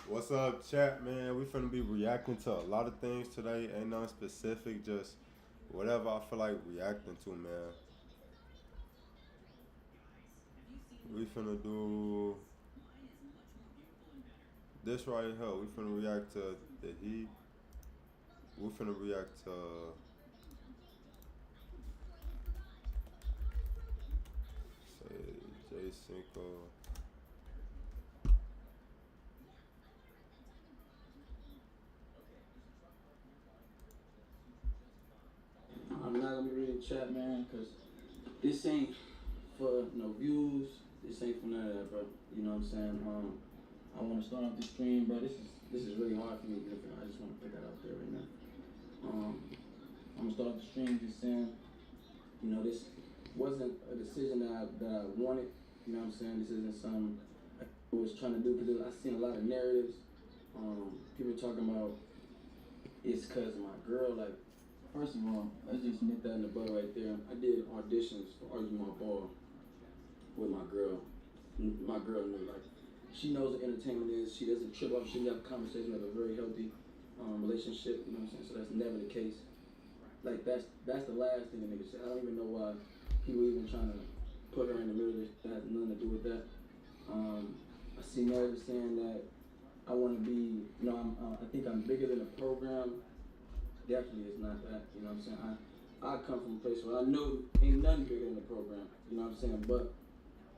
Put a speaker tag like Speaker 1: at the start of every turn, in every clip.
Speaker 1: What's up, chat, man? We finna be reacting to a lot of things today. Ain't nothing specific, just whatever I feel like reacting to, man. We finna do this right here. We finna react to the Heat. We finna react to say J Cinco.
Speaker 2: I'm not gonna be reading chat, man, because this ain't for no views. This ain't for none of that, bro. You know what I'm saying? I want to start off the stream, bro. This is really hard for me. I just want to put that out there right now. I'm gonna start off the stream just saying, this wasn't a decision that I wanted. You know what I'm saying? This isn't something I was trying to do because I seen a lot of narratives. People talking about it's cause of my girl. Like, first of all, let's just nip that in the bud right there. I did auditions for Argue My Ball with my girl. My girl knew, like, she knows what entertainment is. She doesn't trip off. She have a conversation, have a very healthy relationship. You know what I'm saying? So that's never the case. Like, that's the last thing a nigga said. I don't even know why people even trying to put her in the middle. That has nothing to do with that. I see narratives saying that I want to be, I think I'm bigger than a program. Definitely is not that. You know what I'm saying? I come from a place where I know ain't nothing bigger than the program. You know what I'm saying? But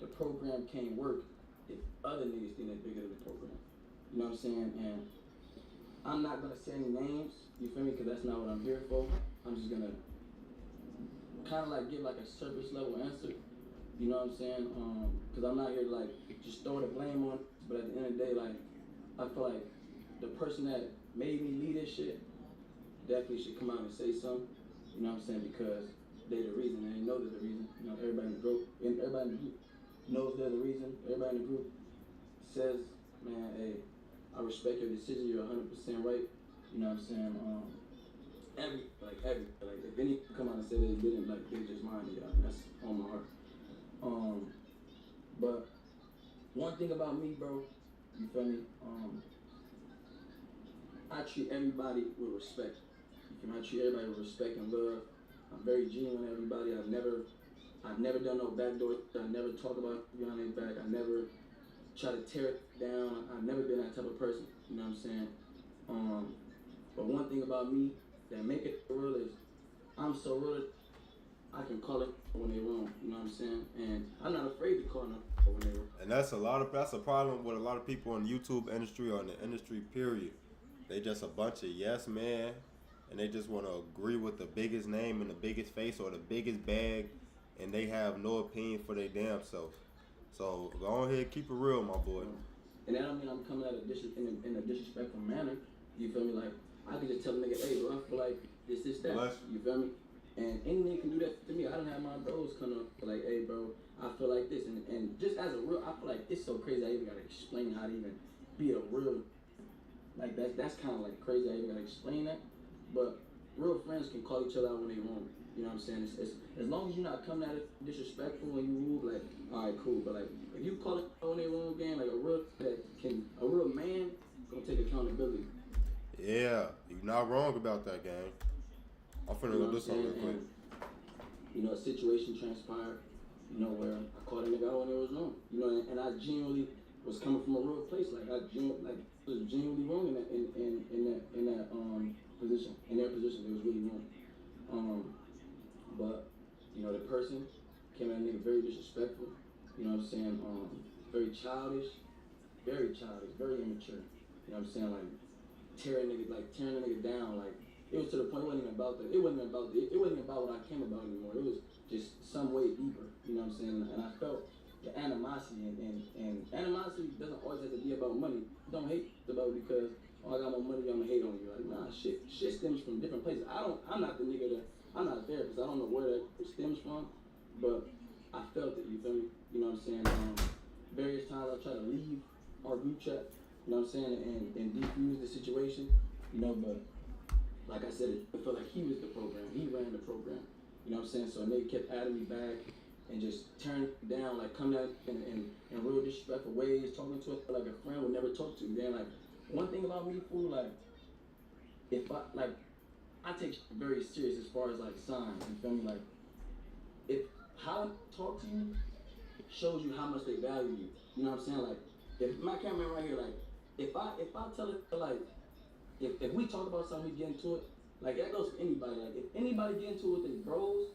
Speaker 2: the program can't work if other niggas think they're bigger than the program. You know what I'm saying? And I'm not gonna say any names. You feel me? Because that's not what I'm here for. I'm just gonna kind of like give like a surface level answer. You know what I'm saying? Because I'm not here to like just throw the blame on. But at the end of the day, like I feel like the person that made me lead this shit definitely should come out and say something. You know what I'm saying? Because they're the reason, and they know they're the reason. You know, everybody in the group, and everybody in the group knows they're the reason. Everybody in the group says, man, hey, I respect your decision. You're 100% right. You know what I'm saying? Like if any come out and say they didn't, like they just lying to y'all. That's on my heart. But one thing about me, bro, you feel me? I treat everybody with respect. I treat everybody with respect and love. I'm very genuine with everybody. I've never done no backdoor. I never talk about behind their back. I never try to tear it down. I've never been that type of person. You know what I'm saying? But one thing about me that make it real is I'm so real. I can call it when they wrong. You know what I'm saying? And I'm not afraid to call them when they wrong.
Speaker 1: And that's a problem with a lot of people in the YouTube industry or in the industry period. They just a bunch of yes man, and they just want to agree with the biggest name and the biggest face or the biggest bag, and they have no opinion for their damn self. So go ahead, keep it real, my boy.
Speaker 2: And that don't mean I'm coming at in a disrespectful manner. You feel me? Like I can just tell a nigga, hey, bro, I feel like this, that.
Speaker 1: Bless.
Speaker 2: You feel me? And any nigga can do that to me. I don't have my bros come up like, hey, bro, I feel like this, and just as a real, I feel like it's so crazy. I even gotta explain how to even be a real. Like that's kind of like crazy. I even gotta explain that. But real friends can call each other out when they wrong. You know what I'm saying? It's, as long as you're not coming at it disrespectful when you move, like, all right, cool. But like, if you call it when they wrong game, like a real man gonna take accountability.
Speaker 1: Yeah, you're not wrong about that, gang. I'm finna
Speaker 2: You know
Speaker 1: go
Speaker 2: what
Speaker 1: do
Speaker 2: I'm
Speaker 1: something
Speaker 2: saying?
Speaker 1: real quick.
Speaker 2: A situation transpired. Where I called a nigga out when it was wrong. And I genuinely was coming from a real place. Like I was genuinely wrong in that position. In their position, it was really wrong. But the person came at a nigga very disrespectful. You know what I'm saying? Very childish, very immature. You know what I'm saying? Like tearing a nigga down. Like it was to the point it wasn't even about that. It wasn't about what I came about anymore. It was just some way deeper. You know what I'm saying? And I felt the animosity and animosity doesn't always have to be about money. Don't hate about it because I got more money, I'm gonna hate on you. Like nah, shit stems from different places. I'm not the nigga that I'm not a therapist. I don't know where that stems from, but I felt it. You feel me? You know what I'm saying? Various times I try to leave our group chat. You know what I'm saying? And defuse the situation. But like I said, I felt like he was the program. He ran the program. You know what I'm saying? So they kept adding me back and just turning down, like coming out in real disrespectful ways, talking to us like a friend would never talk to. Then like one thing about me, fool, like if I take shit very serious as far as like signs. You feel me? Like if how I talk to you shows you how much they value you. You know what I'm saying? Like if my cameraman right here, like if I tell it like if we talk about something, we get into it. Like that goes for anybody. Like if anybody get into it with their bros,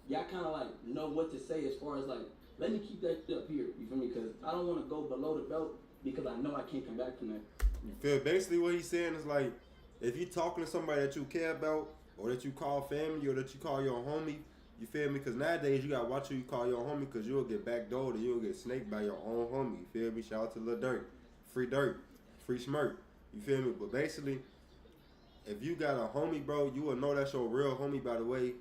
Speaker 2: y'all kind of like know what to say as far as like, let me keep that up here. You feel me? Because I don't want to go below the belt because I know I can't come back from that.
Speaker 1: You feel basically what he's saying is like, if you talking to somebody that you care about, or that you call family, or that you call your homie, you feel me? Because nowadays you gotta watch who you call your homie, because you'll get backdoored or you'll get snaked by your own homie. You feel me? Shout out to Lil Dirt, free Smirk. You feel me? But basically, if you got a homie, bro, you will know that's your real homie by the way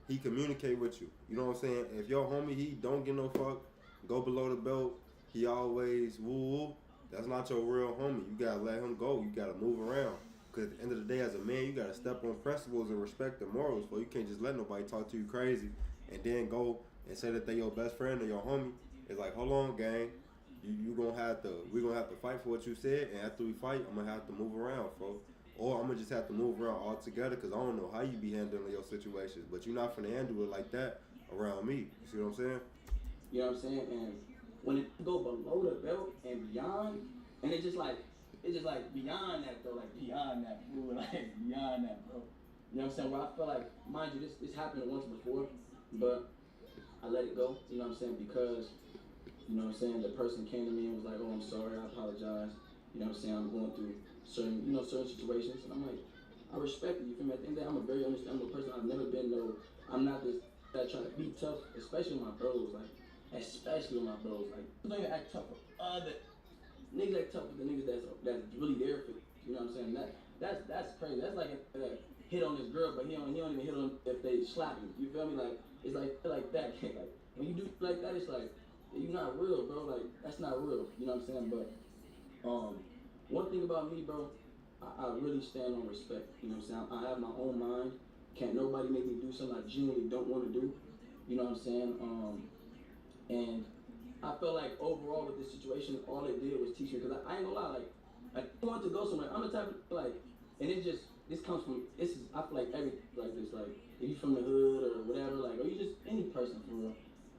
Speaker 1: he communicate with you. You know what I'm saying? If your homie, he don't give no fuck, go below the belt, he always woo woo, that's not your real homie. You gotta let him go. You gotta move around. Because at the end of the day, as a man, you gotta step on principles and respect the morals. For you can't just let nobody talk to you crazy and then go and say that they your best friend or your homie. It's like, hold on, gang. We gonna have to fight for what you said, and after we fight, I'm gonna have to move around, folks. Or I'm gonna just have to move around altogether, because I don't know how you be handling your situations. But you're not finna handle it like that around me. You see what I'm saying?
Speaker 2: You know what I'm saying? And when it go below the belt and beyond, and it's just like beyond that though, like beyond that, fool, like beyond that, bro. You know what I'm saying? Where I feel like, mind you, this happened once before, but I let it go. You know what I'm saying? Because, you know what I'm saying, the person came to me and was like, oh, I'm sorry, I apologize. You know what I'm saying? I'm going through certain situations, and I'm like, I respect it. You feel me? At the end of the day, I'm a very understandable person. I've never been I'm not this that trying to be tough, especially with my bros, like, especially with my bros. Like, you don't even act tough with other niggas act tough with the niggas that's really there for you. You know what I'm saying? That's crazy. That's like a hit on this girl, but he don't even hit on if they slap you. You feel me? Like, it's like that. Like, when you do like that, it's like, you're not real, bro. Like, that's not real. You know what I'm saying? But one thing about me, bro, I really stand on respect. You know what I'm saying? I have my own mind. Can't nobody make me do something I genuinely don't want to do. You know what I'm saying? And I felt like overall with this situation, all it did was teach me. Because I ain't gonna lie, like, I wanted to go somewhere. I'm the type of, like, and this comes from, I feel like everything like this. Like, if you from the hood or whatever, like, or you just any person for real.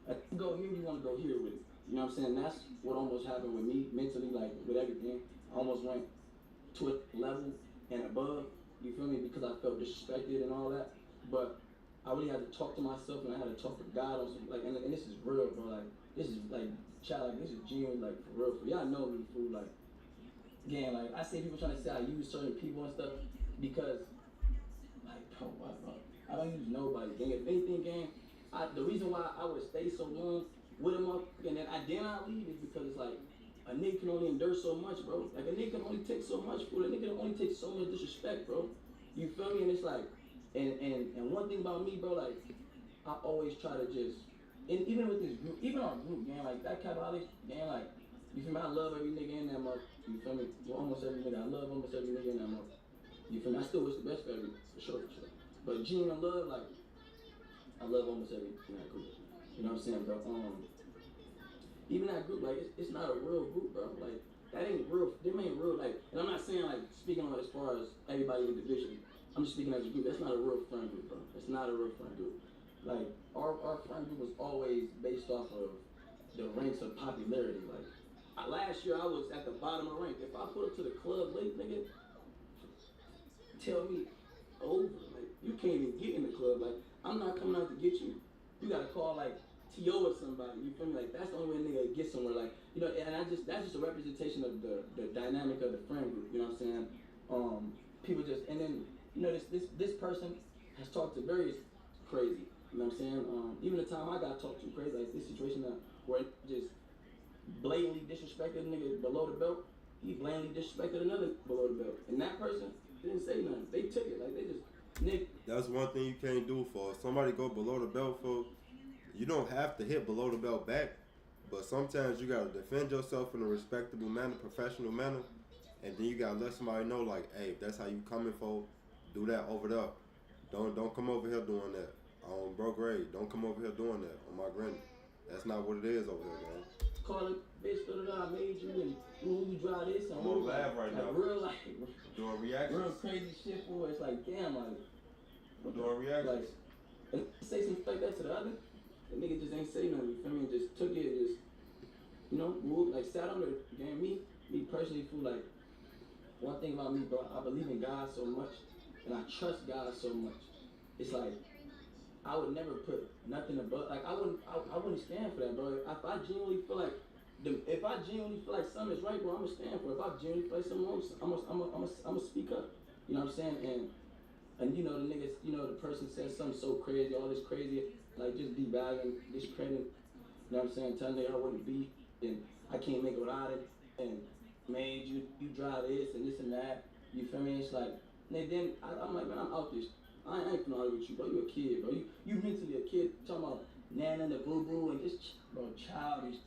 Speaker 2: Like, you go here, you want to go here with it. You know what I'm saying? That's what almost happened with me mentally, like, with everything. I almost went to a level and above, you feel me, because I felt disrespected and all that. But I really had to talk to myself, and I had to talk to God on some, like, and this is real, bro. Like, this is like, child, like, this is genuine, like, for real. For y'all know me, fool. Like, again, like, I see people trying to say I use certain people and stuff because, like, bro, I don't use nobody, gang. If anything, gang, the reason why I would stay so long with him up and then I did not leave is because it's like, a nigga can only endure so much, bro. Like, a nigga can only take so much, bro. A nigga can only take so much disrespect, bro. You feel me? And it's like, and one thing about me, bro, like, I always try to just, and even with this group, even our group, man, like, that Catholic, man, like, you feel me? I love every nigga in that mother. You feel me? Well, almost every nigga. I love almost every nigga in that mother. You feel me? I still wish the best for every, for sure. But genuine love, like, I love almost every in that group. You know what I'm saying? But, even that group, like, it's not a real group, bro. Like, that ain't real. Them ain't real. Like, and I'm not saying, like, speaking on as far as everybody individually. I'm just speaking as a group. That's not a real friend group, bro. It's not a real friend group. Like, our friend group was always based off of the ranks of popularity. Like, last year I was at the bottom of the rank. If I put up to the club late, nigga, tell me over. Like, you can't even get in the club. Like, I'm not coming out to get you. You gotta call, like, T.O. or somebody, you feel me? Like, that's the only way a nigga get somewhere. Like, you know, and that's just a representation of the dynamic of the friend group, you know what I'm saying? People just, and then, you know, this person has talked to various crazy, you know what I'm saying? Even the time I got talked to crazy, like this situation where it just blatantly disrespected a nigga below the belt, he blatantly disrespected another below the belt. And that person didn't say nothing. They took it, like, they just,
Speaker 1: That's one thing you can't do. For somebody go below the belt, folks, you don't have to hit below the belt back, but sometimes you gotta defend yourself in a respectable manner, professional manner, and then you gotta let somebody know, like, hey, if that's how you coming for, do that over there. Don't come over here doing that. On bro grade, don't come over here doing that on my granny. That's not what it is over here, man.
Speaker 2: call it, bitch, I made you, and ooh, you drive this, and
Speaker 1: I'm on live right now.
Speaker 2: Real, like,
Speaker 1: doing reactions.
Speaker 2: Real crazy shit for it. It's like, damn, like,
Speaker 1: we're doing reactions.
Speaker 2: Like, and say something like that to the other, the nigga just ain't say nothing, you feel me? Just took it, just, you know, moved, like, sat on there. Again, me personally feel like, one thing about me, bro, I believe in God so much, and I trust God so much. It's like, I would never put nothing above, like, I wouldn't stand for that, bro. If I genuinely feel like something is right, bro, I'm gonna stand for it. If I genuinely feel like something wrong, I'm gonna speak up. You know what I'm saying? And you know, the niggas, you know, the person says something so crazy, all this crazy, like, just devaluing, discrediting, you know what I'm saying? Telling me I wouldn't be, and I can't make it without it, and made you drive this and this and that. You feel me? It's like, and then I'm like, man, I'm out this. I ain't gonna argue with you, bro. You a kid, bro. You mentally a kid. Talking about nana and the boo boo and this, bro, childish,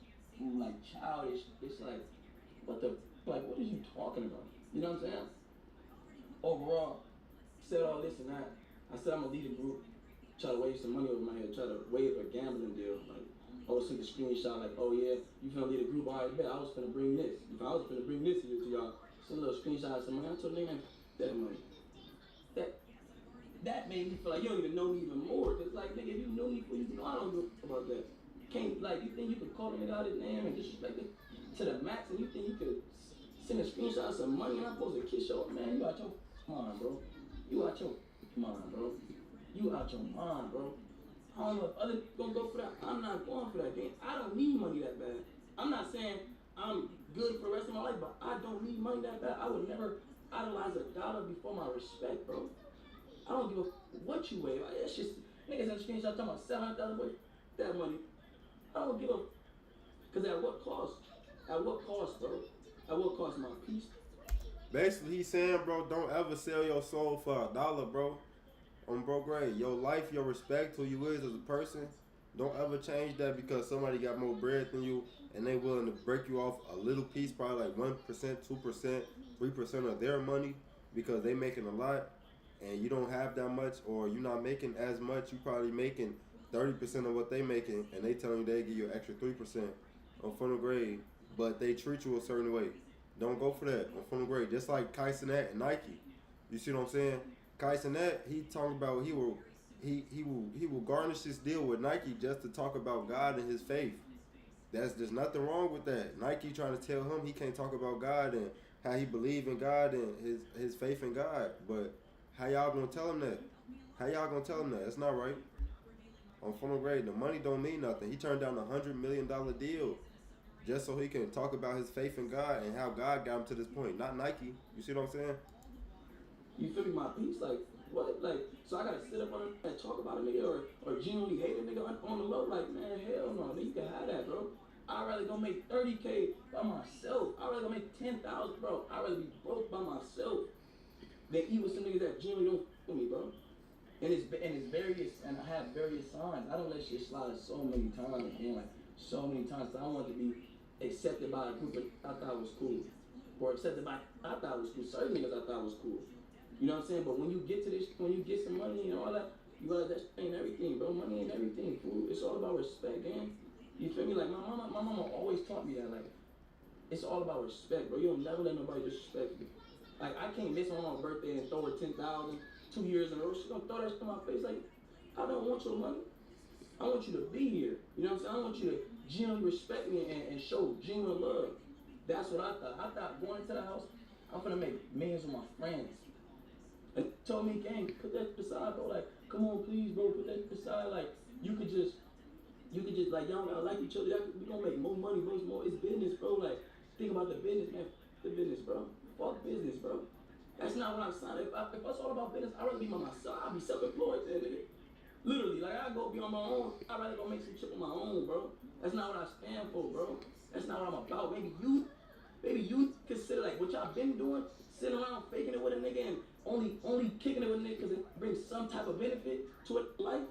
Speaker 2: like childish. It's like, what are you talking about? You know what I'm saying? Overall, said all this and that. I said I'm gonna lead a group, try to wave some money over my head, try to wave a gambling deal. Like, I was sent a screenshot like, oh yeah, you finna lead a group. All right, bet I was finna bring this. If I was finna bring this here to y'all, send a little screenshot of some money. I told the nigga, that money. That made me feel like you don't even know me even more. Cause like, nigga, if you know me, you know I don't give a about that. You can't, like, you think you could call a nigga out his name and disrespect it to the max, and you think you could send a screenshot of some money and I'm supposed to kiss your man? You out your mind, bro. You out your mind, bro. You out your mind, bro. I don't know if others gonna go for that. I'm not going for that, gang. I don't need money that bad. I'm not saying I'm good for the rest of my life, but I don't need money that bad. I would never idolize a dollar before my respect, bro. I don't give a what you weigh. Like, it's just niggas in the screenshot talking about $700 worth that money. I don't give a, cause at what cost? At what cost, bro? At what cost my peace?
Speaker 1: Basically, he's saying, bro, don't ever sell your soul for $1, bro. On bro, great. Your life, your respect, who you is as a person, don't ever change that because somebody got more bread than you and they willing to break you off a little piece, probably like 1%, 2%, 3% of their money because they making a lot and you don't have that much, or you're not making as much. You probably making 30% of what they making and they telling you they give you an extra 3% on funnel grade, but they treat you a certain way. Don't go for that on funnel grade. Just like Cenat and Nike. You see what I'm saying? Cenat, he talking about he will garnish his deal with Nike just to talk about God and his faith. There's nothing wrong with that. Nike trying to tell him he can't talk about God and how he believe in God and his faith in God. But how y'all gonna tell him that? How y'all gonna tell him that? That's not right. On funnel grade, the money don't mean nothing. He turned down $100 million deal just so he can talk about his faith in God and how God got him to this point. Not Nike. You see what I'm saying?
Speaker 2: You feel me? My piece, like, what? Like, so I gotta sit up on it and talk about a nigga or genuinely hate a nigga on the low? Like, man, hell no, you can have that, bro. I'd rather go make 30K by myself. I'd rather go make 10,000, bro. I'd rather be broke by myself than eat with some niggas that genuinely don't feel me, bro. And it's various, and I have various signs. I don't let shit slide so many times, again, like, so many times. I want to be accepted by a group that I thought was cool. Or accepted by, I thought was cool. Certain niggas I thought was cool. You know what I'm saying? But when you get to this, when you get some money and all that, you realize that ain't everything, bro. Money ain't everything, fool. It's all about respect, man. You feel me? Like, my mama always taught me that, like, it's all about respect, bro. You don't never let nobody disrespect you. Like, I can't miss my mom's birthday and throw her 10,000 2 years in a row. She gonna throw that shit in my face. Like, I don't want your money. I want you to be here. You know what I'm saying? I want you to genuinely respect me and show genuine love. That's what I thought. I thought going to the house, I'm gonna make millions with my friends. And told me, gang, put that beside, bro. Like, come on, please, bro, put that beside. Like, you could just, like, y'all gotta like each other. We gonna make more money, bro. It's more, it's business, bro. Like, think about the business, man. The business, bro. Fuck business, bro. That's not what I'm saying. If it's all about business, I'd rather be by myself. I'd be self-employed then, nigga. Literally, like, I'd go be on my own. I'd rather go make some shit on my own, bro. That's not what I stand for, bro. That's not what I'm about. Maybe you consider, like, what y'all been doing, sitting around faking it with a nigga and only kicking it with a nigga because it brings some type of benefit to it, life.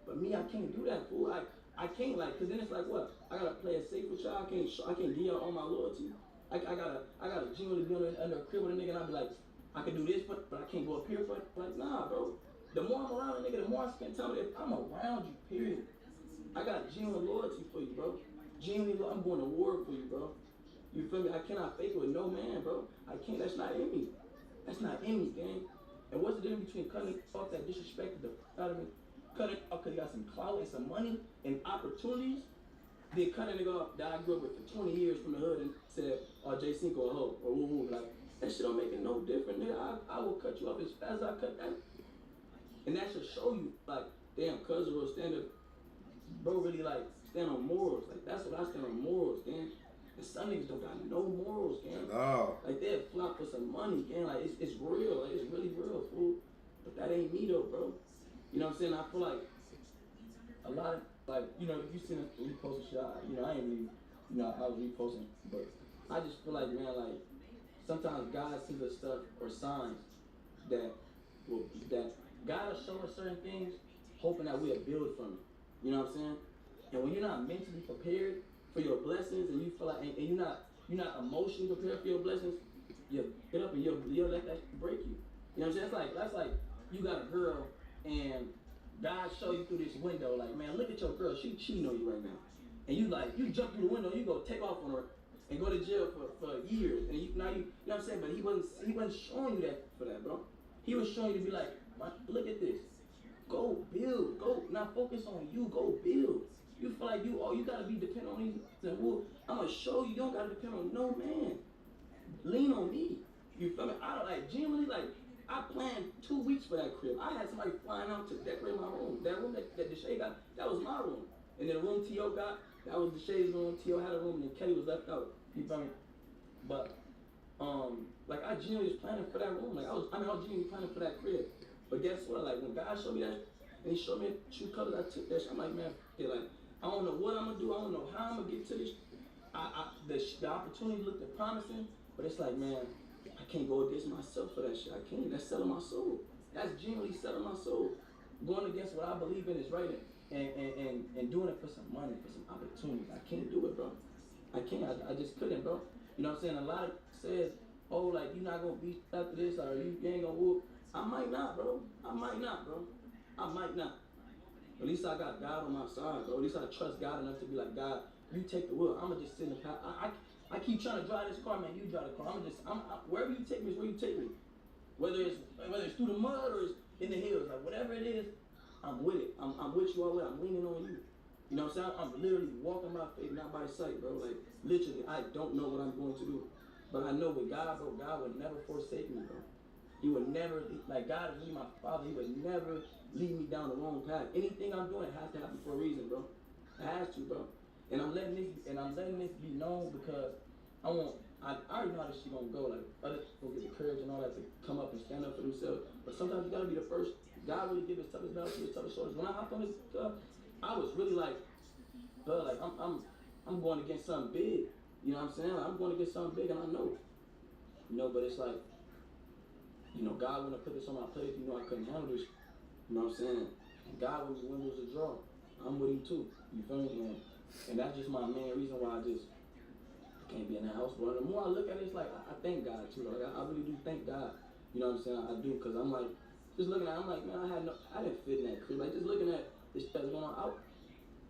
Speaker 2: But me, I can't do that, fool. I can't, like, because then it's like, what? I gotta play it safe with y'all. I can't give y'all all my loyalty. I gotta genuinely be under a crib with a nigga and I'll be like, I can do this, but I can't go up here for it. Like, nah, bro. The more I'm around a nigga, the more I spend time with it. I'm around you, period. I got genuine loyalty for you, bro. genuinely, I'm going to war for you, bro. You feel me? I cannot fake it with no man, bro. I can't. That's not in me. That's not in me, gang. And what's the difference between cutting off that disrespected the out of me, cutting off because he got some clout and some money and opportunities, then cutting a nigga off that I grew up with for 20 years from the hood and said, oh, J5 a hoe, or woo woo. Like, that shit don't make it no different, nigga. I will cut you off as fast as I cut that. And that should show you, like, damn, cuz real standard, bro, really, like, stand on morals. Like, that's what I stand on, morals, gang. And some niggas don't got no morals, gang.
Speaker 1: No.
Speaker 2: Like, they'll flop for some money, gang. Like, it's real. Like, it's really real, fool. But that ain't me, though, bro. You know what I'm saying? I feel like a lot of, like, you know, if you seen us reposting shit, I ain't really, I was reposting. But I just feel like, man, like, sometimes God sees us stuff or signs that God will show us certain things, hoping that we'll build from it. You know what I'm saying? And when you're not mentally prepared for your blessings, and you feel like, and you're not emotionally prepared for your blessings, you get up and you'll let that break you. You know what I'm saying? That's like you got a girl and God show you through this window, like, man, look at your girl, she cheating on you right now. And you jump through the window, you go take off on her and go to jail for years. And you know what I'm saying? But he wasn't showing you that for that, bro. He was showing you to be like, look at this. Go build. Go not focus on you. Go build. You feel like you gotta be dependent on these. I'm gonna show you don't gotta depend on no man. Lean on me. You feel me? I don't like genuinely like. I planned 2 weeks for that crib. I had somebody flying out to decorate my room. That room that Deshae got, that was my room. And then the room T.O. got, that was Deshae's room. T.O. had a room, and then Kelly was left out. You feel me? But like I genuinely was planning for that room. Like I was genuinely planning for that crib. But guess what? Like when God showed me that, and He showed me true colors, I took that shit. I'm like, man, like I don't know what I'm gonna do. I don't know how I'm gonna get to this. The opportunity looked promising, but it's like, man, I can't go against myself for that shit. I can't. That's selling my soul. That's genuinely selling my soul. Going against what I believe in is right, and doing it for some money, for some opportunities. I can't do it, bro. I can't. I just couldn't, bro. You know what I'm saying? A lot of says, oh, like you're not gonna beat after this, or you ain't gonna whoop. I might not, bro. I might not. At least I got God on my side, bro. At least I trust God enough to be like, God, you take the wheel. I'ma just sit in the path. I keep trying to drive this car, man. You drive the car. Wherever you take me is where you take me. Whether it's through the mud or it's in the hills, like whatever it is, I'm with it. I'm with you all the way. I'm leaning on you. You know what I'm saying? I'm literally walking by faith, not by sight, bro. Like literally, I don't know what I'm going to do, but I know with God, bro, God would never forsake me, bro. He would never, like God is really my father. He would never lead me down the wrong path. Anything I'm doing has to happen for a reason, bro. It has to, bro. And I'm letting this be known because I already know how this shit gonna go. Like other people get the courage and all that to come up and stand up for themselves. But sometimes you gotta be the first. God really give his toughest battles to his toughest shoulders. When I hopped on this stuff, I was really like, like I'm going against something big. You know what I'm saying? Like, I'm going against something big, and I know. You know, but it's like, you know, God wouldn't have put this on my plate if you know I couldn't handle this. You know what I'm saying? God was win, lose, or draw. I'm with him too. You feel me? And that's just my main reason why I can't be in the house. But the more I look at it, it's like I thank God too. Like I really do thank God. You know what I'm saying? I do, because I'm like, just looking at it, I'm like, man, I didn't fit in that crib. Like just looking at this stuff going on,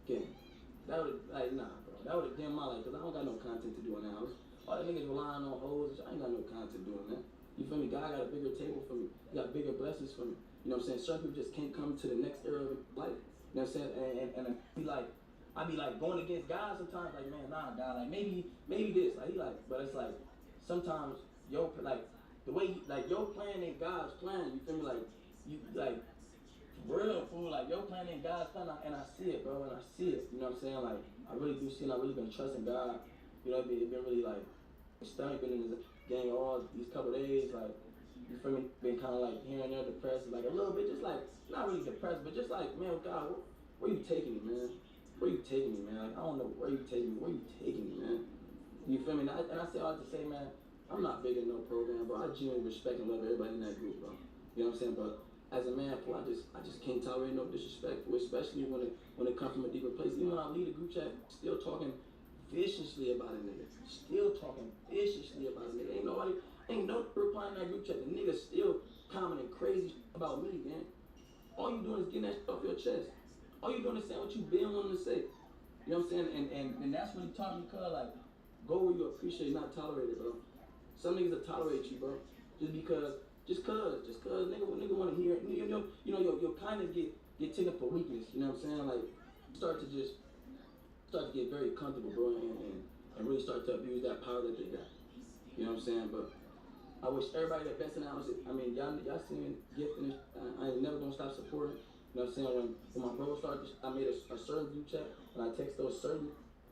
Speaker 2: that would like nah, bro. That would have dimmed my life, because I don't got no content to do in the house. All the niggas relying on hoes, I ain't got no content doing that. You feel me? God got a bigger table for me. He got bigger blessings for me. You know what I'm saying? Certain people just can't come to the next era of life. You know what I'm saying? And I be like going against God sometimes, like, man, nah, God, like maybe this. Like he like, but it's like sometimes your like the way like your plan ain't God's plan. You feel me? Like you like for real, fool. Like your plan ain't God's plan, and I see it, bro. And I see it. You know what I'm saying? Like I really do see it. I really been trusting God. You know, it been really like my stomach been in this game all these couple days. Like you feel me? Been kind of like here and there depressed, like a little bit, just like not really depressed, but just like, man, God, where you taking me, man? Where you taking me, man? Like, I don't know where you taking me. Where you taking me, man? You feel me? And I say all that to say, man, I'm not big in no program, bro. I genuinely respect and love everybody in that group, bro. You know what I'm saying? But as a man, I just can't tolerate no disrespect, especially when it comes from a deeper place. Even when I lead a group chat, still talking viciously about a nigga. Still talking viciously about a nigga. Ain't no replying in that group chat. The nigga still commenting crazy about me, man. All you doing is getting that shit off your chest. All you doing is saying what you been wanting to say. You You know what I'm saying? And that's what he taught me, cuz, like, go where you appreciate, not tolerate it, bro. Some niggas will tolerate you, bro. Just cuz, nigga wanna hear it. Your kindness get taken for weakness, you know what I'm saying? Like, start to get very comfortable, bro, and really start to abuse that power that they got. You know what I'm saying? But I wish everybody the best in the house. I mean, y'all seen me gifting this. I ain't never gonna stop supporting. You know what I'm saying? When my bro started, I made a certain group chat, and I text those certain,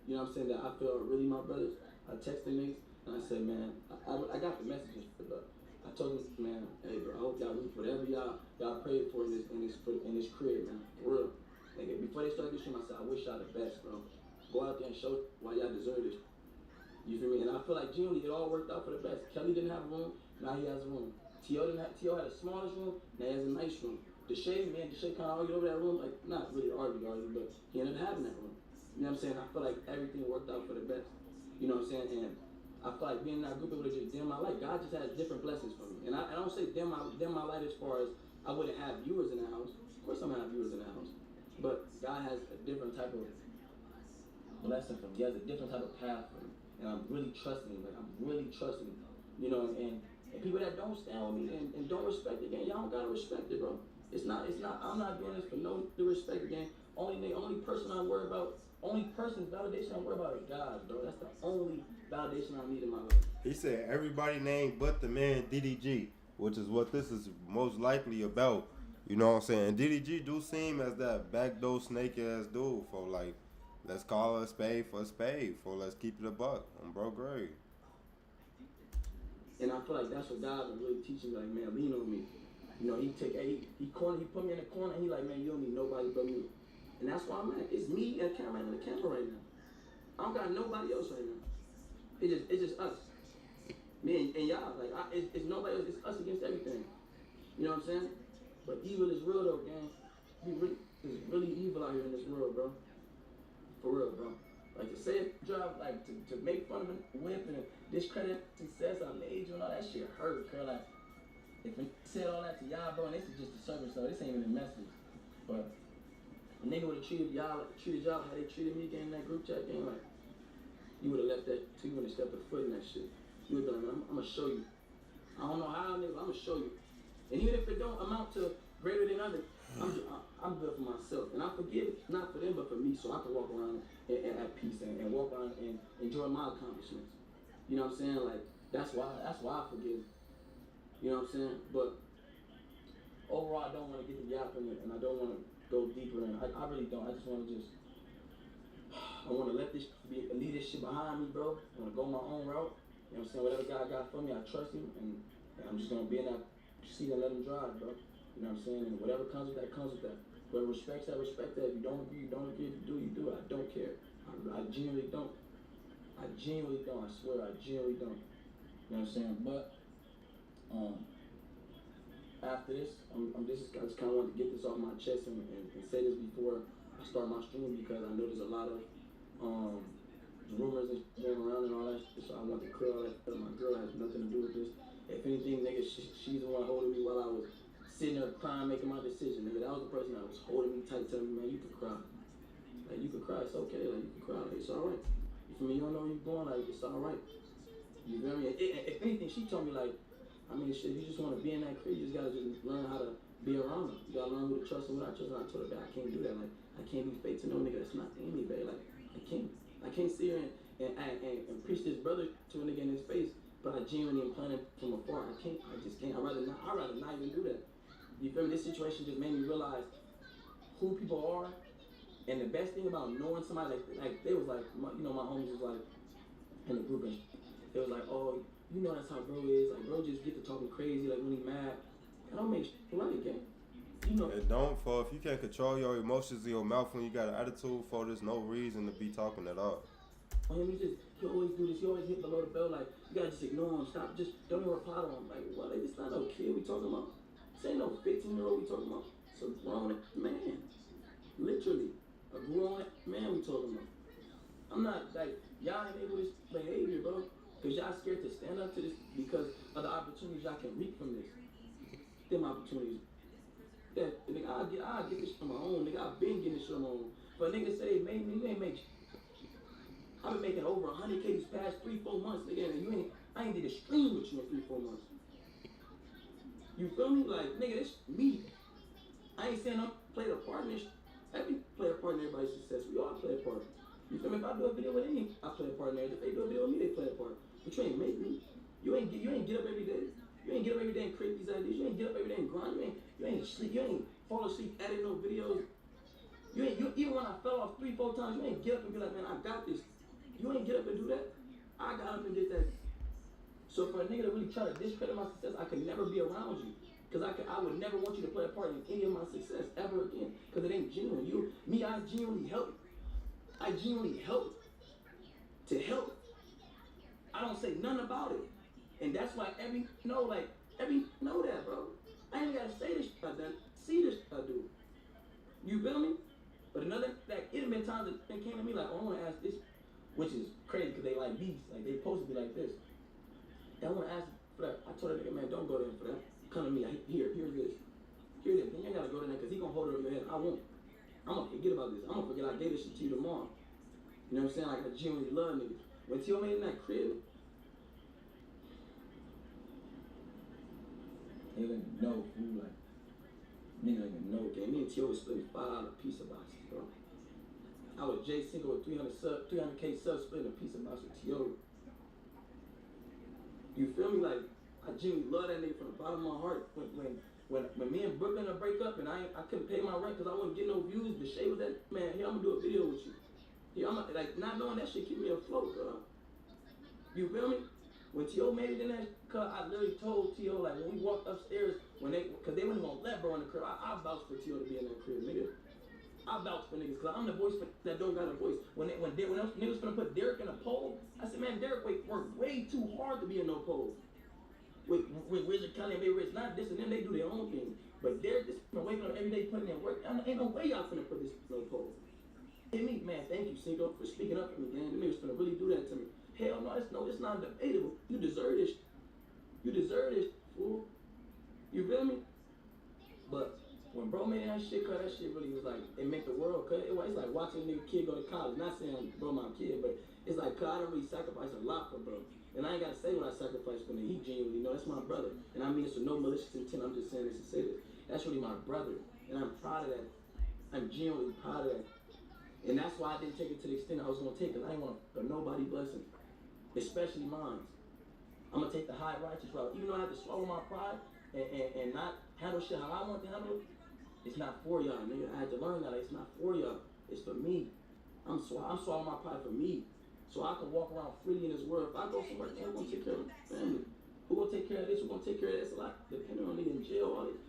Speaker 2: you know what I'm saying, that I feel are really my brothers. I texted niggas, and I said, man, I got the messages, but I told them, man, hey, bro, I hope y'all reach whatever y'all prayed for in this crib, man, for real. Nigga, before they started this shit, I said, I wish y'all the best, bro. Go out there and show why y'all deserve this. You feel me? And I feel like genuinely it all worked out for the best. Kelly didn't have a room, now he has a room. T.O. had the smallest room, now he has a nice room. Deshae kind of argued over that room, like, not really argued, but he ended up having that room. You know what I'm saying? I feel like everything worked out for the best. You know what I'm saying? And I feel like being in that group, it would have just dimmed my light. God just has different blessings for me. And I don't say dim my light as far as I wouldn't have viewers in the house. Of course I'm going to have viewers in the house. But God has a different type of blessing for me. He has a different type of path for me. And I'm really trusting him. Like, I'm really trusting him. You know, and people that don't stand with me and don't respect the game, y'all don't gotta respect it, bro. It's not, I'm not doing this for no to respect the game. Only person I worry about, only person's validation I worry about is God, bro. That's the only validation I need in my life.
Speaker 1: He said everybody named but the man DDG, which is what this is most likely about. You know what I'm saying? DDG do seem as that backdoor snake ass dude for like, let's call a spade for a spade, for let's keep it a buck on bro grade.
Speaker 2: And I feel like that's what God was really teaching me, like, man, lean on me. You know, he put me in the corner, and he like, man, you don't need nobody but me. And that's why I'm at. It's me and the cameraman in the camera right now. I don't got nobody else right now. It's just us. Me and y'all. Like, it's nobody else. It's us against everything. You know what I'm saying? But evil is real though, gang. There's really evil out here in this world, bro. For real, bro. Like, to say it, drive, like, to make fun of a whip and discredit success I made you and all that shit hurt, girl. Like, if I said all that to y'all, bro, and this is just the service, though, this ain't even a message. But a nigga would have treated y'all how they treated me in that group chat game, like, you would have left that, you would have stepped a foot in that shit. You would have been like, I'm gonna show you. I don't know how, nigga, but I'm gonna show you. And even if it don't amount to greater than others, I'm good for myself. And I forgive, not for them, but for me, so I can walk around at peace and walk around and enjoy my accomplishments. You know what I'm saying? Like, that's why I forgive. You know what I'm saying? But overall, I don't want to get the yapping and I don't want to go deeper in. I really don't. I just want to I want to leave this shit behind me, bro. I want to go my own route. You know what I'm saying? Whatever God got for me, I trust him. And I'm just going to be in that seat and let him drive, bro. You know what I'm saying? And whatever comes with that, comes with that. Whoever respects that, respect that. If you don't agree, you don't agree. If you do, you do. I don't care. I genuinely don't. I swear, I genuinely don't. You know what I'm saying? But after this, I just kind of wanted to get this off my chest and say this before I start my stream, because I know there's a lot of rumors and going around and all that shit, so I want to clear all that. My girl has nothing to do with this. If anything, nigga, she's the one holding me while I was sitting there crying, making my decision. Nigga, that was the person that was holding me tight, telling me, man, you can cry. Like, you can cry, it's okay. Like, you can cry, like, it's alright. You feel me? You don't know where you're going, like, it's alright. You feel me? If anything, she told me, like, I mean, shit, you just want to be in that crib, you just gotta just learn how to be around them. You gotta learn who to trust and who not trust. And I told her that I can't do that. Like, I can't be fake to no nigga that's not in me, babe. Like, I can't sit here and preach this brother to a nigga in his face, but I genuinely am planning from afar. I just can't. I'd rather not even do that. You feel me? This situation just made me realize who people are, and the best thing about knowing somebody, like they was like, my homies was like in the group, and they was like, oh, you know that's how bro is. Like, bro just get to talking crazy, like when he mad. I don't make shit right, gang. You know.
Speaker 1: It don't, for if you can't control your emotions in your mouth when you got an attitude, for there's no reason to be talking at all.
Speaker 2: He always do this, he always hit below the belt, like, you gotta just ignore him, stop, just don't even reply to him. Like, what, it's not no kid we talking about. This ain't no 15-year-old we talking about. It's a grown man. Literally. A grown man we talking about. I'm not, like, y'all ain't able to this behavior, bro. Cause y'all scared to stand up to this because of the opportunities y'all can reap from this. Them opportunities. Yeah, nigga, I'll get this shit on my own. Nigga, I've been getting this shit on my own. But niggas say they made me, you ain't make shit. I've been making over 100K these past 3-4 months, nigga, and I ain't did a stream with you in 3-4 months. You feel me? Like, nigga, this me. I ain't saying I played a part in this. Every play a part in everybody's success. We all play a part. You feel me? If I do a video with any, I play a part in it. If they do a video with me, they play a part. But you ain't make me. You ain't get up every day. You ain't get up every day and create these ideas. You ain't get up every day and grind. You ain't sleep. You ain't fall asleep editing no videos. You even when I fell off 3-4 times, you ain't get up and be like, man, I got this. You ain't get up and do that. I got up and did that. So for a nigga to really try to discredit my success, I could never be around you. Cause I would never want you to play a part in any of my success ever again. Cause it ain't genuine. I genuinely help. I genuinely help to help. I don't say nothing about it. And that's why know that, bro. I ain't gotta say this I done. See this I do. You feel me? But another, like, it have been times that they came to me like, oh, I wanna ask this, which is crazy because they like beats. Like, they supposed to be like this. And I wanna ask for that. I told that nigga, man, don't go there for that. Come to me, here's this. Here's this. Then you ain't gotta go to that because he gonna hold it over your head. I won't. I'm gonna forget about this. I'm gonna forget I gave this shit to you tomorrow. You know what I'm saying? Like, I genuinely love niggas. When T.O. made in that crib, they didn't know who, like, nigga didn't know, gang. Me and T.O. was splitting $5 pizza boxes, bro. I was J single with 300K subs splitting a pizza box with T.O. You feel me? Like, I genuinely love that nigga from the bottom of my heart. When me and Brooklyn would break up and I couldn't pay my rent because I wouldn't get no views, the shade was that, man, here, I'm gonna do a video with you. Here, I'm like, not knowing that shit keep me afloat, bro. You feel me? When T.O. made it in that cut, I literally told T.O., like, when we walked upstairs, because they wasn't gonna let bro in the crib, I vouched for T.O. to be in that crib, nigga. I vouch for niggas, because I'm the voice that don't got a voice. When niggas gonna put Derek in a pole, I said, man, Derek worked way too hard to be in no pole. With Wizard Kelly and Baby Rich, not this and them, they do their own thing. But Derek just waking up every day putting in work. Ain't no way y'all finna put this no pole. Hey, me, man, thank you, Cinco, for speaking up for me, man. The niggas finna really do that to me. Hell no, it's not debatable. You deserve this. You deserve this, fool. You feel me? But when bro made that shit cut, that shit really was like, it meant the world cut. It's like watching a nigga kid go to college. Not saying bro my kid, but it's like, cause I done really sacrificed a lot for bro. And I ain't gotta say what I sacrificed for him. He genuinely know that's my brother. And I mean this with no malicious intent. I'm just saying this to say this. That's really my brother. And I'm proud of that. I'm genuinely proud of that. And that's why I didn't take it to the extent I was gonna take it. I didn't want to nobody blessing. Especially mine. I'm gonna take the high righteous route. Even though I have to swallow my pride and not handle shit how I want to handle it, it's not for y'all, nigga. I had to learn that it's not for y'all. It's for me. I'm swallowing my pride for me. So I can walk around freely in this world. If I go somewhere, who's gonna take care of my family? Who gonna take care of this? Who gonna take care of that? It's a lot depending on nigga in jail, all this.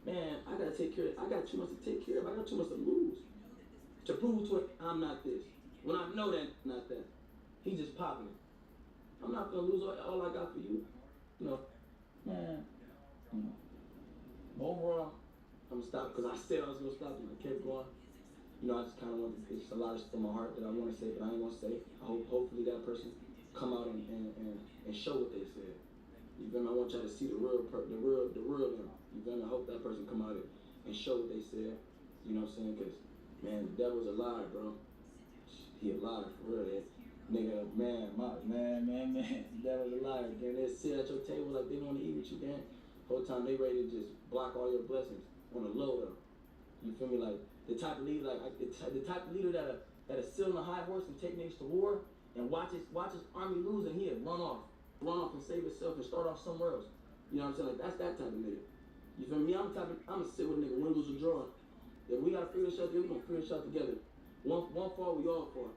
Speaker 2: Man, I gotta take care of it. I got too much to take care of. I got too much to lose. To prove to it, I'm not this. When I know that, not that. He just popping it. I'm not gonna lose all I got for you. You know, man. But overall, I'm gonna stop because I said I was gonna stop and I kept going. You know, I just kind of wanted to, it's just a lot of stuff in my heart that I want to say, but I ain't gonna say. I hope hopefully that person come out and show what they said. You feel me? I want y'all to see the real them. You feel me? I hope that person come out and show what they said. You know what I'm saying? Because, man, the devil's a liar, bro. He a liar, for real. That nigga, man, the devil's a liar. They sit at your table like they want to eat with you, man. Whole time they ready to just block all your blessings on the low, though. You feel me? Like, the type of leader, the type of leader that'll sit on a high horse and take niggas to war and watch his army lose and he'll run off and save himself and start off somewhere else. You know what I'm saying? Like, that's that type of nigga. You feel me? I'm gonna sit with a nigga, win, lose, or draw. If we gotta figure this out together, we gonna figure this out together. One fall, we all fall.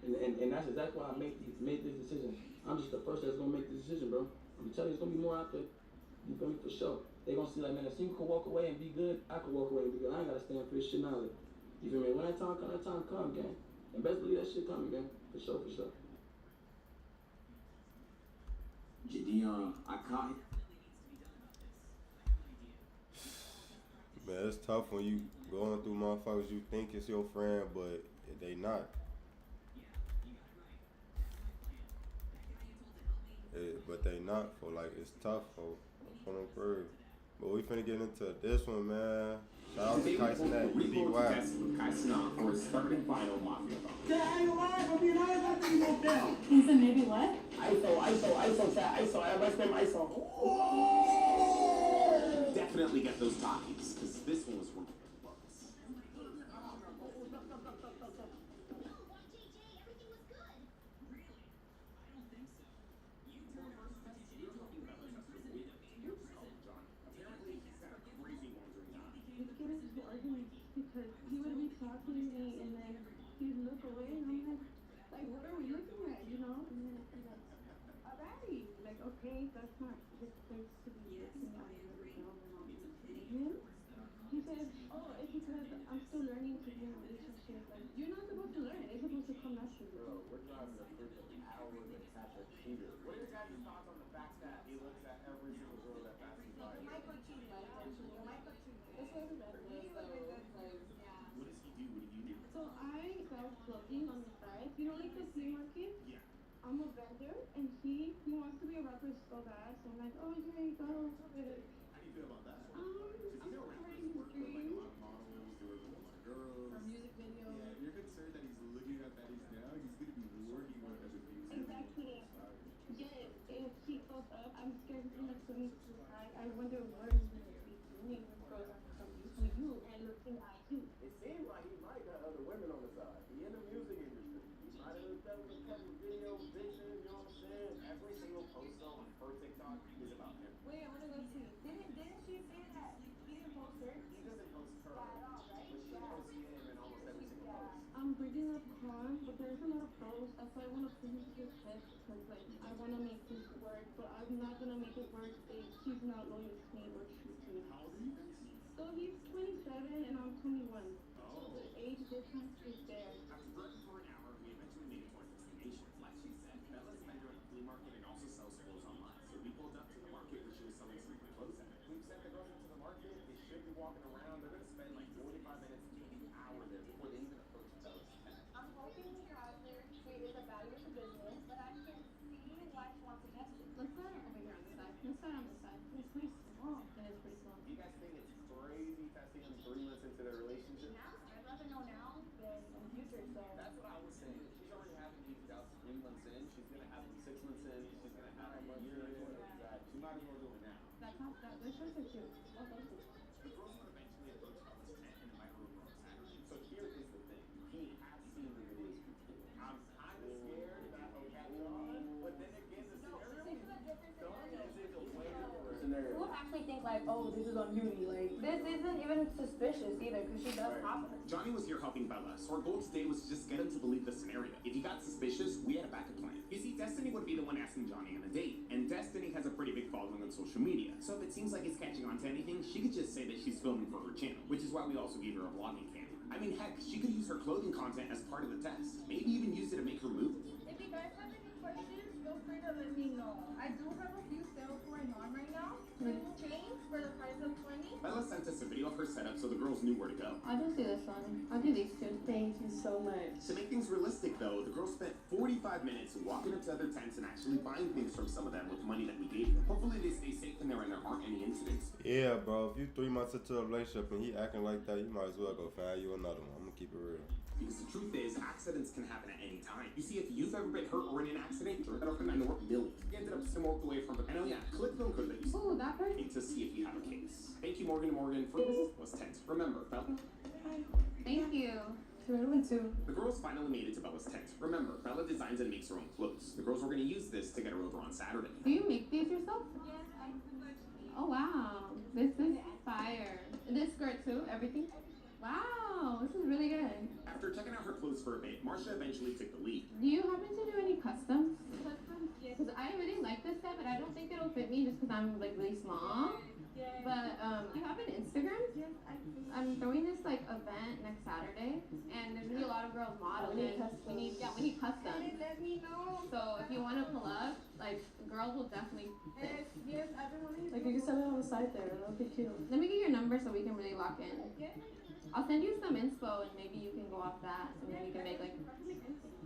Speaker 2: And that's exactly why I made this decision. I'm just the first that's gonna make this decision, bro. I'm telling you, it's gonna be more out there. You feel me? For sure. They gonna see like, man, if you can walk away and be good, I can walk away and be good. I ain't gotta stand for this shit now. You feel me? When that time come, gang. And best believe that shit coming, gang. For sure.
Speaker 3: Jadion, I caught it.
Speaker 1: Man, it's tough when you going through motherfuckers you think it's your friend, but they not. But they not, for like, it's tough, for them birds. But we finna get into this one, man. Shout out to Cenat. You be wild.
Speaker 3: Cenat for his third and final Mafiathon.
Speaker 4: He said maybe what?
Speaker 3: ISO, chat, ISO. I have my ISO. Definitely get those talkies, because this one was worth the bucks.
Speaker 4: Because he would be talking to me and then he'd look away and I'm like, what are we looking at, you know? And then I'd be like, alright, like, okay, that's not his place to be looking at another girl and I'll be seeing him. He said, oh, it's because I'm still learning to be in a relationship. Like, you're not supposed to learn, it's supposed to come naturally.
Speaker 3: Bro, we're driving a freaking hour to catch a cheater. What are your guys' thoughts on the fact that he looks at every single girl that passes by?
Speaker 4: You might go cheating, like, actually, you might go cheating. This wasn't that good, so, like, yeah.
Speaker 3: What does he do? What do you do?
Speaker 4: So I sell clothing on the side. You know, like the flea market?
Speaker 3: Yeah.
Speaker 4: I'm a vendor, and he wants to be a rapper so bad. So I'm like, oh, okay, go.
Speaker 3: How do you feel about that?
Speaker 4: I'm
Speaker 3: Because
Speaker 4: already
Speaker 3: rappers work with like a lot of models, they work with a lot of girls.
Speaker 4: For music videos.
Speaker 3: Yeah, if you're concerned that he's looking at that age now, he's going to be working with other things.
Speaker 4: Exactly. Yes, if he goes up, I'm scared he's gonna put me too high. I wonder what he's gonna be doing with girls that come to you and looking at you.
Speaker 3: It seems like he might got other women on the side. He in the music industry. He might have done a couple videos, pictures, you know what I'm saying? Every single post though on her TikTok is about him.
Speaker 4: Wait, I wanna go see. Didn't she say that he didn't post her?
Speaker 3: He doesn't post her,
Speaker 4: At all, right?
Speaker 3: but she posts him in almost every single post.
Speaker 4: I'm bringing up calm, but there's a lot of pros. That's why I want to put him to his head because, like, I want to make this work, but I'm not going to make it work if he's not loyal to me or true to me.
Speaker 3: How old are you guys?
Speaker 4: So he's 27 and I'm 21.
Speaker 3: Oh.
Speaker 4: So the age difference is there.
Speaker 3: After flirting for an hour, we eventually made it to our destination. Like she said, Bella's a vendor at the flea market and also sells clothes online. So we pulled up to the market where she was selling some clothes at. We've sent the girls into the market. They should be walking around. They're going to spend like 45 minutes to an hour there before they even approach Bella's tent.
Speaker 4: I'm hoping he has her created a value in the business, but I can see why she wants to test it. Let's start over here on the side. Let's start on the side. It's pretty small. It is pretty small.
Speaker 3: Do you guys think it's crazy testing them 3 months into their relationship?
Speaker 4: Now, I'd rather know now than in the future, so.
Speaker 3: That's what I was saying. She's already having these doubts 3 months in. She's going to have them 6 months in. She's going to have them a year in. She might as well do it now.
Speaker 4: That's not, those shirts are cute. What those are.
Speaker 3: The girls would eventually approach Bella's tent and invite her over on Saturday. So here is the thing. He has seen the videos before. I'm kind of scared that he'll catch on, but then again, the scenario is done as if he'll play different.
Speaker 5: Who would actually think like, oh, this is on beauty? Like, this isn't even suspicious either, because she does pop it.
Speaker 3: Johnny was here helping Bella, so our goal today was to just get him to believe the scenario. If he got suspicious, we had a backup plan. You see, Destiny would be the one asking Johnny on a date, and Destiny has a pretty big following on social media. So if it seems like he's catching on to anything, she could just say that she's filming for her channel, which is why we also gave her a vlogging camera. I mean, heck, she could use her clothing content as part of the test. Maybe even use it to make her move.
Speaker 4: If you guys have any questions, feel free to let me know. I do have a few sales going on right now. Chains for the price of 20.
Speaker 3: Bella sent us a video of her setup so the girls knew where to go.
Speaker 5: I'll just do this one. I'll do these two. Thank you so much.
Speaker 3: To make things realistic though, the girls spent 45 minutes walking up to other tents and actually buying things from some of them with money that we gave them. Hopefully they stay safe in there and there aren't any incidents.
Speaker 1: Yeah, bro. If you 3 months into a relationship and he acting like that, you might as well go find you another one. I'm gonna keep it real.
Speaker 3: Because the truth is, accidents can happen at any time. You see, if you've ever been hurt or in an accident, your girlfriend and work millions. You ended up some walked away from it. And oh yeah, click the code that you
Speaker 5: Ooh, that person.
Speaker 3: to see if you have a case. Thank you, Morgan for this was tense. Remember, Bella.
Speaker 5: Thank you. Too.
Speaker 3: The girls finally made it to Bella's tent. Remember, Bella designs and makes her own clothes. The girls were going to use this to get her over on Saturday.
Speaker 5: Do you make these yourself?
Speaker 4: Yes, I do.
Speaker 5: Oh wow, this is fire. This skirt too, everything. Wow, this is really good.
Speaker 3: After checking out her clothes for a bit, Marsha eventually took the lead.
Speaker 5: Do you happen to do any customs?
Speaker 4: Yes.
Speaker 5: Because I really like this set, but I don't think it'll fit me just because I'm like really small.
Speaker 4: Yes.
Speaker 5: But you have an Instagram?
Speaker 4: Yes, I do.
Speaker 5: I'm throwing this like event next Saturday, and there's gonna be a lot of girls modeling. We need custom.
Speaker 4: Let me know.
Speaker 5: So if you want to pull up, like girls will definitely fit.
Speaker 4: Yes, I've been wanting to.
Speaker 6: Like you can sell it on the side there, that'll be cute.
Speaker 5: Let me get your number so we can really lock in.
Speaker 4: Yeah.
Speaker 5: I'll send you some inspo and maybe you can go off that, and then we can make like.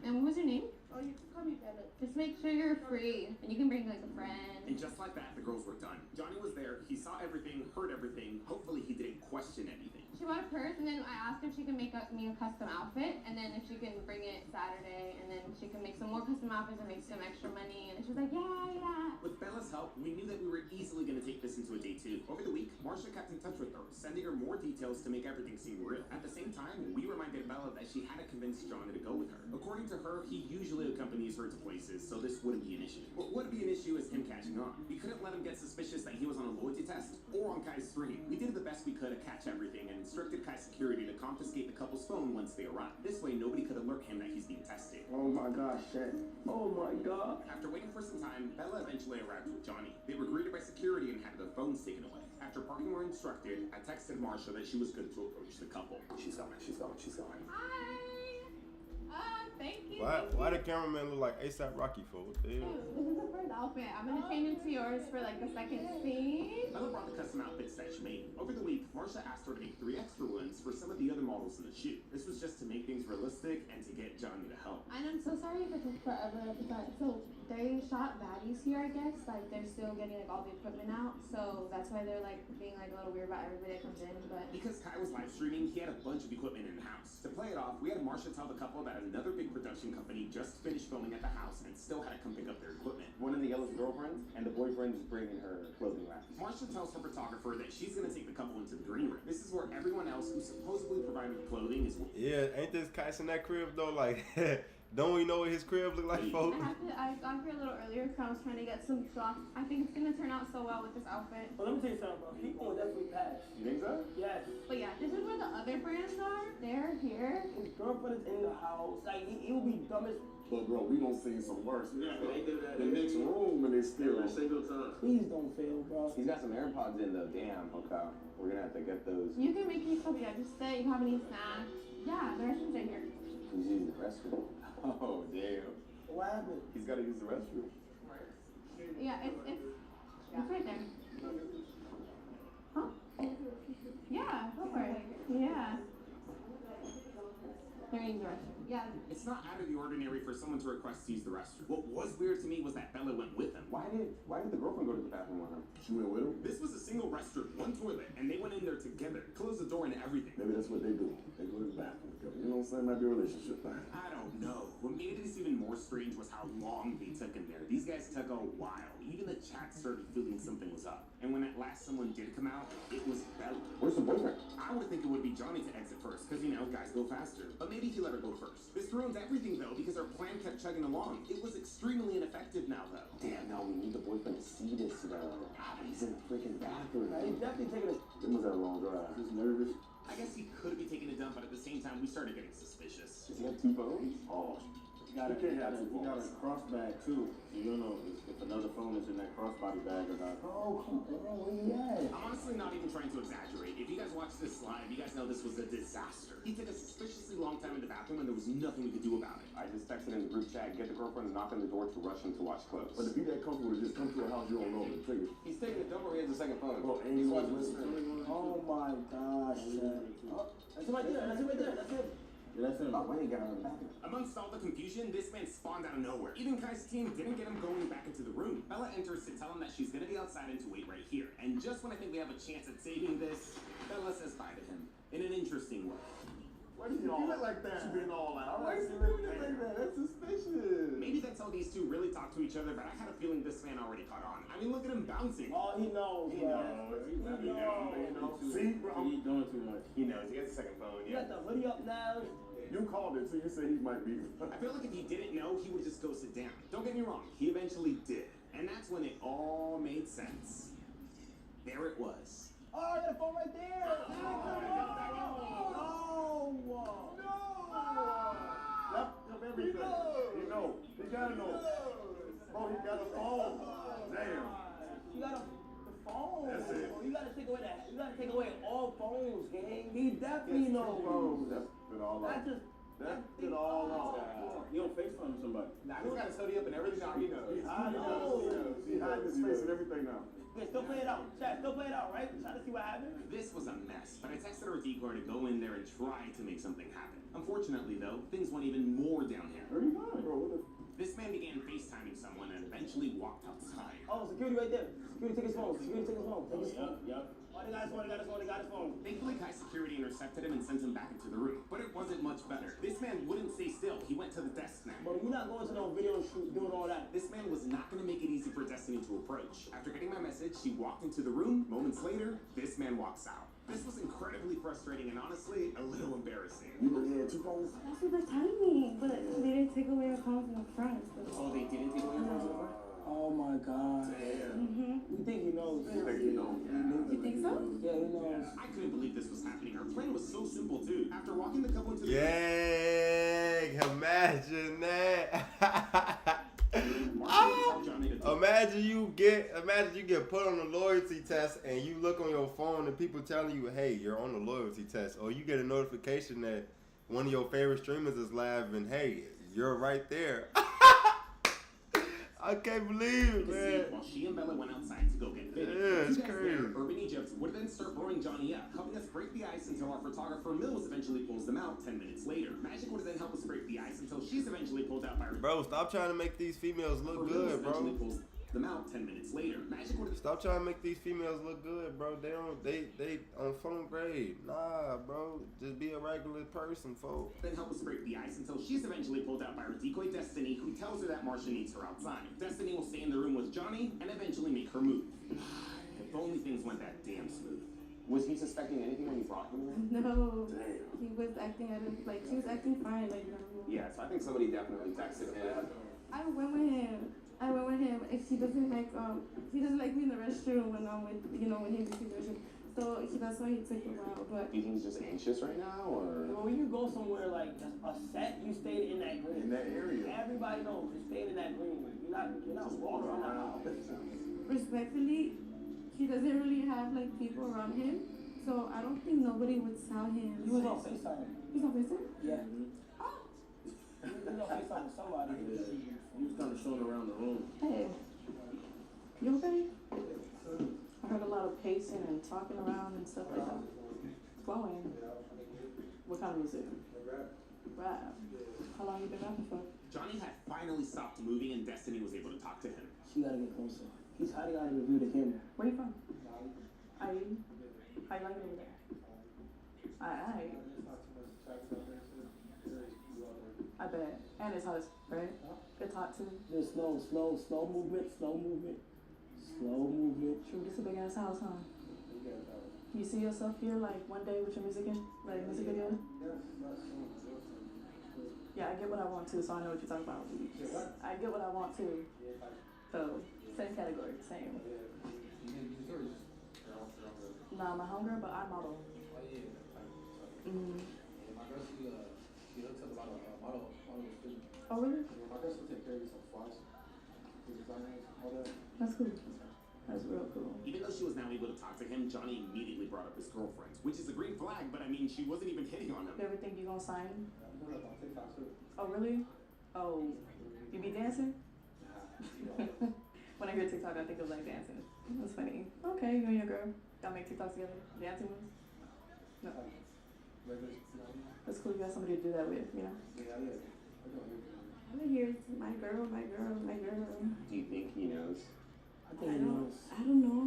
Speaker 5: And what was your name?
Speaker 4: Oh, you can call me Bella.
Speaker 5: Just make sure you're free, and you can bring like a friend.
Speaker 3: And just like that, the girls were done. Johnny was there, he saw everything, heard everything. Hopefully he didn't question anything.
Speaker 5: She bought a purse, and then I asked her if she can make me a custom outfit, and then if she can bring it Saturday, and then she can make some more custom outfits and make some extra money. And she was like, yeah.
Speaker 3: With Bella's help, we knew that we were easily going to take this into a day 2. Over the week, Marsha kept in touch with her, sending her more details to make everything seem real. At the same time, we reminded Bella that she had to convince Johnny to go with her. According to her, he usually accompanies her to places, so this wouldn't be an issue. What would be an issue is him catching on. We couldn't let him get suspicious that he was on a loyalty test or on Kai's stream. We did the best we could to catch everything and instructed Kai's security to confiscate the couple's phone once they arrived. This way, nobody could alert him that he's being tested.
Speaker 2: Oh my gosh, shit. Oh my god.
Speaker 3: After waiting for some time, Bella eventually arrived with Johnny. They were greeted by security and had their phones taken away. After parking where instructed, I texted Marsha that she was good to approach the couple. She's going.
Speaker 5: Hi. Thank you.
Speaker 1: Why the cameraman look like ASAP Rocky for? What the hell?
Speaker 5: This is the first outfit. I'm gonna change into yours for like the second scene.
Speaker 3: Bella brought the custom outfits that she made. Over the week, Marsha asked her to make 3 extra ones for some of the other models in the shoot. This was just to make things realistic and to get Johnny to help.
Speaker 5: And I'm so sorry if it took forever, but so they shot baddies here, I guess. Like they're still getting like all the equipment out, so that's why they're like being like a little weird about everybody that comes in. But
Speaker 3: Because Kai was live streaming, he had a bunch of equipment in the house. To play it off, we had Marsha tell the couple that another big production company just finished filming at the house and still had to come pick up their equipment.
Speaker 7: One of the yellow's girlfriends, and the boyfriend is bringing her clothing line.
Speaker 3: Marsha tells her photographer that she's gonna take the couple into the green room. This is where everyone else who supposedly provided the clothing is.
Speaker 1: Yeah, ain't this Cenat crib though? Like, don't we know what his crib look like, folks?
Speaker 5: I got here a little earlier because I was trying to get some stuff. I think it's gonna turn out so well with this outfit.
Speaker 2: Well, let me tell you something, bro. People will definitely pass.
Speaker 7: You think so?
Speaker 2: Yes.
Speaker 5: But yeah, this is where the other brands are. They're here.
Speaker 2: His girlfriend is in the house. Like, he will be dumb as.
Speaker 8: But bro, we done seen some worse.
Speaker 2: Yeah, they do that.
Speaker 8: The next room and they still.
Speaker 2: Please don't fail, bro.
Speaker 7: He's got some AirPods in though. Damn, okay. We're gonna have to get those.
Speaker 5: You can make me something. Just say you have any snacks. Yeah, the restrooms are here.
Speaker 7: He's using the restroom. Oh, damn.
Speaker 2: What happened?
Speaker 7: He's gotta use the restroom.
Speaker 5: Yeah, it's right there. Huh? Yeah, go for it. Yeah. They're using the restroom. Yeah.
Speaker 3: It's not out of the ordinary for someone to request to use the restroom. What was weird to me was that Bella went with him.
Speaker 7: Why did the girlfriend go to the bathroom with him?
Speaker 8: She went with him?
Speaker 3: This was a single restroom, one toilet, and they went in there together, closed the door and everything.
Speaker 8: Maybe that's what they do. They go to the bathroom together. You know what I'm saying? Might be a relationship thing.
Speaker 3: I don't know. What made this even more strange was how long they took in there. These guys took a while. Even the chat started feeling something was up. And when at last someone did come out, it was Bella.
Speaker 7: Where's the boyfriend?
Speaker 3: I would think it would be Johnny to exit first, because, you know, guys go faster. But maybe he let her go first. This ruined everything, though, because our plan kept chugging along. It was extremely ineffective now, though.
Speaker 7: Damn, no, we need the boyfriend to see this though. Ah, but he's in the freaking bathroom.
Speaker 2: He's definitely taking a.
Speaker 8: They must have a long drive. Just nervous.
Speaker 3: I guess he could be taking a dump, but at the same time, we started getting suspicious.
Speaker 7: Does he have 2 phones?
Speaker 8: Oh.
Speaker 9: You got a cross bag too. So you don't know if another phone is in that crossbody bag or not.
Speaker 2: Oh, come on, where you at?
Speaker 3: I'm honestly not even trying to exaggerate. If you guys watched this live, you guys know this was a disaster. He took a suspiciously long time in the bathroom, and there was nothing we could do about it.
Speaker 7: I just texted in the group chat, get the girlfriend to knock on the door to rush him to watch close.
Speaker 8: But if you that comfortable to just come to a house you don't know and take it.
Speaker 7: He's taking a dump or he has a second phone.
Speaker 8: Oh, and you want to listen.
Speaker 2: Oh my gosh. Oh, that's it right there. That's it right there. That's it.
Speaker 9: Yeah, that's him.
Speaker 7: Oh, why did he get out of the bathroom?
Speaker 3: Amongst all the confusion, this man spawned out of nowhere. Even Kai's team didn't get him going back into the room. Bella enters to tell him that she's gonna be outside and to wait right here. And just when I think we have a chance at saving this, Bella says bye to him in an interesting way.
Speaker 8: Why did you do it like that? She being all out. Why did you do it like that? That's suspicious.
Speaker 3: Maybe that's how these two really talk to each other, but I had a feeling this man already caught on. I mean, look at him bouncing.
Speaker 2: Oh, he knows,
Speaker 3: He
Speaker 2: bro.
Speaker 3: knows.
Speaker 8: See, bro.
Speaker 9: He doing too much.
Speaker 3: He knows. He has a second phone,
Speaker 2: You got the hoodie up now.
Speaker 8: You called it, so you say he might be.
Speaker 3: I feel like if he didn't know, he would just go sit down. Don't get me wrong, he eventually did. And that's when it all made sense. There it was.
Speaker 2: Oh, I got a phone right there.
Speaker 8: Yep, everything. You know. He gotta know. Bro, he got a phone. Damn.
Speaker 2: You got the phone.
Speaker 8: That's it.
Speaker 2: You gotta take away that. You gotta take away all phones, gang. He definitely knows.
Speaker 8: Bro, that's it all
Speaker 2: I
Speaker 8: out.
Speaker 2: just.
Speaker 8: That's it all out.
Speaker 9: You don't FaceTime somebody.
Speaker 3: Nah, he's got his hoodie up and everything. Now he knows.
Speaker 8: He hiding his face and everything now.
Speaker 2: Yeah, still play it out. Chat, still play it out, right? Try to see what happens.
Speaker 3: This was a mess, but I texted our decoy to go in there and try to make something happen. Unfortunately, though, things went even more downhill.
Speaker 8: 39, bro. What the?
Speaker 3: This man began FaceTiming someone and eventually walked outside.
Speaker 10: Oh, security right there. Security, take his phone. Security, take his phone. Take his phone.
Speaker 9: Yep.
Speaker 10: Oh, they got his phone, they got his phone, they got his phone.
Speaker 3: Thankfully, Kai's security intercepted him and sent him back into the room. But it wasn't much better. This man wouldn't stay still. He went to the desk now.
Speaker 10: Bro, you're not going to no video shoot doing all that.
Speaker 3: This man was not going to make it easy for Destiny to approach. After getting my message, she walked into the room. Moments later, this man walks out. This was incredibly frustrating and honestly, a little embarrassing.
Speaker 9: You really had 2 phones?
Speaker 6: That's what they're telling me, but they didn't take away our phones in the front.
Speaker 3: Oh, they didn't take away your phones in the front?
Speaker 10: Oh my God.
Speaker 6: Mm-hmm.
Speaker 10: You think he knows?
Speaker 9: You think he knows?
Speaker 6: You think so?
Speaker 10: Yeah, he knows.
Speaker 3: I couldn't believe this was happening. Our plan was so simple too. After walking the couple into the
Speaker 1: Yay! Imagine that. Imagine you get put on the loyalty test and you look on your phone and people telling you, hey, you're on the loyalty test, or you get a notification that one of your favorite streamers is live and hey, you're right there. I can't believe it, man.
Speaker 3: While she and Bella went outside to go get fitted.
Speaker 1: Yeah, it's crazy.
Speaker 3: Urban Egypt would then start blowing Johnny up, helping us break the ice until our photographer Mills eventually pulls them out 10 minutes later. Magic would then help us break the ice until she's eventually pulled out by her.
Speaker 1: Bro, stop trying to make these females look good, bro.
Speaker 3: Pulls them out 10 minutes later. Magic would
Speaker 1: Stop trying to make these females look good, bro. They on phone grade. Nah, bro. Just be a regular person, folks.
Speaker 3: then help us break the ice until she's eventually pulled out by her decoy Destiny, who tells her that Marcia needs her outside. Destiny will stay in the room with Johnny and eventually make her move. If only things went that damn smooth.
Speaker 7: Was he suspecting anything when you brought him in?
Speaker 6: No. He was acting he was acting fine, like normal.
Speaker 7: Yeah, so I think somebody definitely texted him.
Speaker 6: I went with him. If he doesn't like me in the restroom when I'm with, when he's in the restroom. So that's why he took a while. But
Speaker 7: Do you think he's just anxious right now, or?
Speaker 10: Well, when you go somewhere like a set, you stay in that green.
Speaker 9: In that area.
Speaker 10: Everybody knows you stayed in that green. You're not walking around.
Speaker 6: respectfully, he doesn't really have people around him. So I don't think nobody would sell him.
Speaker 10: He was on FaceTime.
Speaker 6: He's on FaceTime?
Speaker 10: Yeah. Oh. He was on FaceTime with somebody.
Speaker 9: He was kind of showing around the room.
Speaker 6: Hey. You okay?
Speaker 11: I heard a lot of pacing and talking around and stuff like that. Flowing. What kind of music? Rap. How long you been rapping for?
Speaker 3: Johnny had finally stopped moving and Destiny was able to talk to him.
Speaker 10: She gotta get closer. He's hiding out of the view of the camera.
Speaker 11: Where you from? How you like it over there? I bet. And it's hot, right? It's hot too.
Speaker 10: Just slow movement.
Speaker 11: True, this is a big ass house, huh? You see yourself here one day with your music music video? Yeah, I get what I want to, so I know what you're talking about. I get what I want to. So, same category, same. Nah, I'm a homegirl, but I model. Mm-hmm. Oh, really? That's cool. That's real cool.
Speaker 3: Even though she was now able to talk to him, Johnny immediately brought up his girlfriend, which is a green flag, but I mean, she wasn't even hitting on him.
Speaker 11: You ever think you gonna sign? Oh, really? Oh, you be dancing? When I hear TikTok, I think of dancing. That's funny. Okay, you and your girl, y'all make TikToks together? Dancing moves? No. That's cool, you got somebody to do that with,
Speaker 6: I'm here. My girl.
Speaker 7: Do you think he knows?
Speaker 10: I think he knows.
Speaker 6: I don't know.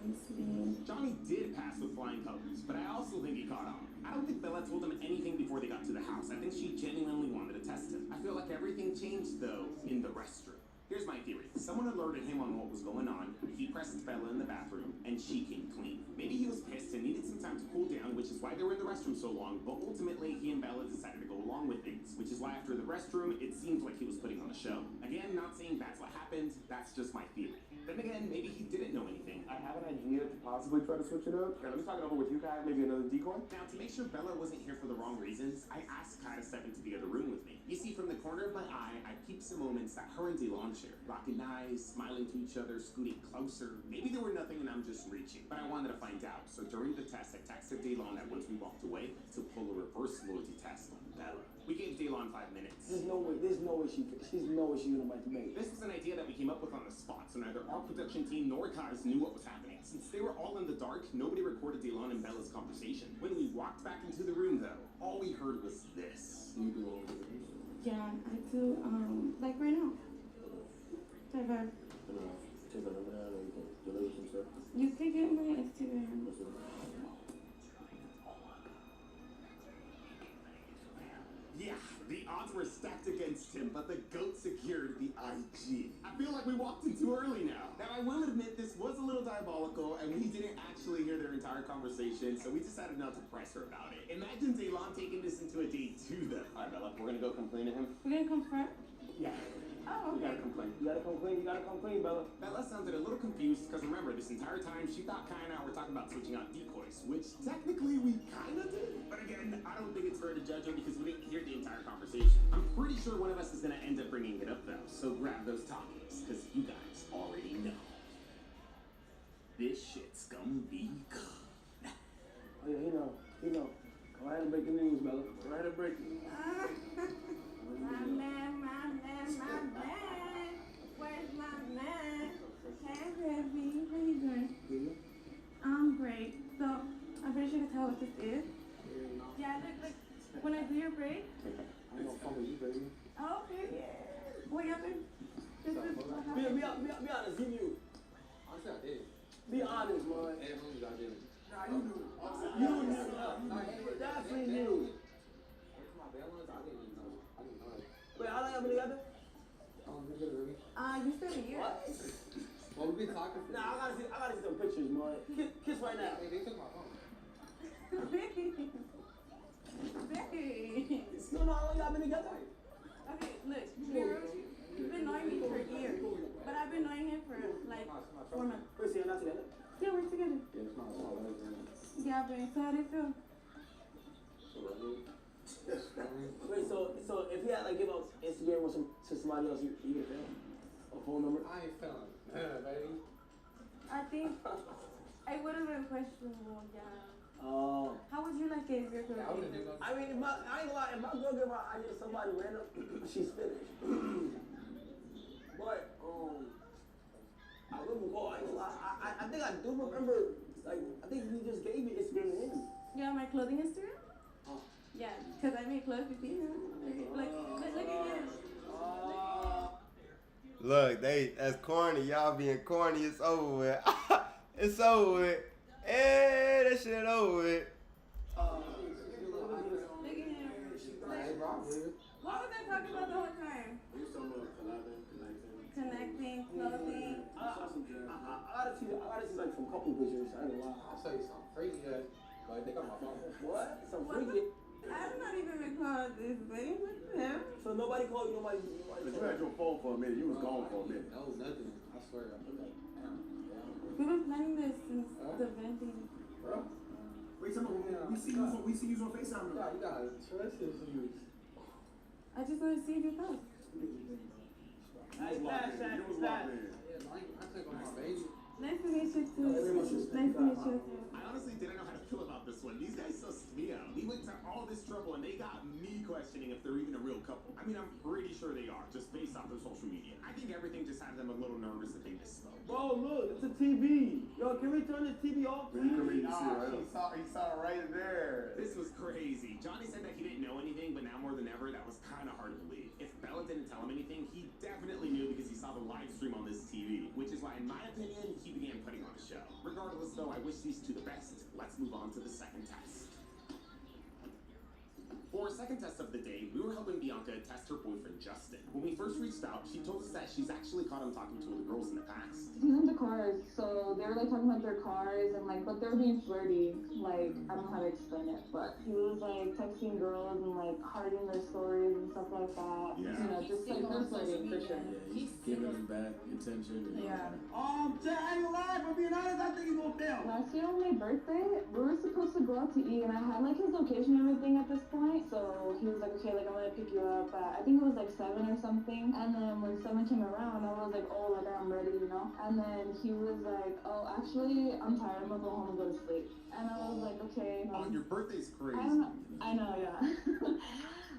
Speaker 6: Honestly.
Speaker 3: Johnny did pass with flying colors, but I also think he caught on. I don't think Bella told him anything before they got to the house. I think she genuinely wanted to test him. I feel like everything changed, though, in the restroom. Here's my theory. Someone alerted him on what was going on. He pressed Bella in the bathroom, and she came clean. Maybe he was pissed and needed some time to cool down, which is why they were in the restroom so long, but ultimately, he and Bella decided to go along with things, which is why after the restroom, it seemed like he was putting on a show. Again, not saying that's what happened, that's just my theory. Then again, maybe he didn't know anything.
Speaker 7: I have an idea to possibly try to switch it up. Let me talk it over with you, Kai. Maybe another decoy.
Speaker 3: Now, to make sure Bella wasn't here for the wrong reasons, I asked Kai to step into the other room with me. You see, from the corner of my eye, I peeped some moments that her and DeLon shared. Rocking eyes, smiling to each other, scooting closer. Maybe there were nothing and I'm just reaching, but I wanted to find out. So during the test, I texted DeLon that once we walked away to pull a reverse loyalty test on Bella. We gave DeLon 5 minutes.
Speaker 10: There's no way she's gonna bite the bait.
Speaker 3: This was an idea that we came up with on the spot, so neither our production team nor Kai's knew what was happening. Since they were all in the dark, nobody recorded DeLon and Bella's conversation. When we walked back into the room, though, all we heard was this.
Speaker 6: Yeah, I do. Like right now. Type of.
Speaker 9: Take a number down and you can deliver some stuff.
Speaker 6: You can get my Instagram.
Speaker 3: Yeah, the odds were stacked against him, but the GOAT secured the IG. I feel like we walked in too early now. Now, I will admit this was a little diabolical, and we didn't actually hear their entire conversation, so we decided not to press her about it. Imagine Zaylon taking this into a day two, though.
Speaker 7: All right, Bella, we're gonna go complain to him.
Speaker 6: We're gonna confront.
Speaker 3: Yeah.
Speaker 6: Oh,
Speaker 7: You
Speaker 6: okay.
Speaker 7: gotta complain.
Speaker 10: You gotta come clean, Bella.
Speaker 3: Bella sounded a little confused, because remember, this entire time, she thought Kai and I were talking about switching out decoys, which technically we kinda did. But again, I don't think it's fair to judge her because we didn't hear the entire conversation. I'm pretty sure one of us is gonna end up bringing it up, though, so grab those topics, because you guys already know. This shit's gonna be good.
Speaker 10: Oh yeah, he know. Go ahead and break the news, Bella. Go ahead and break it.
Speaker 6: My man. Where's my man? Hey, baby. How you doing? I'm great. So, I'm pretty sure you can tell what this is. Yeah, look, when I do your braid.
Speaker 10: I'm gonna fumble you, baby.
Speaker 6: Oh, okay, yeah. What happened? This is what happened.
Speaker 10: Be honest, give you.
Speaker 7: Honestly, I did.
Speaker 10: Be honest, man.
Speaker 7: Hey, homies, I did.
Speaker 10: Nah, you do. Definitely you.
Speaker 7: My bad ones, I didn't know.
Speaker 10: Wait, how long y'all been together?
Speaker 7: We good, really.
Speaker 6: You said a year.
Speaker 10: What?
Speaker 7: Well, we've been talking for.
Speaker 10: Nah, I gotta see some pictures, man. Kiss right now.
Speaker 7: Hey, they took my phone.
Speaker 6: Baby.
Speaker 10: No, how long y'all been together?
Speaker 6: Okay, look, you've been knowing me for a year, but I've been knowing him for like 4 months.
Speaker 10: Wait, so you're not together?
Speaker 6: Yeah, we're together.
Speaker 7: Yeah, it's not small.
Speaker 6: Yeah, babe. So how do you feel?
Speaker 10: Wait, so if he had like give up Instagram or to somebody else, you would fail? A phone number?
Speaker 7: I ain't feeling it, baby.
Speaker 6: I think I would have been questionable, yeah.
Speaker 10: Oh.
Speaker 6: How would you like it if your girl?
Speaker 7: I wouldn't do nothing.
Speaker 10: I mean, I ain't gonna lie, if my girl give my idea to somebody random, she's finished. But, I wouldn't go, I ain't gonna lie. I think I do remember, like, I think you just gave me Instagram to him.
Speaker 6: Yeah, my clothing Instagram? Yeah, because I make clothes with you. Like, look at him.
Speaker 1: Look, that's corny. Y'all being corny. It's over with. It's over with. Hey, that shit over with.
Speaker 6: Look at him.
Speaker 7: Hey, bro, I'm good.
Speaker 6: What was I talking about the whole time?
Speaker 9: You talking about collabing,
Speaker 6: Connecting, clothing.
Speaker 10: I gotta see like some couple pictures. I ain't gonna lie.
Speaker 7: I'll tell you something crazy, but they got my phone.
Speaker 10: What? Some freaky.
Speaker 6: I'm not even recalling this, babe. What the hell?
Speaker 10: So nobody called you, nobody.
Speaker 9: But you had your phone for a minute. You was gone for a minute.
Speaker 7: No, nothing. I swear. I put that.
Speaker 6: We've been planning this since the venting.
Speaker 7: Bro.
Speaker 8: Wait, we see you on FaceTime now.
Speaker 7: You gotta trust issues.
Speaker 6: I just want to see if you post.
Speaker 10: Nice pass, Shan. Nice pass.
Speaker 7: I took on my baby.
Speaker 6: Nice to meet you too. Nice to meet you too.
Speaker 3: I honestly didn't know how to feel about this one. These guys sussed me out. We went to all this trouble and they got me questioning if they're even a real couple. I mean, I'm pretty sure they are, just based off their social media. I think everything just had them a little nervous that they misspoke.
Speaker 10: Bro, look, it's a TV. Yo, can we turn this TV off, please?
Speaker 9: You see it right
Speaker 1: He saw it right there.
Speaker 3: This was crazy. Johnny said that he didn't know anything, but now more than ever, that was kind of hard to believe. If Bella didn't tell him anything, he definitely knew because he saw the live stream on this TV, which is why, in my opinion, he began putting on a show. Regardless, though, I wish these two the best. Let's move on to the second test. For our second test of the day, we were helping Bianca test her boyfriend, Justin. When we first reached out, she told us that she's actually caught him talking to other girls in the past.
Speaker 12: He's into cars, so they were like talking about their cars and like, but they were being flirty. Like, I don't know how to explain it, but he was like texting girls and like hearting their stories and stuff like that.
Speaker 3: Yeah.
Speaker 12: You know, just like they're flirting for sure.
Speaker 2: He's giving them back attention.
Speaker 6: Yeah.
Speaker 8: I ain't gonna lie, for being honest, I think he's gonna fail.
Speaker 12: Last year on my birthday, we were supposed to go out to eat and I had like his location and everything at this point. So he was like, okay, like I'm gonna pick you up at, I think it was like 7 or something. And then when 7 came around, I was like, oh, like I'm ready, you know? And then he was like, oh, actually, I'm tired, I'm gonna go home and go to sleep. And I was like, okay.
Speaker 3: Oh, your birthday's crazy.
Speaker 12: I know, yeah.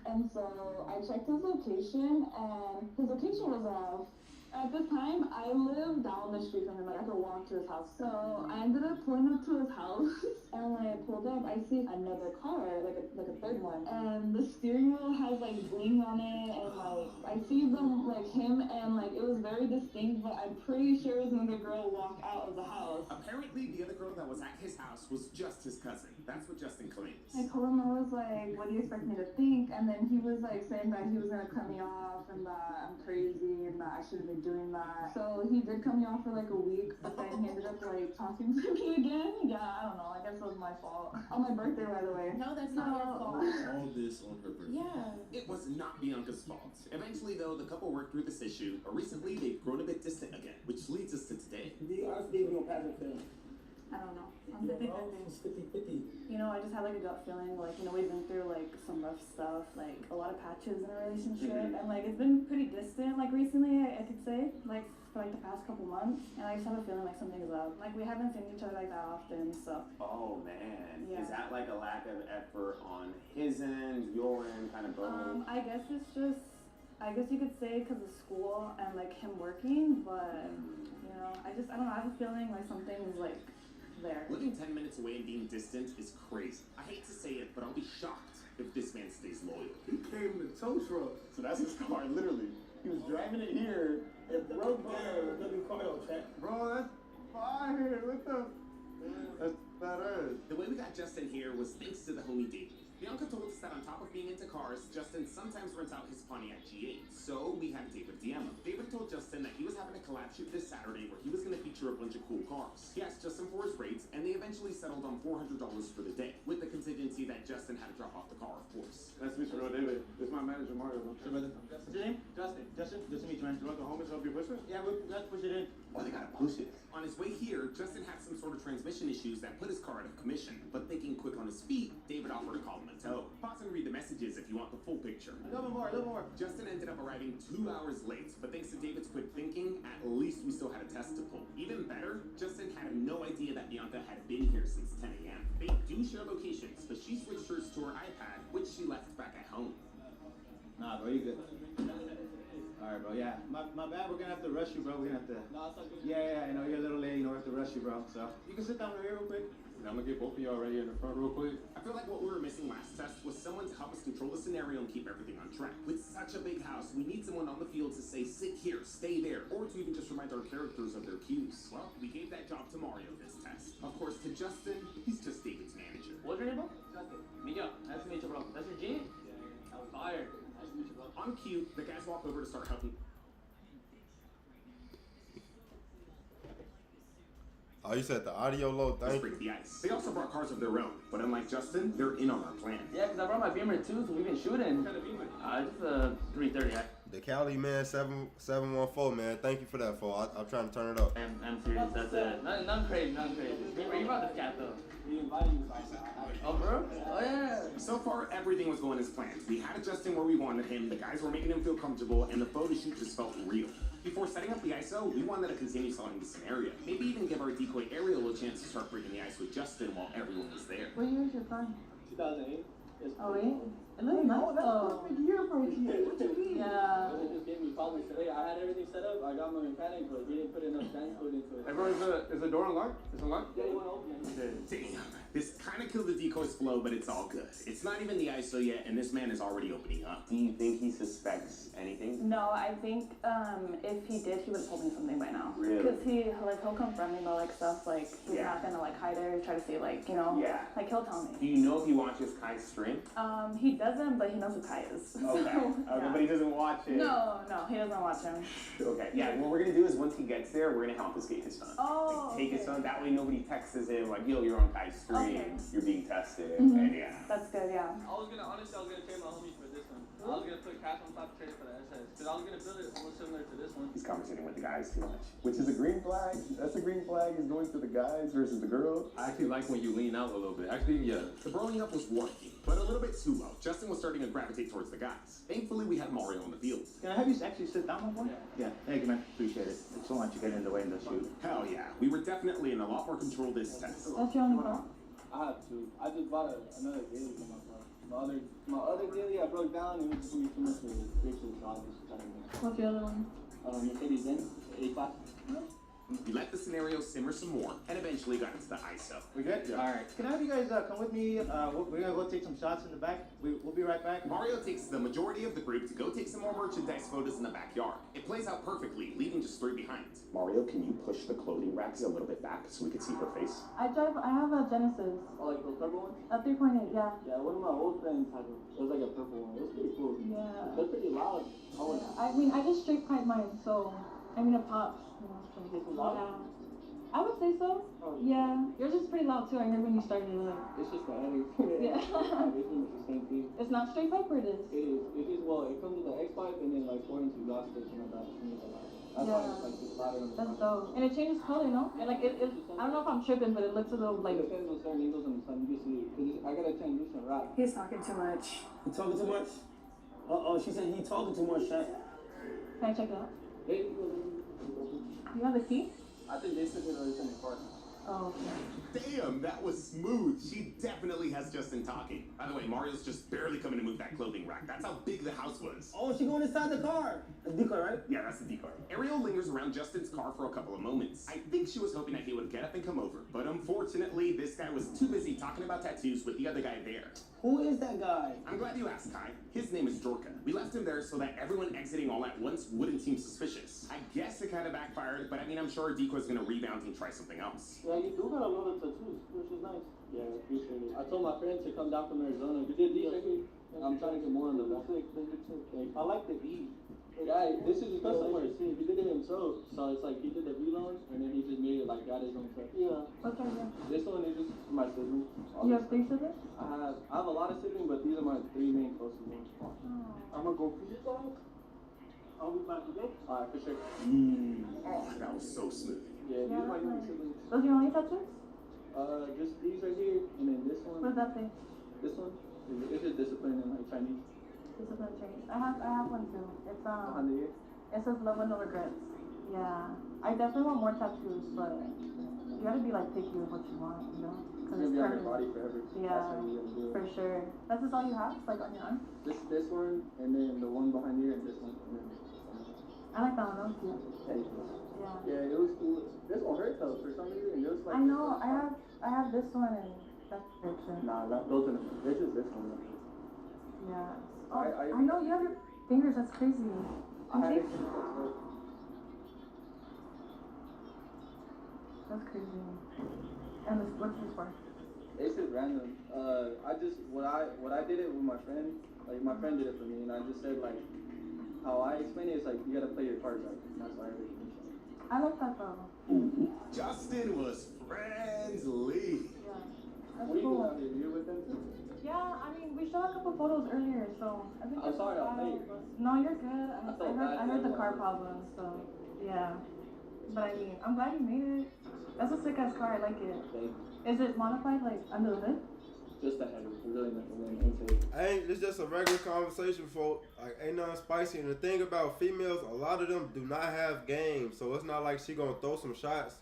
Speaker 12: And so I checked his location and his location was off. At the time, I lived down the street from him. Like, I could walk to his house. So I ended up pulling up to his house, and when I pulled up, I see another car, like a third one. And the steering wheel has, like, bling on it, and, like, I see them, like, him, and, like, it was very distinct, but I'm pretty sure it was another girl walk out of the house.
Speaker 3: Apparently, the other girl that was at his house was just his cousin. That's what Justin claims.
Speaker 12: I told him, I was like, what do you expect me to think? And then he was, like, saying that he was gonna cut me off, and that I'm crazy, and that I shouldn't be doing that. So he did cut me off for like a week, but then he ended up like talking to me again. Yeah, I don't know. I guess it was my fault. On my birthday, by the way.
Speaker 6: No, that's not your fault.
Speaker 13: All this on her birthday.
Speaker 6: Yeah.
Speaker 3: It was not Bianca's fault. Eventually, though, the couple worked through this issue, but recently they've grown a bit distant again, which leads us to today.
Speaker 11: I don't know. I'm 50-50. You know, I just had like a gut feeling, like, you know, we've been through like some rough stuff, like a lot of patches in our relationship, and like it's been pretty distant, like recently, I could say, like for like the past couple months, and I just have a feeling like something's up. Like we haven't seen each other like that often, so.
Speaker 14: Oh man,
Speaker 11: Yeah.
Speaker 14: Is that like a lack of effort on his end, your end, kind of both?
Speaker 11: I guess it's just, I guess you could say because of school and like him working, but you know, I don't know, I have a feeling like something's like there.
Speaker 3: Living 10 minutes away and being distant is crazy. I hate to say it, but I'll be shocked if this man stays loyal.
Speaker 9: He came in a tow truck.
Speaker 14: So that's his car, literally. He was driving it here. It broke down.
Speaker 9: Bro, that's fire. What the? That's badass.
Speaker 3: The way we got Justin here was thanks to the homie David. Bianca told us that on top of being into cars, Justin sometimes rents out his Pontiac G8. So we had David DM him. David told Justin that he was having a collab shoot this Saturday where he was going to feature a bunch of cool cars. He asked Justin for his rates, and they eventually settled on $400 for the day, with the contingency that Justin had to drop off the car, of course.
Speaker 9: Nice to meet you, bro, David. This is my manager, Mario.
Speaker 10: Hey, brother. What's your name? Justin. Justin, nice to meet you, man.
Speaker 9: You want the homies help you push it?
Speaker 10: Yeah, we got to push it in.
Speaker 14: Oh, they gotta push it.
Speaker 3: On his way here, Justin had some sort of transmission issues that put his car out of commission, but thinking quick on his feet, David offered to call him a tow. Pause and read the messages if you want the full picture.
Speaker 10: A little more.
Speaker 3: Justin ended up arriving 2 hours late, but thanks to David's quick thinking, at least we still had a test to pull. Even better, Justin had no idea that Bianca had been here since 10 a.m. They do share locations, but she switched hers to her iPad, which she left back at home.
Speaker 10: Nah, bro, you good. Alright, bro, yeah. My bad, we're gonna have to rush you, bro. We're gonna have to. No, it's okay. Yeah, I know you're a little late, you know, we have to rush you, bro. So, you can sit down over here real quick.
Speaker 9: And I'm gonna get both of y'all right here in the front real quick.
Speaker 3: I feel like what we were missing last test was someone to help us control the scenario and keep everything on track. With such a big house, we need someone on the field to say, sit here, stay there, or to even just remind our characters of their cues. Well, we gave that job to Mario this test. Of course, to Justin, he's just David's manager.
Speaker 10: What's your name, bro? Justin. Miguel. Nice to meet you, bro. That's your G? Yeah. I was fired. Nice to meet you, bro.
Speaker 3: On cue, the guys walk over to start helping.
Speaker 1: Oh, you said the audio low, thank
Speaker 3: break the ice. They also brought cars of their own, but unlike Justin, they're in on our plan.
Speaker 10: Yeah, because I brought my Beamer too, so we've been shooting. What kind of Beamer? Just a 330.
Speaker 1: The Cali man 714 man, thank you for that for. I'm trying to turn it up.
Speaker 10: I'm serious, that's it. Nothing crazy. Beamer, you brought this cat though. We invited you. Oh, bro? Oh, yeah.
Speaker 3: So far, everything was going as planned. We had Justin where we wanted him, the guys were making him feel comfortable, and the photo shoot just felt real. Before setting up the ISO, we wanted to continue selling the scenario. Maybe even give our decoy Ariel a chance to start breaking the ice with Justin while everyone was there.
Speaker 12: What year is your car?
Speaker 10: 2008.
Speaker 12: Oh, wait? It looks nice though.
Speaker 10: That's year for you. What you mean?
Speaker 12: Yeah.
Speaker 10: They just gave me problems today. I had everything set up. I got my mechanic, but he didn't put enough gas code into it.
Speaker 9: Hey, bro, is the door unlocked? It's unlocked?
Speaker 10: Yeah, you want to open it?
Speaker 3: Damn. This kind of killed the decoy's flow, but it's all good. It's not even the ISO yet, and this man is already opening up.
Speaker 14: Do you think he suspects anything?
Speaker 11: No, I think if he did, he would have told me something by now.
Speaker 14: Really?
Speaker 11: Because he'll confront me about like stuff, like he's not gonna like hide it or try to say like, you know, like he'll tell me.
Speaker 14: Do you know if he watches Kai's stream?
Speaker 11: He doesn't, but he knows who Kai is.
Speaker 14: Okay.
Speaker 11: Yeah.
Speaker 14: But he doesn't watch it.
Speaker 11: No, he doesn't watch him.
Speaker 14: Okay. Yeah. What we're gonna do is once he gets there, we're gonna confiscate his phone.
Speaker 11: Oh.
Speaker 14: Like, take his phone. That way nobody texts him like, "Yo, you're on Kai's stream.
Speaker 11: Okay.
Speaker 14: You're being tested."
Speaker 11: Mm-hmm.
Speaker 14: And yeah.
Speaker 11: That's good. Yeah.
Speaker 10: Honestly, I was gonna trade my homie for this one. I was gonna put cash on top of trade for the SS. Because I was gonna build it almost similar to this one.
Speaker 14: He's conversating with the guys too much, which is a green flag. That's a green flag. He's going to the guys versus the girls.
Speaker 9: I actually like when you lean out a little bit. Actually, yeah.
Speaker 3: The broing up was working, but a little bit too low. Justin was starting to gravitate towards the guys. Thankfully, we had Mario on the field.
Speaker 10: Can I have you actually sit down, my boy? Yeah. Thank you, man. Appreciate it. It's so much you get in the way in the shoot.
Speaker 3: Hell yeah. We were definitely in a lot more control this test.
Speaker 12: What's your only car?
Speaker 10: I have two. I just bought another daily for my car. My other daily I broke down and it was too much for the pictures, so I was just trying to make.
Speaker 12: What's the other one?
Speaker 2: Mercedes-Benz A5.
Speaker 3: We let the scenario simmer some more and eventually got into the ISO.
Speaker 10: We good? Yeah. All right. Can I have you guys come with me? We're gonna go take some shots in the back. We'll be right back.
Speaker 3: Mario takes the majority of the group to go take some more merchandise photos in the backyard. It plays out perfectly, leaving just 3 behind.
Speaker 7: Mario, can you push the clothing racks a little bit back so we can see her face?
Speaker 11: I have a Genesis.
Speaker 2: Oh, like those purple ones?
Speaker 11: A 3.8, yeah.
Speaker 2: Yeah, one of my old friends had it. It was like a purple one. It was pretty cool.
Speaker 11: Yeah.
Speaker 2: They're pretty loud.
Speaker 11: I mean, I just straight pipe mine, so I mean it pops. You know, so
Speaker 2: Is it loud?
Speaker 11: yeah. I would say so.
Speaker 2: Oh.
Speaker 11: Yeah. Yours is pretty loud too. I heard when you started it.
Speaker 2: It's just the other.
Speaker 11: Yeah.
Speaker 2: Everything is the same thing.
Speaker 11: It's not straight pipe, or it is?
Speaker 2: It is. It is, well, it comes with the X pipe and then like 4-inch exhaust sticks and all that. That's why it's like it's louder.
Speaker 11: That's dope. And it changes color, no? And like it I don't know if I'm tripping, but it looks a little like.
Speaker 2: It depends on certain angles on the sun. You can see it. Cause I got a translucent rock.
Speaker 11: He's talking too much.
Speaker 13: He talking too much? Uh-oh, she said he talking too much, Shaq.
Speaker 11: Can I check it out?
Speaker 2: Hey,
Speaker 11: You have the key?
Speaker 2: I think they said it's in the car.
Speaker 11: Oh, okay.
Speaker 3: Damn, that was smooth. She definitely has Justin talking. By the way, Mario's just barely coming to move that clothing rack. That's how big the house was.
Speaker 13: Oh, she going inside the car. That's decoy, right?
Speaker 3: Yeah, that's the decoy. Ariel lingers around Justin's car for a couple of moments. I think she was hoping that he would get up and come over. But unfortunately, this guy was too busy talking about tattoos with the other guy there.
Speaker 13: Who is that guy?
Speaker 3: I'm glad you asked, Kai. His name is Jorka. We left him there so that everyone exiting all at once wouldn't seem suspicious. I guess it kind of backfired, but I mean, I'm sure Decoy's gonna rebound and try something else.
Speaker 2: Yeah, you do got a lot of tattoos, which is nice. Yeah, I appreciate it. I told my friend to come down from Arizona. You did these? I'm trying to get more on the left. I like the E. Guy, this is his customer. See, he did it himself. So it's like he did the V-loan and then he just made it like got his own stuff. Yeah.
Speaker 11: What's right here?
Speaker 2: This one is just my siblings.
Speaker 11: You have 3 siblings?
Speaker 2: I have a lot of siblings, but these are my 3 main closest ones.
Speaker 11: Oh.
Speaker 2: I'm gonna go for you guys. I'll be back today. Alright, for sure.
Speaker 3: Oh, that was so smooth.
Speaker 2: Yeah, these are my young siblings.
Speaker 11: Those are your only tattoos?
Speaker 2: Just these right here, and then this one.
Speaker 11: What does that say?
Speaker 2: This one? It's just discipline in like Chinese.
Speaker 11: Discipline Chinese. I have one too. It's
Speaker 2: Behind the ear?
Speaker 11: It says love with no regrets. Yeah. I definitely want more tattoos, but you gotta be like picky with what you want, you know?
Speaker 2: It's gonna be on your body forever.
Speaker 11: Yeah,
Speaker 2: that's how you gotta do it.
Speaker 11: for sure. That's just all you have? It's like on your arm?
Speaker 2: This one, and then the one behind here, and this one. And then
Speaker 11: I like that one. That was cute.
Speaker 2: yeah. Yeah, it was cool. This one hurt though for some reason. It was like.
Speaker 11: I know. I have this one and that picture.
Speaker 2: Nah, those are this is this one.
Speaker 11: Yeah. Oh, I know you have your fingers. That's crazy. That's crazy. And what's this for?
Speaker 2: It's just random. What I did it with my friend. Like my friend did it for me, and I just said like how I explain it is like you gotta play your cards right. That's why I did it.
Speaker 11: I like that though.
Speaker 3: Justin was friendly.
Speaker 11: Yeah. That's
Speaker 2: What are you
Speaker 11: cool.
Speaker 2: doing out here? You with them too?
Speaker 11: Yeah, I mean, we shot a couple photos earlier, so I think.
Speaker 2: I'm sorry, I'll pay you.
Speaker 11: No, you're good. I heard the car
Speaker 2: problem.
Speaker 11: problems, so yeah. But I mean, I'm glad you made it. That's a sick ass car. I like it. Is it modified like under the hood?
Speaker 2: Just the header. Really nothing.
Speaker 1: It's just a regular conversation, folks. Like, ain't nothing spicy. And the thing about females, a lot of them do not have game, so it's not like she gonna throw some shots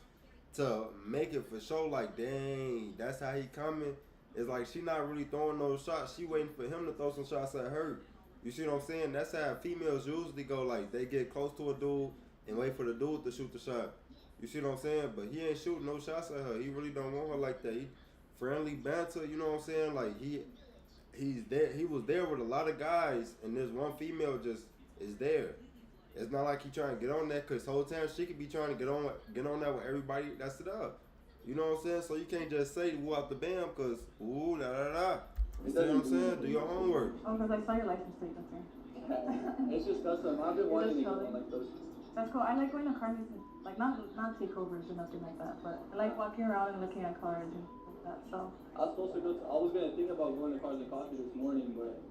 Speaker 1: to make it for sure. Like, dang, that's how he coming. It's like she not really throwing those shots. She waiting for him to throw some shots at her. You see what I'm saying? That's how females usually go. Like, they get close to a dude and wait for the dude to shoot the shot. You see what I'm saying? But he ain't shooting no shots at her. He really don't want her like that. He friendly banter. You know what I'm saying? Like, he's there. He was there with a lot of guys, and this one female just is there. It's not like he trying to get on that, because whole time she could be trying to get on that with everybody that's it up. You know what I'm saying? So you can't just say woo out the bam, because ooh, da da da. You see what I'm saying? Do your homework.
Speaker 11: Oh, because I saw your license plate. That's right.
Speaker 2: It's just custom. I've been wanting to get one like those.
Speaker 11: That's cool. I like going to car meets, like not takeovers or nothing like that, but I like walking around and looking at cars and like that. So
Speaker 2: I was supposed to go. I was gonna think about going to Cars and Coffee this morning, but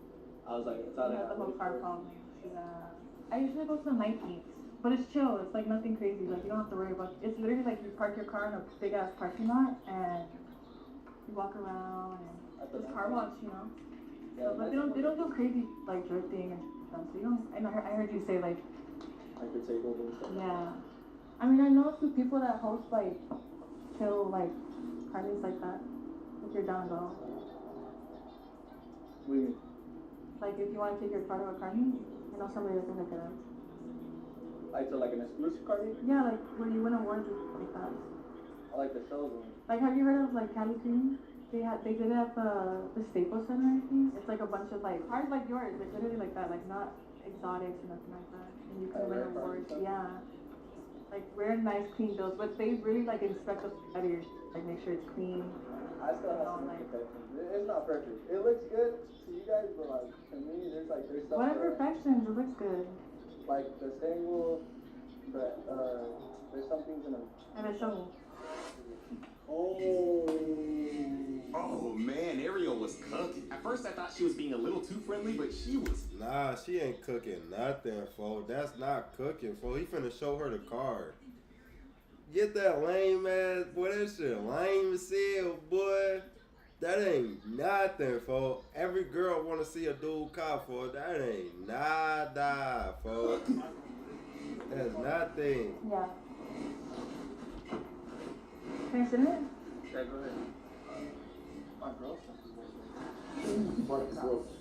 Speaker 2: I was like, it's out of
Speaker 11: the whole car problem. Yeah. I usually go to the night meets, but it's chill. It's like nothing crazy. Like you don't have to worry about. It's literally like you park your car in a big ass parking lot and you walk around and it's car wash, you know. Yeah, so, but they don't do crazy like drifting and stuff. So you don't. I heard you say like.
Speaker 2: I could take over and stuff.
Speaker 11: Yeah. I mean, I know a few people that host like chill like car meets like that. If you're down to go.
Speaker 2: What do you mean?
Speaker 11: Like if you want to take your car to a car meet, I know somebody that can hook it up.
Speaker 15: Like to like an exclusive party?
Speaker 11: Yeah, like where you win awards and stuff like that.
Speaker 15: I like the shows one.
Speaker 11: Like, have you heard of like Cali Cream? They did it at the Staples Center, I think. It's like a bunch of like cars like yours, like literally like that, like not exotics or nothing like that. And you can win awards. Yeah. Like wear nice clean bills, but they really like inspect the out of your like make sure it's clean.
Speaker 15: I still have some imperfections. It's not perfect. It looks good to you guys, but like to me, there's stuff.
Speaker 11: What imperfections? It looks good.
Speaker 15: Like the stain rule, but there's some things in them.
Speaker 11: And it's show me.
Speaker 3: Oh man, Ariel was cooking. At first I thought she was being a little too friendly, but she was.
Speaker 1: Nah, she ain't cooking nothing, fo. That's not cooking, fo. He finna show her the card. Get that lame ass, boy. That shit lame as hell, boy. That ain't nothing, fo. Every girl wanna see a dude cop, fo. That ain't nada, fo. That's nothing.
Speaker 11: Yeah. Can I sit in it?
Speaker 15: Yeah, go ahead. My girl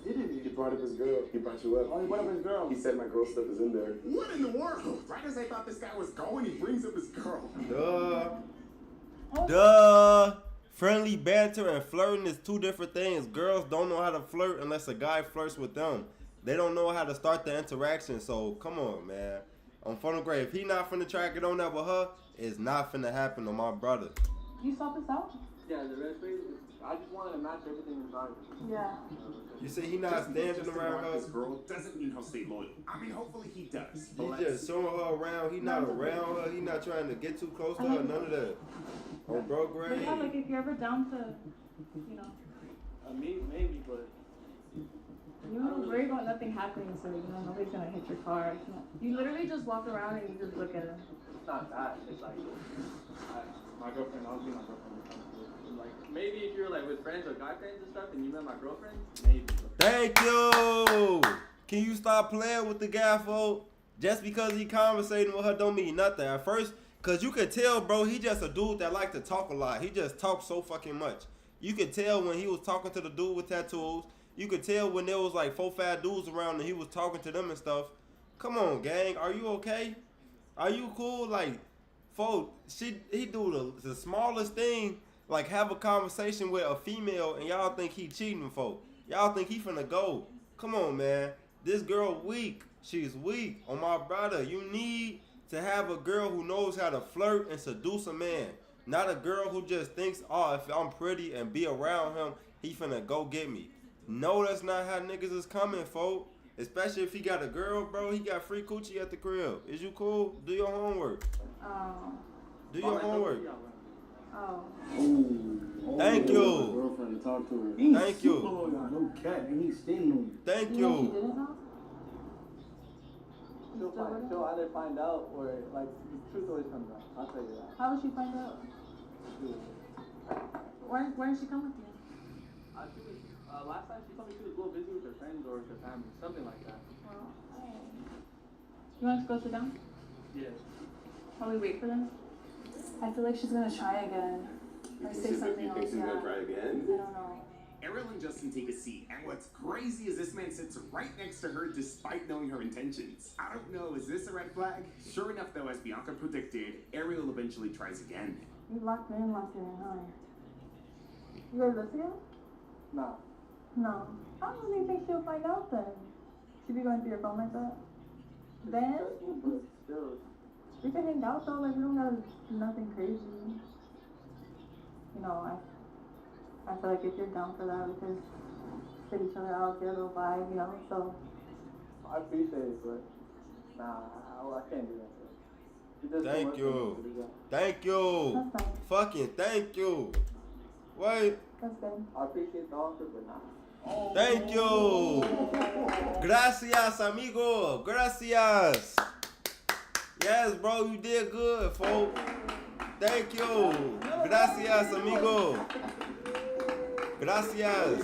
Speaker 14: He didn't. He brought up his girl. He brought you up.
Speaker 15: Oh, he brought up his girl.
Speaker 14: He said my girl stuff is in there.
Speaker 3: What in the world? Right as I thought this guy was going, he brings up his girl.
Speaker 1: Duh. Friendly banter and flirting is two different things. Girls don't know how to flirt unless a guy flirts with them. They don't know how to start the interaction. So come on, man. On Funnel Grade, if he not finna track it on that with her, it's not finna happen to my brother.
Speaker 11: You saw this out?
Speaker 15: Yeah, the red face. I just wanted to match everything inside.
Speaker 11: Yeah.
Speaker 1: You see, he not standing around her.
Speaker 3: This girl doesn't mean he'll stay loyal. I mean, hopefully he does.
Speaker 1: He just showing her around. He not around her. He not trying to get too close to her. None of that. On bro grade.
Speaker 11: But yeah, like if you're ever down to, you know.
Speaker 15: Maybe, but.
Speaker 11: You don't worry about nothing happening, so you know nobody's gonna hit your car. You literally just walk around and you just look at him.
Speaker 15: It's not that. It's like my girlfriend. I'll be my girlfriend. Like maybe if you're like with friends or guy friends and stuff, and you met my girlfriend, maybe.
Speaker 1: Thank you. Can you stop playing with the guy, folks? Just because he conversating with her don't mean nothing. At first, cause you could tell, bro, he just a dude that like to talk a lot. He just talks so fucking much. You could tell when he was talking to the dude with tattoos. You could tell when there was like 4, 5 dudes around and he was talking to them and stuff. Come on, gang. Are you okay? Are you cool? Like, folks, he do the smallest thing, like have a conversation with a female and y'all think he cheating, folks. Y'all think he finna go. Come on, man. This girl weak. She's weak. On my brother, you need to have a girl who knows how to flirt and seduce a man. Not a girl who just thinks, oh, if I'm pretty and be around him, he finna go get me. No, that's not how niggas is coming, folk. Especially if he got a girl, bro. He got free coochie at the crib. Is you cool? Do your homework. Do your homework. Thank you.
Speaker 15: Girlfriend to talk to her.
Speaker 1: Thank you.
Speaker 15: No cat, and he's staying on you.
Speaker 1: Thank
Speaker 11: You
Speaker 1: you.
Speaker 15: She'll either find out or like the truth always comes out. I'll tell you that.
Speaker 11: How would she find out? Where did she come with you?
Speaker 15: Last time she told me she was a little busy with her friends or her family, something like that.
Speaker 11: You want us to go sit down?
Speaker 15: Yeah.
Speaker 11: While we wait for them? I feel like she's gonna try again. Or say something else.
Speaker 14: You think she's gonna try again?
Speaker 11: I don't know.
Speaker 3: Ariel and Justin take a seat, and what's crazy is this man sits right next to her despite knowing her intentions. I don't know, is this a red flag? Sure enough though, as Bianca predicted, Ariel eventually tries again.
Speaker 11: You locked me in, huh? You guys listening?
Speaker 15: No.
Speaker 11: No. How do you think she'll find out then? She'll be going through your phone like that? Then? We can hang out though, like we don't gotta do nothing crazy. You know, I feel like if you're down for that, we can fit each other out, get a little vibe, you know, so.
Speaker 15: I appreciate it, but nah, I can't do that.
Speaker 1: Thank you. Thank you.
Speaker 11: That's fine.
Speaker 1: Fucking thank you. Wait.
Speaker 11: That's good.
Speaker 15: I appreciate the offer, but nah.
Speaker 1: Thank you. Gracias, amigo. Gracias. Yes, bro, you did good, folks. Thank you. Gracias, amigo. Gracias.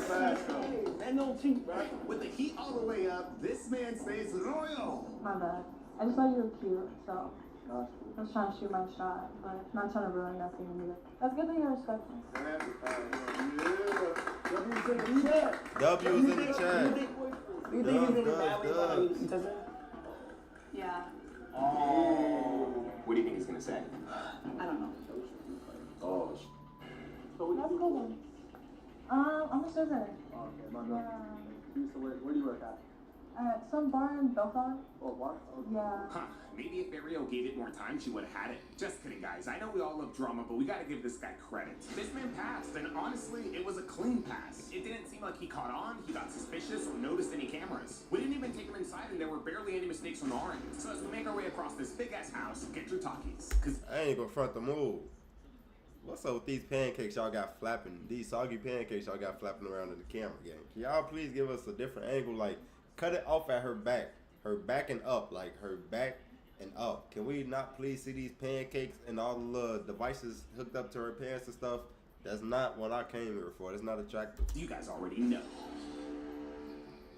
Speaker 3: With the heat all the way up, this man stays royal.
Speaker 11: My bad. I just thought you were cute, so I was trying to shoot my shot, but not trying to ruin nothing either. That's good that you're respectful.
Speaker 1: W's in the chat.
Speaker 15: You think he's really bad when he touches?
Speaker 11: Yeah.
Speaker 3: Oh. What do you think he's gonna say?
Speaker 11: I don't know.
Speaker 3: Oh.
Speaker 15: So what do you do?
Speaker 11: I'm a server.
Speaker 15: Oh, okay, my bad. You used to work, where do you work at?
Speaker 11: At some bar in Belfast.
Speaker 15: Oh, what?
Speaker 11: Yeah.
Speaker 3: Huh. Maybe if Ariel gave it more time, she would have had it. Just kidding, guys. I know we all love drama, but we gotta give this guy credit. This man passed, and honestly, it was a clean pass. It didn't seem like he caught on, he got suspicious, or noticed any cameras. We didn't even take him inside, and there were barely any mistakes on our end. So as we make our way across this big-ass house, get your talkies. Cause
Speaker 1: I ain't gonna front the move. What's up with these pancakes y'all got flapping? These soggy pancakes y'all got flapping around in the camera game. Can y'all please give us a different angle? Like, cut it off at her back. Her back and up. Like, her back and up. Can we not please see these pancakes and all the little devices hooked up to her pants and stuff? That's not what I came here for. That's not attractive.
Speaker 3: you guys already know.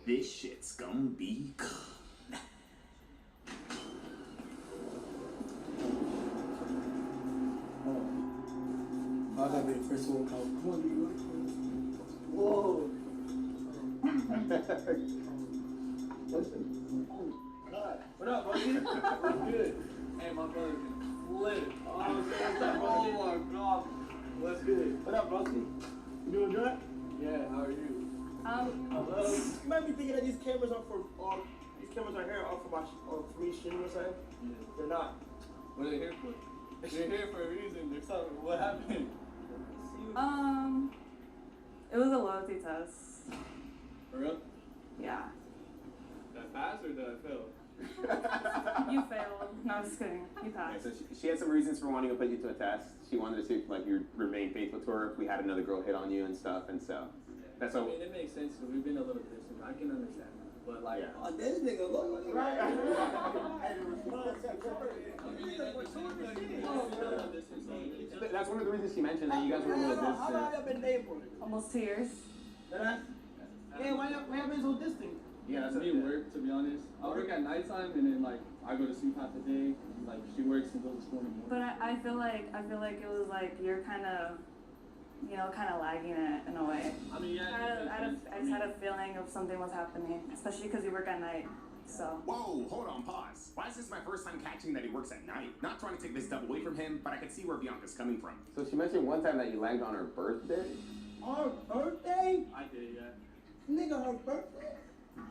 Speaker 3: This shit's gonna be good.
Speaker 2: I gotta be the first one out. Come on, you whoa.
Speaker 15: What up, buddy? Good. Hey, my brother can flip. Oh my god. What's good? What up, Brosky?
Speaker 2: You doing good?
Speaker 15: Yeah, how are you?
Speaker 2: You might be thinking that these cameras are for these cameras are here are for me streaming or something.
Speaker 15: Yeah.
Speaker 2: They're not.
Speaker 15: What are they here for? They're here for a reason. There's something. What happened?
Speaker 11: It was a loyalty test.
Speaker 15: For real?
Speaker 11: Yeah.
Speaker 15: Did I pass or did I fail?
Speaker 11: You failed. No, I'm just kidding. You passed.
Speaker 3: So she had some reasons for wanting to put you to a test. She wanted to see if like you remain faithful to her if we had another girl hit on you and stuff, and so that's
Speaker 15: I
Speaker 3: what.
Speaker 15: mean, it makes sense because we've been a little distant. I can understand that. But like,
Speaker 3: Yeah.
Speaker 2: Oh, this nigga look right.
Speaker 3: That's one of the reasons she mentioned that you guys were a little
Speaker 2: How long
Speaker 3: distant.
Speaker 2: y'all been dating for?
Speaker 11: Almost 2 years.
Speaker 2: Yeah, why y'all been so distant?
Speaker 3: Yeah, that's
Speaker 15: me work, to be honest. I work at nighttime and then like I go to sleep half the day. Like she works and goes to school in the morning.
Speaker 11: But I feel like it was like you're kind of, kind of lagging it in a way.
Speaker 15: I mean, yeah.
Speaker 11: I just had a feeling of something was happening, especially because you work at night. So.
Speaker 3: Whoa, hold on, pause. Why is this my first time catching that he works at night? Not trying to take this dub away from him, but I can see where Bianca's coming from.
Speaker 14: So she mentioned one time that you lagged on her birthday?
Speaker 2: Our birthday?
Speaker 15: I did, yeah.
Speaker 2: Nigga, her birthday?
Speaker 15: Yeah,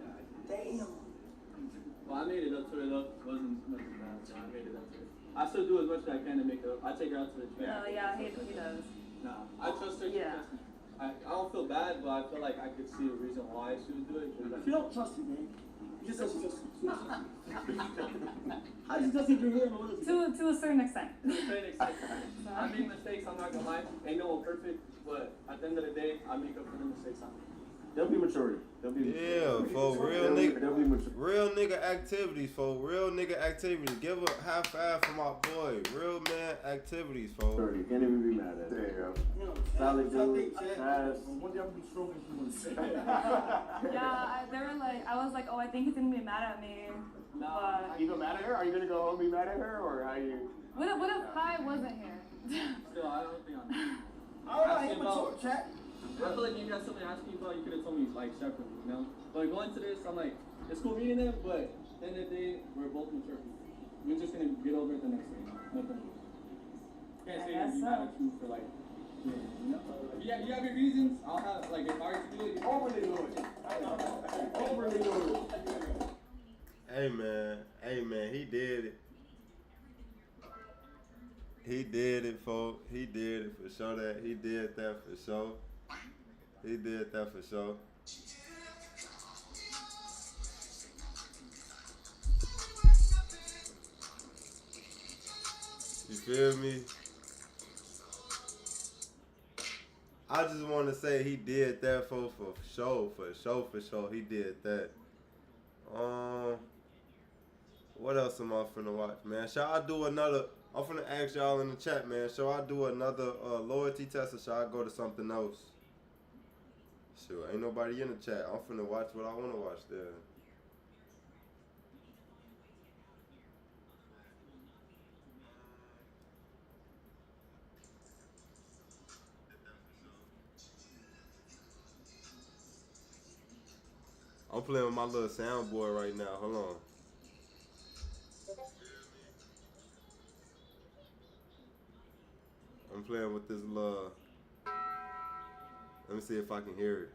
Speaker 15: I did.
Speaker 2: Damn.
Speaker 15: Well, I made it up to her though. It wasn't nothing bad, so I made it up to her. I still do as much as I can to make it up. I take her out to the gym.
Speaker 11: Yeah, he does.
Speaker 15: Nah, I trust her. She trusts me. I don't feel bad, but I feel like I could see a reason why she would do it.
Speaker 2: If you don't trust me, man, you just said she trusts you. How does she trust you if you're here?
Speaker 11: To a certain extent.
Speaker 15: To a certain extent. I make mistakes, I'm not gonna lie. Ain't no one perfect, but at the end of the day, I make up for the mistakes I make.
Speaker 2: There'll be maturity.
Speaker 1: Yeah, for real nigga activities, for real nigga activities. Give a high five for my boy. Real man activities, folks.
Speaker 9: You can't even be mad at it. There you go. Solid dude. Nice.
Speaker 2: One day I'm gonna be strong if you want to say.
Speaker 11: Yeah, they were like, I was like, oh, I think he's gonna be mad at me.
Speaker 14: Are you gonna mad at her? Are you gonna go home and be mad at her, or how you?
Speaker 11: What if Kai wasn't here?
Speaker 15: Still, I don't think I'm.
Speaker 2: Alright, mature chat.
Speaker 15: I feel like if you had something to ask me about, you could have told me like separately, you know? But going to this, I'm like, it's cool meeting them, but at the end of the day, we're both mature people. We're just gonna get over it the next day. Nothing. Can't say that you have a truth for like, you know? If you have your reasons, I'll have, like, if I were to do it,
Speaker 2: Overly loyal. Overly loyal.
Speaker 1: Hey man, he did it. He did it, folks. He did it for sure. He did that for sure. He did that for sure. You feel me? I just want to say he did that for sure. He did that. What else am I finna watch, man? Shall I do another? I'm finna ask y'all in the chat, man. Shall I do another loyalty test, or shall I go to something else? Sure, ain't nobody in the chat. I'm finna watch what I wanna watch there. I'm playing with my little soundboard right now. Hold on. I'm playing with this little. Let me see if I can hear it.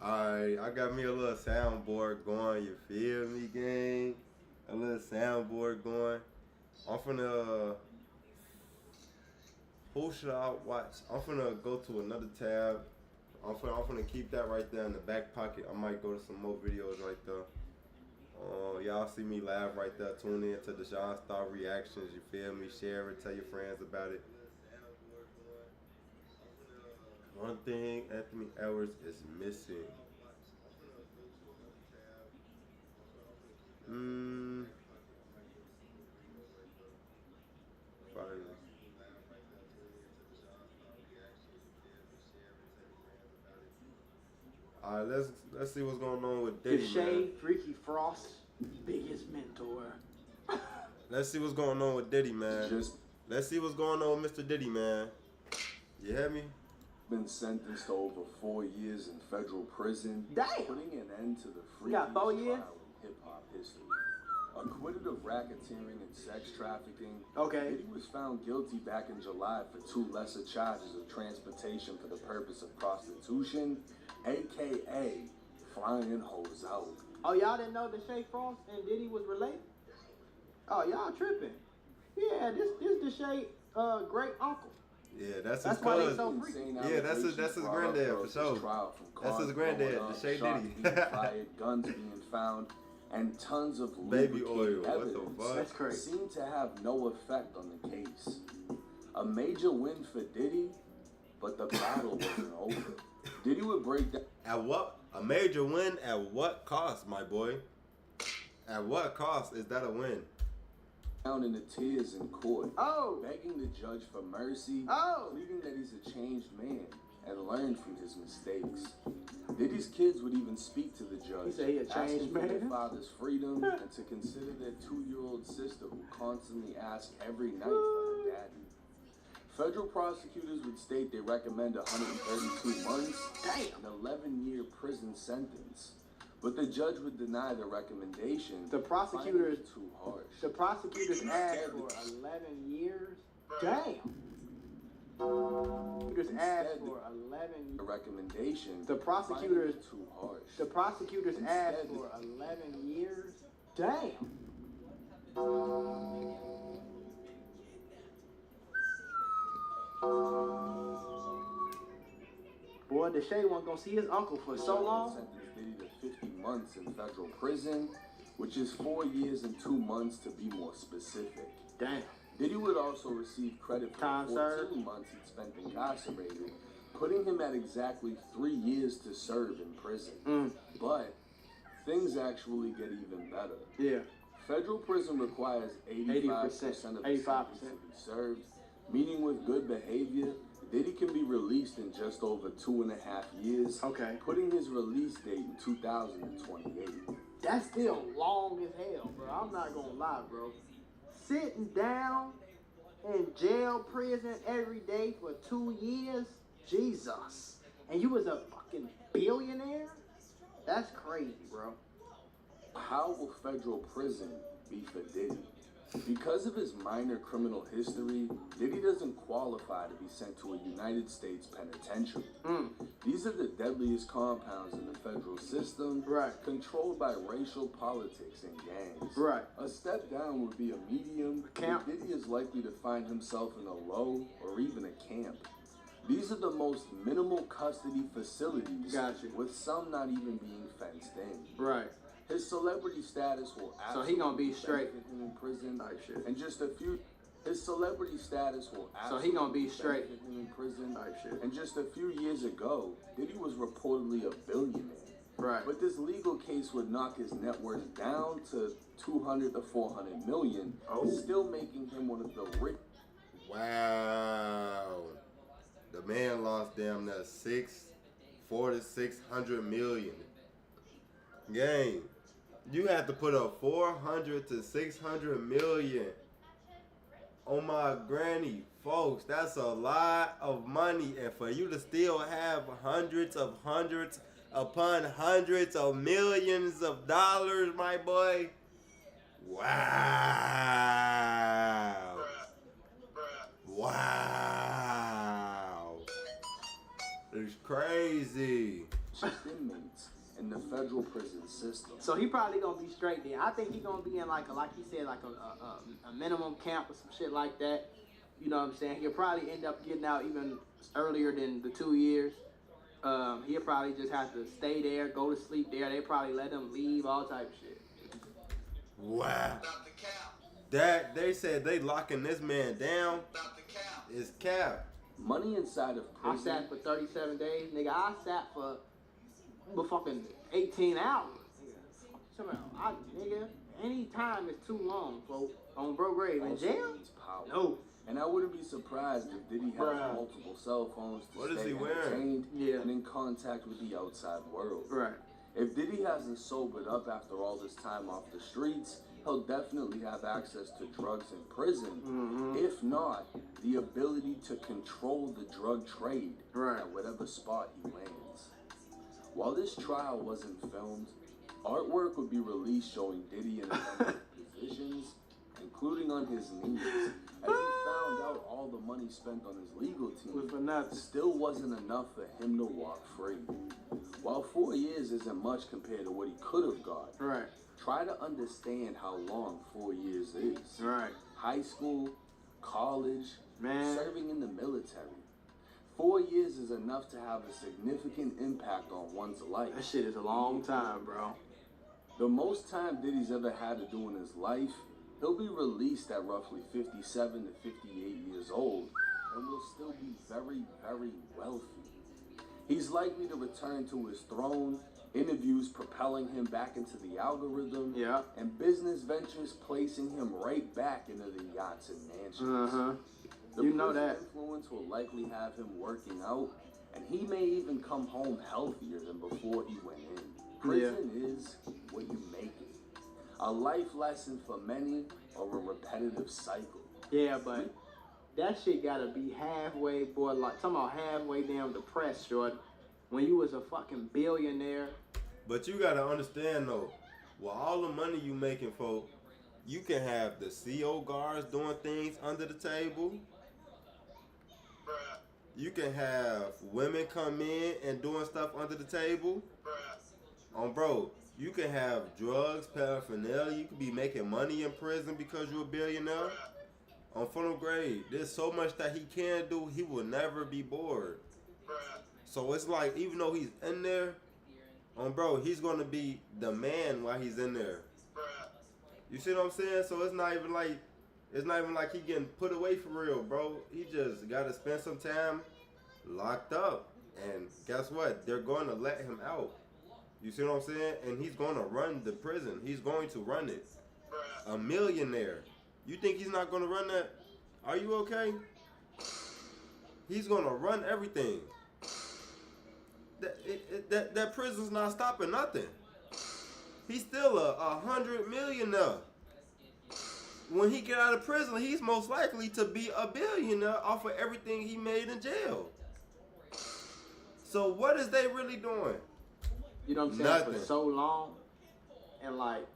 Speaker 1: Alright, I got me a little soundboard going, you feel me, gang? A little soundboard going. I'm finna, who should I watch? I'm finna go to another tab. I'm finna keep that right there in the back pocket. I might go to some more videos right there. Y'all see me live right there. Tune in to the John Star reactions, you feel me? Share it, tell your friends about it. One thing Anthony Edwards is missing. Finally. Alright, let's see what's going on with Diddy, man.
Speaker 16: Freaky Frost, biggest mentor.
Speaker 1: Let's see what's going on with Diddy, man. Let's see what's going on with Mr. Diddy, man. You hear me?
Speaker 14: Been sentenced to over 4 years in federal prison.
Speaker 16: Damn.
Speaker 14: Putting an end to the free
Speaker 16: got 4 years?
Speaker 14: trial in hip-hop history. Acquitted of racketeering and sex trafficking.
Speaker 16: Okay.
Speaker 14: Diddy was found guilty back in July for 2 lesser charges of transportation for the purpose of prostitution, aka flying hoes out.
Speaker 16: Oh, y'all didn't know Deshae Frost and Diddy was related? Oh, y'all tripping. Yeah, this Deshae great uncle.
Speaker 1: Yeah, that's his
Speaker 16: why they
Speaker 1: cousin.
Speaker 16: so freaky.
Speaker 1: Yeah, that's his granddad for sure. That's his granddad, Deshae Diddy.
Speaker 14: Fired, guns being found, and tons of
Speaker 1: baby oil.
Speaker 14: lubricated
Speaker 1: What
Speaker 14: evidence
Speaker 1: the fuck?
Speaker 16: That's crazy.
Speaker 14: seemed to have no effect on the case. A major win for Diddy, but the battle wasn't over. Diddy would break down.
Speaker 1: At what? A major win at what cost, my boy? At what cost is that a win?
Speaker 14: Down in the tears in court,
Speaker 16: Oh.
Speaker 14: begging the judge for mercy,
Speaker 16: Oh.
Speaker 14: pleading that he's a changed man and learned from his mistakes. Diddy's kids would even speak to the judge,
Speaker 16: He said he a
Speaker 14: asking
Speaker 16: changed
Speaker 14: for their
Speaker 16: man?
Speaker 14: father's freedom and to consider their 2-year-old sister who constantly asked every night for her daddy. Federal prosecutors would state they recommend 132 months and 11-year prison sentence. But the judge would deny the recommendation.
Speaker 16: The prosecutors
Speaker 14: finding it too harsh.
Speaker 16: The prosecutors asked for 11 years. Damn. Prosecutors asked for 11
Speaker 14: The recommendation.
Speaker 16: The prosecutors
Speaker 14: finding it too harsh.
Speaker 16: The prosecutors asked for 11 years. Damn. Boy, Deshae wasn't gonna see his uncle for so long.
Speaker 14: Sentenced Diddy to 50 months in federal prison, which is 4 years and 2 months to be more specific.
Speaker 16: Damn.
Speaker 14: Diddy would also receive credit for
Speaker 16: Time
Speaker 14: the 14
Speaker 16: served.
Speaker 14: months he'd spent incarcerated, putting him at exactly 3 years to serve in prison. But things actually get even better.
Speaker 16: Yeah.
Speaker 14: Federal prison requires 85% of the
Speaker 16: 85%.
Speaker 14: sentence to be served, meaning with good behavior, Diddy can be released in just over 2.5 years,
Speaker 16: Okay.
Speaker 14: putting his release date in 2028.
Speaker 16: That's still long as hell, bro. I'm not gonna lie, bro. Sitting down in jail, prison every day for 2 years, Jesus. And you was a fucking billionaire? That's crazy, bro.
Speaker 14: How will federal prison be for Diddy? Because of his minor criminal history, Diddy doesn't qualify to be sent to a United States penitentiary. These are the deadliest compounds in the federal system, controlled by racial politics and gangs. A step down would be a medium,
Speaker 16: Camp.
Speaker 14: but Diddy is likely to find himself in a low or even a camp. These are the most minimal custody facilities, with some not even being fenced in. His celebrity status will
Speaker 16: So he gonna be
Speaker 14: absolutely
Speaker 16: straight.
Speaker 14: benefit him in prison, and just a few. His celebrity status will
Speaker 16: So he gonna be
Speaker 14: absolutely
Speaker 16: straight.
Speaker 14: benefit him in prison, and just a few years ago, Diddy was reportedly a billionaire.
Speaker 2: Right.
Speaker 14: But this legal case would knock his net worth down to 200 to 400 million, still making him one of the rich.
Speaker 1: Wow. The man lost damn near 400 to 600 million. Gang, you have to put up 400 to 600 million on my granny. Folks, that's a lot of money. And for you to still have hundreds upon hundreds of millions of dollars, my boy. Wow. Wow. It's crazy.
Speaker 14: Inmates in the federal prison system.
Speaker 2: So he probably gonna be straight there. I think he gonna be in like he said, like a minimum camp or some shit like that. You know what I'm saying? He'll probably end up getting out even earlier than the 2 years. He'll probably just have to stay there, go to sleep there. They probably let him leave, all type of shit.
Speaker 1: Wow. That they said they locking this man down. It's cap.
Speaker 14: Money inside of prison.
Speaker 2: I sat for 37 days, nigga. I sat for fucking 18 hours. Nigga, any time is too long, folks. On bro grave in jail? No.
Speaker 14: And I wouldn't be surprised if Diddy has multiple cell phones to stay entertained and in contact with the outside world.
Speaker 2: Right.
Speaker 14: If Diddy hasn't sobered up after all this time off the streets, he'll definitely have access to drugs in prison. If not, the ability to control the drug trade at whatever spot he lands. While this trial wasn't filmed, artwork would be released showing Diddy in a number of positions, including on his knees, as he found out all the money spent on his legal team still wasn't enough for him to walk free. While 4 years isn't much compared to what he could have got, try to understand how long 4 years is. High school, college, serving in the military. 4 years is enough to have a significant impact on one's life.
Speaker 2: That shit is a long time, bro.
Speaker 14: The most time Diddy's ever had to do in his life, he'll be released at roughly 57 to 58 years old and will still be very, very wealthy. He's likely to return to his throne, interviews propelling him back into the algorithm, and business ventures placing him right back into the yachts and mansions. The prison influence will likely have him working out, and he may even come home healthier than before he went in. Prison is what you make it. A life lesson for many, or a repetitive cycle.
Speaker 2: Yeah, but that shit gotta be halfway, boy, like, talking about halfway down depressed, short. When you was a fucking billionaire.
Speaker 1: But you gotta understand, though, with all the money you making, folk, you can have the CO guards doing things under the table. You can have women come in and doing stuff under the table. Bro, you can have drugs, paraphernalia. You could be making money in prison because you're a billionaire. On funnel grade, there's so much that he can do. He will never be bored. So it's like, even though he's in there, bro, he's gonna be the man while he's in there. You see what I'm saying? So it's not even like he getting put away for real, bro. He just gotta spend some time locked up. And guess what? They're gonna let him out. You see what I'm saying? And he's gonna run the prison. He's going to run it. A millionaire. You think he's not gonna run that? Are you okay? He's gonna run everything. That prison's not stopping nothing. He's still a 100 millionaire. When he get out of prison, he's most likely to be a billionaire off of everything he made in jail. So what is they really doing?
Speaker 2: You know what I'm saying?
Speaker 1: Nothing.
Speaker 2: For so long, and like,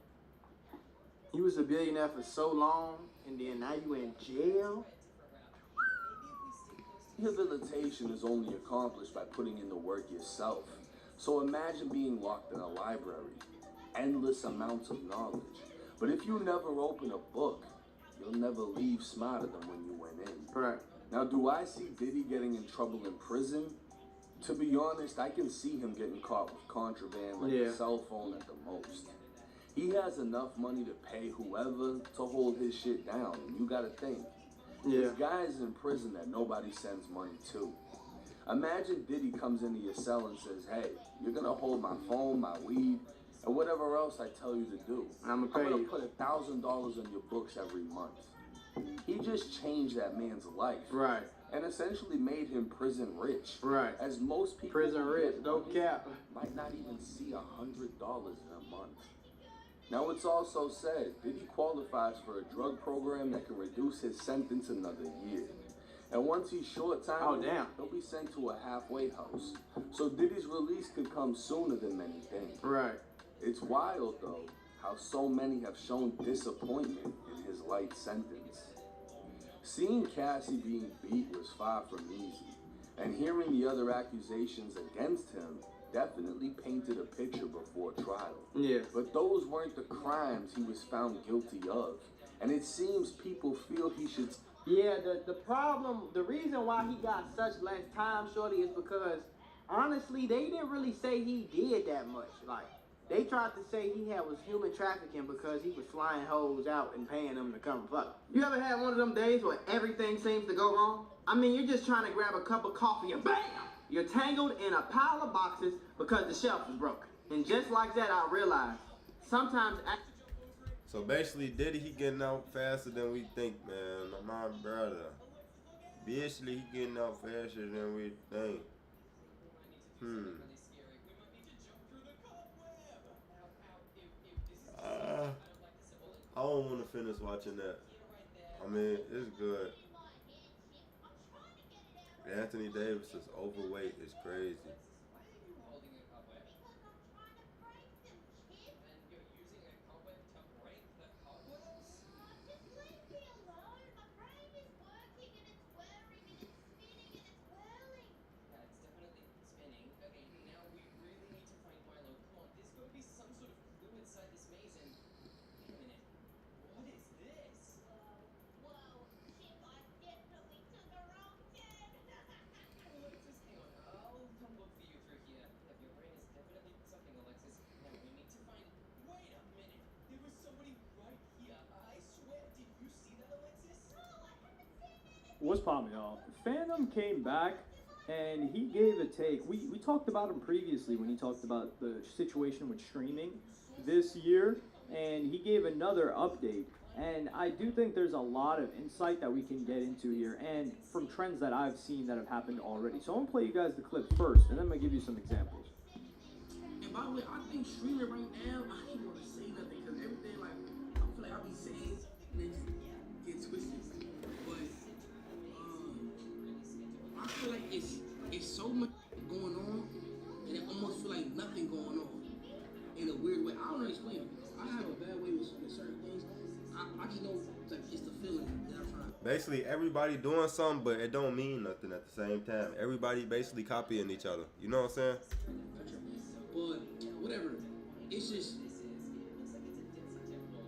Speaker 2: you was a billionaire for so long, and then now you in jail.
Speaker 14: Rehabilitation is only accomplished by putting in the work yourself. So imagine being locked in a library, endless amounts of knowledge. But if you never open a book, you'll never leave smarter than when you went in.
Speaker 2: Right.
Speaker 14: Now, do I see Diddy getting in trouble in prison? To be honest, I can see him getting caught with contraband, like a cell phone at the most. He has enough money to pay whoever to hold his shit down, and you gotta think. There's guys in prison that nobody sends money to. Imagine Diddy comes into your cell and says, hey, you're gonna hold my phone, my weed, and whatever else I tell you to do.
Speaker 2: I'm
Speaker 14: gonna
Speaker 2: gonna
Speaker 14: put $1,000 on your books every month. He just changed that man's life.
Speaker 2: Right.
Speaker 14: And essentially made him prison rich.
Speaker 2: Right.
Speaker 14: As most people
Speaker 2: Prison rich, no cap.
Speaker 14: might not even see $100 in a month. Now it's also said Diddy qualifies for a drug program that can reduce his sentence another year. And once he's short-timed, he'll be sent to a halfway house. So Diddy's release could come sooner than many think.
Speaker 2: Right.
Speaker 14: It's wild, though, how so many have shown disappointment in his light sentence. Seeing Cassie being beat was far from easy, and hearing the other accusations against him definitely painted a picture before trial.
Speaker 2: Yeah.
Speaker 14: But those weren't the crimes he was found guilty of, and it seems people feel he should...
Speaker 16: Yeah, the problem, the reason why he got such less time, shorty, is because, honestly, they didn't really say he did that much. Like, they tried to say he was human trafficking because he was flying hoes out and paying them to come fuck. You ever had one of them days where everything seems to go wrong? I mean, you're just trying to grab a cup of coffee and bam! You're tangled in a pile of boxes because the shelf is broken. And just like that, I realized, sometimes...
Speaker 1: So basically, Diddy, he getting out faster than we think, man. My brother. Basically, he getting out faster than we think. I don't want to finish watching that. I mean, it's good. Anthony Davis is overweight. It's crazy.
Speaker 17: What's poppin', y'all? Phantom came back and he gave a take. We talked about him previously when he talked about the situation with streaming this year, and he gave another update. And I do think there's a lot of insight that we can get into here, and from trends that I've seen that have happened already. So I'm gonna play you guys the clip first, and then I'm gonna give you some examples.
Speaker 18: And by the way, I think streaming right now, I don't want to say nothing because everything, like, I feel like I be saying and then get twisted. But I feel like it's so much going on, and it almost feel like nothing going on in a weird way. I don't know how to explain it. I have a bad way with certain things. I just know like it's the feeling that I'm trying.
Speaker 1: Basically, everybody doing something, but it don't mean nothing at the same time. Everybody basically copying each other. You know what I'm saying?
Speaker 18: But whatever, it's just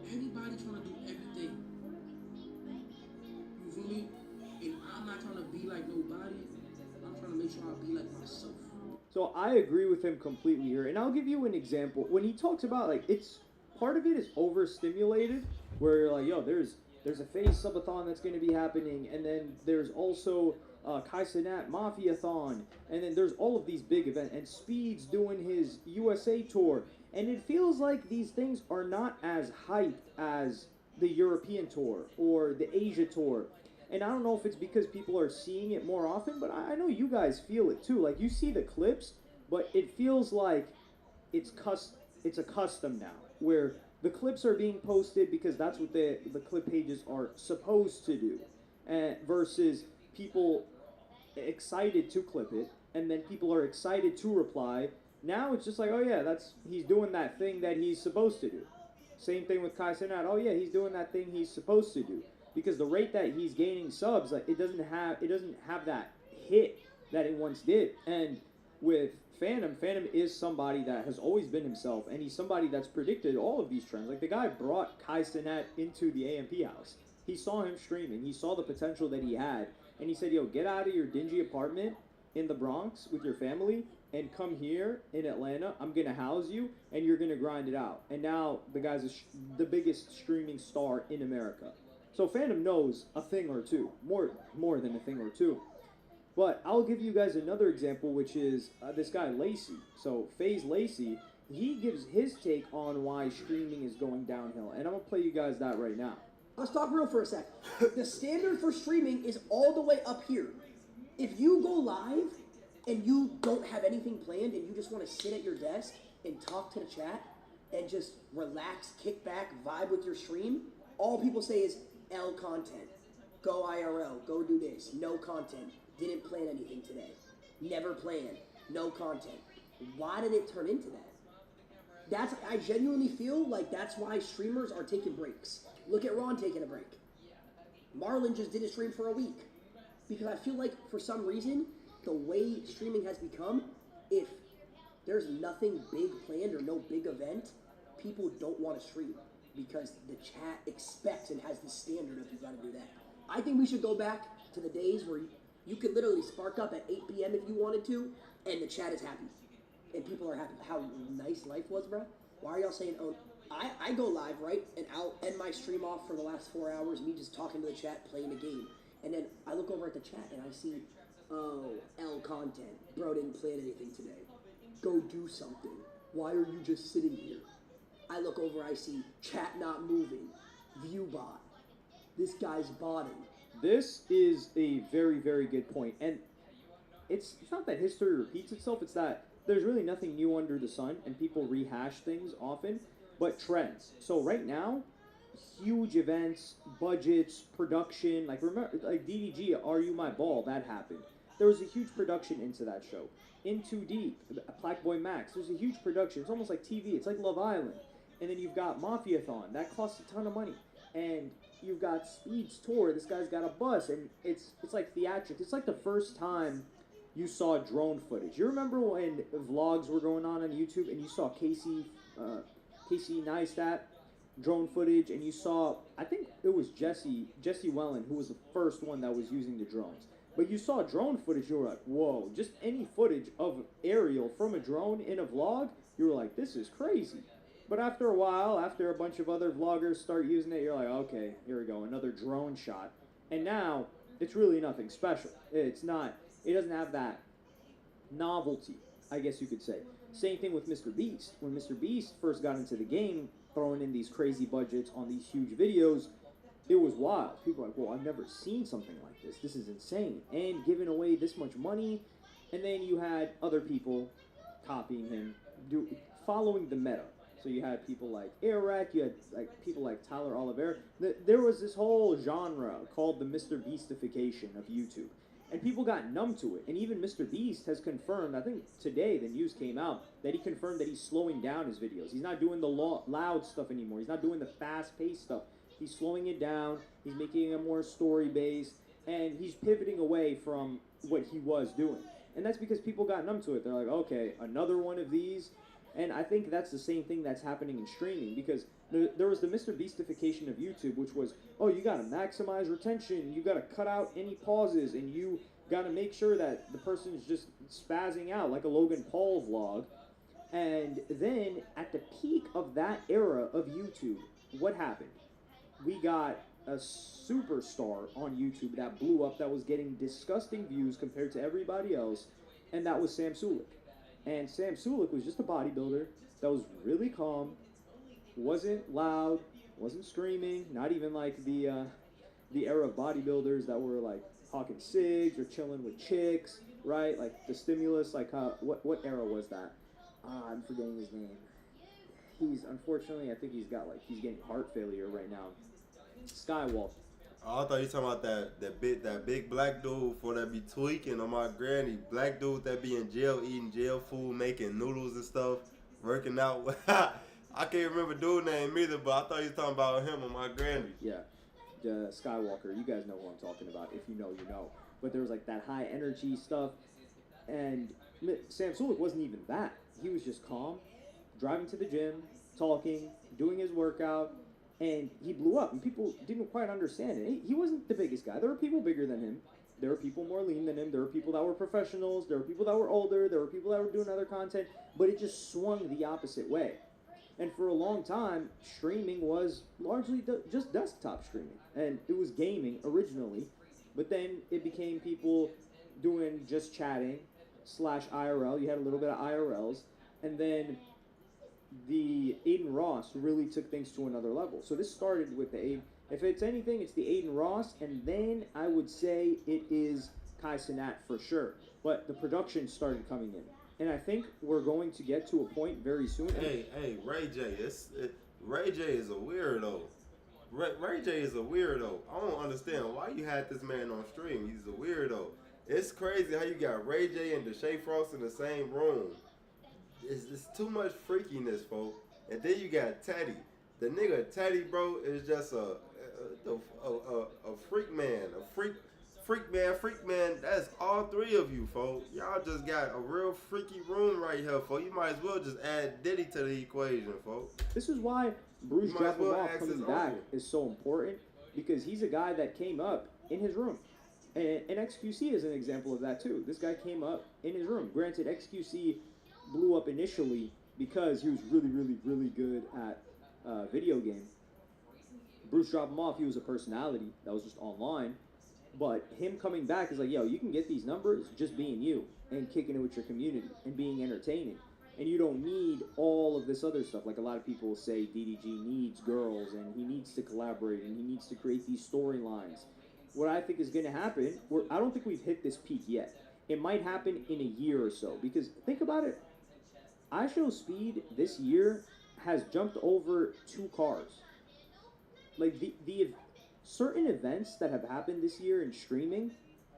Speaker 18: everybody trying to do everything. You feel me? And I'm not trying to be like nobody. I'm trying to make sure I be like myself.
Speaker 17: So I agree with him completely here, and I'll give you an example. When he talks about, like, it's part of it is overstimulated, where you're like, yo, there's a face subathon that's going to be happening, and then there's also Cenat Mafiathon, and then there's all of these big events, and Speed's doing his USA tour, and it feels like these things are not as hyped as the European tour or the Asia tour. And I don't know if it's because people are seeing it more often, but I know you guys feel it too. Like, you see the clips, but it feels like it's a custom now, where the clips are being posted because that's what the clip pages are supposed to do, versus people excited to clip it, and then people are excited to reply. Now it's just like, oh yeah, he's doing that thing that he's supposed to do. Same thing with Cenat. Oh yeah, he's doing that thing he's supposed to do. Because the rate that he's gaining subs, like, it doesn't have that hit that it once did. And with Phantom is somebody that has always been himself, and he's somebody that's predicted all of these trends. Like, the guy brought Cenat into the AMP house. He saw him streaming. He saw the potential that he had, and he said, yo, get out of your dingy apartment in the Bronx with your family and come here in Atlanta. I'm going to house you, and you're going to grind it out. And now the guy's the biggest streaming star in America. So Phantom knows a thing or two, more than a thing or two. But I'll give you guys another example, which is this guy Lacey. So FaZe Lacey, he gives his take on why streaming is going downhill, and I'm gonna play you guys that right now.
Speaker 19: Let's talk real for a sec. The standard for streaming is all the way up here. If you go live and you don't have anything planned and you just want to sit at your desk and talk to the chat and just relax, kick back, vibe with your stream, all people say is L content. Go IRL, go do this, no content. Didn't plan anything today. Never planned, no content. Why did it turn into that? I genuinely feel like that's why streamers are taking breaks. Look at Ron taking a break. Marlon just did a stream for a week. Because I feel like for some reason, the way streaming has become, if there's nothing big planned or no big event, people don't want to stream. Because the chat expects and has the standard of you gotta do that. I think we should go back to the days where you could literally spark up at 8 p.m. if you wanted to, and the chat is happy. And people are happy. How nice life was, bro. Why are y'all saying, oh, I go live, right? And I'll end my stream off for the last 4 hours, me just talking to the chat, playing a game. And then I look over at the chat and I see, oh, L content. Bro didn't plan anything today. Go do something. Why are you just sitting here? I look over, I see chat not moving. View bot. This guy's botting.
Speaker 17: This is a very, very good point. And it's not that history repeats itself, it's that there's really nothing new under the sun, and people rehash things often, but trends. So right now, huge events, budgets, production, like remember, like DDG, Are You My Ball, that happened. There was a huge production into that show. In Too Deep, Black Boy Max, there's a huge production. It's almost like TV, it's like Love Island. And then you've got Mafiathon, that costs a ton of money. And you've got Speed's tour, this guy's got a bus, and it's like theatrics. It's like the first time you saw drone footage. You remember when vlogs were going on YouTube and you saw Casey Neistat drone footage, and you saw, I think it was Jesse Wellen who was the first one that was using the drones. But you saw drone footage, you were like, whoa, just any footage of aerial from a drone in a vlog, you were like, this is crazy. But after a while, after a bunch of other vloggers start using it, you're like, okay, here we go, another drone shot. And now, it's really nothing special. It doesn't have that novelty, I guess you could say. Same thing with Mr. Beast. When Mr. Beast first got into the game, throwing in these crazy budgets on these huge videos, it was wild. People were like, well, I've never seen something like this. This is insane. And giving away this much money. And then you had other people copying him, following the meta. So you had people like Eric, you had like people like Tyler Oliveira. There was this whole genre called the Mr. Beastification of YouTube. And people got numb to it. And even Mr. Beast has confirmed, I think today the news came out, that he confirmed that he's slowing down his videos. He's not doing the loud stuff anymore. He's not doing the fast-paced stuff. He's slowing it down. He's making it more story-based. And he's pivoting away from what he was doing. And that's because people got numb to it. They're like, okay, another one of these. And I think that's the same thing that's happening in streaming, because there was the Mr. Beastification of YouTube, which was, oh, you got to maximize retention, you got to cut out any pauses, and you got to make sure that the person's just spazzing out like a Logan Paul vlog. And then at the peak of that era of YouTube, what happened? We got a superstar on YouTube that blew up, that was getting disgusting views compared to everybody else, and that was Sam Sulek. And Sam Sulek was just a bodybuilder that was really calm, wasn't loud, wasn't screaming, not even like the era of bodybuilders that were like hawking cigs or chilling with chicks, right? Like the Stimulus, like what era was that? I'm forgetting his name. He's unfortunately, I think he's getting heart failure right now. Skywalker.
Speaker 1: Oh, I thought you were talking about that big black dude for that be tweaking on my granny. Black dude that be in jail eating jail food, making noodles and stuff, working out. I can't remember dude's name either, but I thought you was talking about him on my granny.
Speaker 17: Yeah, Skywalker. You guys know who I'm talking about. If you know, you know. But there was like that high energy stuff, and Sam Sulek wasn't even that. He was just calm, driving to the gym, talking, doing his workout. And he blew up, and people didn't quite understand it. He wasn't the biggest guy. There were people bigger than him. There were people more lean than him. There were people that were professionals. There were people that were older. There were people that were doing other content. But it just swung the opposite way. And for a long time, streaming was largely just desktop streaming. And it was gaming originally. But then it became people doing just chatting / IRL. You had a little bit of IRLs, and then the Aiden Ross really took things to another level. So this started with the Aiden. If it's anything, it's the Aiden Ross, and then I would say it is Kai Cenat for sure. But the production started coming in, and I think we're going to get to a point very soon.
Speaker 1: Hey, Ray J, Ray J is a weirdo. Ray J is a weirdo. I don't understand why you had this man on stream. He's a weirdo. It's crazy how you got Ray J and Deshae Frost in the same room. It's too much freakiness, folks. And then you got Teddy. The nigga Teddy, bro, is just a freak man, freak man. That's all three of you, folks. Y'all just got a real freaky room right here, folks. You might as well just add Diddy to the equation, folks.
Speaker 17: This is why Bruce Draymond coming back is so important, because he's a guy that came up in his room. And XQC is an example of that too. This guy came up in his room. Granted, XQC blew up initially because he was really, really, really good at video game. Bruce dropped him off. He was a personality that was just online. But him coming back is like, yo, you can get these numbers just being you and kicking it with your community and being entertaining. And you don't need all of this other stuff. Like a lot of people say DDG needs girls and he needs to collaborate and he needs to create these storylines. What I think is going to happen, I don't think we've hit this peak yet. It might happen in a year or so. Because think about it. iShowSpeed this year has jumped over 2 cars. Like the certain events that have happened this year in streaming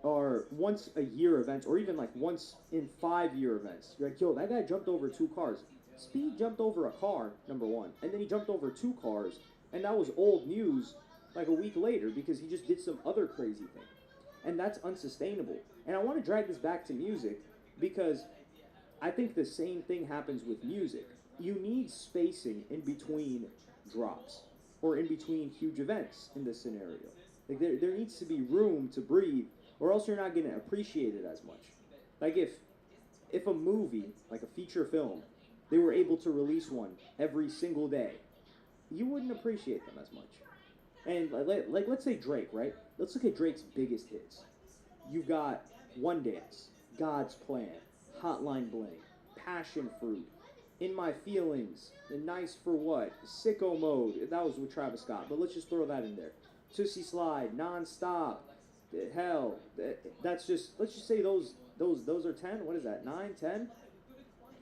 Speaker 17: are once a year events, or even like once in 5-year events. You're like, yo, that guy jumped over 2 cars. Speed jumped over a car, number one, and then he jumped over 2 cars, and that was old news like a week later because he just did some other crazy thing. And that's unsustainable. And I want to drag this back to music because I think the same thing happens with music. You need spacing in between drops or in between huge events in this scenario. Like there needs to be room to breathe, or else you're not going to appreciate it as much. Like if a movie, like a feature film, they were able to release one every single day, you wouldn't appreciate them as much. And like let's say Drake, right? Let's look at Drake's biggest hits. You've got One Dance, God's Plan, Hotline Bling, Passion Fruit, In My Feelings, and Nice for What, Sicko Mode. That was with Travis Scott, but let's just throw that in there. Tootsie Slide, Nonstop, Hell. That's just, let's just say those are 10. What is that? 9, 10?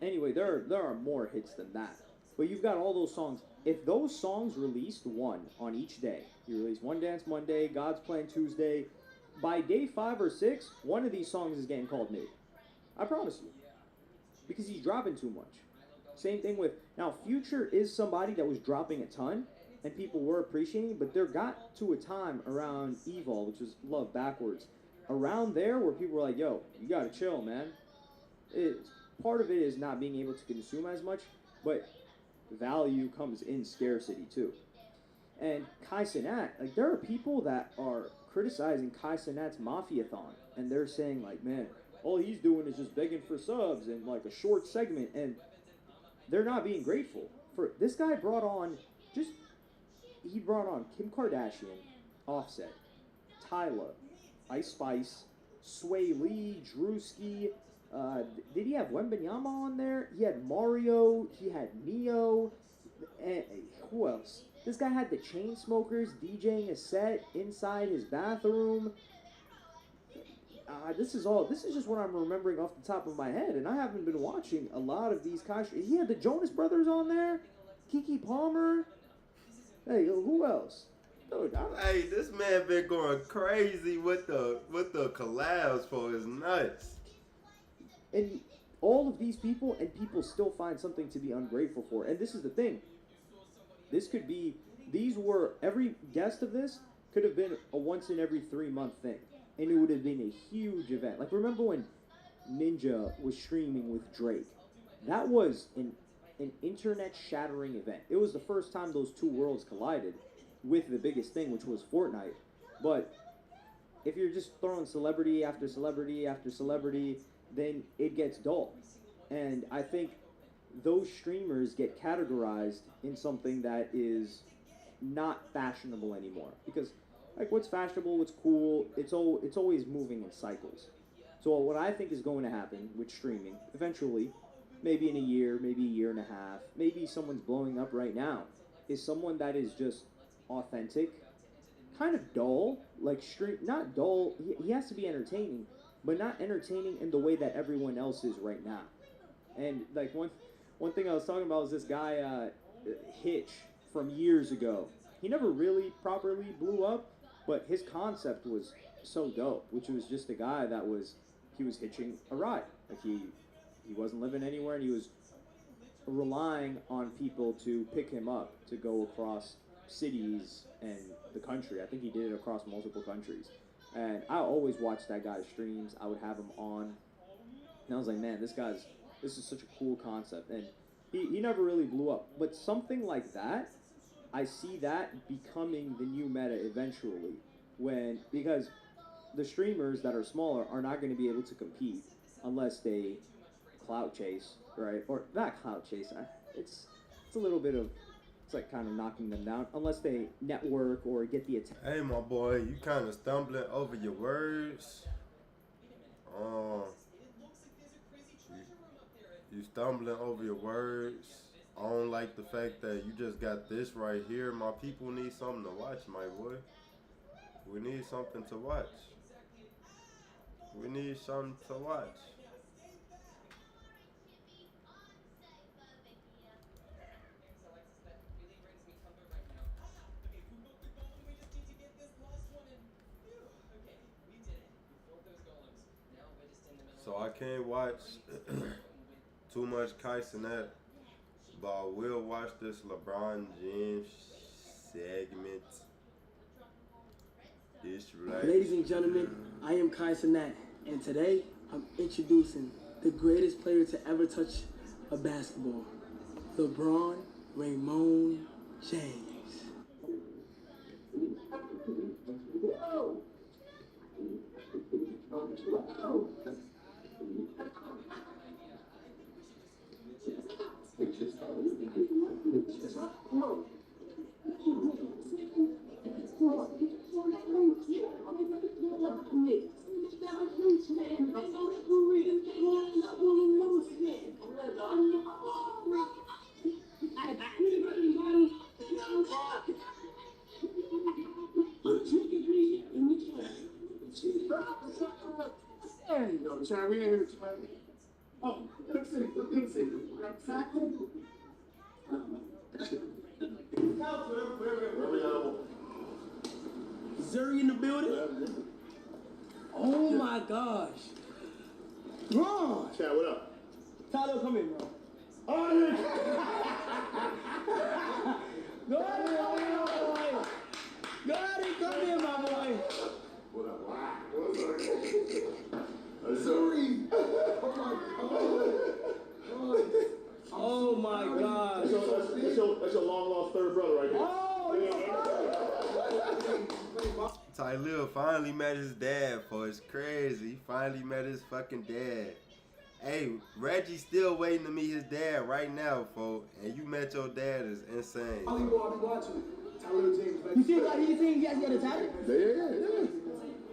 Speaker 17: Anyway, there are more hits than that. But you've got all those songs. If those songs released one on each day, you release One Dance Monday, God's Plan Tuesday, by day 5 or 6, one of these songs is getting called mid. I promise you. Because he's dropping too much. Same thing with, now Future is somebody that was dropping a ton, and people were appreciating, but there got to a time around Evil, which was Love Backwards, around there where people were like, yo, you gotta chill, man. Part of it is not being able to consume as much, but value comes in scarcity too. And Kai Cenat, like there are people that are criticizing Kai Cenat's Mafiathon, and they're saying like, man, all he's doing is just begging for subs and like a short segment, and they're not being grateful. For this guy brought on Kim Kardashian, Offset, Tyla, Ice Spice, Sway Lee, Drewski. Did he have Wembanyama on there? He had Mario. He had Neo. And who else? This guy had the Chainsmokers DJing a set inside his bathroom. This is just what I'm remembering off the top of my head, and I haven't been watching a lot of these. He had the Jonas Brothers on there, Keke Palmer. Hey, who else? Dude,
Speaker 1: hey, this man been going crazy with the collabs for his nuts.
Speaker 17: And all of these people, and people still find something to be ungrateful for. And this is the thing. Every guest of this could have been a once in every 3-month thing. And it would have been a huge event. Like, remember when Ninja was streaming with Drake? That was an internet-shattering event. It was the first time those two worlds collided with the biggest thing, which was Fortnite. But if you're just throwing celebrity after celebrity after celebrity, then it gets dull. And I think those streamers get categorized in something that is not fashionable anymore. Because, like, what's fashionable, what's cool, it's always moving in cycles. So what I think is going to happen with streaming, eventually, maybe in a year, maybe a year and a half, maybe someone's blowing up right now, is someone that is just authentic, kind of dull, like not dull, he has to be entertaining, but not entertaining in the way that everyone else is right now. And like one thing I was talking about was this guy, Hitch, from years ago. He never really properly blew up, but his concept was so dope, which was just a guy that was hitching a ride. Like he wasn't living anywhere, and he was relying on people to pick him up to go across cities and the country. I think he did it across multiple countries. And I always watched that guy's streams. I would have him on, and I was like, man, this is such a cool concept. And he never really blew up, but something like that, I see that becoming the new meta eventually, because the streamers that are smaller are not going to be able to compete unless they clout chase, right? Or not clout chase. It's a little bit of, it's like kind of knocking them down unless they network or get the attention.
Speaker 1: Hey, my boy, you kind of stumbling over your words. You stumbling over your words. I don't like the fact that you just got this right here. My people need something to watch, my boy. We need something to watch. We need something to watch. So I can't watch too much Cenat, but I will watch this LeBron James segment.
Speaker 19: Ladies and gentlemen, I am Cenat, and today I'm introducing the greatest player to ever touch a basketball, LeBron Raymond James.
Speaker 8: We ain't here tonight. Oh, let's see.
Speaker 19: Zuri in the building? Oh my gosh. Bro!
Speaker 8: Chad, what up?
Speaker 19: Tyler, come in, bro.
Speaker 8: Oh,
Speaker 19: Go ahead, my boy. Go ahead, come in, my boy.
Speaker 8: what up? What's up? Zuri!
Speaker 19: Oh my God!
Speaker 8: That's your long lost third brother right there.
Speaker 1: Tyler finally met his dad, folks. It's crazy. He finally met his fucking dad. Hey, Reggie's still waiting to meet his dad right now, folks. And you met your dad is insane.
Speaker 19: I'll be watching. Tyler James. You see what he got a tag?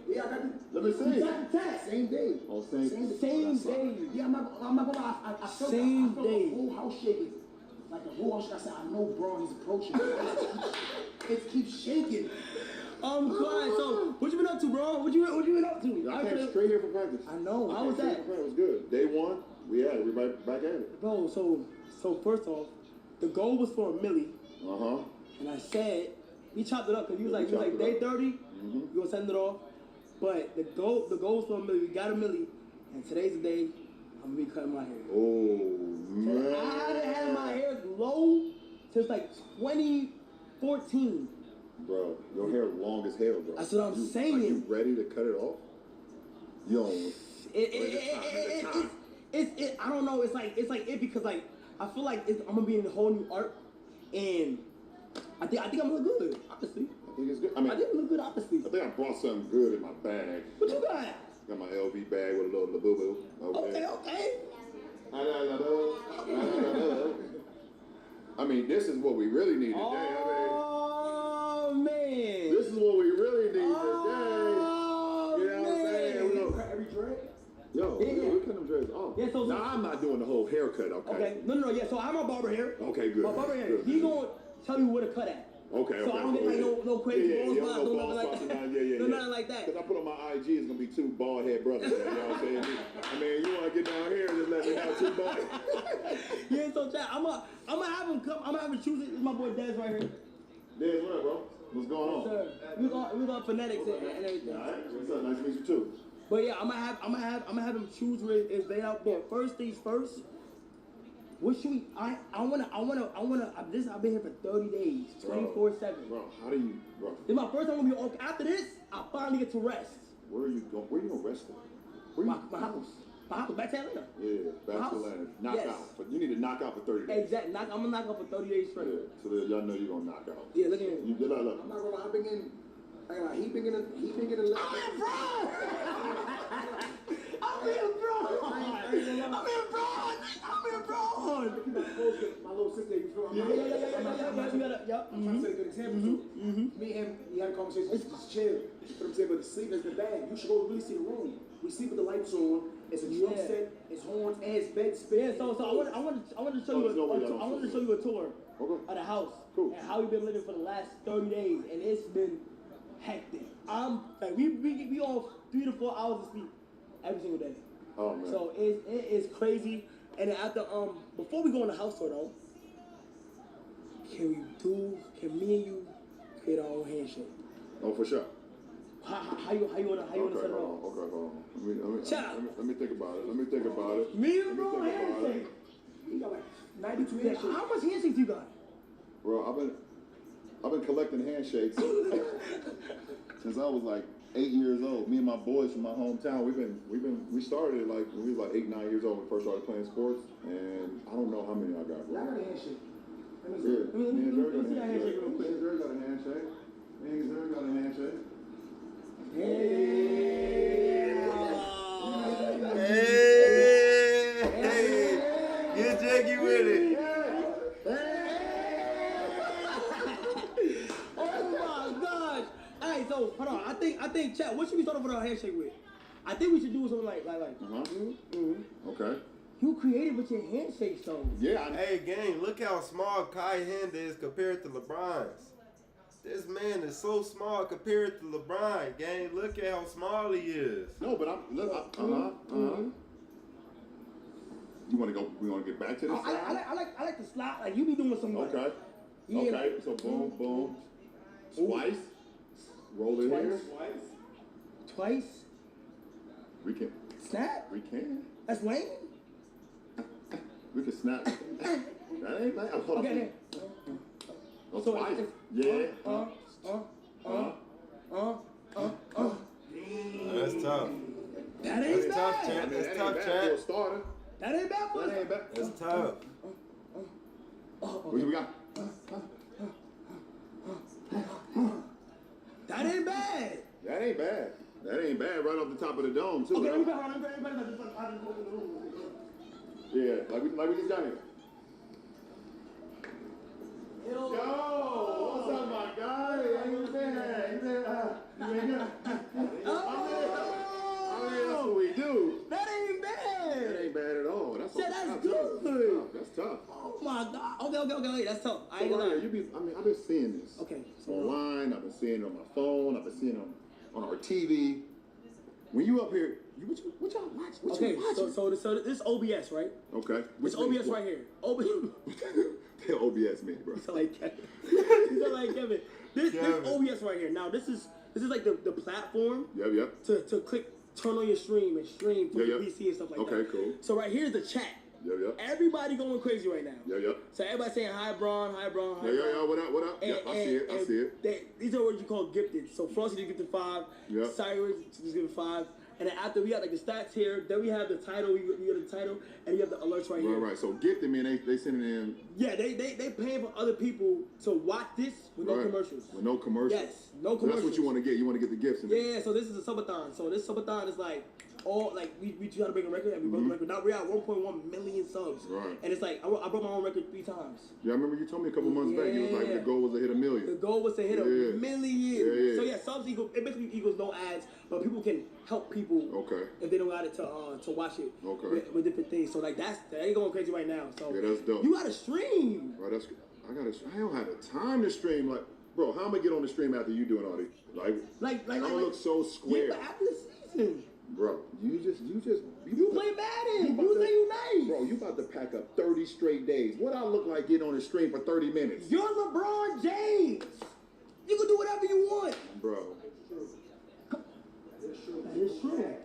Speaker 8: Yeah, I got the. Let me see.
Speaker 19: You got the tag.
Speaker 8: Same day. Oh, same day.
Speaker 19: Yeah, I'm not gonna lie. I felt the whole house shaking. Like the whole house. I said, I know, bro. He's approaching. It keeps shaking. Quiet. So, what you been up to, bro? What you been up to?
Speaker 8: I came straight here for practice.
Speaker 19: I know. How was that?
Speaker 8: It was good. Day one, we had it. We back at it.
Speaker 19: Bro, so first off, the goal was for a milli.
Speaker 8: Uh-huh.
Speaker 19: And I said, we chopped it up because you was like day 30, you gonna send it off. But the goal was for a milli. We got a milli, and today's the day I'm gonna be cutting my hair.
Speaker 8: Oh man!
Speaker 19: I hadn't had my hair low since like 2014.
Speaker 8: Bro, your hair long as hell, bro.
Speaker 19: That's what I'm saying.
Speaker 8: Are you ready to cut it off? Yo,
Speaker 19: I don't know. It's like it because like I feel like I'm gonna be in a whole new art, and I think I'm gonna look good. Honestly.
Speaker 8: I think it's good. I mean,
Speaker 19: I think it look good, honestly.
Speaker 8: I think I brought something good in my bag.
Speaker 19: What you got?
Speaker 8: Got my LV bag with a little boo-boo.
Speaker 19: Okay.
Speaker 8: I mean, this is what we really need today.
Speaker 19: Oh, man.
Speaker 8: This is what we really need today.
Speaker 19: Oh,
Speaker 8: you know what I'm saying?
Speaker 19: Every drink?
Speaker 8: Yo, we cut them dreads off.
Speaker 19: Yeah, so
Speaker 8: now I'm not doing the whole haircut, okay?
Speaker 19: Okay. No, yeah. So I'm a barber here.
Speaker 8: Okay, good.
Speaker 19: My barber here.
Speaker 8: Good.
Speaker 19: He gonna tell you where to cut at.
Speaker 8: Okay,
Speaker 19: so I don't get like no crazy bald spots, no nothing like that.
Speaker 8: Yeah.
Speaker 19: No nothing like that.
Speaker 8: Because I put on my IG, it's gonna be 2 bald head brothers. You know what I'm saying? I mean, you wanna get down here, just let me have 2 bald.
Speaker 19: Yeah, so chat, I'm gonna have him come. I'm gonna have him choose it. This is my boy Dez right here.
Speaker 8: Dez, what up, bro? What's going on?
Speaker 19: Sir, we got phonetics and everything.
Speaker 8: All right. What's up? Nice to meet you too.
Speaker 19: But yeah, I'm gonna have him choose where it's laid out. But first things first. What should we? I wanna. I've been here for 30 days, 24/7.
Speaker 8: Bro, how do you, bro?
Speaker 19: This is my first time gonna be off. After this, I finally get to rest.
Speaker 8: Where are you going? Where you gonna rest at?
Speaker 19: My house. My house. Back to Atlanta.
Speaker 8: Yeah, back to Atlanta. Knock out. But you need to knock out for 30 days.
Speaker 19: Exactly. I'm gonna knock out for 30 days straight.
Speaker 8: Yeah. So that y'all know you're gonna knock out.
Speaker 19: Yeah. Look at him.
Speaker 8: Look.
Speaker 13: I'm not gonna lie. I've been getting. He been getting.
Speaker 19: I'm in, bro.
Speaker 13: My little sister, you feel me?
Speaker 19: Yeah.
Speaker 13: I'm trying to set a good example too. Me and him, we had a conversation. It's just chill. But I'm saying, but the sleep is the bad. You should go really see the room. We sleep with the lights on. It's a drum set. It's horns and it's bed spin.
Speaker 19: Yeah. So I want to show you a tour of the house and how we've been living for the last 30 days, and it's been hectic. We on 3 to 4 hours of sleep every single day.
Speaker 8: Oh man.
Speaker 19: So it is crazy. And then after before we go in the house tour though, can me and you create our own handshake?
Speaker 8: Oh, for sure.
Speaker 19: How you wanna set it up?
Speaker 8: Okay, hold on. Let me think about it.
Speaker 19: Me and bro handshake.
Speaker 13: You got like 92 handshakes.
Speaker 19: How much handshakes you got?
Speaker 8: Bro, I've been collecting handshakes since I was like 8 years old. Me and my boys from my hometown, we started like when we was like 8, 9 years old when we first started playing sports, and I don't know how many I got.
Speaker 13: I got a handshake.
Speaker 8: Yeah, me and Jerry got a handshake. Me and Jerry got a handshake.
Speaker 1: Hey, get jiggy with it.
Speaker 19: Oh my gosh! Hey, so hold on. I think chat. What should we start off with our handshake with? I think we should do something like.
Speaker 8: Okay.
Speaker 19: You created with your handshake, though.
Speaker 8: Yeah.
Speaker 1: Hey, gang, look how small Kai Hand is compared to LeBron's. This man is so small compared to LeBron, gang. Look at how small he is.
Speaker 8: No, but You want to go? We want to get back to this?
Speaker 19: I like the slide. Like you be doing some.
Speaker 8: Okay.
Speaker 19: Yeah,
Speaker 8: okay.
Speaker 19: like,
Speaker 8: So boom. Twice. Roll it here.
Speaker 19: Twice.
Speaker 8: We can.
Speaker 19: Snap.
Speaker 8: We can.
Speaker 19: That's Wayne.
Speaker 8: We can snap. That ain't like.
Speaker 19: Okay. Then.
Speaker 8: Oh, so twice. Yeah.
Speaker 1: That's tough.
Speaker 19: That ain't
Speaker 1: That's
Speaker 19: bad.
Speaker 1: tough, Chad. That's tough,
Speaker 8: For a
Speaker 1: Chad.
Speaker 8: starter.
Speaker 19: That ain't bad for us.
Speaker 1: That's tough.
Speaker 8: What we got?
Speaker 19: That ain't bad.
Speaker 8: That ain't bad. That ain't bad. Right off the top of the dome too.
Speaker 19: Okay,
Speaker 8: right? Yeah, like we just got here. Yo, what's up, my guy? How you been? That's what we do.
Speaker 19: That ain't bad.
Speaker 8: That ain't bad at all. That's
Speaker 19: good.
Speaker 8: That's tough.
Speaker 19: Oh my God. Okay. That's tough. I ain't
Speaker 8: So,
Speaker 19: gonna lie.
Speaker 8: I've been seeing this.
Speaker 19: Okay.
Speaker 8: Online. I've been seeing it on my phone. I've been seeing it on our TV. When you up here, what y'all watch? What you watching?
Speaker 19: So this OBS, right?
Speaker 8: Okay.
Speaker 19: It's OBS right here.
Speaker 8: Tell OBS me, bro.
Speaker 19: You sound like Kevin. This OBS right here. Now this is like the platform.
Speaker 8: Yep.
Speaker 19: To click, turn on your stream and stream from your PC and stuff like that.
Speaker 8: Okay, cool.
Speaker 19: So right here's the chat.
Speaker 8: Yep.
Speaker 19: Everybody going crazy right now.
Speaker 8: Yep.
Speaker 19: So everybody saying hi, Braun.
Speaker 8: Yeah. What up?
Speaker 19: And,
Speaker 8: I see it.
Speaker 19: These are what you call gifted. So Frosty just gifted 5.
Speaker 8: Yep.
Speaker 19: Cyrus just gifted 5. And then after we got like the stats here, then we have the title. You got the title, and you have the alerts right here.
Speaker 8: Right. So gifted me, and they sending in.
Speaker 19: Yeah, they paying for other people to watch this with no commercials.
Speaker 8: With no commercials.
Speaker 19: Yes, no commercials.
Speaker 8: So that's what you want to get. You want to get the gifts.
Speaker 19: Yeah. So this is a subathon. So this subathon is like all like we try to break a record and we broke the record. Now we're at 1.1 million subs.
Speaker 8: Right.
Speaker 19: And it's like I broke my own record 3 times.
Speaker 8: Yeah, I remember you told me a couple months back. You was like, the goal was to hit 1 million.
Speaker 19: The goal was to hit a million.
Speaker 8: Yeah.
Speaker 19: So yeah, subs equals it basically equals no ads, but people can help people.
Speaker 8: Okay.
Speaker 19: If they don't got it to watch it.
Speaker 8: Okay.
Speaker 19: With different things. So like they going crazy right now. So
Speaker 8: yeah, that's dope.
Speaker 19: You gotta stream.
Speaker 8: Right. I don't have the time to stream. Like, bro, how am I gonna get on the stream after you doing all this? Like I'm gonna look so square.
Speaker 19: Yeah, but after the season.
Speaker 8: Bro, you
Speaker 19: play Madden. You say you nice.
Speaker 8: Bro, you about to pack up 30 straight days. What I look like getting on the stream for 30 minutes?
Speaker 19: You're LeBron James. You can do whatever you want.
Speaker 8: Bro.
Speaker 19: It's true.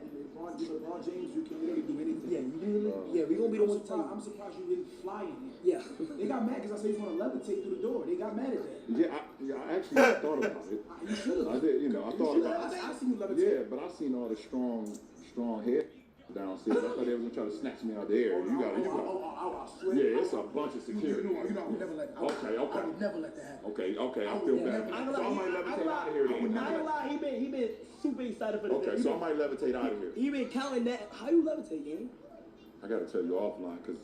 Speaker 13: LeBron James, you can really do anything.
Speaker 19: Yeah, you really. Yeah, we gonna be the ones to tell you.
Speaker 13: I'm surprised you didn't fly in here.
Speaker 19: Yeah.
Speaker 13: They got mad because I said he's going to levitate through the door. They got mad at that.
Speaker 8: Yeah, I actually thought about it.
Speaker 13: You should have.
Speaker 8: I did, I thought about it.
Speaker 13: I seen you levitate.
Speaker 8: Yeah, but I seen all the strong head downstairs. I thought they was gonna try to snatch me out the air. You got. Yeah, it's a bunch of security.
Speaker 13: I would never let that happen.
Speaker 8: Okay.
Speaker 13: I would never let that happen.
Speaker 8: Okay, I feel bad. So I might levitate out of here then.
Speaker 19: I ain't lie, he been super excited for this.
Speaker 8: Okay, so I might levitate out of here.
Speaker 19: He been counting that. How you levitate, gang?
Speaker 8: I gotta tell you offline, cause.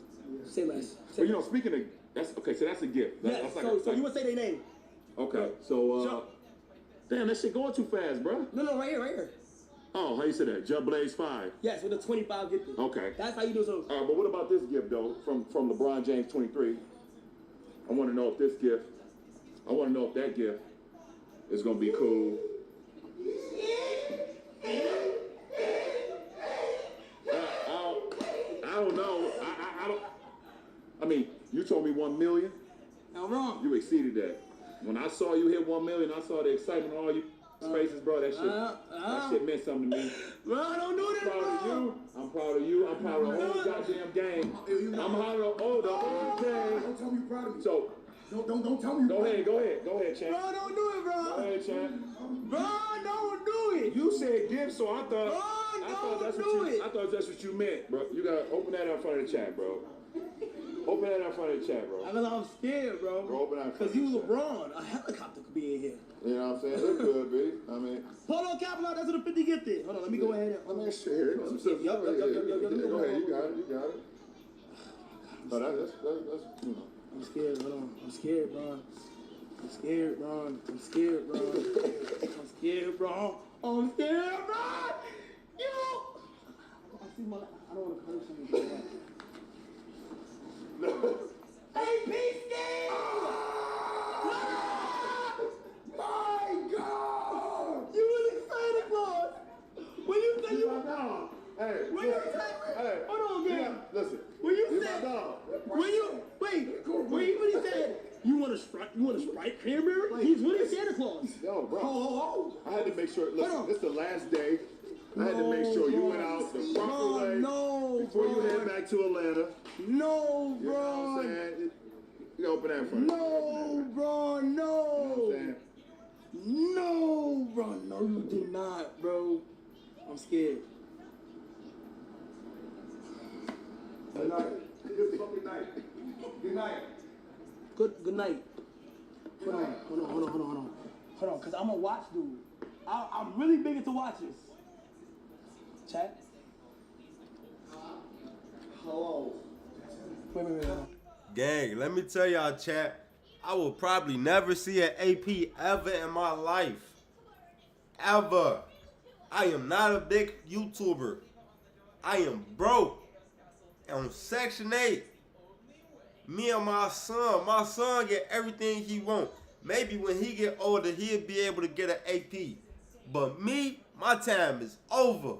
Speaker 19: Say less.
Speaker 8: But speaking of that's okay, so that's a gift. That's like
Speaker 19: so you would say their name.
Speaker 8: Okay, so damn, that shit going too fast, bro.
Speaker 19: No, right here.
Speaker 8: Oh, how you say that? Jump Blaze 5.
Speaker 19: Yes, with the 25 gifted.
Speaker 8: Okay.
Speaker 19: That's how you do so.
Speaker 8: But what about this gift though? From LeBron James 23. I want to know if that gift is gonna be cool. I don't know. I don't. I mean, you told me 1 million.
Speaker 19: No wrong.
Speaker 8: You exceeded that. When I saw you hit 1 million, I saw the excitement on all you spaces, bro. That shit meant something to me.
Speaker 19: Bro, don't do this, bro.
Speaker 8: I'm proud of you. I'm proud of the whole goddamn game. I'm proud of the whole game.
Speaker 13: Don't tell me you're proud of me.
Speaker 8: So.
Speaker 13: Don't tell me.
Speaker 8: Go ahead, champ.
Speaker 19: Bro, don't do it, bro.
Speaker 8: Go ahead, champ.
Speaker 19: Bro, don't do it.
Speaker 8: You said gift, so I thought.
Speaker 19: I
Speaker 8: thought that's what you meant, bro. You gotta open that up in front of the chat, bro. Open that up in front of the chat, bro.
Speaker 19: I'm scared, bro.
Speaker 8: Open that in front
Speaker 19: because you LeBron. A helicopter could be in here.
Speaker 8: You know what I'm saying? It could be. I mean.
Speaker 19: Hold on, Capital. That's what the 50 gifted. Hold on, let me go ahead.
Speaker 8: Let me share it. Go ahead, you got it. But that's
Speaker 19: I'm scared, bro. I'm scared, bro. I'm scared, bro. I'm scared, bro. Yo! I don't want to curse him.
Speaker 8: No.
Speaker 19: Hey, Beastie!
Speaker 8: My God!
Speaker 19: You really Santa Claus? When you say you...
Speaker 8: Hey,
Speaker 19: when you say... Hold on, man.
Speaker 8: Listen.
Speaker 19: When you said... When you... Wait. When he said... You want a Sprite cranberry? He's really Santa Claus.
Speaker 8: Yo, bro.
Speaker 19: Oh.
Speaker 8: I had to make sure... Listen, this is the last day. I had to make sure you went out the proper way before you head back to Atlanta.
Speaker 19: No, bro.
Speaker 8: You know what I'm saying? You open that in front of
Speaker 19: No, bro, no.
Speaker 8: You know what I'm saying?
Speaker 19: No, bro. No, you do not, bro. I'm scared.
Speaker 13: Good night. Good fucking night. Good night.
Speaker 19: Good night. Hold on, because I'm a watch dude. I'm really big into watches. Chat?
Speaker 13: Hello.
Speaker 19: Wait.
Speaker 1: Gang, let me tell y'all, chat, I will probably never see an AP ever in my life. Ever. I am not a big YouTuber. I am broke. On Section 8. Me and my son get everything he wants. Maybe when he get older, he'll be able to get an AP. But me, my time is over.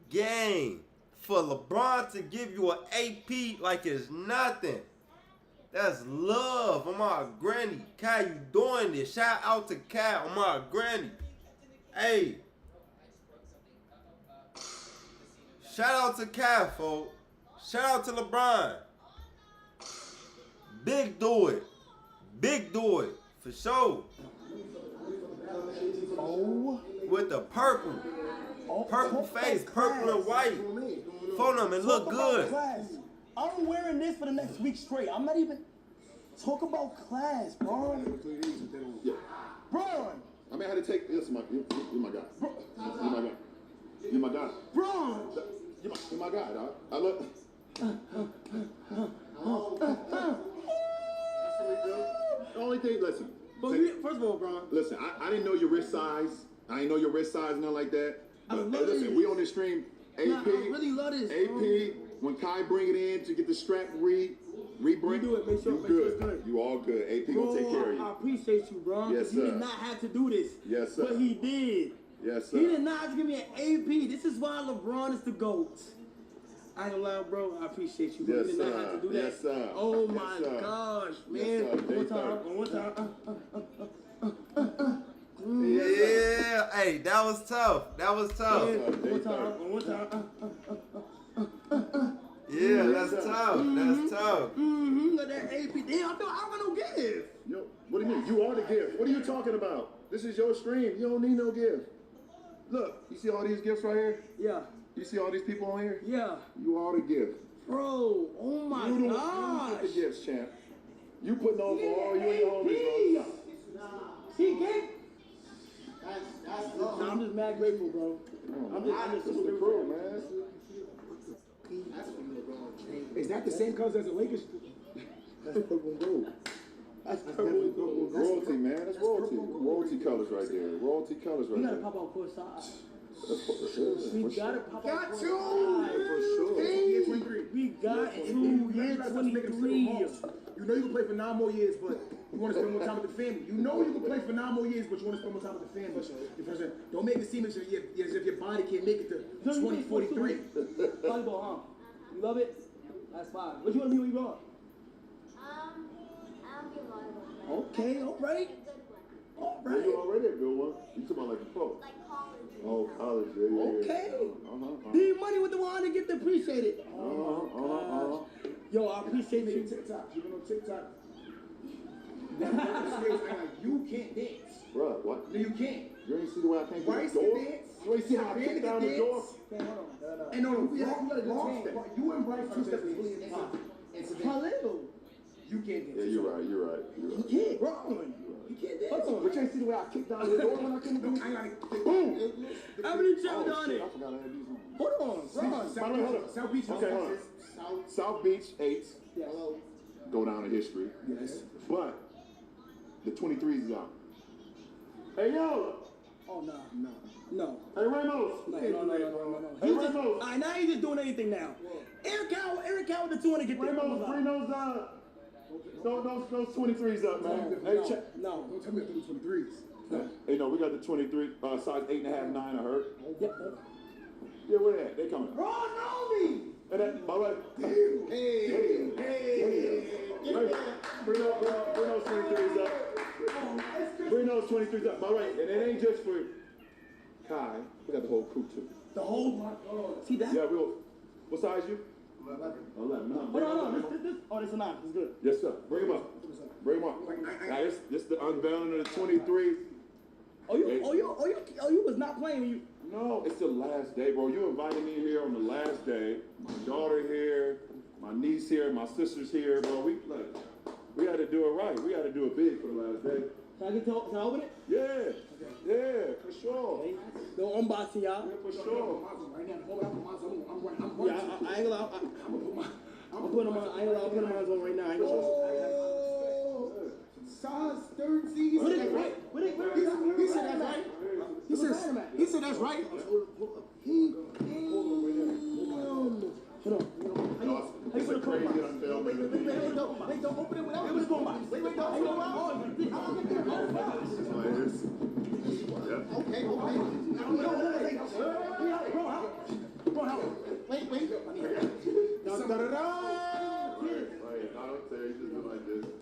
Speaker 1: Gang, for LeBron to give you an AP like it's nothing. That's love on my granny. Kai, you doing this? Shout out to Kai on my granny. Hey. Shout out to Kai, folks. Shout out to LeBron. Big do it. For sure.
Speaker 19: Oh.
Speaker 1: With the purple. Purple face, purple and white. Phone them and look good.
Speaker 19: Class. I'm wearing this for the next week straight. I'm not even... Talk about class, bro.
Speaker 8: Yeah.
Speaker 19: Bron.
Speaker 8: I mean, I had to take... Listen, you're my guy. You're my guy.
Speaker 19: Bron.
Speaker 8: my guy, dog. I love. The only thing, listen.
Speaker 13: First of all, bro.
Speaker 8: Listen, I didn't know your wrist size. I didn't know your wrist size, nothing like that. But hey, listen, we on this stream. AP,
Speaker 19: I really love this.
Speaker 8: AP, when Kai bring it in to get the strap re-bring,
Speaker 19: You do it, make sure
Speaker 8: you
Speaker 19: it's good.
Speaker 8: You all good. AP gonna take care of you.
Speaker 19: I appreciate you, bro.
Speaker 8: Yes,
Speaker 19: He
Speaker 8: sir.
Speaker 19: did not have to do this.
Speaker 8: Yes, sir.
Speaker 19: But he did.
Speaker 8: Yes, sir.
Speaker 19: He did not have to give me an AP. This is why LeBron is the GOAT. I ain't gonna lie, bro. I appreciate you. Bro.
Speaker 8: Yes,
Speaker 19: He did not
Speaker 8: sir.
Speaker 19: have to do that.
Speaker 8: Yes, sir.
Speaker 19: Oh
Speaker 8: Yes,
Speaker 19: my
Speaker 8: sir.
Speaker 19: gosh, man.
Speaker 8: Yes, sir.
Speaker 19: One time.
Speaker 1: Yeah, hey, that was tough. That was tough.
Speaker 19: One time.
Speaker 1: Yeah, that's tough. That's tough.
Speaker 19: Look at that AP. Damn, I don't got no gift.
Speaker 8: Yo, what do you mean? You are the gift. What are you talking about? This is your stream. You don't need no gift. Look, you see all these gifts right here?
Speaker 19: Yeah.
Speaker 8: You see all these people on here?
Speaker 19: Yeah.
Speaker 8: You are the gift.
Speaker 19: Bro, oh my
Speaker 8: You
Speaker 19: gosh.
Speaker 8: get the gifts, champ. You putting on for all you and your homies, bro.
Speaker 19: See, kid? Nah, I'm just mad grateful, bro. I'm just
Speaker 8: This is the crew, man.
Speaker 13: Is that the same colors as the Lakers?
Speaker 8: That's purple and gold. That's royalty, man. That's royalty. Royalty colors right there. Royalty colors right
Speaker 19: We gotta
Speaker 8: there.
Speaker 19: pop out court side.
Speaker 8: That's for sure.
Speaker 19: We gotta pop out court
Speaker 13: to.
Speaker 19: side.
Speaker 8: For sure.
Speaker 13: Year 23.
Speaker 19: We got to year 23.
Speaker 13: You know you can play for 9 more years, but you want to spend more time with the family. You know you can play for 9 more years, but you want to spend more time with the family. You know what I'm saying? Don't make it seem as if your body can't make it to 2043.
Speaker 19: Volleyball, huh? You love it? That's fine. What you want to be when you grow up?
Speaker 5: I'll be volleyball.
Speaker 19: Okay, all right. All
Speaker 8: Yeah,
Speaker 19: right.
Speaker 8: you already a good one. You talking about like before?
Speaker 5: Like college.
Speaker 8: Oh, college. Yeah.
Speaker 19: Okay. Need money with the one to get to appreciate it. Yo, I appreciate you.
Speaker 13: TikTok. You know TikTok. You can't dance.
Speaker 8: Bruh, what?
Speaker 13: No, you can't.
Speaker 8: You ain't see the way I came through
Speaker 13: Bryce
Speaker 8: the
Speaker 13: can
Speaker 8: door?
Speaker 13: dance.
Speaker 8: You ain't see how I kicked down the door?
Speaker 13: And no, you and Bryce two steps is really in
Speaker 19: Hello.
Speaker 13: You can't dance.
Speaker 8: Yeah, you're right.
Speaker 19: You can't. Wrong. You can't dance.
Speaker 8: But you ain't see the way I kicked down the door when I came through?
Speaker 19: Boom. How many times done it?
Speaker 8: I forgot I had these on.
Speaker 19: Hold on.
Speaker 8: Hold on.
Speaker 13: South Beach.
Speaker 8: Okay, hold on. South Beach 8 go down in history.
Speaker 13: Yes.
Speaker 8: But the 23s is out. Hey, yo.
Speaker 19: Oh, no.
Speaker 8: Hey, Ramos.
Speaker 19: No.
Speaker 8: Hey,
Speaker 19: Just,
Speaker 8: Ramos.
Speaker 19: now he's just doing anything now. Eric Cow with the 200 get
Speaker 8: Ramos, bring those those 23s up, man. Hey, check.
Speaker 19: No.
Speaker 13: Don't tell me about the 23s.
Speaker 8: Hey, no, we got the 23, size 8.5, 9, I heard.
Speaker 19: Yep.
Speaker 8: Yeah, where they at? They coming.
Speaker 19: Bro, know me.
Speaker 8: And that, by the way,
Speaker 13: Hey.
Speaker 8: bring those 23s up. Bring those 23s up. By the way, and it ain't just for Kai. We got the whole crew too.
Speaker 19: The whole. See that?
Speaker 8: Yeah, what size you? 11.
Speaker 19: Hold on. This is a 9. It's good.
Speaker 8: Yes, sir. Bring him up. Now, this the unveiling of the 23.
Speaker 19: You was not playing when you.
Speaker 8: No, it's the last day, bro. You invited me here on the last day. My daughter here, my niece here, my sister's here, bro. We got to do it right. We got to do it big for the last day.
Speaker 19: Can I open it?
Speaker 8: Yeah, for sure.
Speaker 19: No unboxing, y'all.
Speaker 8: Yeah, for sure.
Speaker 19: Yeah, I ain't gonna lie. I'm putting them on. I ain't gonna lie. I'm putting mine on right now. I ain't gonna lie.
Speaker 13: Size 13.
Speaker 19: What is it?
Speaker 13: He said that's right. He said that's right.
Speaker 19: Hold on. How you put a coat box? Wait, don't open it without a coat box. Wait, don't.
Speaker 13: Okay. Bro, how? Wait.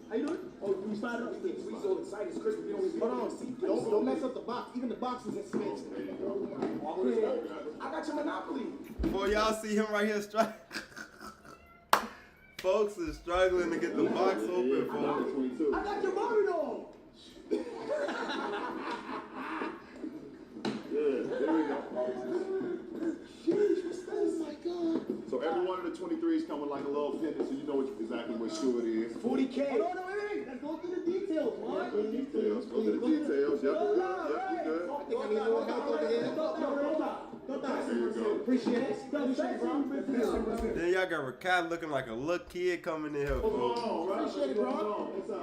Speaker 19: How you doing? Oh, we started up.
Speaker 13: We so excited. It's Christmas. Hold on. Don't mess up the box. Even the box is expensive. I got your Monopoly.
Speaker 1: Before y'all see him right here struggling. Folks is struggling to get the box open for him.
Speaker 19: I got your Barbie doll.
Speaker 8: There we go. So every one of the 23s come with like a little fitness, so you know exactly what shoe it is.
Speaker 19: 40K. Oh, no, wait. Let's go through the details, man.
Speaker 8: Go to the details. Yep, we good.
Speaker 13: I think I need more help over here. Appreciate it. Appreciate it, bro.
Speaker 1: Then y'all got Rakai looking like a little kid coming in here, folks.
Speaker 13: Appreciate it, bro. What's up,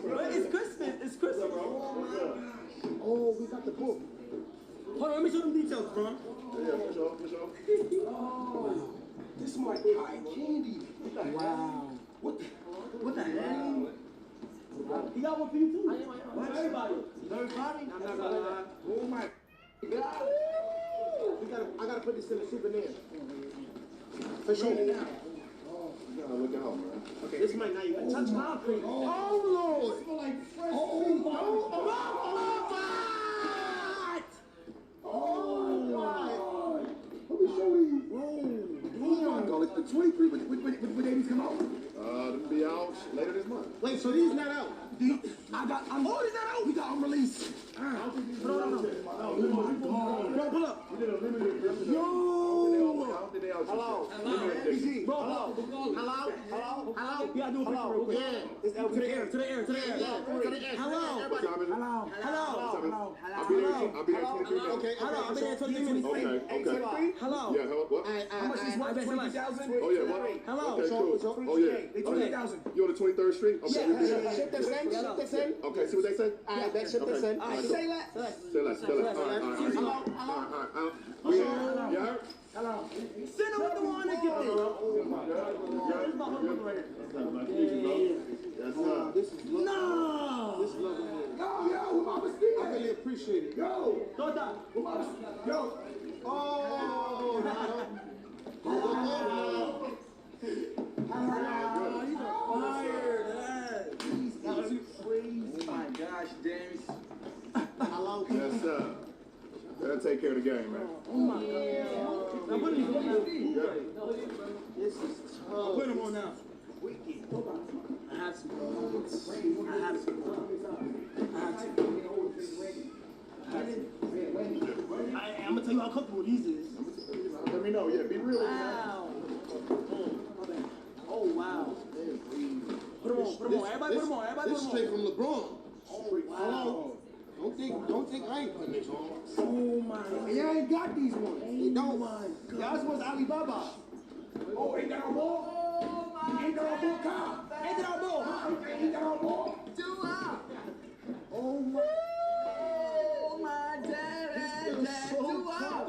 Speaker 13: bro? It's Christmas. It's Christmas. Oh, we got the book. Hold on, let me show them details, bro.
Speaker 8: Yeah, for sure.
Speaker 13: Oh, this is my cotton candy. Wow. What the hell? He got one for you too. What? Everybody. Everybody? I'm not gonna lie. Oh my God. I gotta put this in a souvenir. For sure.
Speaker 8: You gotta look out, man.
Speaker 13: Okay, this might not even touch concrete. Oh Lord. This smell like fresh meat. Oh my. Let me show you. Oh my God, it's the 23. When babies come out?
Speaker 8: They'll be out later this month.
Speaker 13: Wait, so these not out? These not out? We got unreleased. No. Bro, pull up. Yo. Hello. Easy. Bro, hello. You gotta do a picture real quick. Yeah. To the air. Hello.
Speaker 8: I'll be there 23 minutes.
Speaker 13: Okay. Hello. I'll be there 23 minutes.
Speaker 8: Okay.
Speaker 13: Hello.
Speaker 8: Yeah, what?
Speaker 13: How much is worth? 20,000?
Speaker 8: Oh, yeah, what?
Speaker 13: Hello.
Speaker 8: Okay, cool. Oh, yeah.
Speaker 13: 20,000.
Speaker 8: You on the 23rd Street? Okay.
Speaker 13: Ship this in.
Speaker 8: Okay, see what they say?
Speaker 13: Ship this in. Say less.
Speaker 8: Say less. All right. You heard?
Speaker 13: Hello. Send him with the one that get this. Oh my God. This is my husband right here.
Speaker 8: Yes, sir.
Speaker 13: This is lovely. No. This is lovely. Yo, with Mama Steve. I really appreciate it. Yo. Don't die. With Mama Steve. Yo. Oh.
Speaker 10: Oh my gosh, James.
Speaker 13: Hello.
Speaker 8: Yes, sir. That'll take care of the game, man.
Speaker 13: Oh my God. Now put him on now. This is tough. Put him on now. I have some bullets. I'm gonna tell you how comfortable these is.
Speaker 8: Let me know. Yeah, be real.
Speaker 13: Wow. Oh wow. Put him on. Everybody put him on.
Speaker 20: This is straight from LeBron.
Speaker 13: Oh wow.
Speaker 20: Don't think I ain't putting this on.
Speaker 13: Oh my God.
Speaker 20: And y'all ain't got these ones. They don't.
Speaker 13: Y'all was Alibaba. Oh, ain't that our ball? Ain't that our ball, Kyle? Ain't that our ball? Ain't that our ball? Too high. Oh my. Oh my dad. Too high.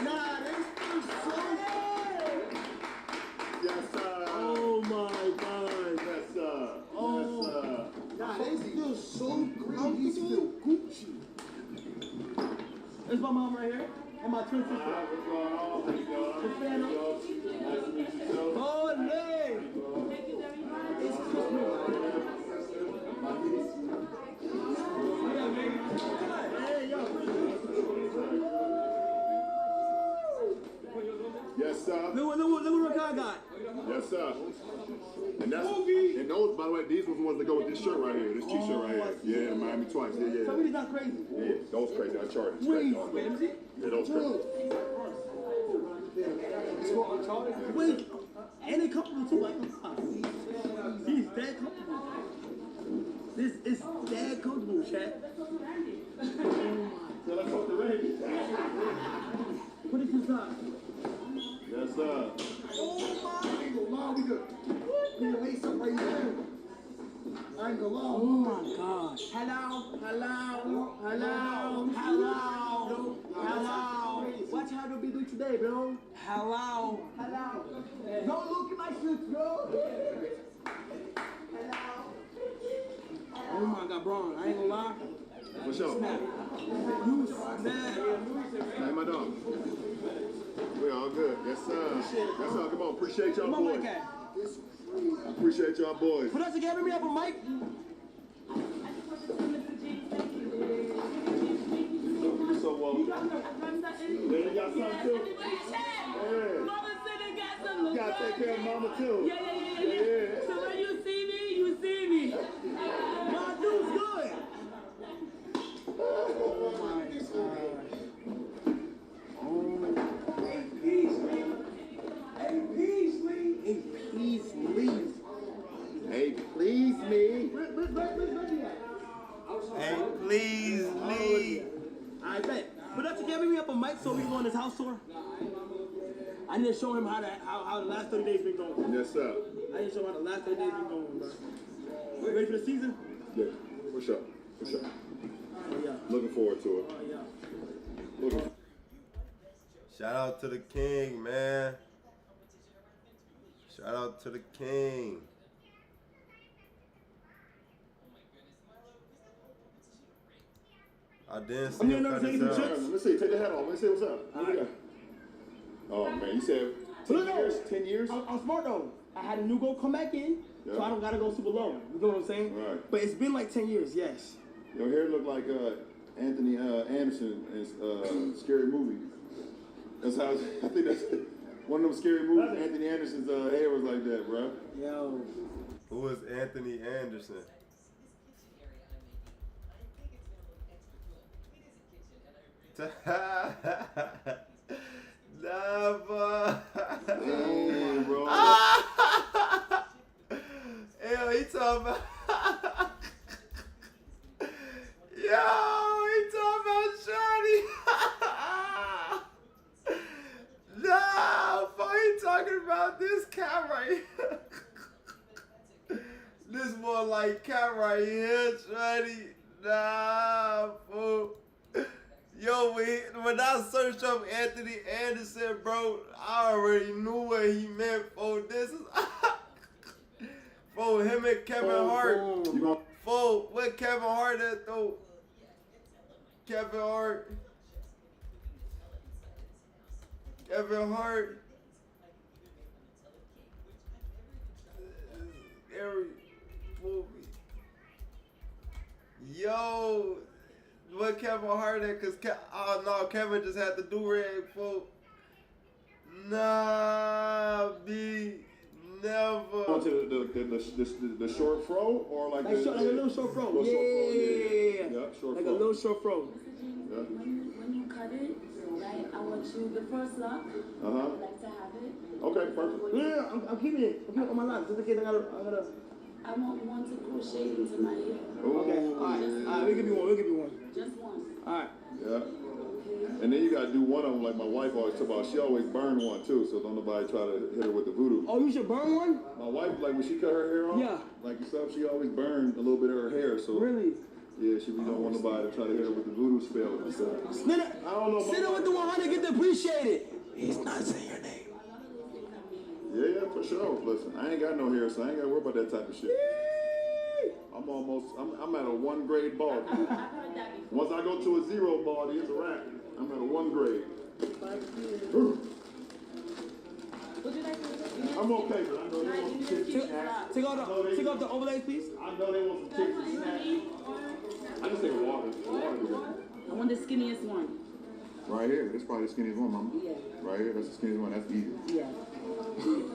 Speaker 13: Nah, this feels so good.
Speaker 8: Yes, sir.
Speaker 13: Oh my God.
Speaker 8: Yes, sir.
Speaker 13: Oh.
Speaker 8: Yes, sir.
Speaker 13: Nah,
Speaker 20: They feel so comfortable.
Speaker 13: Gucci. There's my mom right here. And my twin sister.
Speaker 8: What's going on? How you doing? Nice to meet you, too.
Speaker 13: Holy! It's Christmas. Hey, yo.
Speaker 8: Yes, sir.
Speaker 13: Look what Rakai got.
Speaker 8: Yes, sir. And those, by the way, these were the ones that go with this shirt right here, this t-shirt right here. Yeah, Miami Twice. Yeah.
Speaker 13: Somebody's not crazy.
Speaker 8: Yeah, those crazy. I charged.
Speaker 13: Wait,
Speaker 8: Yeah, those crazy.
Speaker 13: Wait, and they comfortable too. Like, he's that comfortable. This is that comfortable, chat. What is this on?
Speaker 8: Yes, sir.
Speaker 13: Oh my!
Speaker 20: I ain't gonna lie, we could lace up right here. I ain't gonna lie.
Speaker 13: Oh my gosh. Hello. Watch how they'll be doing today, bro. Hello. Don't look at my shoes, bro. Oh my God, bro. I ain't gonna lie.
Speaker 8: For sure.
Speaker 13: Snap. You snap.
Speaker 8: Hey, my dog. We all good. Yes, sir. Yes, sir. Come on. Appreciate y'all boys. Appreciate y'all boys.
Speaker 13: Put us together, me up a mic.
Speaker 8: You're so welcome. Yeah, you got some too? Yeah.
Speaker 6: Mama said they got some.
Speaker 8: You gotta take care of mama too.
Speaker 6: Yeah. So when you see me, you see me.
Speaker 13: My dude's good.
Speaker 20: Oh my God.
Speaker 8: Hey, please me.
Speaker 1: Hey, please
Speaker 19: I bet. But that's okay. Meet me up on Mike so we can go on this house tour. I need to show him how the last 30 days been going.
Speaker 8: Yes, sir.
Speaker 19: I need to show him how the last 30 days been going, bro. You ready for the season?
Speaker 8: Yeah, for sure. For sure.
Speaker 19: Oh, yeah.
Speaker 8: Looking forward to it.
Speaker 19: Oh, yeah.
Speaker 8: Looking.
Speaker 1: Shout out to the king, man. Shout out to the king. I didn't see him cut his hair.
Speaker 8: Let's see. Take the hat off. Let's see what's up. What we got? Oh, man. You said 10 years? 10 years?
Speaker 19: I'm smart, though. I had a new goal come back in, so I don't got to go super low. You know what I'm saying?
Speaker 8: Right.
Speaker 19: But it's been like 10 years, yes.
Speaker 8: Your hair look like Anthony Anderson in Scary Movie. That's how, I think that's one of them scary movies. Anthony Anderson's hair was like that, bro.
Speaker 19: Yo.
Speaker 1: Who is Anthony Anderson? Never.
Speaker 8: Damn, bro.
Speaker 1: Ew, he talking about. Yo, he talking about Shawty. No, boy, he talking about this cat right here. This more like cat right here, Shawty. Nah, fool. Yo, when I searched up Anthony Anderson, bro, I already knew what he meant, for this is for him and Kevin Hart. For what Kevin Hart at though? Kevin Hart. Every movie. Yo. What Kevin Hart at? Cause oh no, Kevin just had the do-rag, for. Nah, B, never.
Speaker 8: The short fro or like
Speaker 19: a little short fro. Yeah,
Speaker 8: short
Speaker 19: like
Speaker 8: fro.
Speaker 19: a little short fro.
Speaker 8: Yeah.
Speaker 11: When you cut it, right? I want you the first lock. I'd like to have it.
Speaker 8: Okay, perfect.
Speaker 19: Yeah, I'm keeping it. I'm keeping it on my line. Just in case I gotta.
Speaker 11: I want one to crochet into my hair.
Speaker 19: Okay, all right, we'll give you one.
Speaker 11: Just one.
Speaker 19: All right.
Speaker 8: Yeah. And then you gotta do one of them like my wife always talk about. She always burn one too, so don't nobody try to hit her with the voodoo.
Speaker 19: Oh, you should burn one?
Speaker 8: My wife, like when she cut her hair off, like yourself, she always burned a little bit of her hair. So
Speaker 19: really?
Speaker 8: Yeah, she don't want nobody to try to hit her with the voodoo spell.
Speaker 19: I don't know. Sit with the 100, get to appreciate it. He's not saying your name.
Speaker 8: Yeah, for sure. Listen, I ain't got no hair, so I ain't got to worry about that type of shit. I'm at a 1 grade bald. Once I go to a 0 bald, it's a wrap. I'm at a 1 grade. I'm okay, but I know they want some chips and snacks.
Speaker 19: Take off the overlay, please.
Speaker 8: I know they want some chips and snacks. I just take water.
Speaker 11: I want the skinniest one.
Speaker 8: Right here. This is probably the skinniest one, Mama.
Speaker 11: Yeah.
Speaker 8: Right here. That's the skinniest one. That's easy.
Speaker 11: Yeah.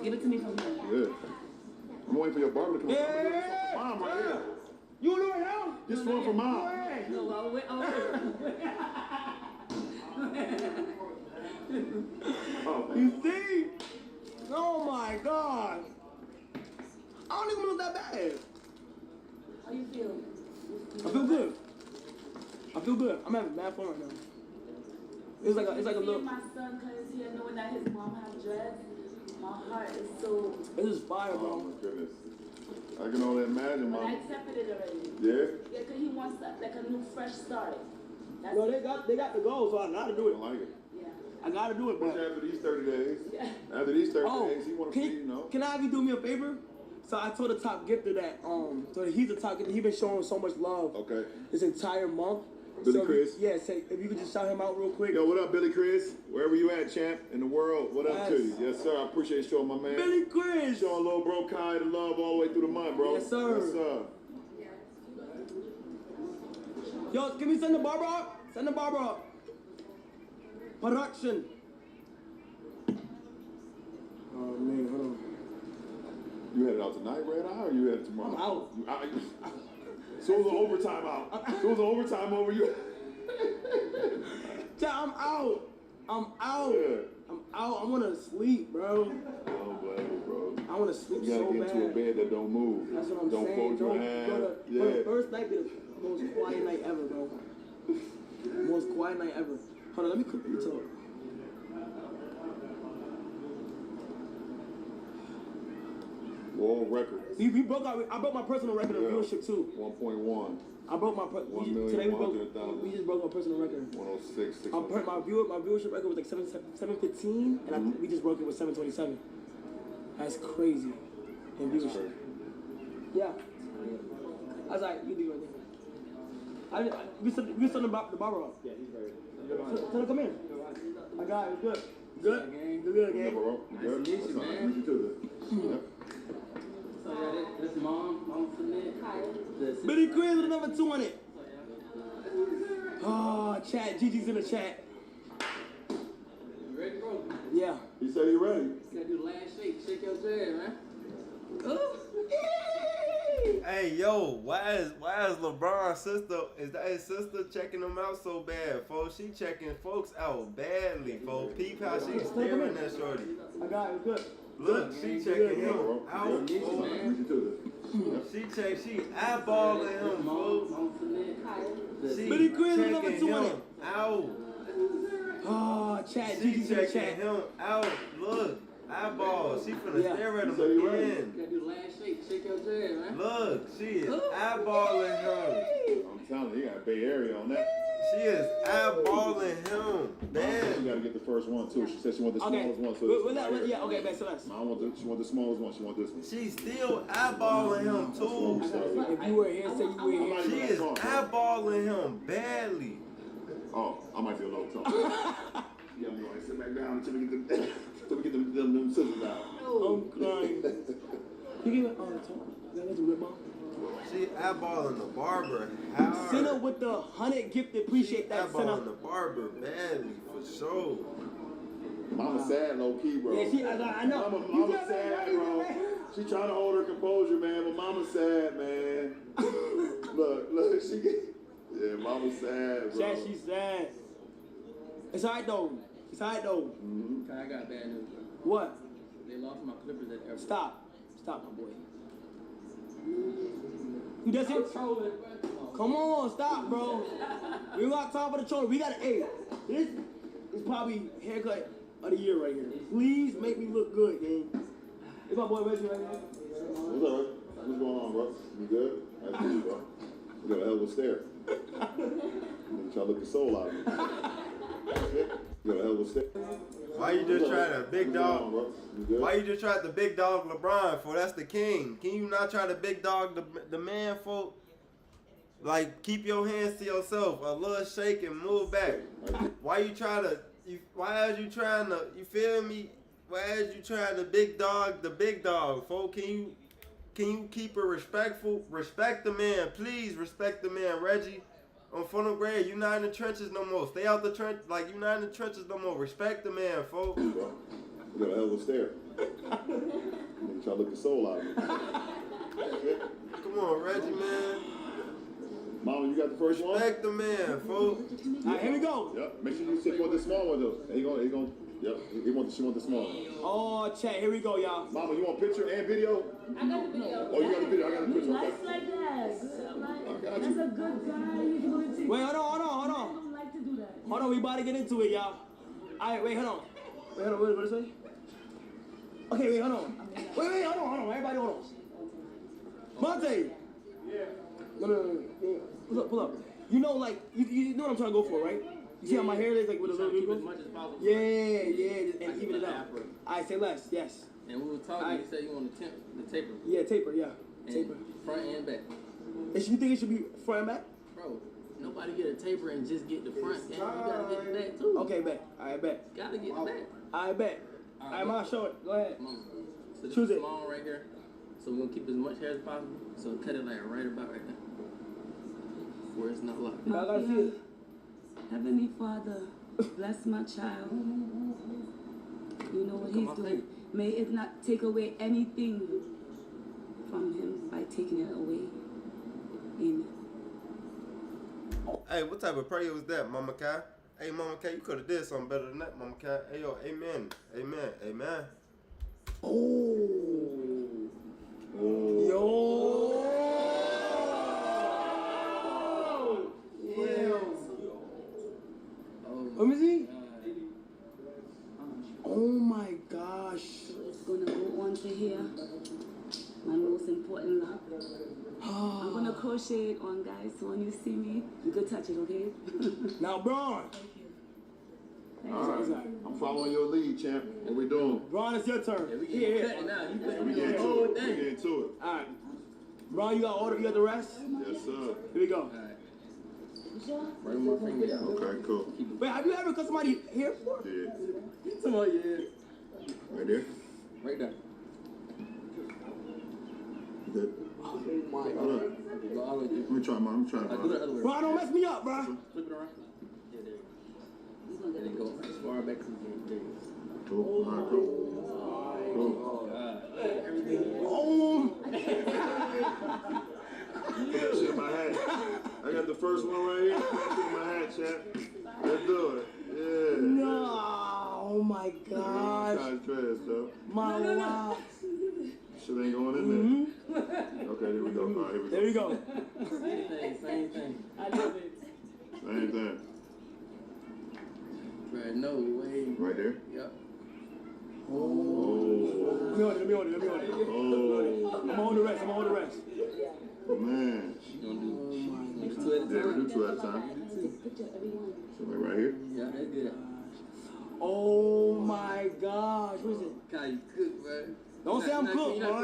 Speaker 11: Give it to me from here.
Speaker 8: Yeah. I'm waiting for your barber to come.
Speaker 19: Yeah.
Speaker 8: Mom, right here.
Speaker 19: You want to know what else?
Speaker 8: This one for Mom.
Speaker 19: You see? Oh my God. I don't even look that bad.
Speaker 11: How you feel?
Speaker 19: I feel good. I'm having mad fun right now. It's like a little.
Speaker 11: My son comes here knowing that his mom has dreads. My heart is so.
Speaker 19: This is fire, bro.
Speaker 8: Oh my goodness. I can only imagine,
Speaker 11: But
Speaker 8: Mom.
Speaker 11: I accepted it already.
Speaker 8: Yeah?
Speaker 11: Yeah, because he wants like a new fresh start.
Speaker 19: No, they got the goal, so I gotta do it.
Speaker 8: I like it.
Speaker 11: Yeah.
Speaker 19: I gotta do it, bro.
Speaker 8: After these 30 days.
Speaker 11: Yeah.
Speaker 8: After these 30 days, you want to see, you know.
Speaker 19: Can I have you do me a favor? So I told the top gifter that so he's the top gifter. He's been showing so much love.
Speaker 8: Okay.
Speaker 19: This entire month.
Speaker 8: Billy Chris.
Speaker 19: Yeah, say if you could just shout him out real quick.
Speaker 8: Yo, what up, Billy Chris? Wherever you at, champ, in the world, what up to you? Yes, sir. I appreciate you showing my man.
Speaker 19: Billy Chris.
Speaker 8: Showing little bro Kai the love all the way through the month, bro.
Speaker 19: Yes, sir.
Speaker 8: Yes, sir.
Speaker 19: Yo, can we send the barber up? Send the barber up. Production. Oh, man, hold on.
Speaker 8: You headed out tonight, Red Eye, or you headed tomorrow?
Speaker 19: I'm out.
Speaker 8: So was the overtime out. So was the overtime over you.
Speaker 19: I'm out.
Speaker 8: Yeah.
Speaker 19: I'm out. I want to sleep, bro.
Speaker 8: Oh, bro.
Speaker 19: I want to sleep
Speaker 8: You gotta
Speaker 19: so
Speaker 8: get
Speaker 19: bad.
Speaker 8: into a bed that don't move.
Speaker 19: That's what I'm
Speaker 8: don't
Speaker 19: saying.
Speaker 8: Fold your hand.
Speaker 19: The first night be the most quiet night ever, bro. Most quiet night ever. Hold on, let me talk.
Speaker 8: World record.
Speaker 19: We broke out. I broke my personal record of viewership too.
Speaker 8: 1.1.
Speaker 19: I broke my today we just broke our personal record.
Speaker 8: 106.
Speaker 19: My viewership record was like 715, and we just broke it with 727. That's crazy. In viewership. Yeah. I was like, you do right there. We still the barber up. Yeah, he's very good. Tell him come in. My guy, it's good. Good? Good, gang.
Speaker 8: Good, man. You too.
Speaker 2: This mom Cenat. Hi.
Speaker 19: Billy Quiz with another 200. Oh, chat. Gigi's in the chat.
Speaker 2: You ready, bro?
Speaker 19: Yeah.
Speaker 8: He said he ready.
Speaker 2: You gotta do the last shake. Shake your dread, man.
Speaker 1: Hey yo, why is LeBron's sister, is that his sister checking him out so bad, folks? She checking folks out badly, folks. Peep how she's staring at shorty.
Speaker 19: My guy, it's good.
Speaker 1: Look, she checking him out. She eyeballing him, folks. She checking him out.
Speaker 19: Oh, chat.
Speaker 1: She
Speaker 19: Gigi's in the
Speaker 1: checking
Speaker 19: chat.
Speaker 1: him out. Look, eyeball. She finna stare at him
Speaker 2: You
Speaker 1: again.
Speaker 2: gotta do the last shake. Shake your dread, man.
Speaker 1: Look, she is eyeballing him.
Speaker 8: I'm telling you, you got Bay Area on that.
Speaker 1: She is eyeballing him. Man.
Speaker 8: You gotta get the first one too. She said she want the smallest one. So
Speaker 19: yeah, okay, back to us.
Speaker 8: she want the smallest one. She want this one.
Speaker 1: She's still eyeballing him too.
Speaker 19: If you were here, say you were here.
Speaker 1: She is eyeballing him badly.
Speaker 8: Oh, I might be a little tough. Yeah, I'm going to sit back down until we get them scissors out.
Speaker 19: I'm crying. You give it on the top. That's a rip off.
Speaker 1: She eyeballing the barber hard.
Speaker 19: Cenat with the 100 gift. Appreciate that,
Speaker 1: Eyeballing
Speaker 19: Cenat.
Speaker 1: the barber badly for sure.
Speaker 8: Mama sad low key, bro.
Speaker 19: Yeah, I know.
Speaker 8: Mama sad, bro. She trying to hold her composure, man, but Mama's sad, man. look, she get. Yeah, Mama's sad, bro.
Speaker 19: Chat, she's sad. It's alright though.
Speaker 2: I got bad news.
Speaker 19: What?
Speaker 2: They lost my clippers at the airport.
Speaker 19: Stop, my boy. You just here? Come on, stop, bro. We don't got time for the trolling. We got this is probably haircut of the year right here. Please make me look good, gang. It's my boy Reggie right here.
Speaker 8: What's up, Reggie? What's going on, bro? You good? That's good, bro. You got a hell of a stare. You trying to look the soul out of me. You got a hell of a stare.
Speaker 1: Why you just try to big dog?
Speaker 8: You good?
Speaker 1: Why you just try to big dog LeBron for? That's the king. Can you not try to big dog the man for? Like, keep your hands to yourself. A little shake and move back. Why you try to? Why is you trying to? You feel me? Why is you trying to big dog the big dog, folks? Can you keep it respectful? Respect the man, please. Respect the man, Reggie. On funnel grade, you not in the trenches no more. Stay out the trench, like you not in the trenches no more. Respect the man, folks.
Speaker 8: You got a hell of a stare. You trying to look the soul out of me.
Speaker 1: Come on, Reggie, man.
Speaker 8: Mama, you got the first one?
Speaker 1: Respect the man, folks.
Speaker 19: All right, here we go.
Speaker 8: Yep. Make sure you sit for the small one though. He gonna. Yep. She want the small one.
Speaker 19: Oh, chat. Here we go, y'all.
Speaker 8: Mama, you want picture and video?
Speaker 12: I got the video.
Speaker 8: Oh, you got the video. I got the picture.
Speaker 12: Nice
Speaker 8: Okay.
Speaker 12: like that.
Speaker 8: got
Speaker 12: That's a good guy. You do it too.
Speaker 19: Wait, hold on.
Speaker 12: I don't like to do that.
Speaker 19: Hold on, we about to get into it, y'all. All right, wait, hold on. What did it say? Okay, wait, hold on. Wait, hold on. Everybody hold on. Monte. Yeah. No. Pull up. You know, like, you know what I'm trying to go for, right? You see how my hair is, like, with a little
Speaker 2: keep as much as possible.
Speaker 19: Yeah, and even it out. I say less, yes.
Speaker 2: And we were talking, you said you want the taper.
Speaker 19: Yeah, taper, yeah. Taper.
Speaker 2: Front and back.
Speaker 19: And you think it should be front and back?
Speaker 2: Bro, nobody get a taper and just get the front, and you gotta get the back too.
Speaker 19: Okay, bet. I bet.
Speaker 2: Gotta get the back.
Speaker 19: I bet. All right, Ma, show it. Go ahead.
Speaker 2: So this
Speaker 19: Choose
Speaker 2: is
Speaker 19: it.
Speaker 2: small right here. So we're gonna keep as much hair as possible. So cut it like right about right there. Where it's not locked.
Speaker 19: I gotta see it.
Speaker 4: Heavenly Father, bless my child. You know what he's doing. May it not take away anything from him by taking it away. Amen.
Speaker 1: Hey, what type of prayer was that, Mama Kai? Hey, Mama Kai, you could have did something better than that, Mama Kai. Hey, yo, amen.
Speaker 19: Oh. Yo. Let me see. Oh my gosh.
Speaker 21: It's gonna go on to here. My most important lock. I'm gonna crochet it on, guys, so when you see me, you can touch it, okay?
Speaker 19: Now, Braun.
Speaker 8: All right. I'm following your lead, champ. What we doing?
Speaker 19: Braun, it's your turn.
Speaker 21: Yeah, we getting cut now. You better
Speaker 8: We
Speaker 21: do
Speaker 8: get
Speaker 21: the
Speaker 8: to
Speaker 21: whole
Speaker 8: it. We
Speaker 21: thing.
Speaker 8: get to it.
Speaker 19: All right. Braun, you got order. You got the rest?
Speaker 8: Yes, sir.
Speaker 19: Here we go.
Speaker 14: Right my finger down.
Speaker 8: Okay, cool.
Speaker 19: Wait, have you ever cut somebody here before?
Speaker 8: Yeah.
Speaker 19: Somebody, yeah.
Speaker 8: Right there?
Speaker 14: Right there.
Speaker 8: Good.
Speaker 19: Oh my
Speaker 8: Hold up. Let me try mine. I'm trying mine.
Speaker 19: Bro, don't mess me up, bro.
Speaker 14: Flip it around. Yeah, there. There you go. As far back as you can. There you go.
Speaker 8: Cool. All right, cool.
Speaker 19: Oh.
Speaker 8: Put that shit in my hat. I got the first one right here. Put it in my hat, chat. Let's do it. Yeah.
Speaker 19: No. Oh my gosh.
Speaker 8: Kind of trash, though.
Speaker 19: My wow.
Speaker 8: Shit ain't going in there. Okay, there we go. All right, here we go.
Speaker 19: There we go.
Speaker 21: Same thing. I love it.
Speaker 8: Same thing.
Speaker 21: Right, no way.
Speaker 8: Right there?
Speaker 21: Yep.
Speaker 8: Oh.
Speaker 19: Let me order.
Speaker 8: Oh.
Speaker 19: I'm on the rest.
Speaker 8: Man.
Speaker 21: She gonna do 2 at a time.
Speaker 8: Yeah, we do 2 at a time. Somebody right here?
Speaker 21: Yeah, that's good.
Speaker 19: Oh my gosh. What is it?
Speaker 21: Kyle, you cook, bro.
Speaker 19: Don't say I'm cooked, bro.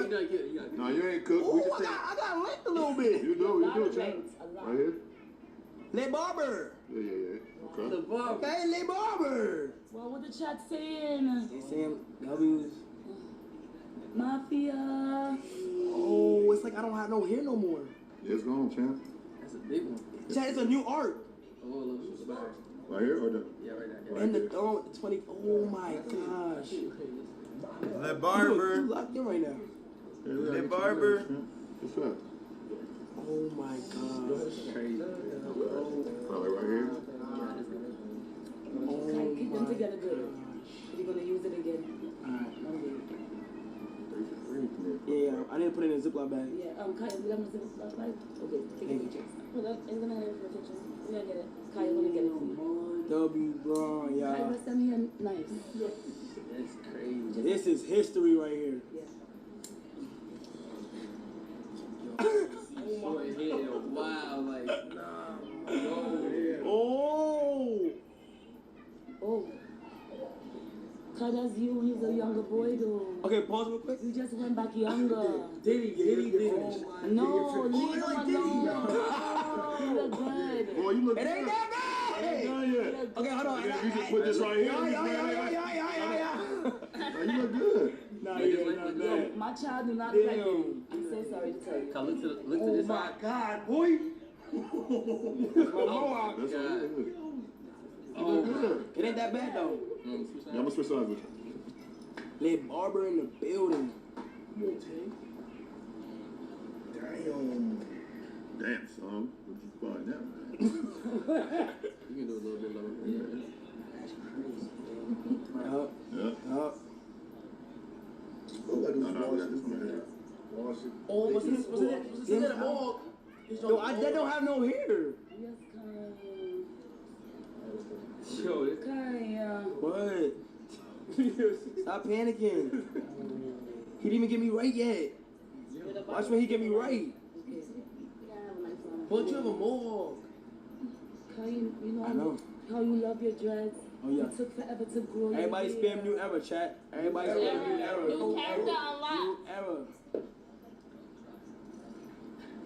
Speaker 8: No, you ain't cooked. We
Speaker 19: Oh,
Speaker 8: just
Speaker 19: I got licked a little bit.
Speaker 8: You do, champ. Right here?
Speaker 19: Le Barber.
Speaker 8: Yeah. Okay.
Speaker 21: The barber.
Speaker 19: Okay, Le Barber.
Speaker 21: Well, what the chat saying?
Speaker 19: They saying W's.
Speaker 21: Mafia.
Speaker 19: Oh, it's like I don't have no hair no more.
Speaker 8: Yeah, it's gone, champ.
Speaker 21: That's a big one.
Speaker 19: Chat, it's a new art.
Speaker 21: Oh, look, better.
Speaker 8: Right here or the?
Speaker 21: Yeah, right there.
Speaker 19: And the 20. Oh my gosh.
Speaker 1: Le Barber.
Speaker 19: You locked in right now.
Speaker 1: Le Barber.
Speaker 8: What's up?
Speaker 19: Oh my gosh.
Speaker 21: That's crazy.
Speaker 8: Probably right here.
Speaker 21: Oh, keep them together good. You're gonna use it again.
Speaker 19: Alright. Yeah, I didn't put it in a Ziploc bag.
Speaker 21: Yeah, Kyle, you got my Ziploc bag? Okay, take a picture. Hold up, it's gonna have it for a picture. We're gonna get it. Kyle, gonna get it for you.
Speaker 19: W, bro, yeah.
Speaker 21: Kyle, send me a knife. Yes. That's crazy.
Speaker 19: This is history right here.
Speaker 21: Yeah. Short hair, wow, like, nah.
Speaker 19: Oh!
Speaker 21: Oh. Kyle, that's you when you was a younger boy, though.
Speaker 19: Okay, pause real quick.
Speaker 21: You just went back younger.
Speaker 19: Diddy.
Speaker 21: No, leave him alone. You look good.
Speaker 8: Boy, you look
Speaker 19: It
Speaker 8: good.
Speaker 19: ain't that bad.
Speaker 8: Ain't done yet.
Speaker 19: Okay, hold on.
Speaker 8: Yeah, you just put this right here.
Speaker 19: Yeah.
Speaker 8: No, you look good.
Speaker 19: Nah, you're not bad.
Speaker 21: My child do not
Speaker 19: Damn.
Speaker 21: like you. I'm so sorry to tell you.
Speaker 15: Kyle, look to
Speaker 19: Oh
Speaker 15: this
Speaker 19: my
Speaker 15: side.
Speaker 19: God, boy. That's my mohawk.
Speaker 8: That's what it is. You
Speaker 19: Oh,
Speaker 8: look good.
Speaker 19: it ain't that bad though.
Speaker 8: Yeah, I'm gonna switch sides with you.
Speaker 19: Le Barber in the building.
Speaker 8: Damn, son. What you find now?
Speaker 21: You can do a little bit lower.
Speaker 8: Yeah.
Speaker 20: Look like
Speaker 8: No, we got this one right here.
Speaker 19: Oh, what's it? Yo, I don't have no hair.
Speaker 21: Yes, Kyle.
Speaker 15: Yo,
Speaker 21: Kyle.
Speaker 19: What? Stop panicking. He didn't even get me right yet. Watch when he get me right. But you have a mohawk.
Speaker 21: Kyle, you know,
Speaker 19: I know.
Speaker 21: how you love your dreads.
Speaker 19: Oh yeah.
Speaker 21: It took forever to grow.
Speaker 19: Everybody
Speaker 21: your
Speaker 19: spam
Speaker 21: hair.
Speaker 19: new era, chat. Everybody spam new era.
Speaker 21: New character unlocked.
Speaker 19: New era.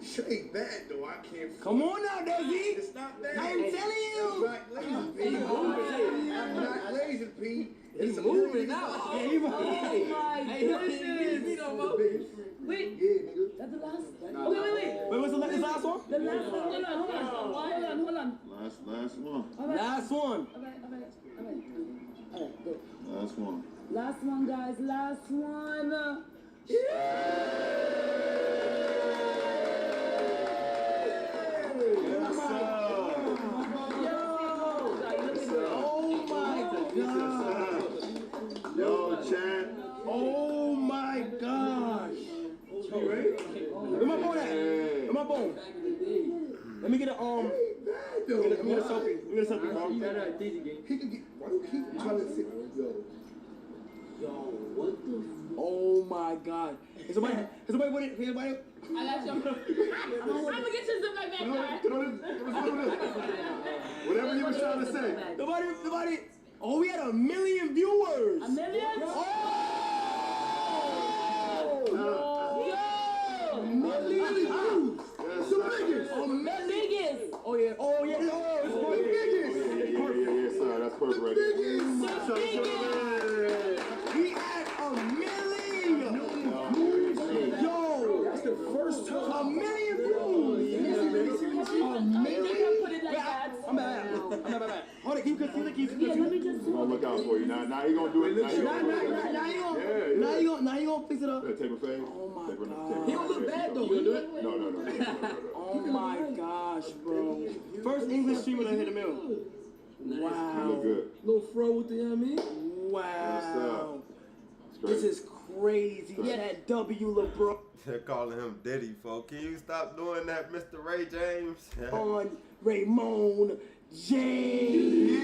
Speaker 20: Straight bad though, I can't.
Speaker 19: Come on now, Desi.
Speaker 20: It's not bad.
Speaker 19: I am telling you.
Speaker 20: I'm not lazy, P.
Speaker 15: He's moving now.
Speaker 19: Yeah, he
Speaker 21: Oh my
Speaker 15: goodness.
Speaker 21: Wait,
Speaker 20: Yeah, nigga.
Speaker 21: that's the last. Wait.
Speaker 19: Wait, what's the last one?
Speaker 21: The last one. Hold on.
Speaker 8: Last one.
Speaker 19: Last one.
Speaker 21: All right, good.
Speaker 8: Last one.
Speaker 21: Last one, guys. Last one.
Speaker 8: Yo, chat.
Speaker 19: Oh my gosh. You ready? Where my phone at? Where my phone? Let me get a Let me get a selfie.
Speaker 13: something, bro.
Speaker 20: He can get. Why do he keep trying to sit?
Speaker 2: Yo, what the?
Speaker 13: Oh my God. Is somebody with it? Anybody?
Speaker 21: I got you. I'm gonna get you some like that card.
Speaker 8: Whatever you was trying to say.
Speaker 13: Nobody. Oh, we had 1 million viewers.
Speaker 21: 1 million?
Speaker 13: Oh!
Speaker 21: Yo!
Speaker 13: Million views.
Speaker 20: It's the biggest.
Speaker 13: Oh,
Speaker 21: The biggest.
Speaker 13: Oh yeah. Oh, it's the biggest.
Speaker 8: Yeah, sir. That's perfect right there.
Speaker 13: We had 1 million. Yo, that's the first time. 1 million views. 1 million.
Speaker 21: Put it like that.
Speaker 13: I'm bad. Hold it. Keep
Speaker 21: Yeah, let me just.
Speaker 8: I'm gonna look out for you. Now he gonna do it. Now
Speaker 13: he gonna fix it up.
Speaker 8: Tape a fade.
Speaker 13: Oh my
Speaker 8: God.
Speaker 13: He don't look bad though. You do it?
Speaker 8: No.
Speaker 13: Oh my gosh, bro. First English streamer to hit a mill. Wow.
Speaker 8: Look good.
Speaker 2: No fraud with the, you know what I mean?
Speaker 13: Wow. This is crazy. Yeah, that W LeBron.
Speaker 1: They're calling him Diddy, folks. Can you stop doing that, Mr. Ray James?
Speaker 13: On Raymond James.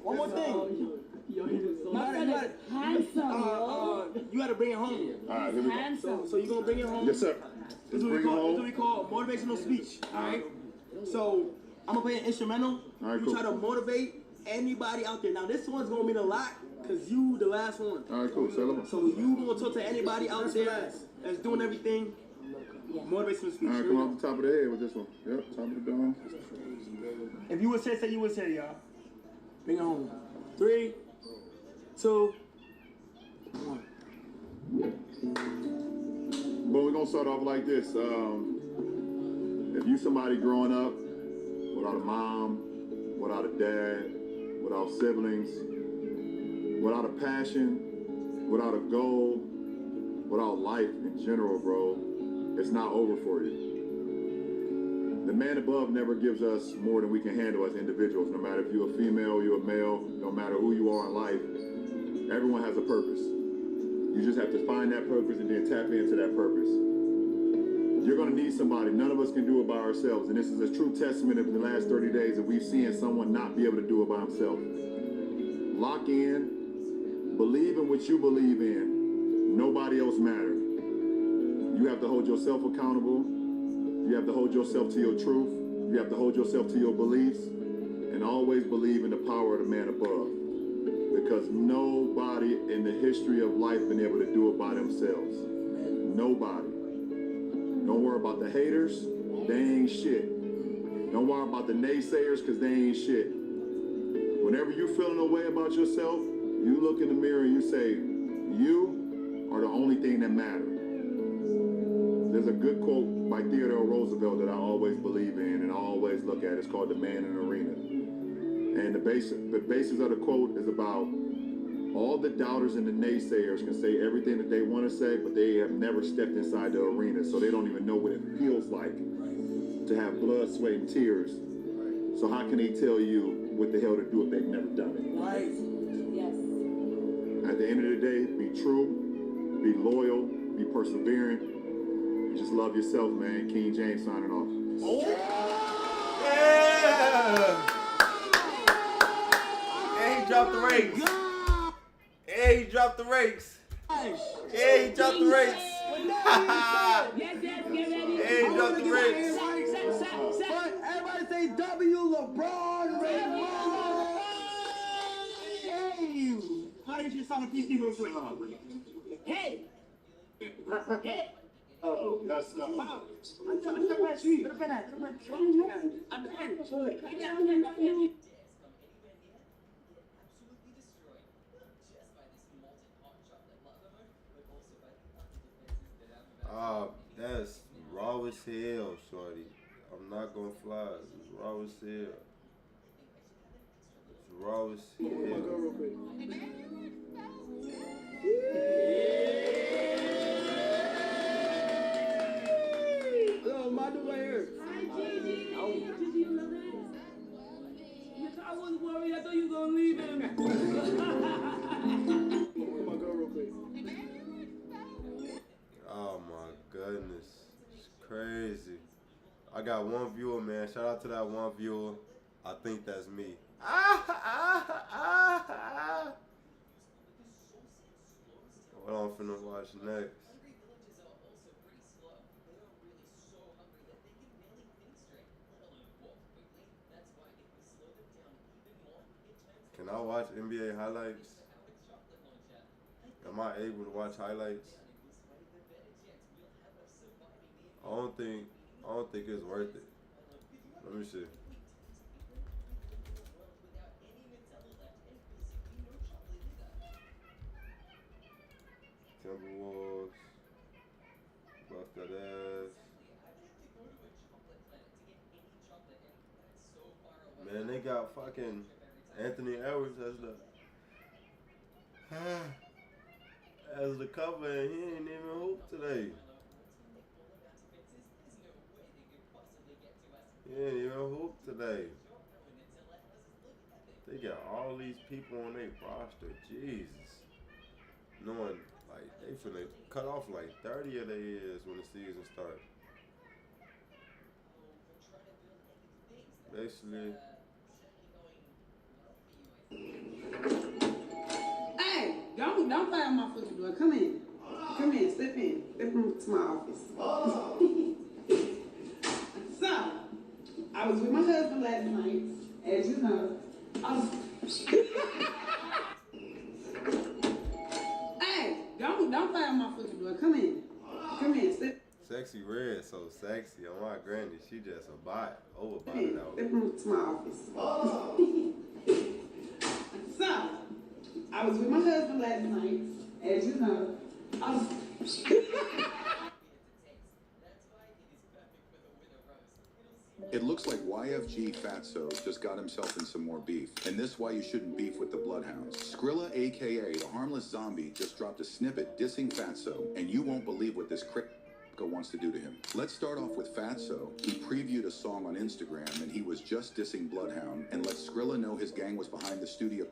Speaker 13: One more thing.
Speaker 21: My son is handsome, yo.
Speaker 13: You gotta bring it home.
Speaker 8: All right, here we go.
Speaker 21: Handsome.
Speaker 13: So you gonna bring it home?
Speaker 8: Yes, sir.
Speaker 13: This is what we call motivational speech. All right. So I'm gonna play an instrumental.
Speaker 8: All right,
Speaker 13: you
Speaker 8: cool.
Speaker 13: try to motivate anybody out there. Now this one's gonna mean a lot because you the last one.
Speaker 8: All right, cool.
Speaker 13: So you gonna talk to anybody out there that's doing everything. Motivational speech.
Speaker 8: All right, come off the top of the head with this one. Yep, top of the dome.
Speaker 13: If you would say you would say, y'all. Bring it home. 3, 2, 1.
Speaker 8: But we're gonna start off like this. If you somebody growing up without a mom, without a dad, without siblings, without a passion, without a goal, without life in general, bro, it's not over for you. The man above never gives us more than we can handle as individuals. No matter if you're a female, you're a male, no matter who you are in life, everyone has a purpose. You just have to find that purpose and then tap into that purpose. You're gonna need somebody. None of us can do it by ourselves. And this is a true testament of the last 30 days that we've seen someone not be able to do it by himself. Lock in, believe in what you believe in. Nobody else matters. You have to hold yourself accountable. You have to hold yourself to your truth. You have to hold yourself to your beliefs. And always believe in the power of the man above. Because nobody in the history of life been able to do it by themselves. Nobody. Don't worry about the haters. They ain't shit. Don't worry about the naysayers because they ain't shit. Whenever you're feeling a way about yourself, you look in the mirror and you say, you are the only thing that matters. There's a good quote by Theodore Roosevelt that I always believe in and I always look at. It's called The Man in the Arena. And the basis of the quote is about all the doubters and the naysayers can say everything that they want to say, but they have never stepped inside the arena, so they don't even know what it feels like to have blood, sweat, and tears. So how can they tell you what the hell to do if they've never done it?
Speaker 21: Right. Yes.
Speaker 8: At the end of the day, be true, be loyal, be persevering, and just love yourself, man. King James signing off.
Speaker 1: Yeah! And he dropped the rakes. Yeah, he dropped the rakes. Yeah, he dropped the rakes.
Speaker 21: Yes, get ready.
Speaker 1: Yeah, he dropped the rakes.
Speaker 13: Everybody say W LeBron Raymond. Hey. How did you sound a piece real quick?
Speaker 21: Hey. Hey.
Speaker 8: Oh, that's not.
Speaker 1: That's raw as hell, shorty. I'm not gonna fly. It's raw as hell. It's raw as hell.
Speaker 13: Yo, my dude right here.
Speaker 21: Hi, Gigi. Did you love it? Yes, I was worried. I thought you were gonna leave him.
Speaker 13: My girl real quick.
Speaker 1: Oh my goodness. It's crazy. I got one viewer, man. Shout out to that one viewer. I think that's me. What I'm finna watch next? Can I watch NBA highlights? Am I able to watch highlights? I don't think it's worth it. Let me see. Timberwolves. Bust that ass. Man, they got fucking Anthony Edwards as the cover, and he ain't even hoop today. He ain't even hoop today. They got all these people on their roster. Jesus. Knowing, like, they finna cut off like 30 of their years when the season starts. Basically.
Speaker 7: Hey, don't play on my foot, boy. Come in. Come in, step in. Step into my office. So, I was with my husband last night, as you know. Hey, don't play on my foot, boy. Come in. Come in, step.
Speaker 1: Sexy Red, so sexy. On my granny, she just a bot. Overbotted out.
Speaker 7: Step into my office. So, I was with my husband last night, as you know.
Speaker 8: It looks like YFG Fatso just got himself in some more beef, and this why you shouldn't beef with the Bloodhounds. Skrilla, aka the harmless zombie, just dropped a snippet dissing Fatso, and you won't believe what this wants to do to him. Let's start off with Fatso. He previewed a song on Instagram, and he was just dissing Bloodhound, and let Skrilla know his gang was behind the studio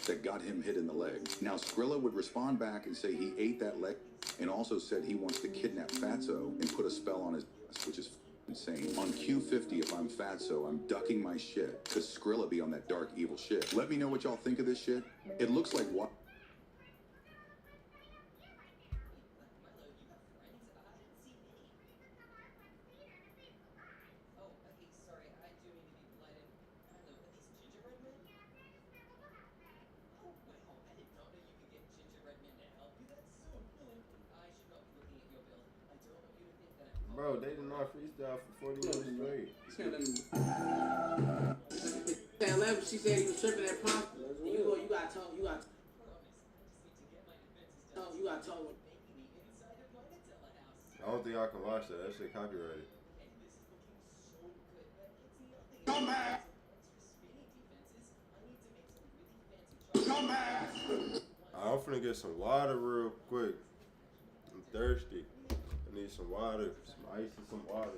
Speaker 8: that got him hit in the leg. Now Skrilla would respond back and say he ate that leg, and also said he wants to kidnap Fatso and put a spell on his ass, which is insane. On Q50, if I'm Fatso, I'm ducking my shit, cause Skrilla be on that dark evil shit. Let me know what y'all think of this shit. It looks like what?
Speaker 1: Bro, they did not freestyle for 40 minutes straight.
Speaker 7: She said he was tripping at prom. You got told.
Speaker 1: I don't think I can watch that. That shit copyrighted. I'm finna get some water real quick. I'm thirsty. I need some water, some ice and some water.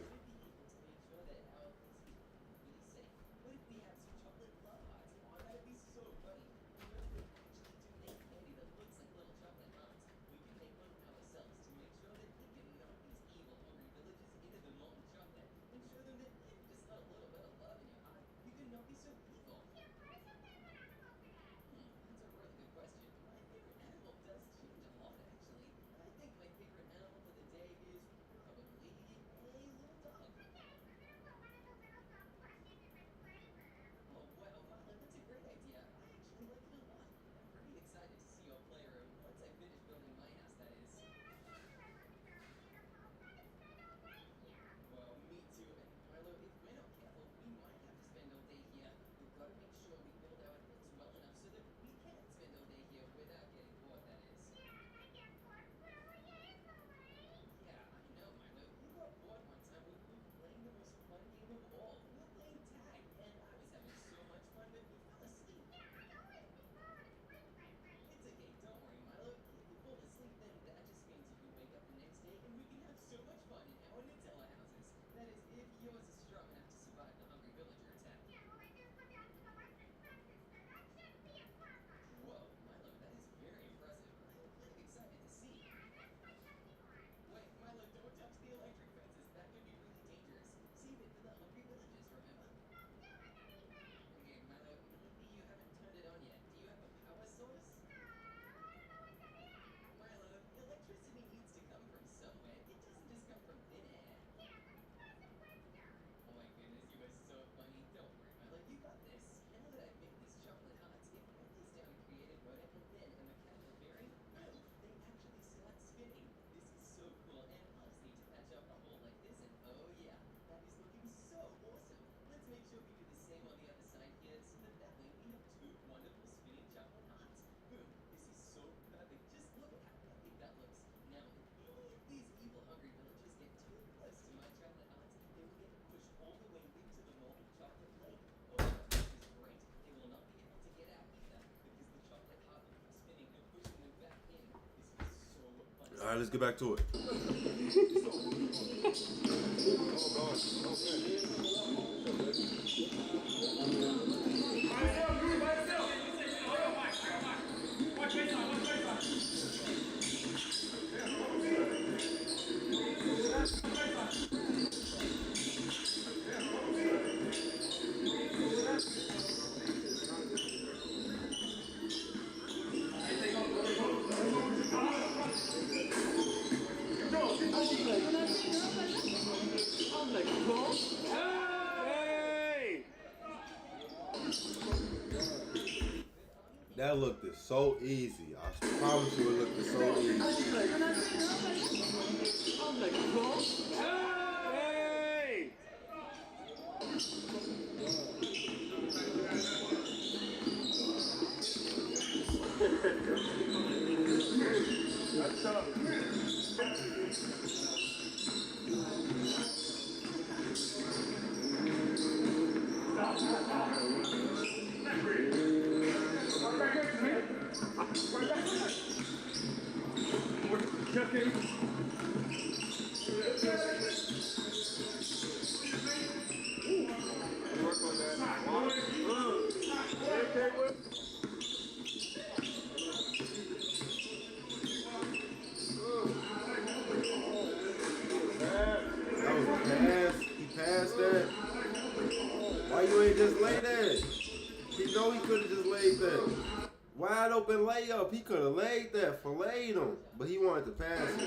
Speaker 1: let's get back to it. That looked so easy. I promise you it looked so easy. Wide open layup. He could have laid that, filleted him, but he wanted to pass it.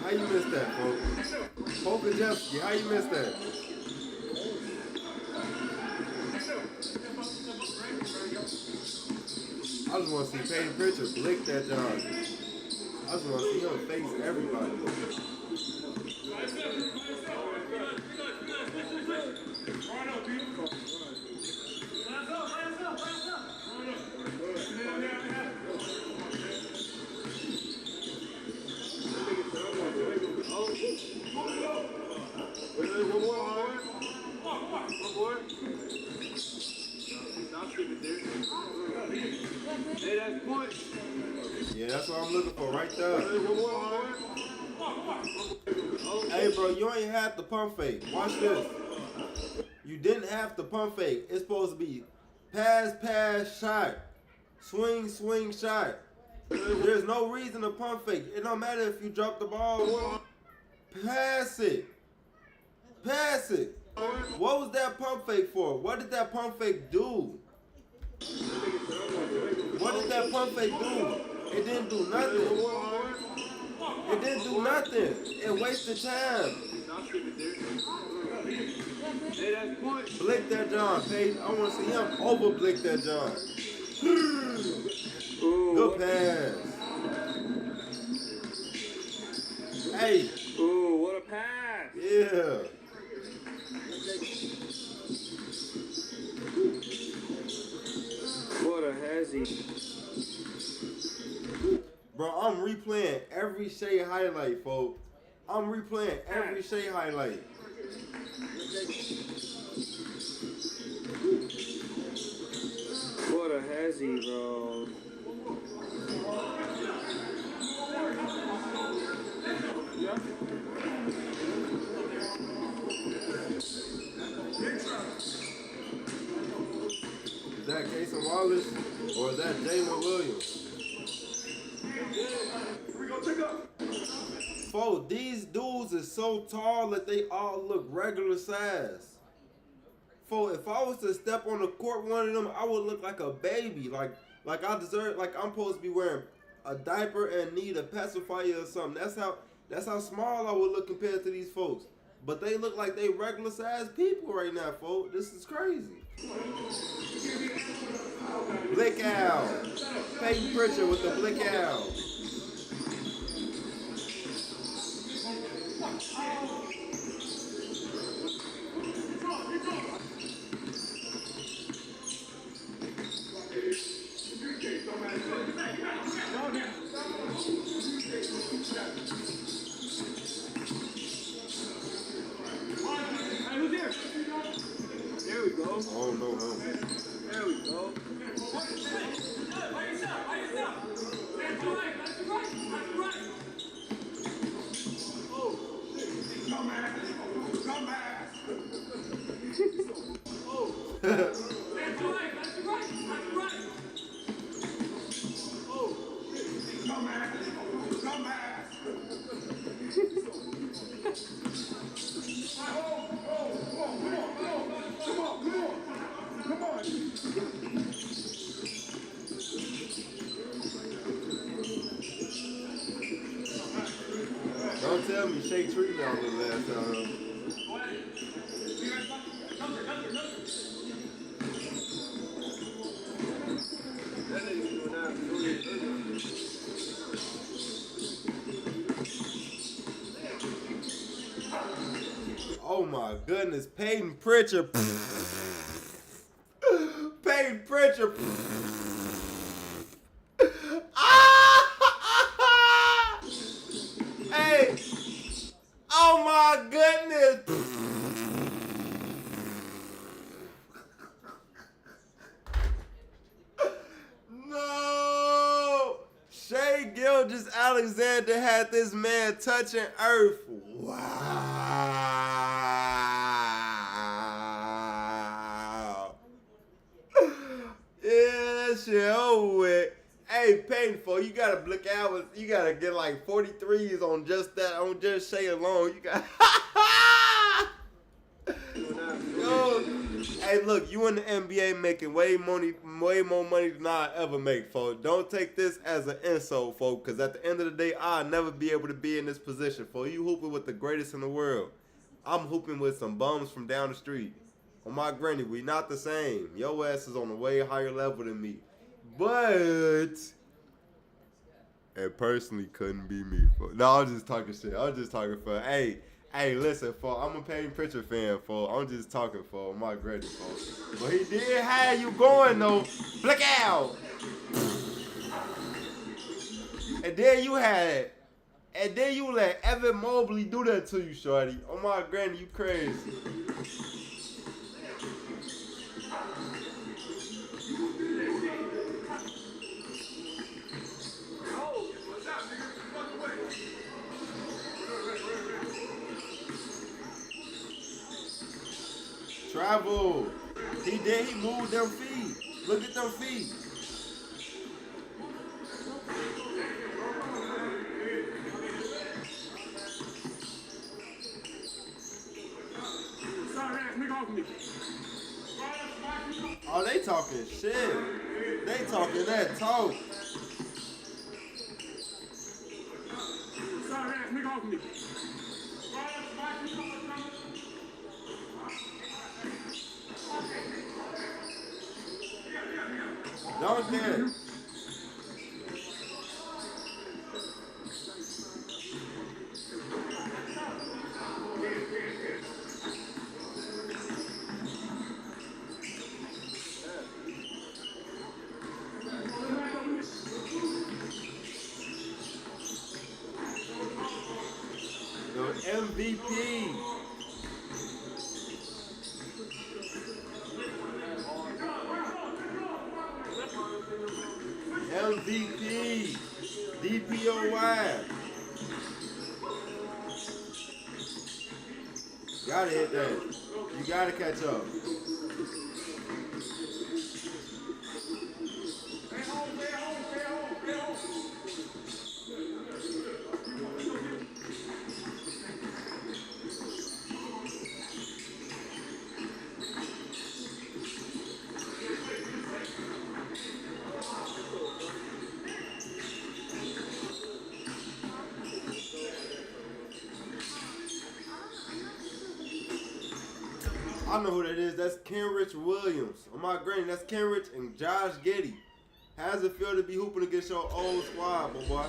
Speaker 1: How you missed that, folks? Pokajewski, how you missed that? I just want to see Peyton Pritchard blick that John. I just want to see him face everybody. Yeah, that's what I'm looking for right there. Hey, bro, you ain't have to pump fake. Watch this. You didn't have to pump fake. It's supposed to be pass, pass, shot. Swing, swing, shot. There's no reason to pump fake. It don't matter if you drop the ball. Pass it. Pass it. What was that pump fake for? What did that pump fake do? What did that pump fake do? It didn't do nothing. It didn't do nothing. It wasted time. Blick that John, Peyton. I want to see him over blick that John. Good pass. Hey.
Speaker 15: Ooh, what a pass.
Speaker 1: Yeah.
Speaker 15: What a hezzy.
Speaker 1: Bro, I'm replaying every Shea highlight, folks. I'm replaying every Shea highlight.
Speaker 15: What a hezzy, bro.
Speaker 1: Is that Casey Wallace or is that Jalen Williams? Folks, these dudes is so tall that they all look regular size. Folks, if I was to step on the court with one of them, I would look like a baby. Like I deserve, like I'm supposed to be wearing a diaper and need a pacifier or something. That's how small I would look compared to these folks. But they look like they regular size people right now, folks. This is crazy. Blick out. Peyton Pritchard with the blick out.
Speaker 15: Hey, who's here?
Speaker 1: Don't tell me Shake treated me on the last time. Oh my goodness, Peyton Pritchard. Peyton Pritchard. Hey. Oh my goodness. No. Shea Gilgeous-Alexander had this man touching earth. Wow. Yeah, that shit over with. Hey, painful. You gotta look out. You gotta get like 43s on just that, on just Shea alone. You got. Yo, hey, look, you in the NBA making way more money than I ever make, folks. Don't take this as an insult, folks, because at the end of the day, I'll never be able to be in this position, folks. You hooping with the greatest in the world. I'm hooping with some bums from down the street. On my granny, we not the same. Your ass is on a way higher level than me. But it personally couldn't be me, folks. No, I'm just talking shit. I'm just talking for, hey, listen, folks, I'm a Peyton Pritchard fan, folks. I'm just talking for my granny, folks. But he did have you going, though. Blick out. And then you had, and then you let Evan Mobley do that to you, shorty. Oh, my granny, you crazy. Travel. He did. He moved them feet. Look at them feet. Oh, they talking shit. They talking that talk. Don't dare. The MVP. MVP, DPOY. Gotta hit that. You gotta catch up. I know who that is. That's Kenrich Williams. On my granny, that's Kenrich and Josh Giddey. How's it feel to be hooping against your old squad, boy?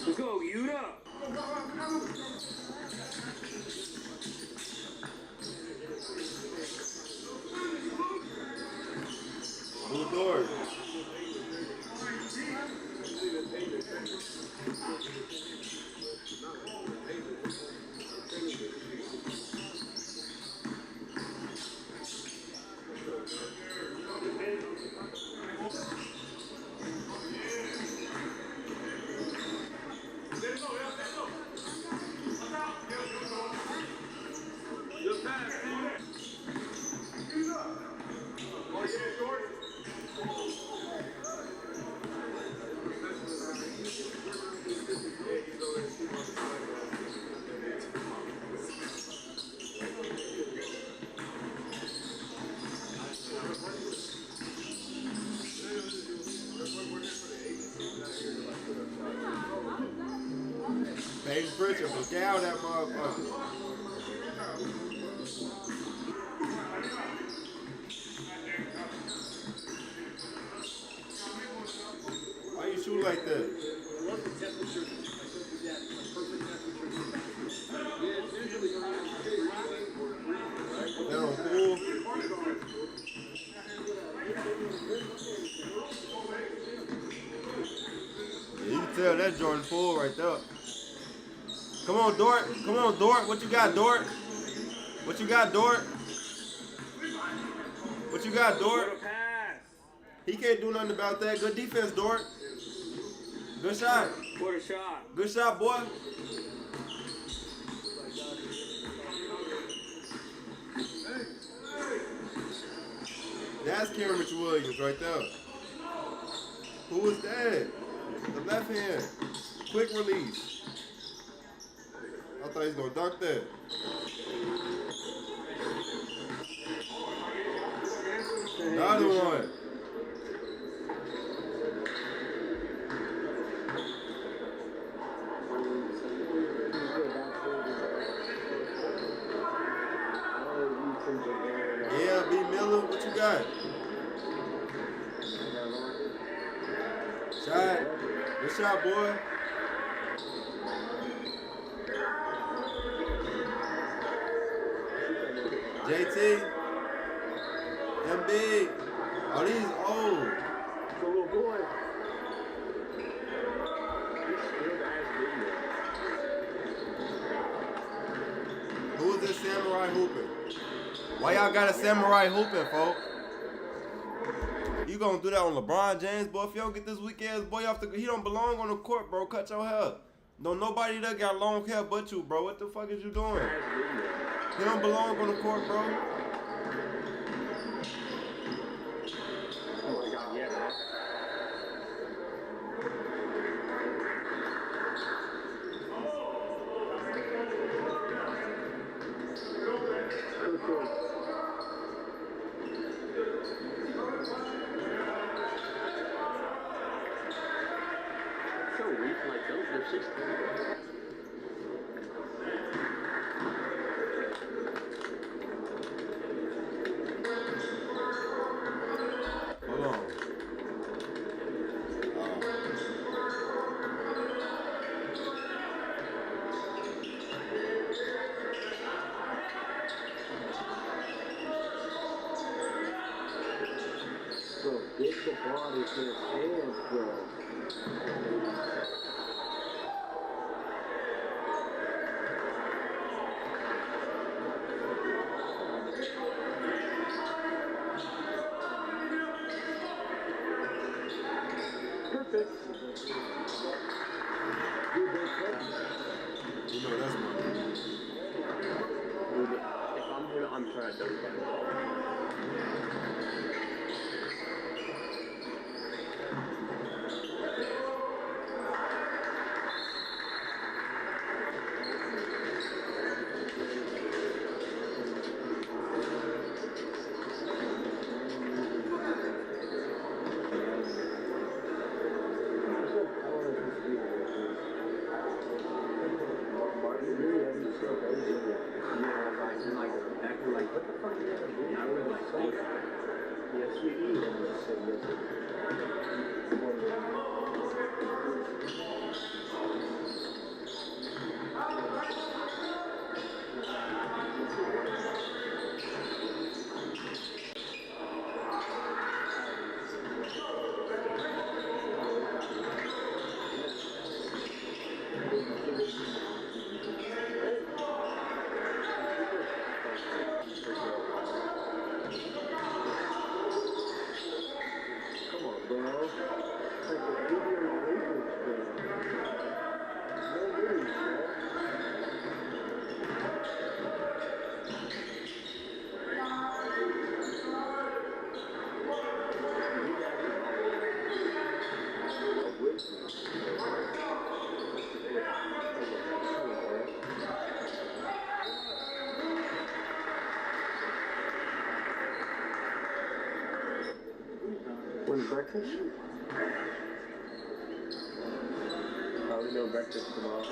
Speaker 3: Let's go, Yuta.
Speaker 1: Blue door. Pritchard, but get out of that motherfucker. Why you shoot like that? That on cool? Yeah, you can tell that Jordan full right there. Come on, Dort. Come on, Dort. What you got, Dort? What you got, Dort? What you got, Dort? He can't do nothing about that. Good defense, Dort. Good shot.
Speaker 15: Quarter shot.
Speaker 1: Good shot, boy. That's Cameron Williams right there. Who was that? The left hand. Quick release. I thought he was going to dunk that. Another one. Yeah, B. Miller, what you got? Shot. Good shot, boy. JT. MB. Oh, these old.
Speaker 9: So little boy.
Speaker 1: Who is this samurai hooping? Why y'all got a samurai hooping, folks? You gonna do that on LeBron James, boy? If you don't get this weak ass boy off the, he don't belong on the court, bro. Cut your hair. Don't nobody that got long hair but you, bro. What the fuck is you doing? He don't belong on the court, bro.
Speaker 9: Oh my God, yeah. So weak, like those are 16.
Speaker 1: Hold on.
Speaker 9: Bro, get the ball in his hands, bro. Perfect.
Speaker 1: You know that's my
Speaker 9: Dude, if I'm him, I'm trying to dunk that ball. Breakfast? Probably no breakfast tomorrow.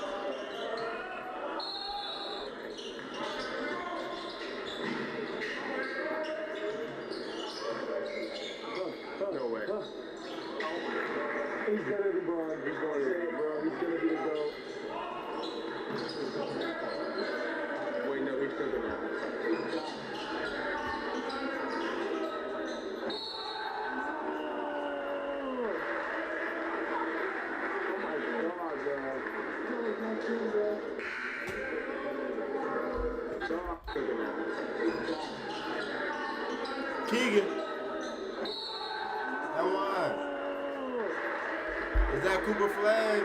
Speaker 3: gonna be born. He's going to say it, bro. He's gonna be the GOAT. Wait, no, he's cooking now.
Speaker 1: Keegan. That one. Is that Cooper Flag?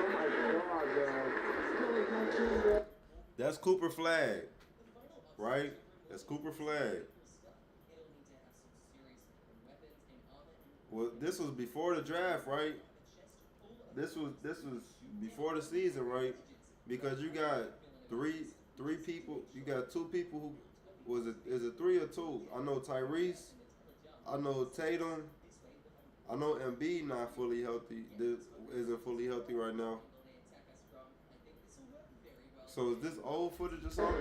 Speaker 1: That's Cooper Flag. Right? That's Cooper Flag. Well, this was before the draft, right? This was before the season, right? Because you got three people. You got two people who is it 3 or 2? I know Tyrese. I know Tatum. I know Embiid not fully healthy. Isn't fully healthy right now. So is this old footage or something?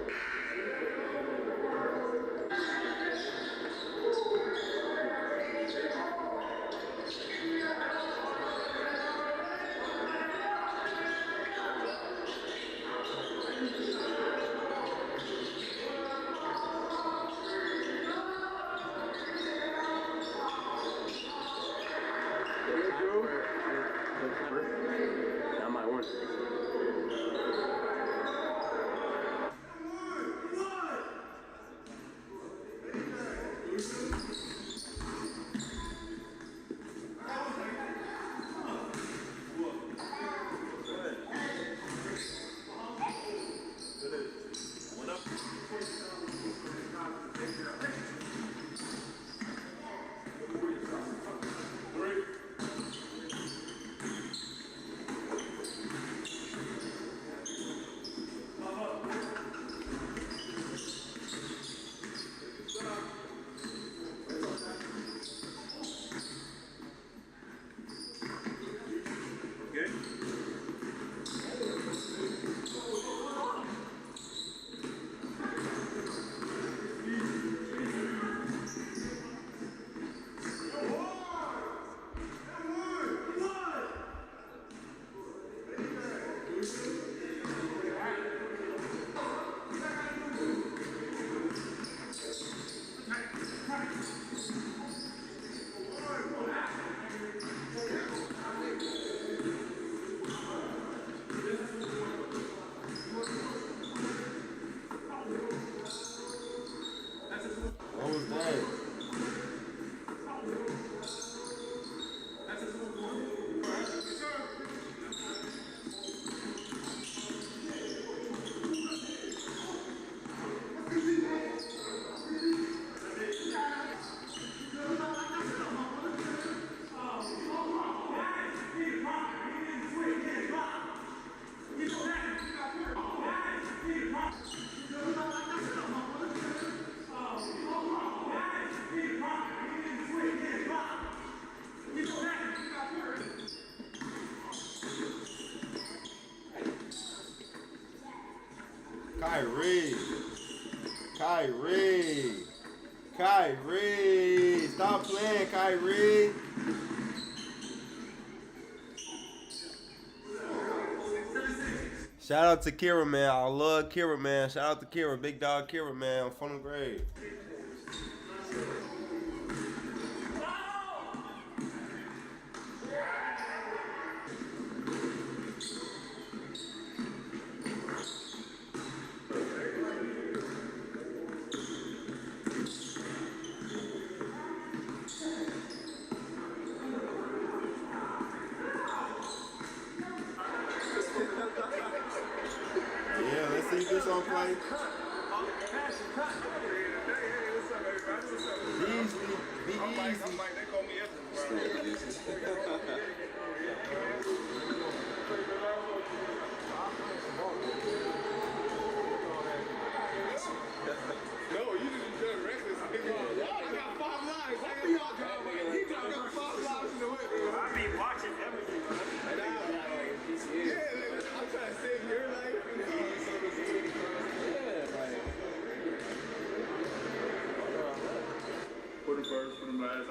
Speaker 3: That might work. Kyrie, stop playing, Kyrie. Shout out to Kira, man. I love Kira, man. Shout out to Kira, big dog Kira, man. On Funnel Grade.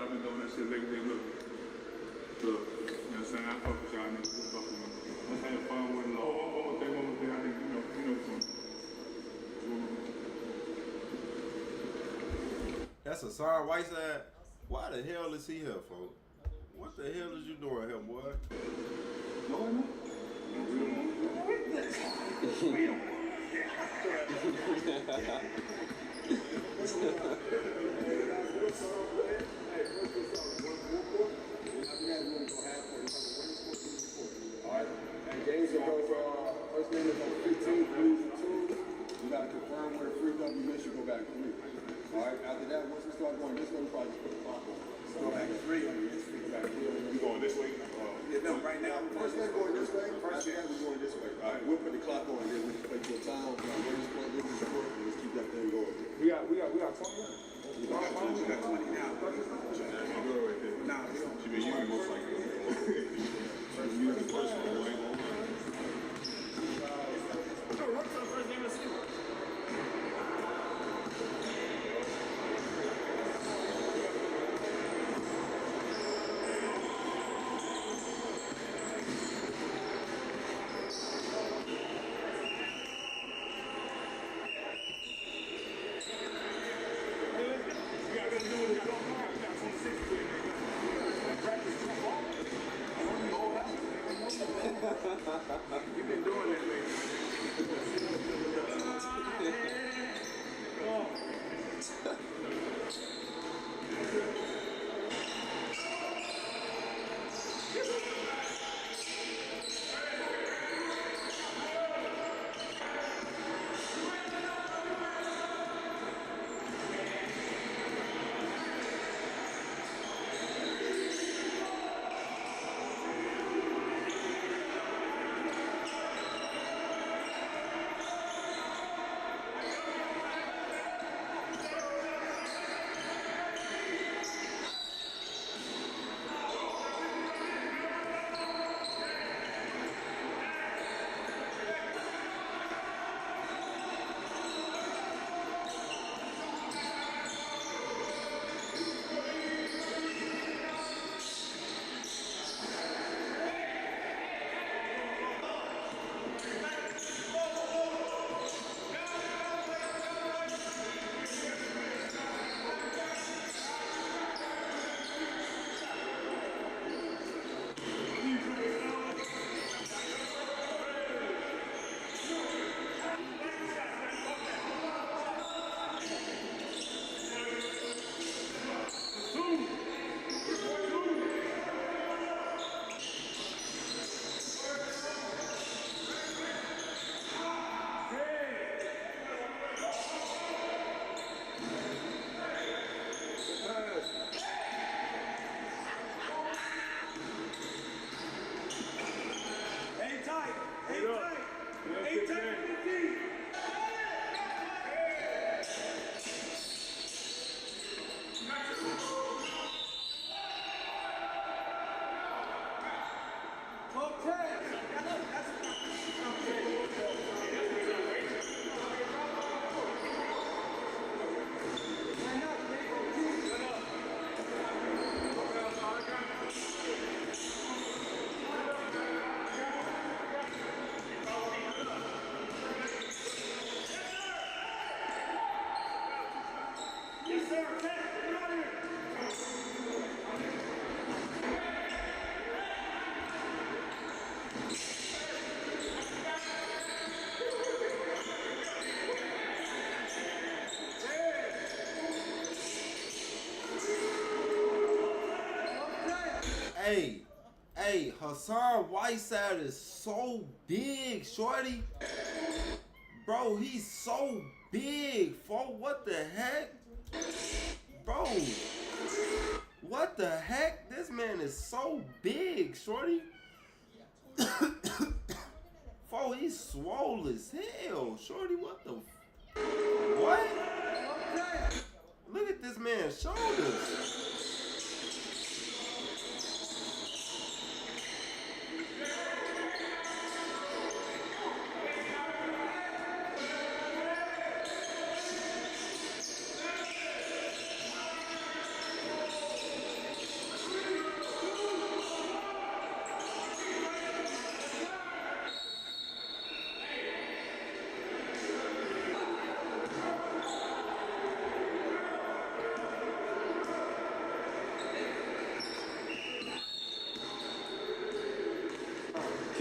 Speaker 3: I've been doing that shit lately. Look, you know what I'm
Speaker 16: saying? I fuck with y'all niggas. Just fuck with me. Let's have fun with it. One more thing. I think,
Speaker 1: That's Hassan Whiteside. Why the hell is he here, folks? What the hell is you doing here, boy?
Speaker 16: And games will go first game is on 15, lose 2. You got to confirm where free up, you miss, you go back 3. All right, after that, once we start going this way, we probably just put the clock on. So go back 3 on your free back 3. You going this way? Yeah, no, right now, first game going this way, first game we're going this way. All right, we'll put the clock on and then we can play to a time. We'll just play this sport and let's keep that thing going. We got 20 now. We got 20 now. Nah, we don't. She been using most likely. You the first one, right? You've been doing that lately.
Speaker 1: Hey, Hassan Whiteside is so big, shorty. Bro, he's so big, folks. What the heck? Bro, what the heck? This man is so big, shorty. Folks, he's swole as hell, shorty. What the what? Look at this man's shoulders.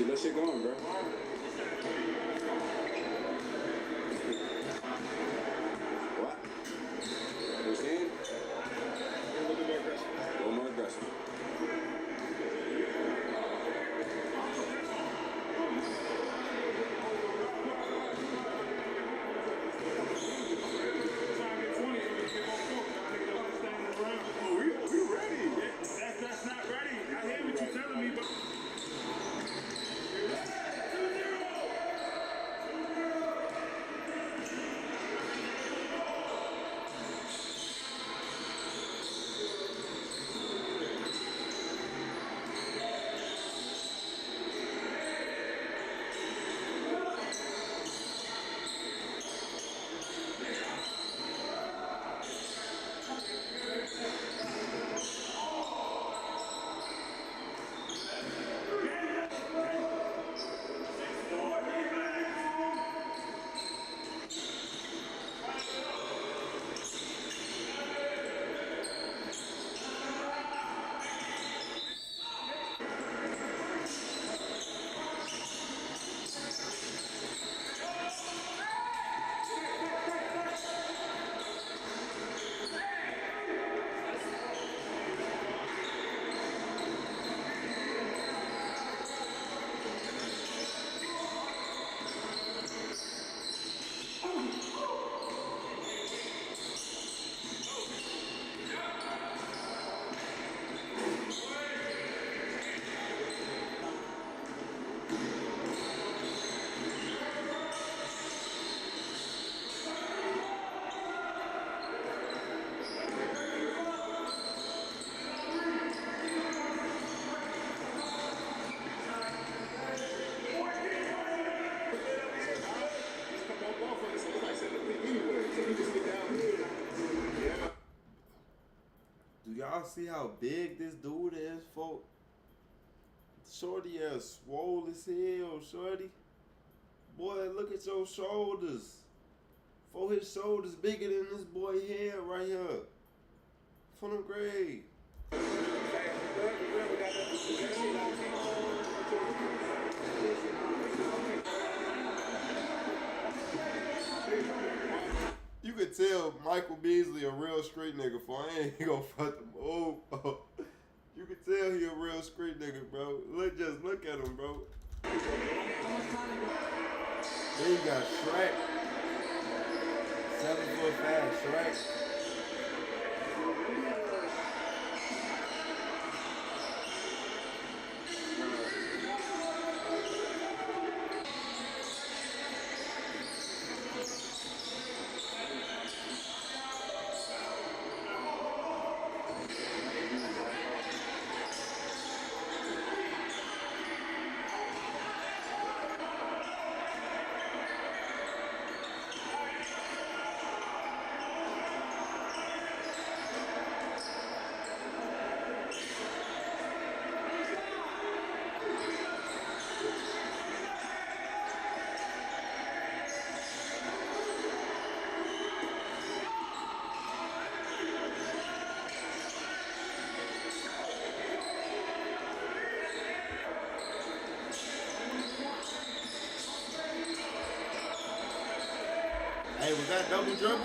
Speaker 16: Keep that shit going, bro. What? Understand? A little more aggressive. A little more aggressive.
Speaker 3: Y'all see how big this dude is, folk? Shorty ass swole as hell, shorty. Boy, look at your shoulders. For his shoulders bigger than this boy head right here. From the grave. You could tell Michael Beasley a real street nigga, for I ain't gonna front him. Oh, you could tell he a real street nigga, bro. Just look at him, bro. Then you got Shrek. 7'5" Shrek. Hey, was that double dribble?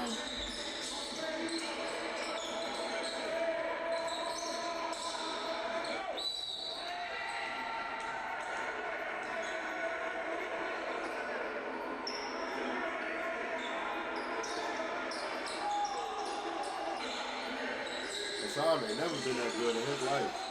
Speaker 3: Hassan ain't never been that good in his life.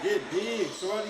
Speaker 3: Get big, shorty.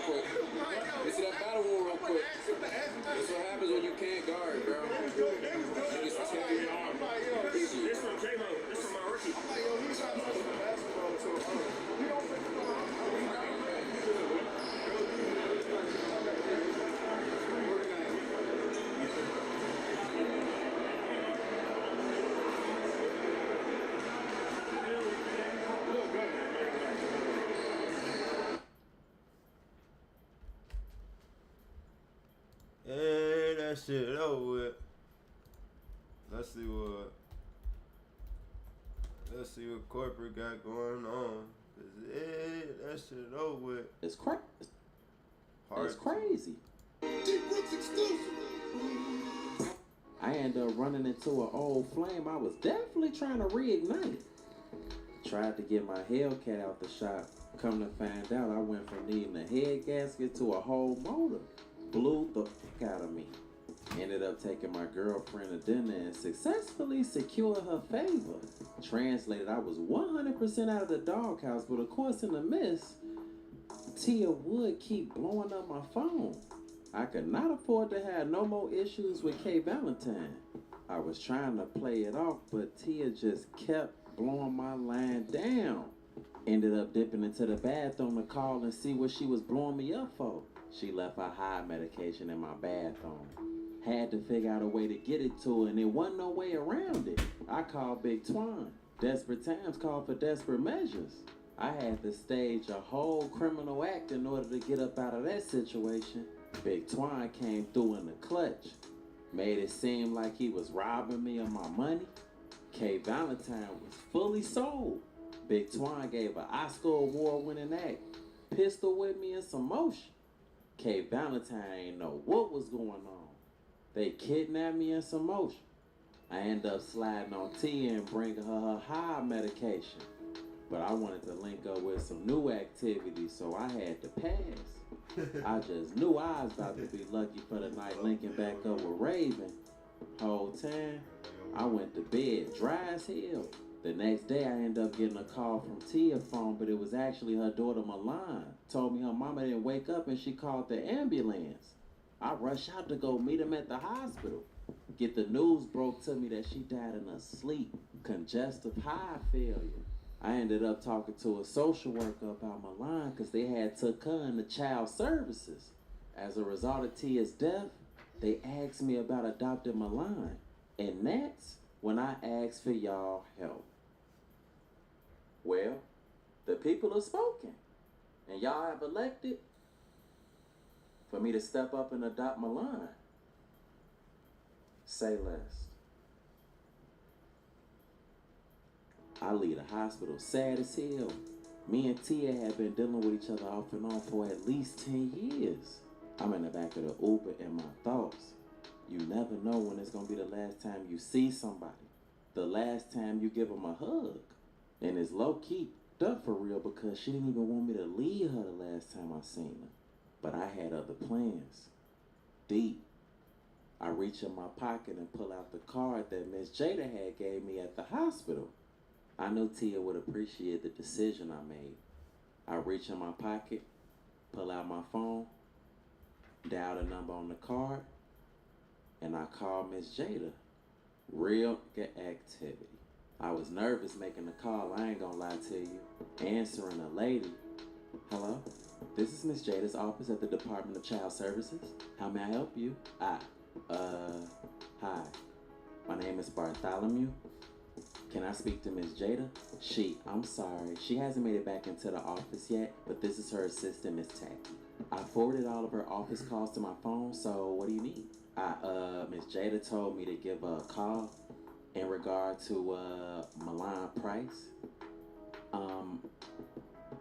Speaker 18: quick. Let me see that battle wound real quick. That's what happens when you can't guard, bro. Niggas tear your arm.
Speaker 13: This from J-Mo. This from my rookie. I'm like, yo, he's trying to play some basketball too. You don't think
Speaker 1: Hey, that shit over with. Let's see what corporate got going on. Hey, that shit over with.
Speaker 22: It's crazy. It's crazy. I ended up running into an old flame I was definitely trying to reignite. Tried to get my Hellcat out the shop. Come to find out, I went from needing a head gasket to a whole motor. Blew the fuck out of me. Ended up taking my girlfriend to dinner and successfully secured her favor. Translated, I was 100% out of the doghouse, but of course in the midst, Tia would keep blowing up my phone. I could not afford to have no more issues with K Valentine. I was trying to play it off, but Tia just kept blowing my line down. Ended up dipping into the bathroom to call and see what she was blowing me up for. She left her high medication in my bathroom. Had to figure out a way to get it to her, and there wasn't no way around it. I called Big Twine. Desperate times call for desperate measures. I had to stage a whole criminal act in order to get up out of that situation. Big Twine came through in the clutch. Made it seem like he was robbing me of my money. K Valentine was fully sold. Big Twine gave an Oscar award-winning act. Pistol with me and some motion. K Valentine ain't know what was going on. They kidnapped me in some motion. I ended up sliding on Tia and bringing her high medication. But I wanted to link up with some new activities, so I had to pass. I just knew I was about to be lucky for the night linking back up with Raven. Whole time, I went to bed dry as hell. The next day, I ended up getting a call from Tia's phone, but it was actually her daughter, Milan. Told me her mama didn't wake up and she called the ambulance. I rushed out to go meet him at the hospital. Get the news broke to me that she died in her sleep. Congestive heart failure. I ended up talking to a social worker about Milan because they had took her into child services. As a result of Tia's death, they asked me about adopting Milan. And that's when I asked for y'all help. Well, the people have spoken. And y'all have elected for me to step up and adopt Milan. Say less. I leave the hospital sad as hell. Me and Tia have been dealing with each other off and on for at least 10 years. I'm in the back of the Uber in my thoughts. You never know when it's gonna be the last time you see somebody. The last time you give them a hug. And it's low-key up for real because she didn't even want me to leave her the last time I seen her. But I had other plans. Deep. I reach in my pocket and pull out the card that Miss Jada had gave me at the hospital. I knew Tia would appreciate the decision I made. I reach in my pocket, pull out my phone, dial the number on the card, and I call Miss Jada. Real good activity. I was nervous making the call, I ain't gonna lie to you. Answering a lady. Hello? This is Miss Jada's office at the Department of Child Services. How may I help you? Hi. My name is Bartholomew. Can I speak to Miss Jada? I'm sorry. She hasn't made it back into the office yet, but this is her assistant, Miss Tacky. I forwarded all of her office calls to my phone, so what do you need? Miss Jada told me to give her a call in regard to, Milan Price.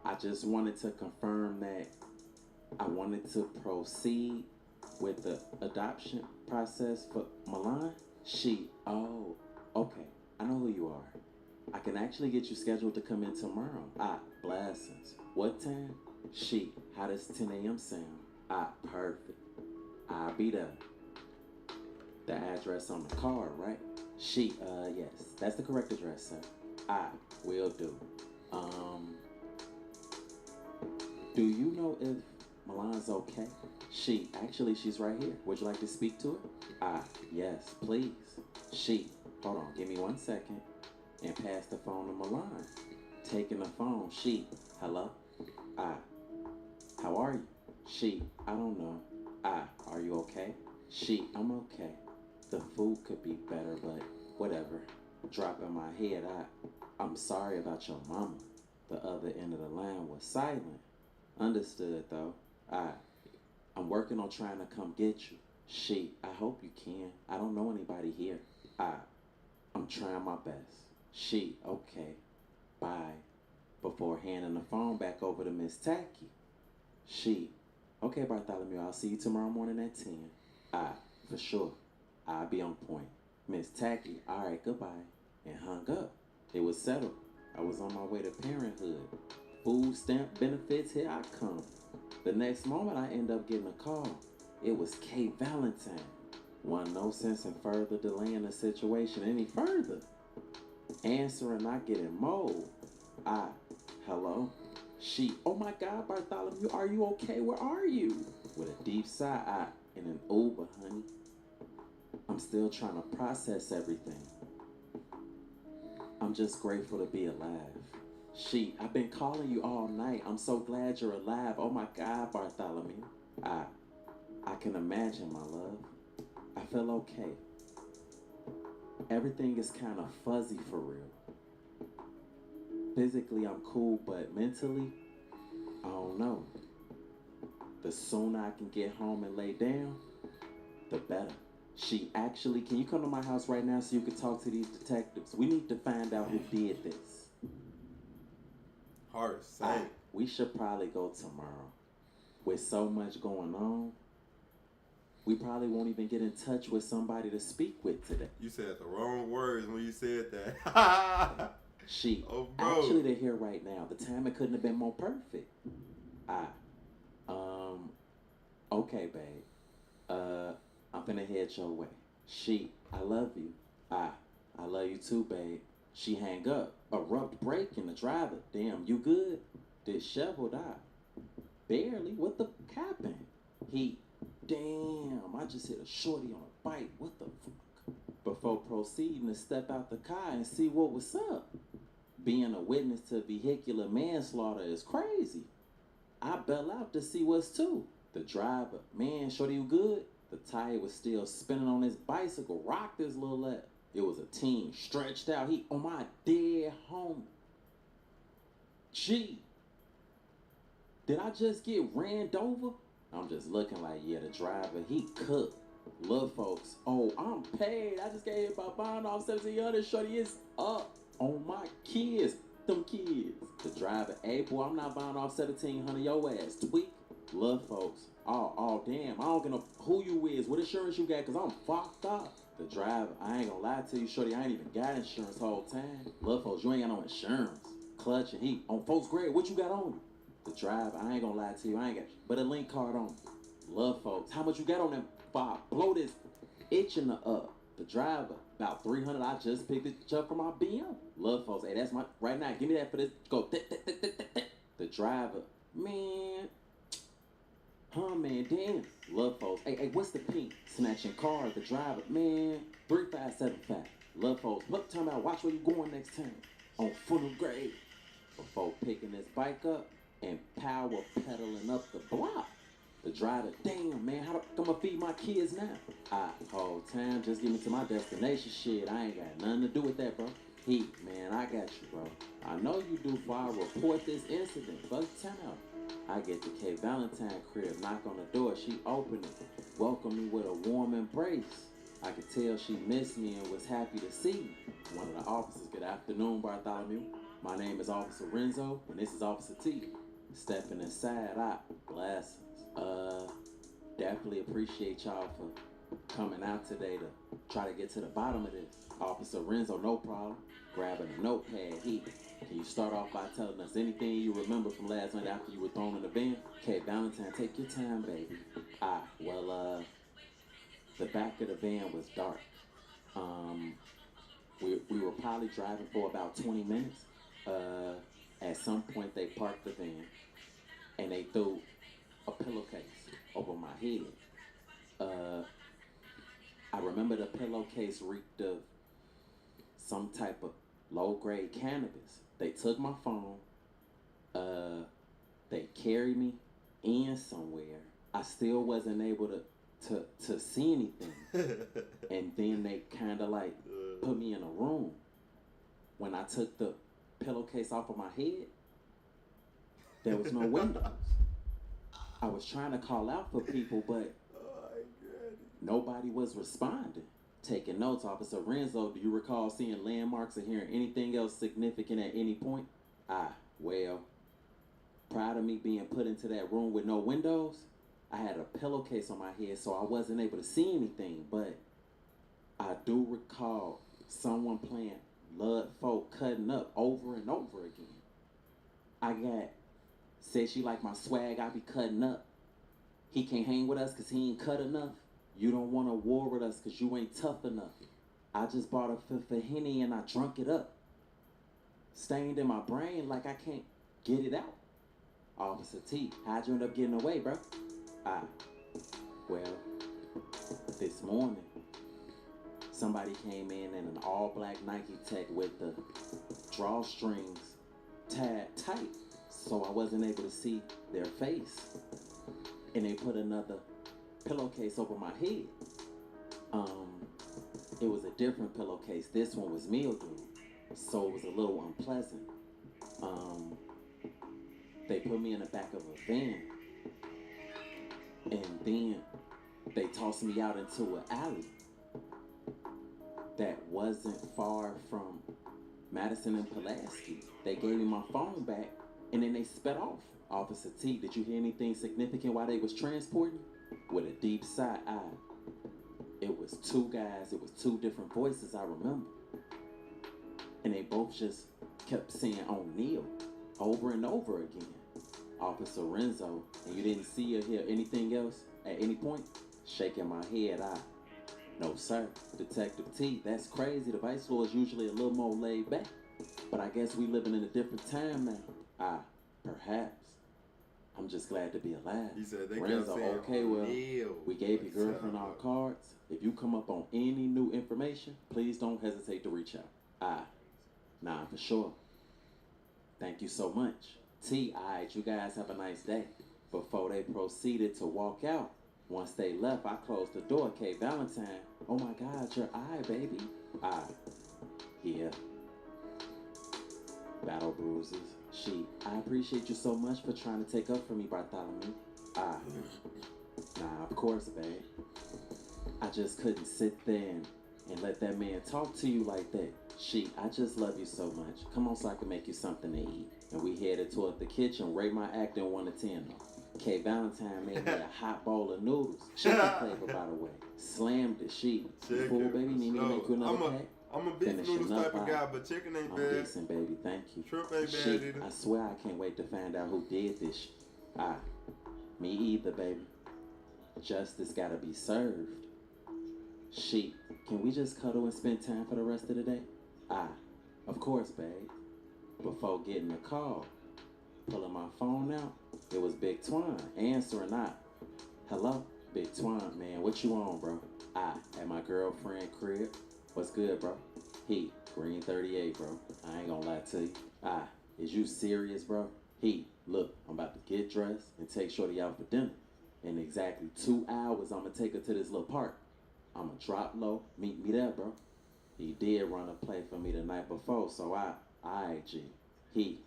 Speaker 22: I just wanted to confirm that I wanted to proceed with the adoption process for Milan. Oh, okay. I know who you are. I can actually get you scheduled to come in tomorrow. Blessings. What time? How does 10 a.m. sound? Perfect. I'll be there. The address on the card, right? Yes. That's the correct address, sir. Will do. Do you know if Milan's okay. Actually, she's right here. Would you like to speak to her? Yes, please. Hold on, give me 1 second. And pass the phone to Milan. Taking the phone. Hello? How are you? I don't know. Are you okay? I'm okay. The food could be better, but whatever. Dropping my head, I'm sorry about your mama. The other end of the line was silent. Understood, though. I'm working on trying to come get you. I hope you can. I don't know anybody here. I'm trying my best. Okay. Bye. Before handing the phone back over to Miss Tacky. Okay, Bartholomew, I'll see you tomorrow morning at 10. For sure. I'll be on point. Miss Tacky, all right, goodbye. And hung up. It was settled. I was on my way to parenthood. Food stamp benefits, here I come. The next moment, I end up getting a call. It was K Valentine. Wasn't no sense in further delaying the situation any further. Answering, not getting mold. Hello? Oh my God, Bartholomew, are you okay? Where are you? With a deep sigh, in an Uber, honey. I'm still trying to process everything. I'm just grateful to be alive. I've been calling you all night. I'm so glad you're alive. Oh my God, Bartholomew. I can imagine, my love. I feel okay. Everything is kind of fuzzy for real. Physically, I'm cool, but mentally, I don't know. The sooner I can get home and lay down, the better. Actually, can you come to my house right now so you can talk to these detectives? We need to find out who did this.
Speaker 1: Hard to say.
Speaker 22: We should probably go tomorrow. With so much going on, we probably won't even get in touch with somebody to speak with today.
Speaker 1: You said the wrong words when you said that.
Speaker 22: Actually, they're here right now. The timing couldn't have been more perfect. Okay, babe. I'm finna head your way. I love you. I love you too, babe. Hang up. Abrupt break in the driver. Damn, you good? Disheveled eye. Barely. What the happened? Damn, I just hit a shorty on a bike. What the fuck? Before proceeding to step out the car and see what was up. Being a witness to vehicular manslaughter is crazy. I bail out to see what's to. The driver, man, shorty, you good? The tire was still spinning on his bicycle, rocked his little leg. It was a teen stretched out. He on my dead homie. Did I just get ran over? I'm just looking like, yeah, the driver, he cooked. Little folks, I'm paid. I just got hit by buying off 1,700. Shorty is up on my kids. Them kids. The driver, hey boy, I'm not buying off 1,700. Your ass tweak. Little folks, oh damn, I don't get no who you is, what insurance you got, cause I'm fucked up. The driver, I ain't gonna lie to you, shorty, I ain't even got insurance whole time. Little folks, you ain't got no insurance. Clutching, he on folks grade, what you got on you? The driver, I ain't gonna lie to you, I ain't got but a link card on me. Love folks, how much you got on them? Blow this itching up. The driver, about 300, I just picked it up from my BM. Love folks, hey, that's my, right now, give me that for this, go. The driver, man, damn. Love folks, hey, what's the pink? Snatching car, the driver, man, 3575. Love folks, look, time out, watch where you going next time. On funnel grade. Before picking this bike up and power pedaling up the block. The driver, damn, man, how I'm gonna feed my kids now? Whole time, just get me to my destination. Shit, I ain't got nothing to do with that, bro. Man, I got you, bro. I know you do before I report this incident. Fuck time out. I get to K Valentine crib, knock on the door, she opened it, welcomed me with a warm embrace. I could tell she missed me and was happy to see me. One of the officers, good afternoon, Bartholomew. My name is Officer Renzo, and this is Officer T. Stepping inside, blessings. Definitely appreciate y'all for coming out today to try to get to the bottom of this. Officer Renzo, no problem. Grabbing a notepad, can you start off by telling us anything you remember from last night after you were thrown in the van? Okay, Valentine, take your time, baby. The back of the van was dark. We were probably driving for about 20 minutes. At some point, they parked the van, and they threw a pillow head. I remember the pillowcase reeked of some type of low-grade cannabis. They took my phone. They carried me in somewhere. I still wasn't able to see anything. And then they kind of like put me in a room. When I took the pillowcase off of my head, there was no windows. I was trying to call out for people, but nobody was responding. Taking notes, Officer Renzo, do you recall seeing landmarks or hearing anything else significant at any point? Well, prior to me being put into that room with no windows, I had a pillowcase on my head, so I wasn't able to see anything, but I do recall someone playing Lud Folk Cutting Up over and over again. Said she like my swag, I be cutting up. He can't hang with us cause he ain't cut enough. You don't want to war with us cause you ain't tough enough. I just bought a fifth of Henny and I drunk it up. Stained in my brain like I can't get it out. Officer T, how'd you end up getting away, bro? Well, this morning, somebody came in an all-black Nike Tech with the drawstrings tied tight, so I wasn't able to see their face. And they put another pillowcase over my head. It was a different pillowcase. This one was mildew, so it was a little unpleasant. They put me in the back of a van, and then they tossed me out into an alley that wasn't far from Madison and Pulaski. They gave me my phone back, and then they sped off. Officer T, did you hear anything significant while they was transporting? With a deep side eye. It was two guys, it was two different voices I remember. And they both just kept saying O'Neal over and over again. Officer Renzo, and you didn't see or hear anything else at any point? Shaking my head, no sir. Detective T, that's crazy. The vice lord is usually a little more laid back. But I guess we living in a different time now. Perhaps. I'm just glad to be alive.
Speaker 3: He said they
Speaker 22: Renzo, okay, well, we gave your girlfriend our cards. If you come up on any new information, please don't hesitate to reach out. Nah, for sure. Thank you so much. T, alright, you guys have a nice day. Before they proceeded to walk out, once they left, I closed the door. K. Valentine, oh my God, your eye, baby. Yeah. Battle bruises. I appreciate you so much for trying to take up for me, Bartholomew. Nah, of course, babe. I just couldn't sit there and let that man talk to you like that. I just love you so much. Come on so I can make you something to eat. And we headed toward the kitchen. Rate my acting 1 to 10. K. Valentine made me a hot bowl of noodles. Chicken flavor, by the way. Slammed it. Full, baby. Need me to make you another pack?
Speaker 3: I'm a beef noodles type of guy, but chicken ain't bad.
Speaker 22: I'm decent, baby. Thank you.
Speaker 3: Shrimp ain't bad either.
Speaker 22: I swear I can't wait to find out who did this. Me either, baby. Justice gotta be served. Can we just cuddle and spend time for the rest of the day? Of course, babe. Before getting the call, pulling my phone out, it was Big Twine answering. Hello, Big Twine, man. What you on, bro? At my girlfriend crib. What's good, bro? Green 38, bro. I ain't gonna lie to you. Is you serious, bro? Look, I'm about to get dressed and take Shorty out for dinner. In exactly 2 hours, I'm gonna take her to this little park. I'm gonna drop low, meet me there, bro. He did run a play for me the night before, so alright, G.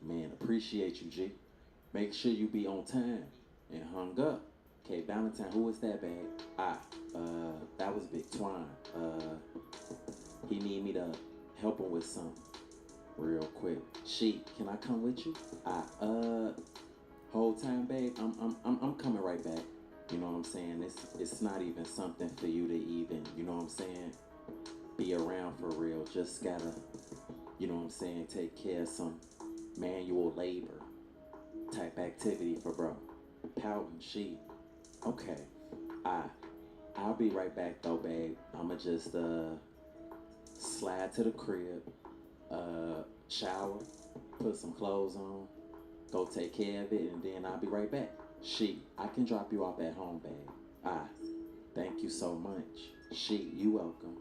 Speaker 22: Man, appreciate you, G. Make sure you be on time. And hung up. K. Valentine, who is that, babe? That was Big Twine. He need me to help him with something real quick. Can I come with you? Whole time, babe, I'm coming right back. You know what I'm saying? It's not even something for you to even, you know what I'm saying, be around for real. Just gotta, you know what I'm saying, take care of some manual labor type activity for bro. Pouting, okay. I'll be right back though, babe. I'ma just slide to the crib, shower, put some clothes on, go take care of it, and then I'll be right back. I can drop you off at home, babe. Thank you so much. You welcome.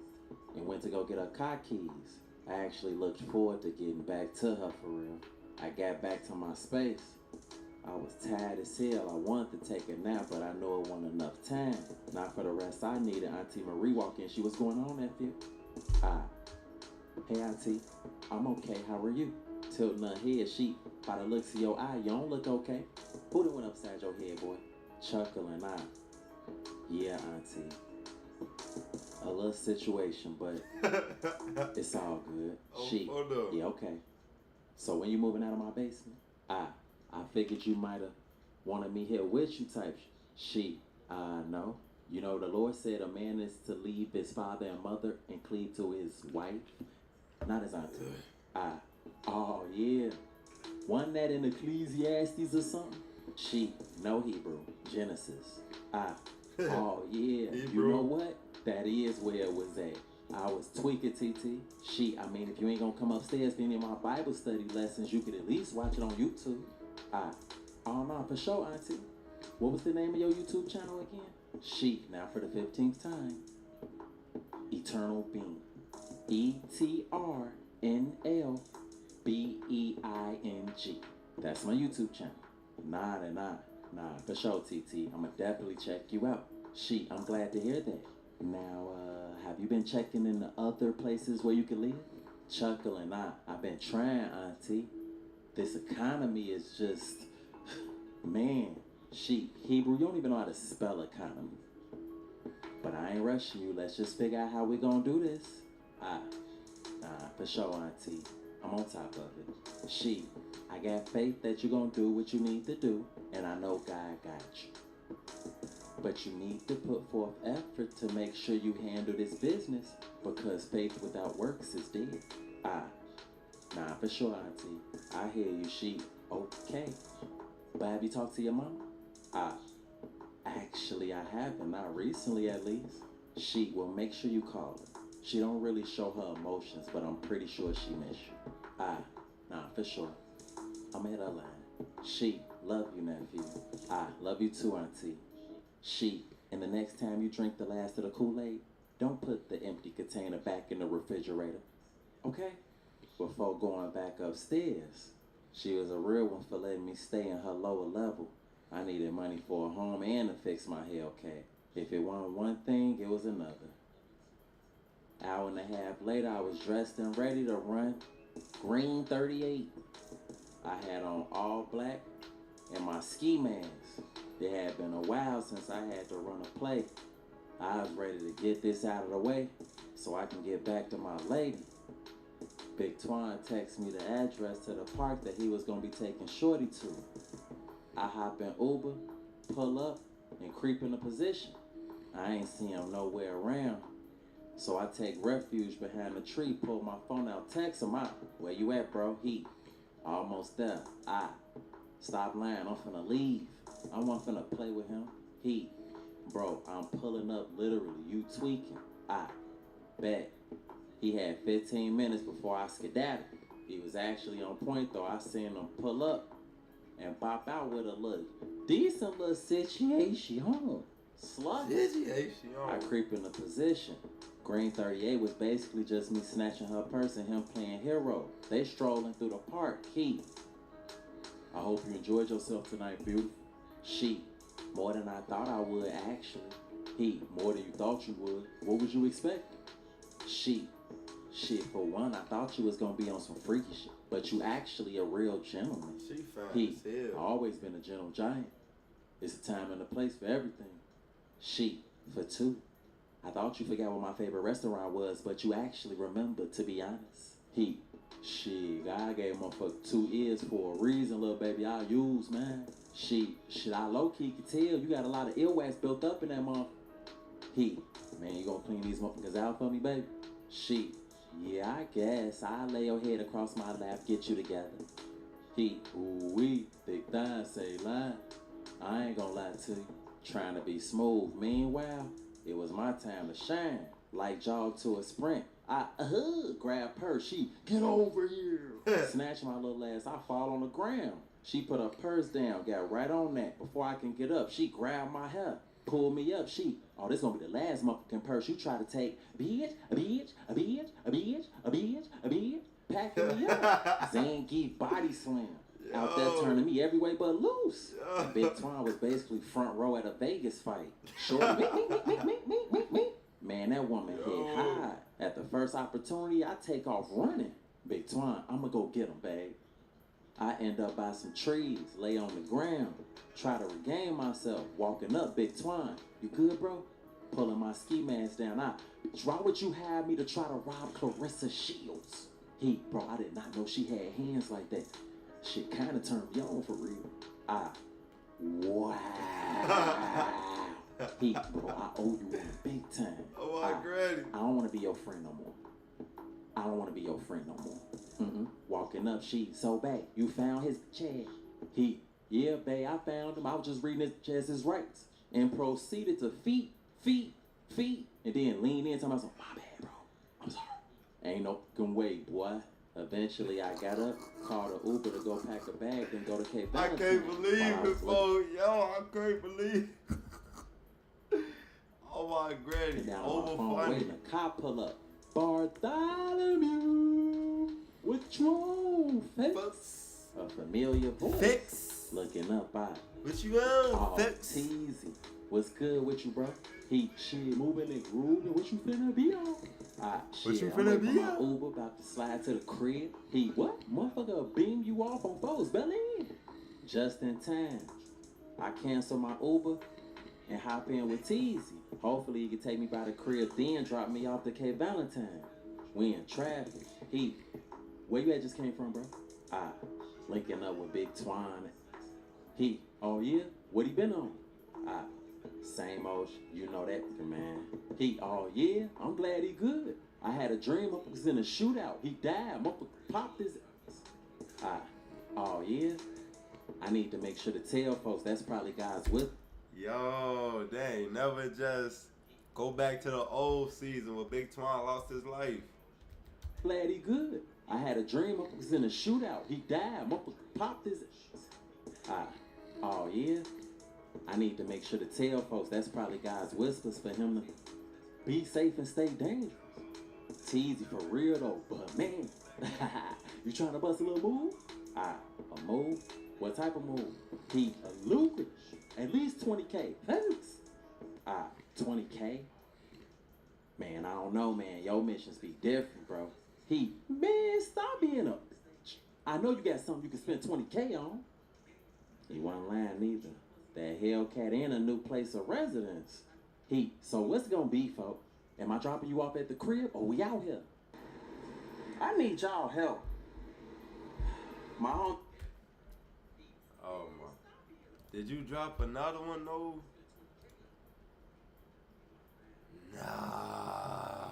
Speaker 22: And went to go get her car keys. I actually looked forward to getting back to her for real. I got back to my space. I was tired as hell. I wanted to take a nap, but I knew it wasn't enough time. Not for the rest I needed. Auntie Marie walked in. She was going on, nephew. Hey, Auntie. I'm okay. How are you? Tilting her head. She, by the looks of your eye, you don't look okay. Who done went upside your head, boy? Chuckling, Yeah, Auntie. A little situation, but it's all good. Yeah, okay. So when you moving out of my basement? I figured you might have wanted me here with you type. No. You know, the Lord said a man is to leave his father and mother and cleave to his wife. Not his auntie. Oh, yeah. Wasn't that in Ecclesiastes or something? No Hebrew. Genesis. Oh, yeah. You know what? That is where it was at. I was tweaking, TT. I mean, if you ain't gonna come upstairs for any of my Bible study lessons, you could at least watch it on YouTube. Oh, no, for sure, Auntie. What was the name of your YouTube channel again? Now for the 15th time. Eternal Being. ETRNLBEING. That's my YouTube channel. Nah, for sure, TT. I'ma definitely check you out. I'm glad to hear that. Now, have you been checking in the other places where you can live? Chuckling, I've been trying, Auntie. This economy is just, man, Hebrew, you don't even know how to spell economy. But I ain't rushing you. Let's just figure out how we gonna do this. For sure, Auntie. I'm on top of it. I got faith that you're gonna do what you need to do, and I know God got you. But you need to put forth effort to make sure you handle this business, because faith without works is dead. For sure, Auntie. I hear you, Okay. But have you talked to your mom? Actually, I haven't. Not recently, at least. Well, make sure you call her. She don't really show her emotions, but I'm pretty sure she miss you. For sure. I'm at her line. Love you, nephew. Love you too, Auntie. And the next time you drink the last of the Kool-Aid, don't put the empty container back in the refrigerator. Okay? Before going back upstairs. She was a real one for letting me stay in her lower level. I needed money for a home and to fix my Hellcat. If it wasn't one thing, it was another. Hour and a half later, I was dressed and ready to run. Green 38. I had on all black and my ski mask. It had been a while since I had to run a play. I was ready to get this out of the way so I can get back to my lady. Big Twan texted me the address to the park that he was going to be taking Shorty to. I hop in Uber, pull up, and creep in a position. I ain't see him nowhere around. So I take refuge behind the tree, pull my phone out, text him out. Where you at, bro? Almost there. Stop lying, I'm finna leave. I wasn't finna play with him. Bro, I'm pulling up literally. You tweaking. Bet. He had 15 minutes before I skedaddled. He was actually on point though. I seen him pull up and pop out with a decent little situation. Sluggish. I creep in the position. Green 38 was basically just me snatching her purse and him playing hero. They strolling through the park. I hope you enjoyed yourself tonight, beautiful. More than I thought I would, actually. More than you thought you would. What would you expect? For one, I thought you was gonna be on some freaky shit. But you actually a real gentleman. I've always been a gentle giant. It's a time and a place for everything. For two, I thought you forgot what my favorite restaurant was, but you actually remembered, to be honest. God gave motherfucker 2 ears for a reason, little baby. I use, man. I low-key could tell you got a lot of earwax built up in that motherfucker. Man, you gonna clean these motherfuckers out for me, baby? Yeah, I guess. I'll lay your head across my lap, get you together. Ooh-wee, thick thighs, say lie. I ain't gonna lie to you. Trying to be smooth. Meanwhile, it was my time to shine. Like jog to a sprint. I grab purse. Get over here. Snatch my little ass. I fall on the ground. She put her purse down, got right on that. Before I can get up, she grabbed my hair. pull me up. She, oh, this gonna be the last motherfucking purse you try to take. Bitch, a bitch, a bitch, a bitch, a bitch, a bitch. Packing me up. Zangief body slam. Out there turning me every way but loose. And Big Twine was basically front row at a Vegas fight. Short, me. Man, that woman hit high. At the first opportunity, I take off running. Big Twine, I'ma go get him, babe. I end up by some trees, lay on the ground, try to regain myself, walking up, Big Twine. You good, bro? Pulling my ski mask down. Why would you have me to try to rob Clarissa Shields? Bro, I did not know she had hands like that. Shit kind of turned me on for real. Wow. Bro, I owe you one big time.
Speaker 3: Oh my granny.
Speaker 22: I don't want to be your friend no more. I don't want to be your friend no more. Walking up, she so bad. You found his chair. Yeah, babe, I found him. I was just reading his rights. And proceeded to feet. And then lean in, talking about, my bad, bro. I'm sorry. Ain't no fucking way, boy. Eventually, I got up, called an Uber to go pack a bag, then go to Cape
Speaker 3: I
Speaker 22: Valentine.
Speaker 3: can't believe it, folks. Yo, I can't believe Oh my granny.
Speaker 22: Down
Speaker 3: Over
Speaker 22: on my phone,
Speaker 3: funny.
Speaker 22: waiting, a cop pull up. Bartholomew, what's wrong, fix? A familiar voice.
Speaker 3: Fix.
Speaker 22: Looking up,
Speaker 3: What you on, Fix?
Speaker 22: Teasy. What's good with you, bro? Shit, moving and grooving. What you finna be on?
Speaker 3: What you
Speaker 22: I'm
Speaker 3: finna
Speaker 22: waiting
Speaker 3: be
Speaker 22: for my
Speaker 3: on?
Speaker 22: Uber, about to slide to the crib. What? Motherfucker beam you off on foes, belly. Just in time. I cancel my Uber and hop in with Teasy. Hopefully he can take me by the crib, then drop me off to Cape Valentine. We in traffic. Where you at just came from, bro? Linking up with Big Twine. Oh yeah? What he been on? Same old you know that, man. Oh yeah? I'm glad he good. I had a dream up was in a shootout. He died. Motherfucker popped his ass. Oh yeah? I need to make sure to tell folks that's probably God's will.
Speaker 3: Yo, they ain't never just go back to the old season where Big Twine lost his life.
Speaker 22: Glad he good. I had a dream up was in a shootout. He died. Motherfucker popped his ass. Oh yeah? I need to make sure to tell folks that's probably God's whispers for him to be safe and stay dangerous. Teasy for real though, but man, you trying to bust a little move? A move? What type of move? A lucrative. At least 20K. Thanks. 20K? Man, I don't know, man. Your missions be different, bro. Man, stop being a bitch. I know you got something you can spend 20K on. He wasn't lying neither. That Hellcat and a new place of residence. So what's it gonna be, folks? Am I dropping you off at the crib or we out here? I need y'all help. My home.
Speaker 3: Oh my. Did you drop another one though? Nah.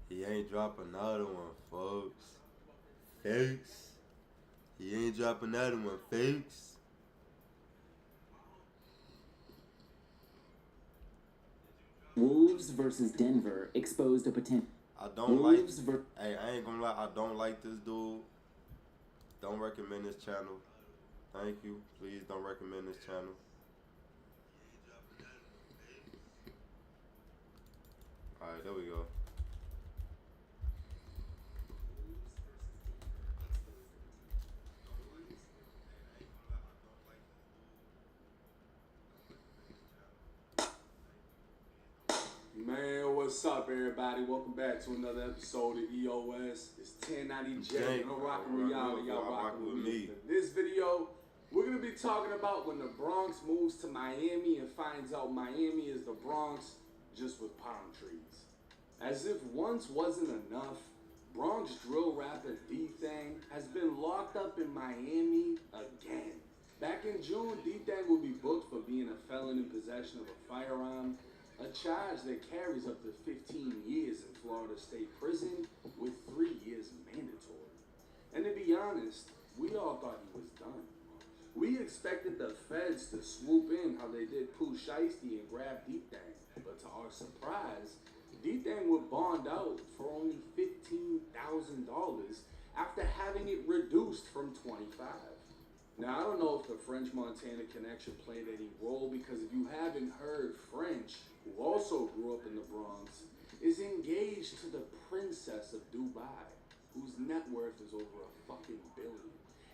Speaker 3: He ain't drop another one, folks. Fakes. He ain't drop another one, fakes.
Speaker 5: Wolves versus Denver exposed a potential.
Speaker 3: I ain't gonna lie, I don't like this dude. Don't recommend this channel. Thank you. Please don't recommend this channel. Alright, there we go.
Speaker 18: Man, what's up, everybody? Welcome back to another episode of EOS. It's 1090J. I'm rocking with y'all, y'all rocking with me. In this video, we're gonna be talking about when the Bronx moves to Miami and finds out Miami is the Bronx just with palm trees. As if once wasn't enough, Bronx drill rapper D-Thang has been locked up in Miami again. Back in June, D-Thang will be booked for being a felon in possession of a firearm, a charge that carries up to 15 years in Florida State Prison with 3 years mandatory. And to be honest, we all thought he was done. We expected the feds to swoop in how they did Pooh Shiesty and grab D-Thang, but to our surprise, D-Thang was bond out for only $15,000 after having it reduced from $25,000.
Speaker 14: Now, I don't know if the French-Montana connection played any role, because if you haven't heard, French, who also grew up in the Bronx, is engaged to the Princess of Dubai, whose net worth is over $1 fucking billion.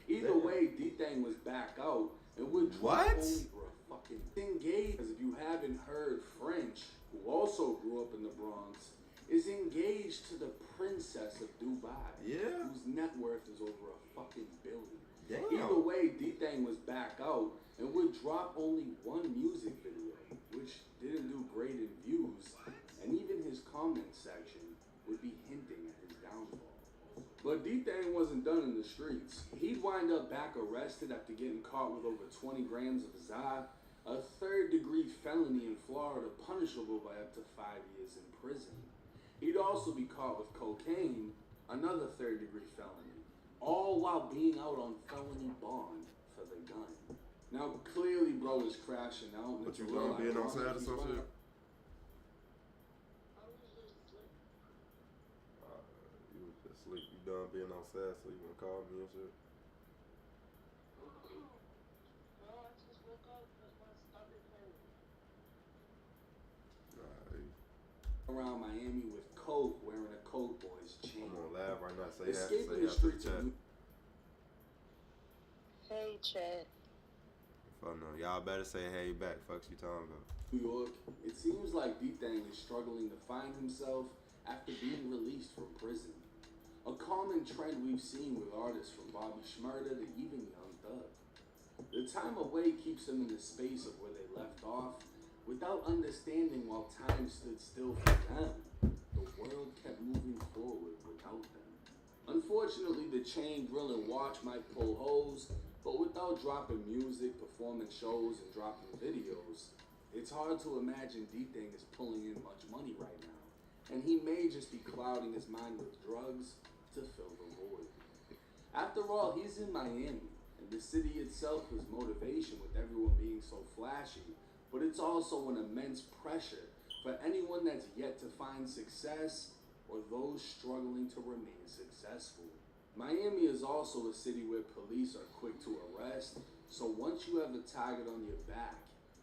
Speaker 14: Either way, D-Thang was back out and would drop only for a fucking engaged. Because if you haven't heard, French, who also grew up in the Bronx, is engaged to the Princess of Dubai, whose net worth is over $1 fucking billion. Damn. Either way, D-Thang was back out and would drop only one music video, which didn't do great in views, and even his comment section would be hinting at his downfall. But D-Thang wasn't done in the streets. He'd wind up back arrested after getting caught with over 20 grams of Za, a third-degree felony in Florida punishable by up to 5 years in prison. He'd also be caught with cocaine, another third-degree felony, all while being out on felony bond for the gun. Now, clearly, bro is crashing out.
Speaker 1: But you gonna be on side or some shit? You was just asleep. You done being on side, so you gonna call me and shit?
Speaker 14: Around Miami with coke, wearing a Coke Boys chain.
Speaker 1: I'm on live right now. Say
Speaker 14: Escaping
Speaker 1: that.
Speaker 14: the streets of
Speaker 10: Hey, Chet.
Speaker 1: Fuck no. Y'all better say hey back. Fuck you talking about.
Speaker 14: New York, it seems like D-Thang is struggling to find himself after being released from prison. A common trend we've seen with artists from Bobby Shmurda to even Young Thug. The time away keeps them in the space of where they left off, without understanding while time stood still for them. The world kept moving forward without them. Unfortunately, the chain, grill, and watch might pull hoes, but without dropping music, performing shows, and dropping videos, it's hard to imagine D-Thang is pulling in much money right now, and he may just be clouding his mind with drugs to fill the void. After all, he's in Miami, and the city itself was motivation with everyone being so flashy, but it's also an immense pressure for anyone that's yet to find success or those struggling to remain successful. Miami is also a city where police are quick to arrest, so once you have a target on your back,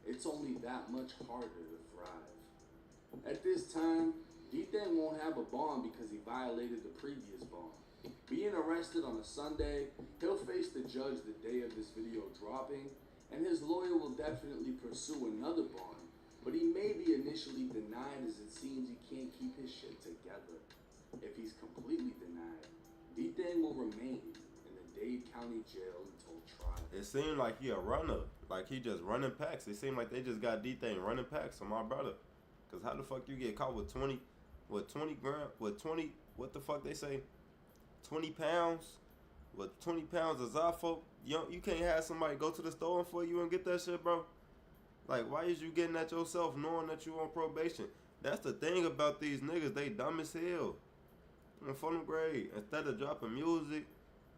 Speaker 14: it's only that much harder to thrive. At this time, D-Thang won't have a bond because he violated the previous bond. Being arrested on a Sunday, he'll face the judge the day of this video dropping, and his lawyer will definitely pursue another bond, but he may be initially denied as it seems he can't keep his shit together. If he's completely denied, D-Thang will remain in the Dade County Jail until trial.
Speaker 1: It seemed like he a runner. Like he just running packs. It seemed like they just got D-Thang running packs on my brother. Cause how the fuck you get caught with 20 grand, with 20, what the fuck they say? 20 pounds? With 20 pounds of Zafo? You can't have somebody go to the store for you and get that shit, bro. Like, why is you getting that yourself knowing that you on probation? That's the thing about these niggas. They dumb as hell. In front grade. Instead of dropping music,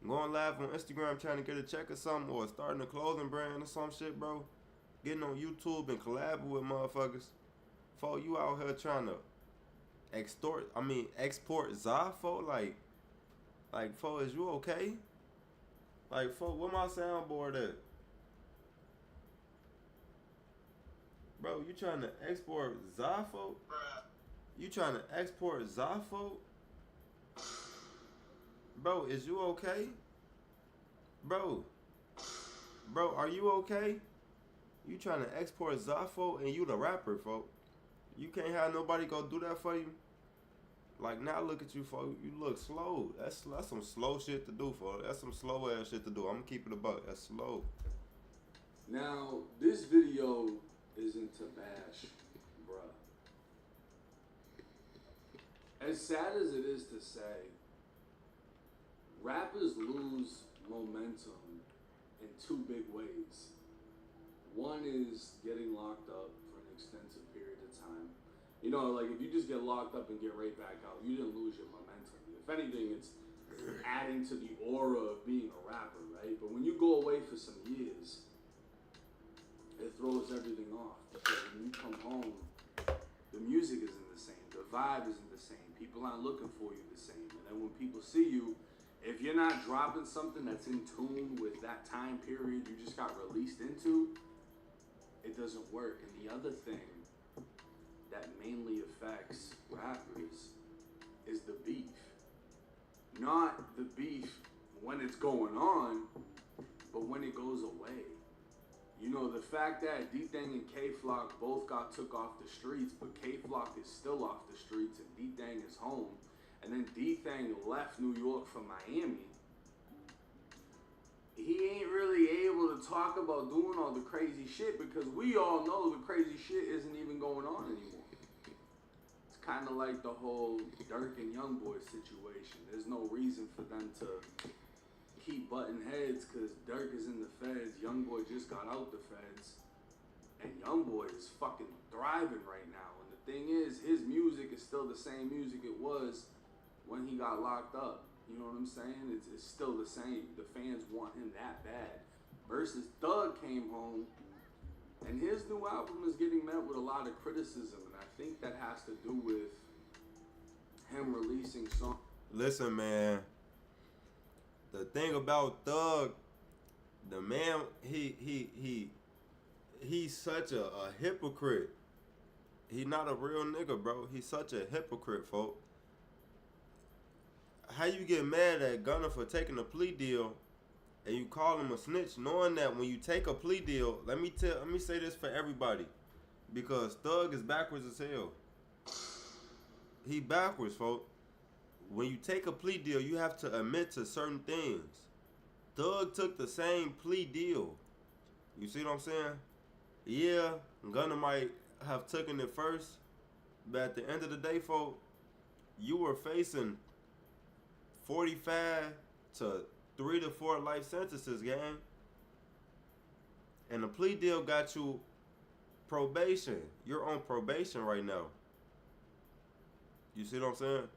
Speaker 1: going live on Instagram trying to get a check or something, or starting a clothing brand or some shit, bro. Getting on YouTube and collabing with motherfuckers. For you out here trying to export Zafo, like, fo, is you okay? Like, fo, where my soundboard at? Bro, you trying to export Zafo? You trying to export Zafo? Bro, is you okay? Bro, are you okay? You trying to export Zafo and you the rapper, folks. You can't have nobody go do that for you. Like, now look at you, folks. You look slow. That's some slow shit to do, folks. That's some slow ass shit to do. I'm gonna keep it a buck. That's slow.
Speaker 14: Now, this video isn't to bash, bruh. As sad as it is to say, rappers lose momentum in two big ways. One is getting locked up for an extensive period of time. You know, like if you just get locked up and get right back out, you didn't lose your momentum. If anything, it's adding to the aura of being a rapper, right? But when you go away for some years, it throws everything off. Because when you come home, the music isn't the same, the vibe isn't the same, people aren't looking for you the same. And then when people see you,
Speaker 18: If you're not dropping something that's in tune with that time period you just got released into, it doesn't work. And the other thing that mainly affects rappers is the beef. Not the beef when it's going on, but when it goes away. You know, the fact that D-Thang and K-Flock both got took off the streets, but K-Flock is still off the streets and D-Thang is home. And then D-Thang left New York for Miami. He ain't really able to talk about doing all the crazy shit because we all know the crazy shit isn't even going on anymore. It's kind of like the whole Dirk and Youngboy situation. There's no reason for them to keep butting heads because Dirk is in the feds. Youngboy just got out the feds. And Youngboy is fucking thriving right now. And the thing is, his music is still the same music it was when he got locked up. You know what I'm saying? It's still the same. The fans want him that bad. Versus Thug came home, and his new album is getting met with a lot of criticism, and I think that has to do with him releasing songs.
Speaker 1: Listen, man. The thing about Thug, the man, he's such a hypocrite. He's not a real nigga, bro. He's such a hypocrite, folks. How you get mad at Gunna for taking a plea deal and you call him a snitch, knowing that when you take a plea deal, let me say this for everybody, because Thug is backwards as hell. He backwards, folks. When you take a plea deal, you have to admit to certain things. Thug took the same plea deal. You see what I'm saying? Yeah, Gunna might have taken it first, but at the end of the day, folks, you were facing 45 to 3 to 4 life sentences, gang. And the plea deal got you probation. You're on probation right now. You see what I'm saying?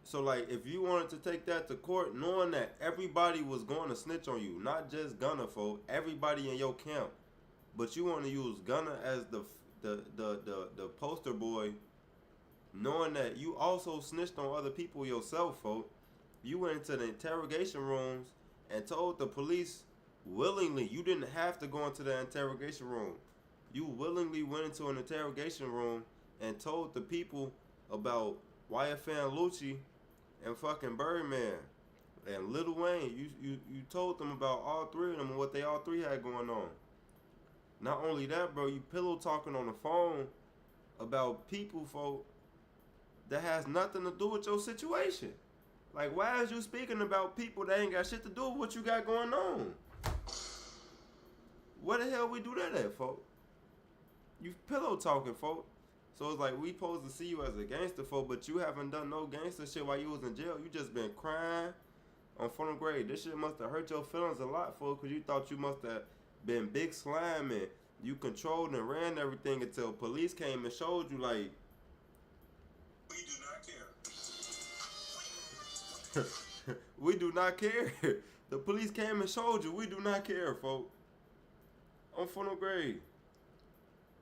Speaker 1: So, like, if you wanted to take that to court, knowing that everybody was going to snitch on you, not just Gunna, folks, everybody in your camp, but you want to use Gunna as the poster boy, knowing that you also snitched on other people yourself, folks. You went into the interrogation rooms and told the police willingly. You didn't have to go into the interrogation room. You willingly went into an interrogation room and told the people about YFN Lucci and fucking Birdman and Lil Wayne. You told them about all three of them and what they all three had going on. Not only that, bro, you pillow talking on the phone about people, folks, that has nothing to do with your situation. Like, why is you speaking about people that ain't got shit to do with what you got going on? Where the hell we do that at, folks? You pillow talking, folks. So it's like we supposed to see you as a gangster, folks, but you haven't done no gangster shit while you was in jail. You just been crying on front of grade. This shit must have hurt your feelings a lot, folks, because you thought you must have been big slime and you controlled and ran everything until police came and showed you, like,
Speaker 10: we do not care.
Speaker 1: we do not care. The police came and showed you. We do not care, folks. On front of grade.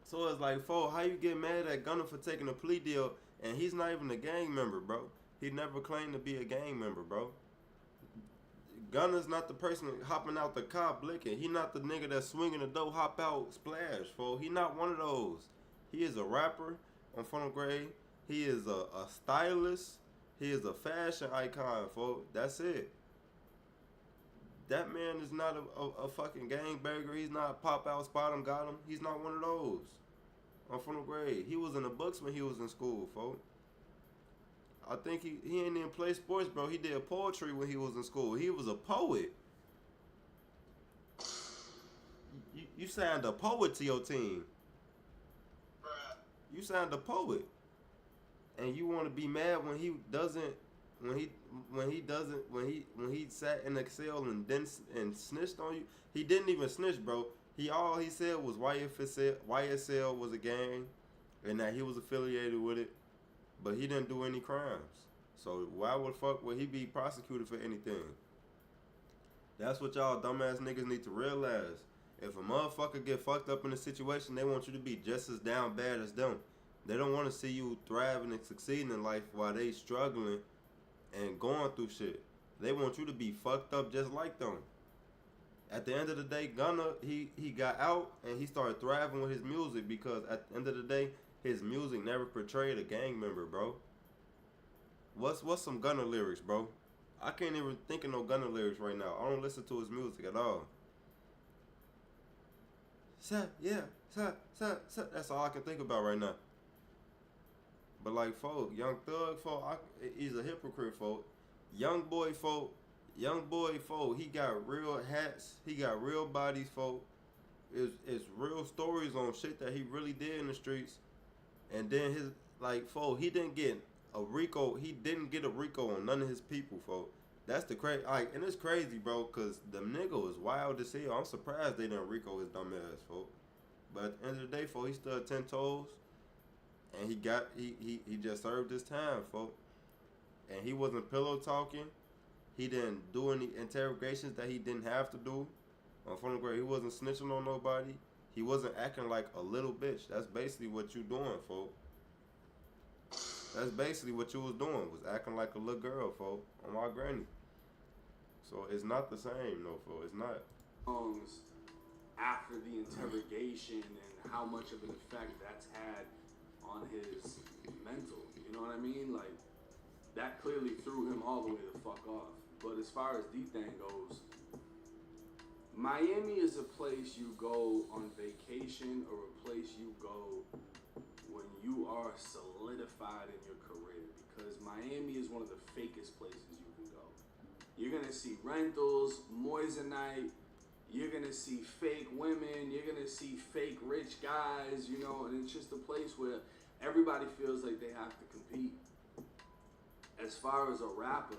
Speaker 1: So it's like, folks, how you get mad at Gunna for taking a plea deal and he's not even a gang member, bro? He never claimed to be a gang member, bro. Gunna's not the person hopping out the car blicking. He not the nigga that's swinging the dough, hop out, splash, folks. He not one of those. He is a rapper on front of grade. He is a stylist. He is a fashion icon, folks. That's it. That man is not a fucking gangbanger. He's not pop out, spot him, got him. He's not one of those. On front of grade. He was in the books when he was in school, folks. I think he ain't even play sports, bro. He did poetry when he was in school. He was a poet. You signed a poet to your team. You signed a poet. And you want to be mad when he doesn't, when he sat in Excel and snitched on you. He didn't even snitch, bro. All he said was YSL was a gang and that he was affiliated with it, but he didn't do any crimes. So why the fuck would he be prosecuted for anything? That's what y'all dumbass niggas need to realize. If a motherfucker get fucked up in a situation, they want you to be just as down bad as them. They don't want to see you thriving and succeeding in life while they struggling and going through shit. They want you to be fucked up just like them. At the end of the day, Gunna, he got out and he started thriving with his music because at the end of the day, his music never portrayed a gang member, bro. What's some Gunna lyrics, bro? I can't even think of no Gunna lyrics right now. I don't listen to his music at all. Yeah, that's all I can think about right now. But like, folk, Young Thug, folk, he's a hypocrite, folk. Young boy, folk, he got real hats, he got real bodies, folk. It's real stories on shit that he really did in the streets. And then his, like, folk, he didn't get a RICO on none of his people, folk. That's the crazy, like, and it's crazy, bro, because the nigga was wild as hell. I'm surprised they didn't RICO his dumb ass, folk. But at the end of the day, folk, he stood 10 toes. And he just served his time, folk. And he wasn't pillow talking. He didn't do any interrogations that he didn't have to do. On front of grade, he wasn't snitching on nobody. He wasn't acting like a little bitch. That's basically what you doing, folk. That's basically what you was doing, was acting like a little girl, folk, on my granny. So it's not the same, no, folk. It's not.
Speaker 18: After the interrogation and how much of an effect that's had on his mental, you know what I mean? Like, that clearly threw him all the way the fuck off. But as far as D-Thang goes, Miami is a place you go on vacation or a place you go when you are solidified in your career, because Miami is one of the fakest places you can go. You're gonna see rentals, moissanite, you're gonna see fake women, you're gonna see fake rich guys, you know, and it's just a place where everybody feels like they have to compete. As far as a rapper,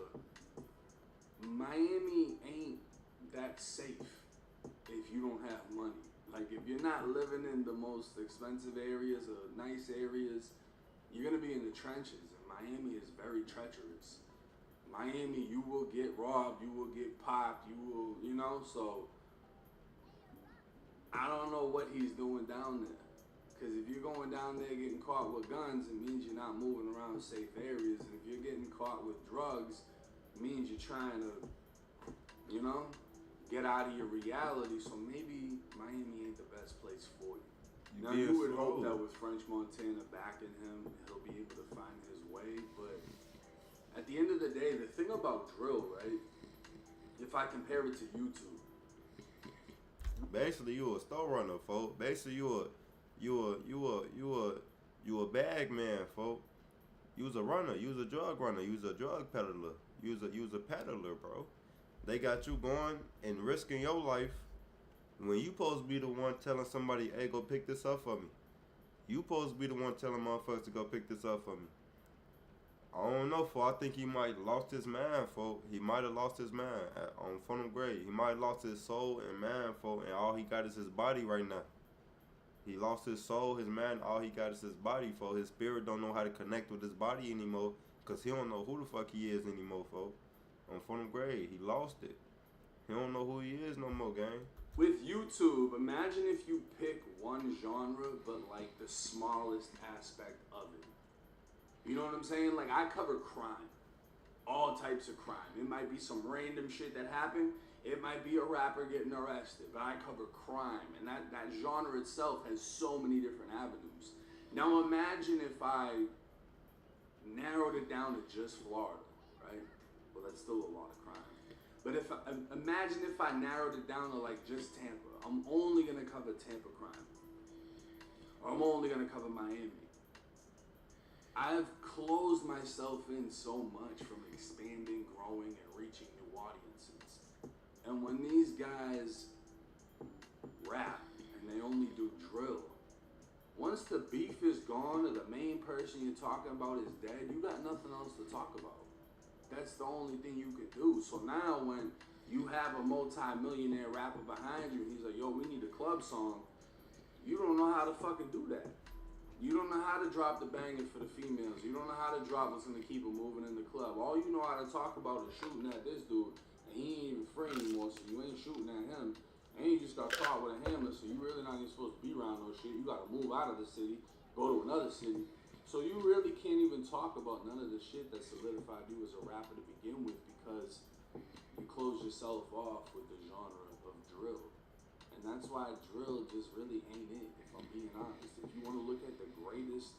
Speaker 18: Miami ain't that safe if you don't have money. Like, if you're not living in the most expensive areas or nice areas, you're gonna be in the trenches, and Miami is very treacherous. Miami, you will get robbed, you will get popped, you will, you know, so I don't know what he's doing down there. Because if you're going down there getting caught with guns, it means you're not moving around safe areas. And if you're getting caught with drugs, it means you're trying to, you know, get out of your reality. So maybe Miami ain't the best place for you. Now, you would hope that with French Montana backing him, he'll be able to find his way. But at the end of the day, the thing about drill, right, if I compare it to YouTube,
Speaker 1: basically you a store runner, folk. Basically you a bag man, folk. You was a runner, you was a drug runner, you was a drug peddler, you was a peddler, bro. They got you going and risking your life when you supposed to be the one telling somebody, hey, go pick this up for me. You supposed to be the one telling motherfuckers to go pick this up for me. I don't know, folk. I think he might have lost his mind, folk. He might have lost his mind on Funnel Grade. He might have lost his soul and mind, folk, and all he got is his body right now. He lost his soul, his mind, all he got is his body, folk. His spirit don't know how to connect with his body anymore because he don't know who the fuck he is anymore, folk. On Funnel Grade, he lost it. He don't know who he is no more, gang.
Speaker 18: with YouTube, imagine if you pick one genre, but like the smallest aspect of it. You know what I'm saying? Like, I cover crime. All types of crime. It might be some random shit that happened. It might be a rapper getting arrested. But I cover crime. And that genre itself has so many different avenues. Now imagine if I narrowed it down to just Florida, right? Well, that's still a lot of crime. But imagine if I narrowed it down to like just Tampa. I'm only gonna cover Tampa crime. Or I'm only gonna cover Miami. I've closed myself in so much from expanding, growing, and reaching new audiences. And when these guys rap and they only do drill, once the beef is gone or the main person you're talking about is dead, you got nothing else to talk about. That's the only thing you can do. So now when you have a multi-millionaire rapper behind you, he's like, yo, we need a club song, you don't know how to fucking do that. You don't know how to drop the banger for the females. You don't know how to drop what's gonna keep it moving in the club. All you know how to talk about is shooting at this dude, and he ain't even free anymore, so you ain't shooting at him. And you just got caught with a hammer, so you really not even supposed to be around no shit. You gotta move out of the city, go to another city. So you really can't even talk about none of the shit that solidified you as a rapper to begin with, because
Speaker 14: you close yourself off with the genre of drill. And that's why drill just really ain't it, if I'm being honest. If you want to look at the greatest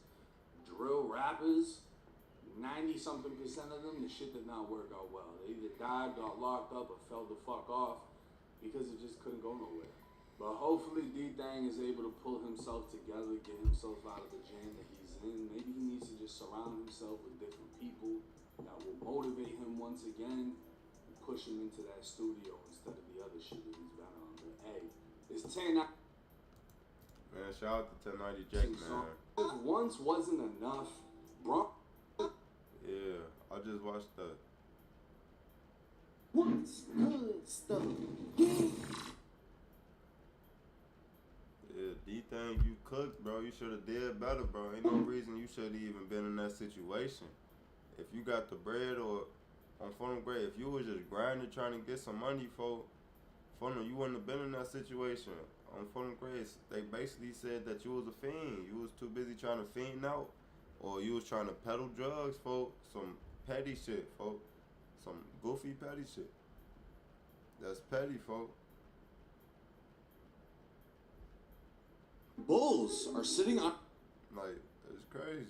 Speaker 14: drill rappers, 90-something% of them, the shit did not work out well. They either died, got locked up, or fell the fuck off because it just couldn't go nowhere. But hopefully D-Thang is able to pull himself together, get himself out of the jam that he's in. Maybe he needs to just surround himself with different people that will motivate him once again and push him into that studio instead of the other shit that he's been on. But hey, it's 10.
Speaker 1: Man, shout out to 1090 Jake, man.
Speaker 14: If once wasn't enough, bro.
Speaker 1: Yeah, I just watched the.
Speaker 19: What's good stuff?
Speaker 1: Yeah, D-Thang, you cooked, bro. You should have did better, bro. Ain't no reason you should have even been in that situation. If you got the bread or on Funnel Grade, if you was just grinding trying to get some money for Funnel, you wouldn't have been in that situation. On Funnel Grade, they basically said that you was a fiend. You was too busy trying to fiend out, or you was trying to peddle drugs for some petty shit, folks. Some goofy petty shit. That's petty, folks.
Speaker 6: Bulls are sitting on.
Speaker 1: Like, it's crazy.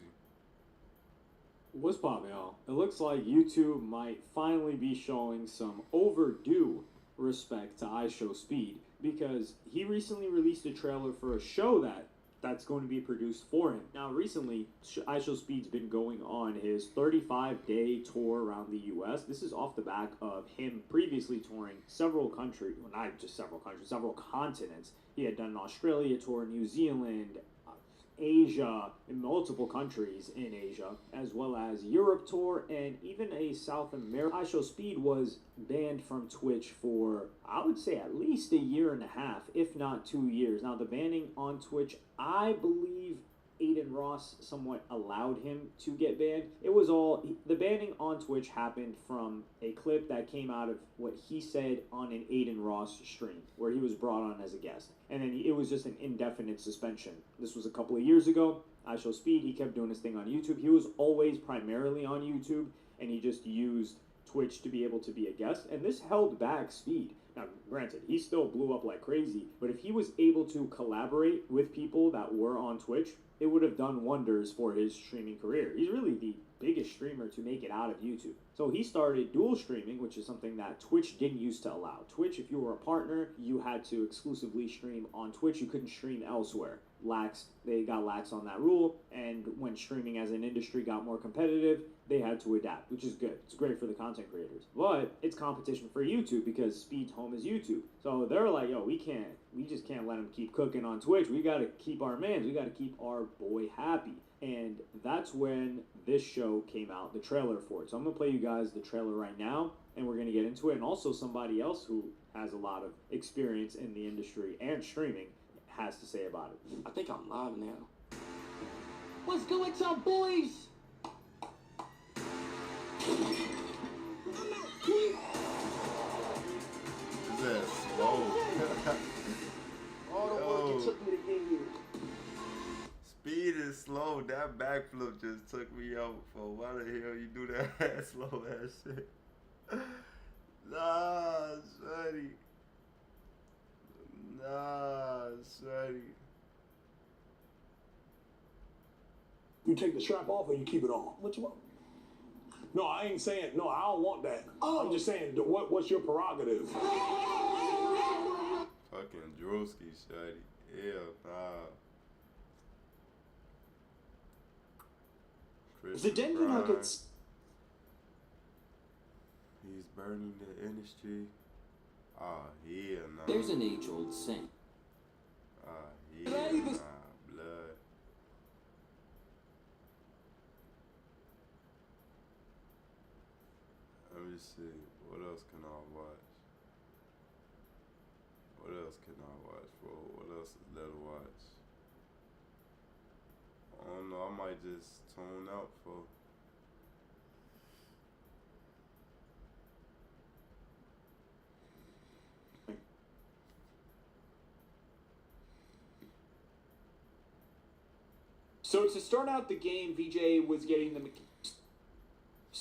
Speaker 17: What's poppin', y'all? It looks like YouTube might finally be showing some overdue respect to IShowSpeed, because he recently released a trailer for a show that's going to be produced for him. Now, recently, IShowSpeed's been going on his 35-day tour around the U.S. This is off the back of him previously touring several countries, well, not just several countries, several continents. He had done an Australia tour, New Zealand, Asia, in multiple countries in Asia, as well as Europe tour, and even a South America. IShowSpeed was banned from Twitch for, I would say, at least a year and a half, if not 2 years. Now, the banning on Twitch, I believe Aiden Ross somewhat allowed him to get banned. It was all, the banning on Twitch happened from a clip that came out of what he said on an Aiden Ross stream, where he was brought on as a guest. And then it was just an indefinite suspension. This was a couple of years ago. IShowSpeed, he kept doing his thing on YouTube. He was always primarily on YouTube, and he just used Twitch to be able to be a guest. And this held back Speed. Now, granted, he still blew up like crazy, but if he was able to collaborate with people that were on Twitch, it would have done wonders for his streaming career. He's really the biggest streamer to make it out of YouTube. So he started dual streaming, which is something that Twitch didn't used to allow. Twitch, if you were a partner, you had to exclusively stream on Twitch. You couldn't stream elsewhere. They got lax on that rule, and when streaming as an industry got more competitive, they had to adapt, which is good. It's great for the content creators. But it's competition for YouTube because Speed's home is YouTube. So they're like, yo, we just can't let him keep cooking on Twitch. We got to keep our mans. We got to keep our boy happy. And that's when this show came out, the trailer for it. So I'm going to play you guys the trailer right now, and we're going to get into it. And also somebody else who has a lot of experience in the industry and streaming has to say about it.
Speaker 6: I think I'm live now. What's going on, boys?
Speaker 1: Is that slow?
Speaker 19: All the work it took me to get here.
Speaker 1: Speed is slow. That backflip just took me out. For why the hell you do that slow ass shit? Nah, Shreddy.
Speaker 13: You take the strap off or you keep it on?
Speaker 19: Which one?
Speaker 13: No, I ain't saying, no, I don't want that. Oh. I'm just saying, what's your prerogative?
Speaker 1: Fucking Drewski, Shreddy. Hell nah. Chris
Speaker 6: The Denver
Speaker 1: Brown.
Speaker 6: Nuggets.
Speaker 1: He's burning the industry. Ah, yeah, nah.
Speaker 6: There's an age-old saying.
Speaker 1: Ah, yeah, nah, blood. Let me see. What else can I watch? What else can I watch, bro? What else is there to watch? I don't know. I might just tune out for.
Speaker 23: So to start out the game, VJ was getting the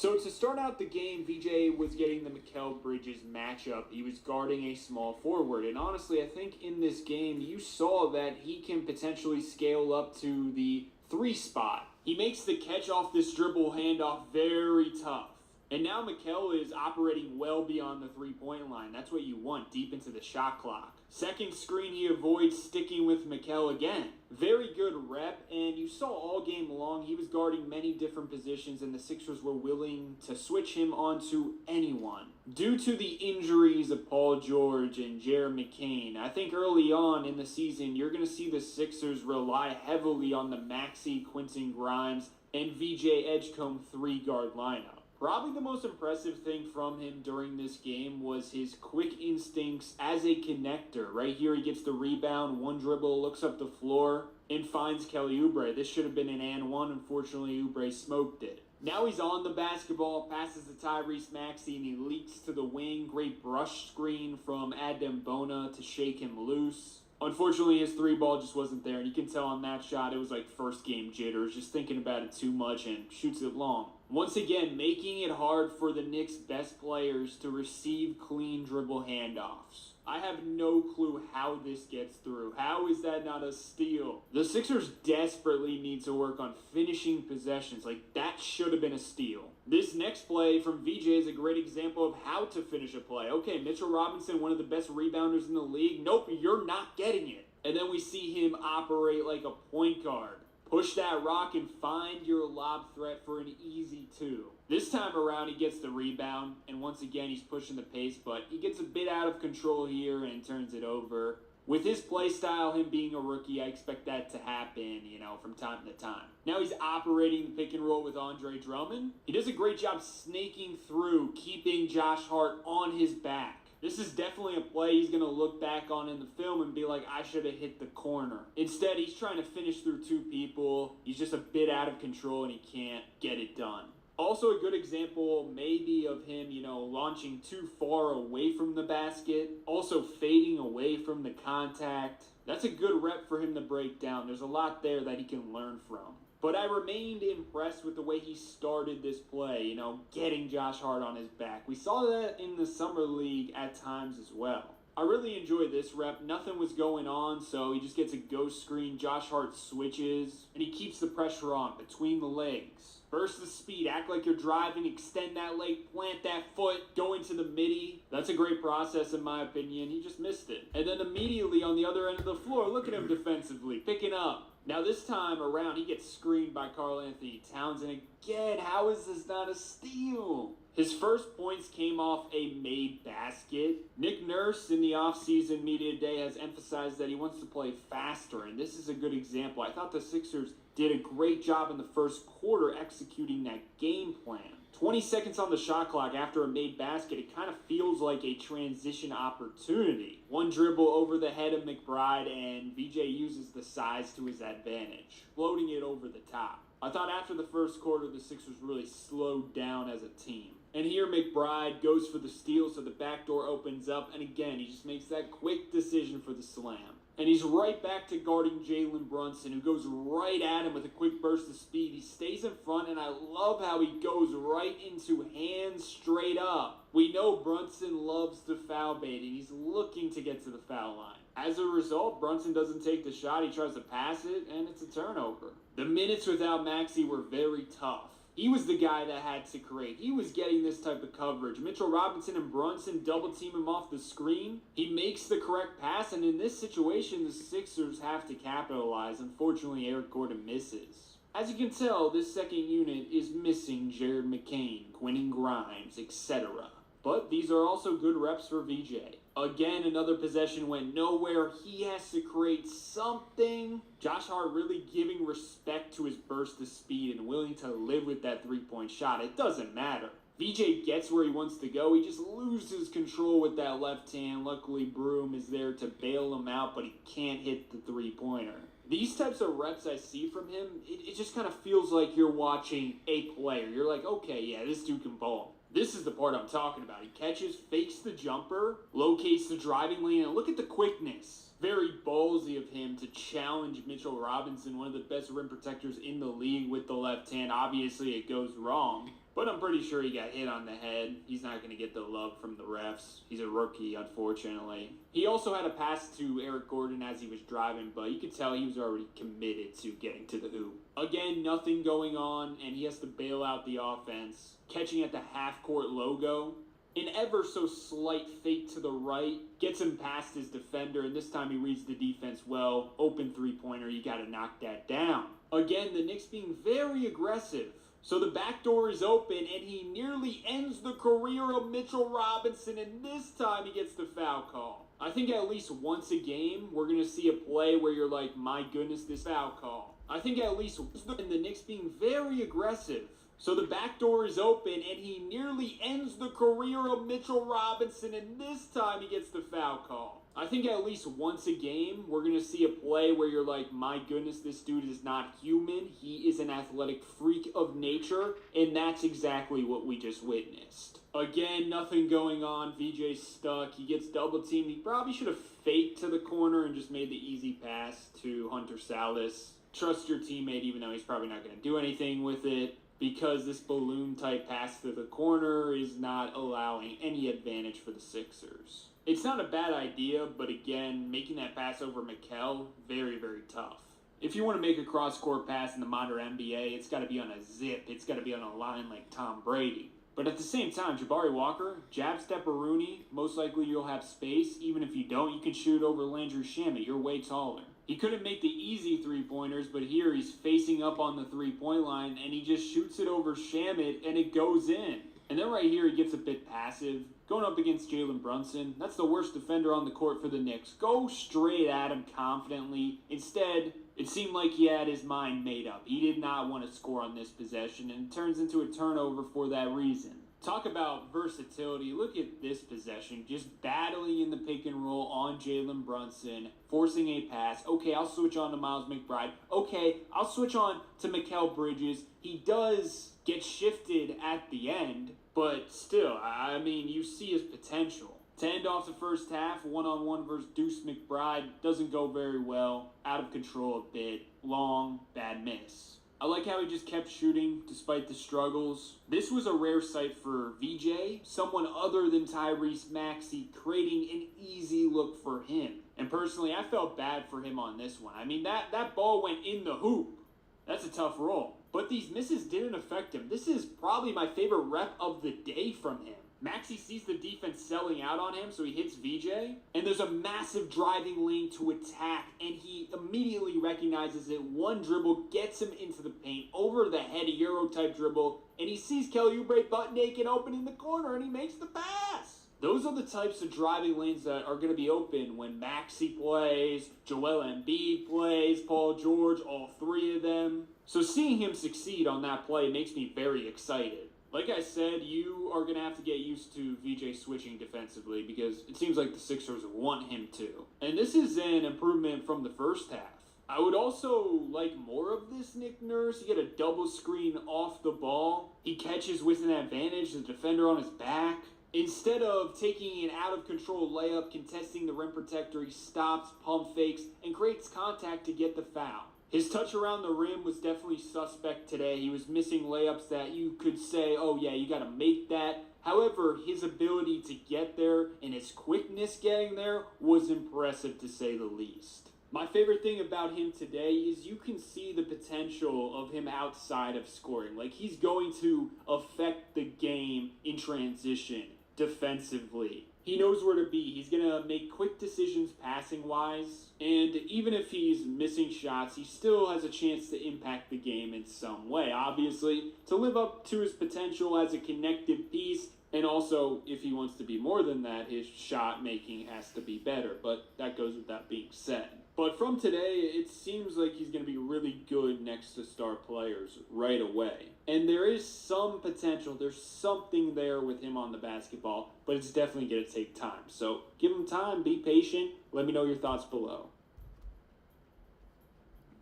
Speaker 17: So to start out the game, VJ was getting the Mikal Bridges matchup. He was guarding a small forward. And honestly, I think in this game, you saw that he can potentially scale up to the 3 spot. He makes the catch off this dribble handoff very tough. And now Mikal is operating well beyond the 3-point line. That's what you want, deep into the shot clock. Second screen, he avoids sticking with Mikal again. Very good rep, and you saw all game long he was guarding many different positions, and the Sixers were willing to switch him onto anyone. Due to the injuries of Paul George and Jared McCain, I think early on in the season, you're going to see the Sixers rely heavily on the Maxey, Quentin Grimes, and VJ Edgecombe 3-guard lineup. Probably the most impressive thing from him during this game was his quick instincts as a connector. Right here, he gets the rebound, one dribble, looks up the floor, and finds Kelly Oubre. This should have been an and one. Unfortunately, Oubre smoked it. Now he's on the basketball, passes to Tyrese Maxey, and he leaks to the wing. Great brush screen from Adem Bona to shake him loose. Unfortunately, his 3-ball just wasn't there, and you can tell on that shot it was like first game jitters, just thinking about it too much, and shoots it long. Once again, making it hard for the Knicks' best players to receive clean dribble handoffs. I have no clue how this gets through. How is that not a steal? The Sixers desperately need to work on finishing possessions. Like, that should have been a steal. This next play from VJ is a great example of how to finish a play. Okay, Mitchell Robinson, one of the best rebounders in the league. Nope, you're not getting it. And then we see him operate like a point guard. Push that rock and find your lob threat for an easy 2. This time around, he gets the rebound, and once again, he's pushing the pace, but he gets a bit out of control here and turns it over. With his play style, him being a rookie, I expect that to happen, from time to time. Now he's operating the pick and roll with Andre Drummond. He does a great job snaking through, keeping Josh Hart on his back. This is definitely a play he's going to look back on in the film and be like, I should have hit the corner. Instead, he's trying to finish through 2 people. He's just a bit out of control and he can't get it done. Also a good example maybe of him, launching too far away from the basket. Also fading away from the contact. That's a good rep for him to break down. There's a lot there that he can learn from. But I remained impressed with the way he started this play, getting Josh Hart on his back. We saw that in the Summer League at times as well. I really enjoyed this rep. Nothing was going on, so he just gets a ghost screen. Josh Hart switches, and he keeps the pressure on between the legs. Burst the speed, act like you're driving, extend that leg, plant that foot, go into the midi. That's a great process in my opinion. He just missed it. And then immediately on the other end of the floor, look at him defensively, picking up. Now this time around, he gets screened by Karl Anthony Towns, and again, how is this not a steal? His first points came off a made basket. Nick Nurse in the offseason media day has emphasized that he wants to play faster, and this is a good example. I thought the Sixers did a great job in the first quarter executing that game plan. 20 seconds on the shot clock after a made basket, it kind of feels like a transition opportunity. One dribble over the head of McBride, and VJ uses the size to his advantage, floating it over the top. I thought after the first quarter, the Sixers really slowed down as a team. And here McBride goes for the steal, so the back door opens up, and again, he just makes that quick decision for the slam. And he's right back to guarding Jalen Brunson, who goes right at him with a quick burst of speed. He stays in front, and I love how he goes right into hands straight up. We know Brunson loves to foul bait, and he's looking to get to the foul line. As a result, Brunson doesn't take the shot. He tries to pass it, and it's a turnover. The minutes without Maxey were very tough. He was the guy that had to create. He was getting this type of coverage. Mitchell Robinson and Brunson double team him off the screen. He makes the correct pass, and in this situation, the Sixers have to capitalize. Unfortunately, Eric Gordon misses. As you can tell, this second unit is missing Jared McCain, Quentin Grimes, etc. But these are also good reps for VJ. Again, another possession went nowhere. He has to create something. Josh Hart really giving respect to his burst of speed and willing to live with that 3-point shot. It doesn't matter. VJ gets where he wants to go. He just loses control with that left hand. Luckily, Broom is there to bail him out, but he can't hit the 3-pointer. These types of reps I see from him, it just kind of feels like you're watching a player. You're like, okay, yeah, this dude can ball. This is the part I'm talking about. He catches, fakes the jumper, locates the driving lane, and look at the quickness. Very ballsy of him to challenge Mitchell Robinson, one of the best rim protectors in the league, with the left hand. Obviously, it goes wrong. but I'm pretty sure he got hit on the head. He's not going to get the love from the refs. He's a rookie, unfortunately. He also had a pass to Eric Gordon as he was driving, but you could tell he was already committed to getting to the hoop. Again, nothing going on, and he has to bail out the offense. Catching at the half-court logo. An ever so slight fake to the right gets him past his defender, and this time he reads the defense well. Open three-pointer, you got to knock that down. Again, the Knicks being very aggressive. So the back door is open, and he nearly ends the career of Mitchell Robinson, and this time he gets the foul call. I think at least once a game, we're going to see a play where you're like, my goodness, this foul call. I think at least once, and the Knicks being very aggressive. So the back door is open, and he nearly ends the career of Mitchell Robinson, and this time he gets the foul call. I think at least once a game, we're going to see a play where you're like, my goodness, this dude is not human. He is an athletic freak of nature, and that's exactly what we just witnessed. Again, nothing going on. VJ's stuck. He gets double teamed. He probably should have faked to the corner and just made the easy pass to Hunter Salas. Trust your teammate, even though he's probably not going to do anything with it, because this balloon-type pass to the corner is not allowing any advantage for the Sixers. It's not a bad idea, but again, making that pass over Mikal, very, very tough. If you want to make a cross-court pass in the modern NBA, it's got to be on a zip. It's got to be on a line like Tom Brady. But at the same time, Jabari Walker, jab step or Rooney, most likely you'll have space. Even if you don't, you can shoot over Landry Shamet. You're way taller. He couldn't make the easy three-pointers, but here he's facing up on the three-point line, and he just shoots it over Shamet, and it goes in. And then right here, he gets a bit passive. Going up against Jalen Brunson, that's the worst defender on the court for the Knicks. Go straight at him confidently. Instead, it seemed like he had his mind made up. He did not want to score on this possession, and it turns into a turnover for that reason. Talk about versatility. Look at this possession. Just battling in the pick and roll on Jalen Brunson. Forcing a pass. Okay, I'll switch on to Miles McBride. Okay, I'll switch on to Mikal Bridges. He does get shifted at the end, but still, I mean, you see his potential. To end off the first half, one-on-one versus Deuce McBride doesn't go very well. Out of control a bit. Long, bad miss. I like how he just kept shooting despite the struggles. This was a rare sight for VJ, someone other than Tyrese Maxey, creating an easy look for him. And personally, I felt bad for him on this one. I mean, that ball went in the hoop. That's a tough roll. But these misses didn't affect him. This is probably my favorite rep of the day from him. Maxey sees the defense selling out on him, so he hits VJ. And there's a massive driving lane to attack, and he immediately recognizes it. One dribble gets him into the paint, over the head, a Euro-type dribble, and he sees Kelly Oubre butt naked open in the corner, and he makes the pass. Those are the types of driving lanes that are going to be open when Maxey plays, Joel Embiid plays, Paul George, all three of them. So seeing him succeed on that play makes me very excited. Like I said, you are going to have to get used to VJ switching defensively because it seems like the Sixers want him to. And this is an improvement from the first half. I would also like more of this Nick Nurse. You get a double screen off the ball. He catches with an advantage, the defender on his back. Instead of taking an out-of-control layup, contesting the rim protector, he stops, pump fakes, and creates contact to get the foul. His touch around the rim was definitely suspect today. He was missing layups that you could say, oh yeah, you got to make that. However, his ability to get there and his quickness getting there was impressive to say the least. My favorite thing about him today is you can see the potential of him outside of scoring. Like, he's going to affect the game in transition defensively. He knows where to be. He's going to make quick decisions passing-wise. And even if he's missing shots, he still has a chance to impact the game in some way. Obviously, to live up to his potential as a connected piece. And also, if he wants to be more than that, his shot making has to be better. But that goes with that being said. But from today, it seems like he's going to be really good next to star players right away. And there is some potential. There's something there with him on the basketball, but it's definitely going to take time. So give him time, be patient. Let me know your thoughts below.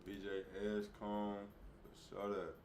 Speaker 3: BJ Edgecombe, shut up.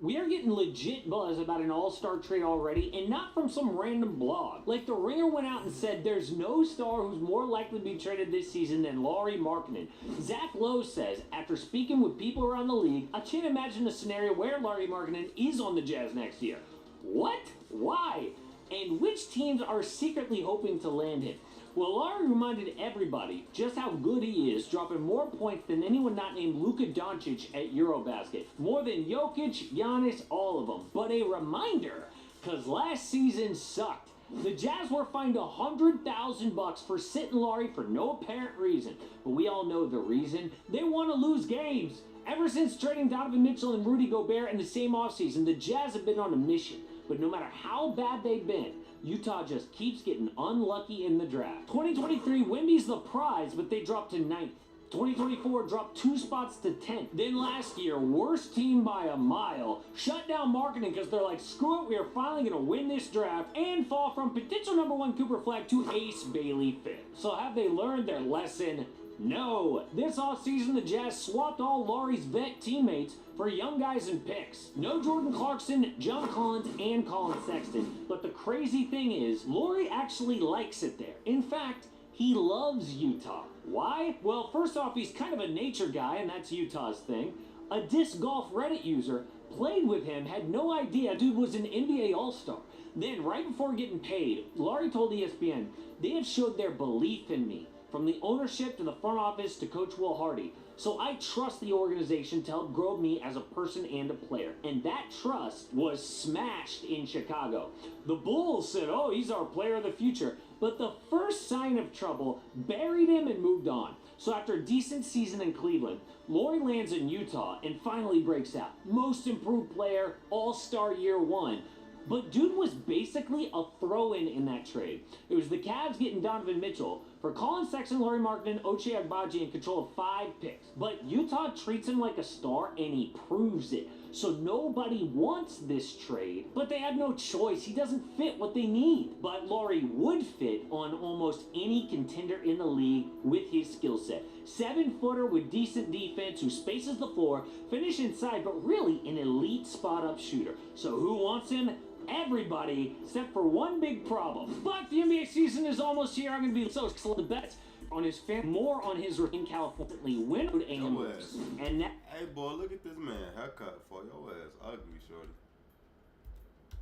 Speaker 11: We are getting legit buzz about an all-star trade already, and not from some random blog. Like, the Ringer went out and said there's no star who's more likely to be traded this season than Lauri Markkanen. Zach Lowe says, after speaking with people around the league, I can't imagine a scenario where Lauri Markkanen is on the Jazz next year. What? Why? And which teams are secretly hoping to land him? Well, Lauri reminded everybody just how good he is, dropping more points than anyone not named Luka Doncic at Eurobasket. More than Jokic, Giannis, all of them. But a reminder, because last season sucked. The Jazz were fined $100,000 for sitting Lauri for no apparent reason. But we all know the reason. They want to lose games. Ever since trading Donovan Mitchell and Rudy Gobert in the same offseason, the Jazz have been on a mission. But no matter how bad they've been, Utah just keeps getting unlucky in the draft. 2023, Wemby's the prize, but they dropped to 9th. 2024 dropped 2 spots to 10th. Then last year, worst team by a mile, shut down Markkanen because they're like, screw it, we are finally going to win this draft, and fall from potential #1 Cooper Flag to Ace Bailey 5th. So have they learned their lesson? No. This offseason, the Jazz swapped all Lauri's vet teammates for young guys and picks. No Jordan Clarkson, John Collins, and Colin Sexton. But the crazy thing is, Lauri actually likes it there. In fact, he loves Utah. Why? Well, first off, he's kind of a nature guy, and that's Utah's thing. A disc golf Reddit user played with him, had no idea dude was an NBA All-Star. Then, right before getting paid, Lauri told ESPN, they have showed their belief in me. From the ownership to the front office to Coach Will Hardy. So I trust the organization to help grow me as a person and a player. And that trust was smashed in Chicago. The Bulls said, oh, he's our player of the future. But the first sign of trouble buried him and moved on. So after a decent season in Cleveland, Lauri lands in Utah and finally breaks out. Most improved player, all-star year 1. But dude was basically a throw-in in that trade. It was the Cavs getting Donovan Mitchell for Colin Sexton, Lauri Markkanen, Ochai Agbaji in control of 5 picks. But Utah treats him like a star, and he proves it. So nobody wants this trade, but they have no choice. He doesn't fit what they need. But Lauri would fit on almost any contender in the league with his skill set. 7-footer with decent defense who spaces the floor, finish inside, but really an elite spot-up shooter. So who wants him? Everybody, except for one big problem. But the NBA season is almost here. I'm going to be so excited to bet on his fan, more on his in California win and moves. And that,
Speaker 1: hey boy, look at this man haircut for your ass ugly, shorty.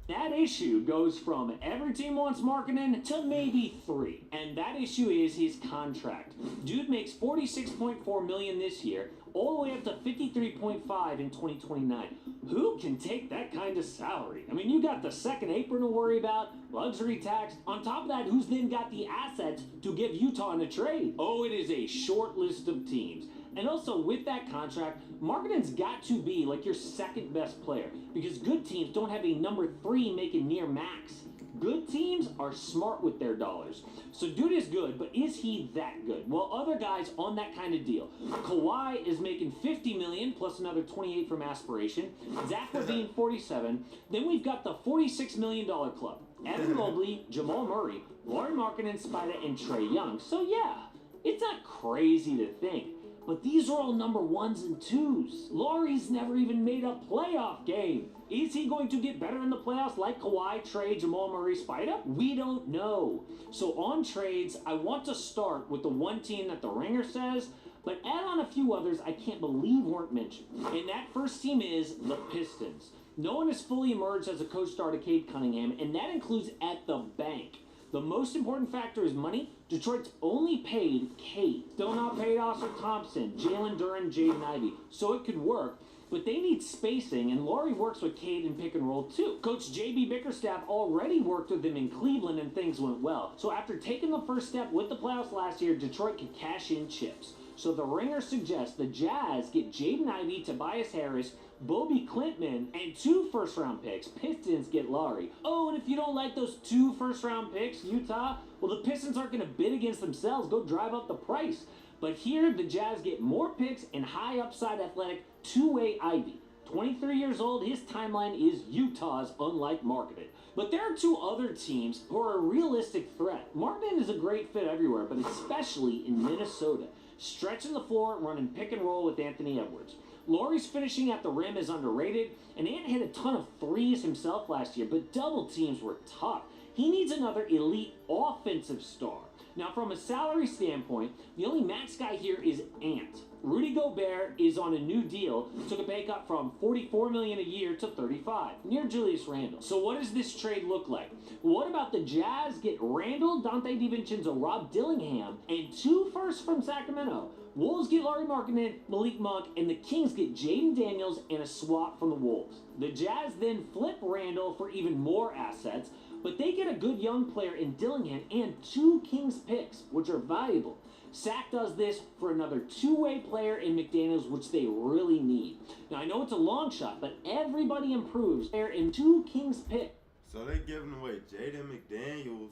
Speaker 11: That issue goes from every team wants Markkanen to maybe 3. And that issue is his contract. Dude makes $46.4 million this year, all the way up to $53.5 in 2029. Who can take that kind of salary? I mean, you got the second apron to worry about, luxury tax. On top of that, who's then got the assets to give Utah in a trade? Oh, it is a short list of teams. And also, with that contract, Markkanen's got to be like your second best player, because good teams don't have a #3 making near max. Good teams are smart with their dollars. So dude is good, but is he that good? Well, other guys on that kind of deal. Kawhi is making $50 million plus another $28 from aspiration. Zach LaVine, $47. Then we've got the $46 million club. Evan Mobley, Jamal Murray, Lauri Markkanen, Spida, and Trae Young. So yeah, it's not crazy to think. But these are all #1s and 2s. Lauri's never even made a playoff game. Is he going to get better in the playoffs like Kawhi, Trae, Jamal Murray, Spida? We don't know. So on trades, I want to start with the one team that the Ringer says, but add on a few others I can't believe weren't mentioned. And that first team is the Pistons. No one has fully emerged as a co-star to Cade Cunningham, and that includes at the bank. The most important factor is money. Detroit's only paid Cade. Still not paid Oscar Thompson, Jalen Duren, Jaden Ivey. So it could work, but they need spacing, and Lauri works with Cade in pick and roll too. Coach J.B. Bickerstaff already worked with him in Cleveland, and things went well. So after taking the first step with the playoffs last year, Detroit could cash in chips. So the Ringer suggests the Jazz get Jaden Ivey, Tobias Harris, Bobby Klintman, and 2 first-round picks. Pistons get Lauri. Oh, and if you don't like those 2 first-round picks, Utah, well, the Pistons aren't going to bid against themselves. Go drive up the price. But here, the Jazz get more picks and high-upside athletic two-way Ivy. 23 years old, his timeline is Utah's, unlike Markkanen. But there are 2 other teams who are a realistic threat. Markkanen is a great fit everywhere, but especially in Minnesota. Stretching the floor, running pick and roll with Anthony Edwards. Laurie's finishing at the rim is underrated, and Ant hit a ton of threes himself last year, but double teams were tough. He needs another elite offensive star. Now, from a salary standpoint, the only max guy here is Ant. Rudy Gobert is on a new deal, took a pay cut from $44 million a year to $35, near Julius Randle. So what does this trade look like? What about the Jazz get Randle, Dante DiVincenzo, Rob Dillingham, and 2 firsts from Sacramento? Wolves get Lauri Markkanen, Malik Monk, and the Kings get Jaden Daniels and a swap from the Wolves. The Jazz then flip Randle for even more assets, but they get a good young player in Dillingham and 2 Kings picks, which are valuable. Sac does this for another two-way player in McDaniels, which they really need. Now, I know it's a long shot, but everybody improves. They're in 2 Kings picks.
Speaker 3: So they giving away Jaden McDaniels,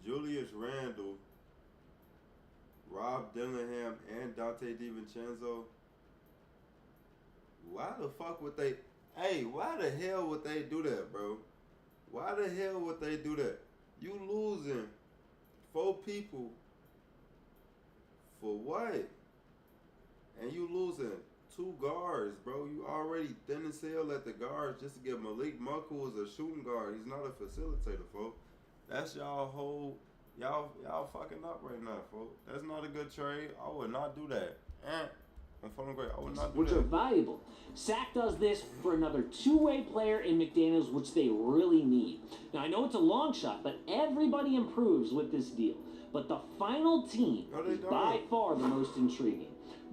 Speaker 3: Julius Randle, Rob Dillingham, and Dante DiVincenzo. Why the fuck would they... Hey, why the hell would they do that, bro? Why the hell would they do that? You losing 4 people for what? And you losing 2 guards, bro. You already thin as hell at the guards just to get Malik Monk, who is a shooting guard. He's not a facilitator, folks. That's y'all whole... Y'all fucking up right now, folks. That's not a good trade. I would not do that. I'm feeling great. I would not do
Speaker 11: which
Speaker 3: that.
Speaker 11: are valuable. Sac does this for another two-way player in McDaniels, which they really need. Now, I know it's a long shot, but everybody improves with this deal. But the final team is by far the most intriguing.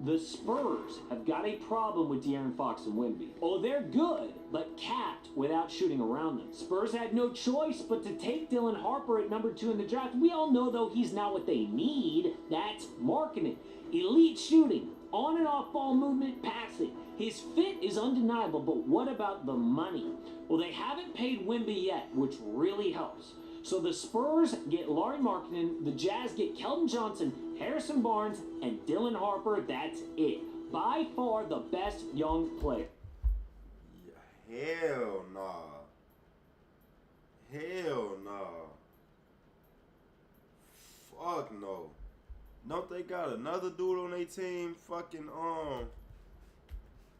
Speaker 11: The Spurs have got a problem with De'Aaron Fox and Wemby. Oh, they're good, but capped without shooting around them. Spurs had no choice but to take Dylan Harper at number 2 in the draft. We all know, though, he's not what they need. That's marketing. Elite shooting, on and off ball movement, passing. His fit is undeniable, but what about the money? Well, they haven't paid Wemby yet, which really helps. So the Spurs get Lauri Markkanen, the Jazz get Keldon Johnson, Harrison Barnes, and Dylan Harper. That's it. By far the best young player.
Speaker 3: Hell nah. Hell nah. Fuck no. Don't they got another dude on their team? Fucking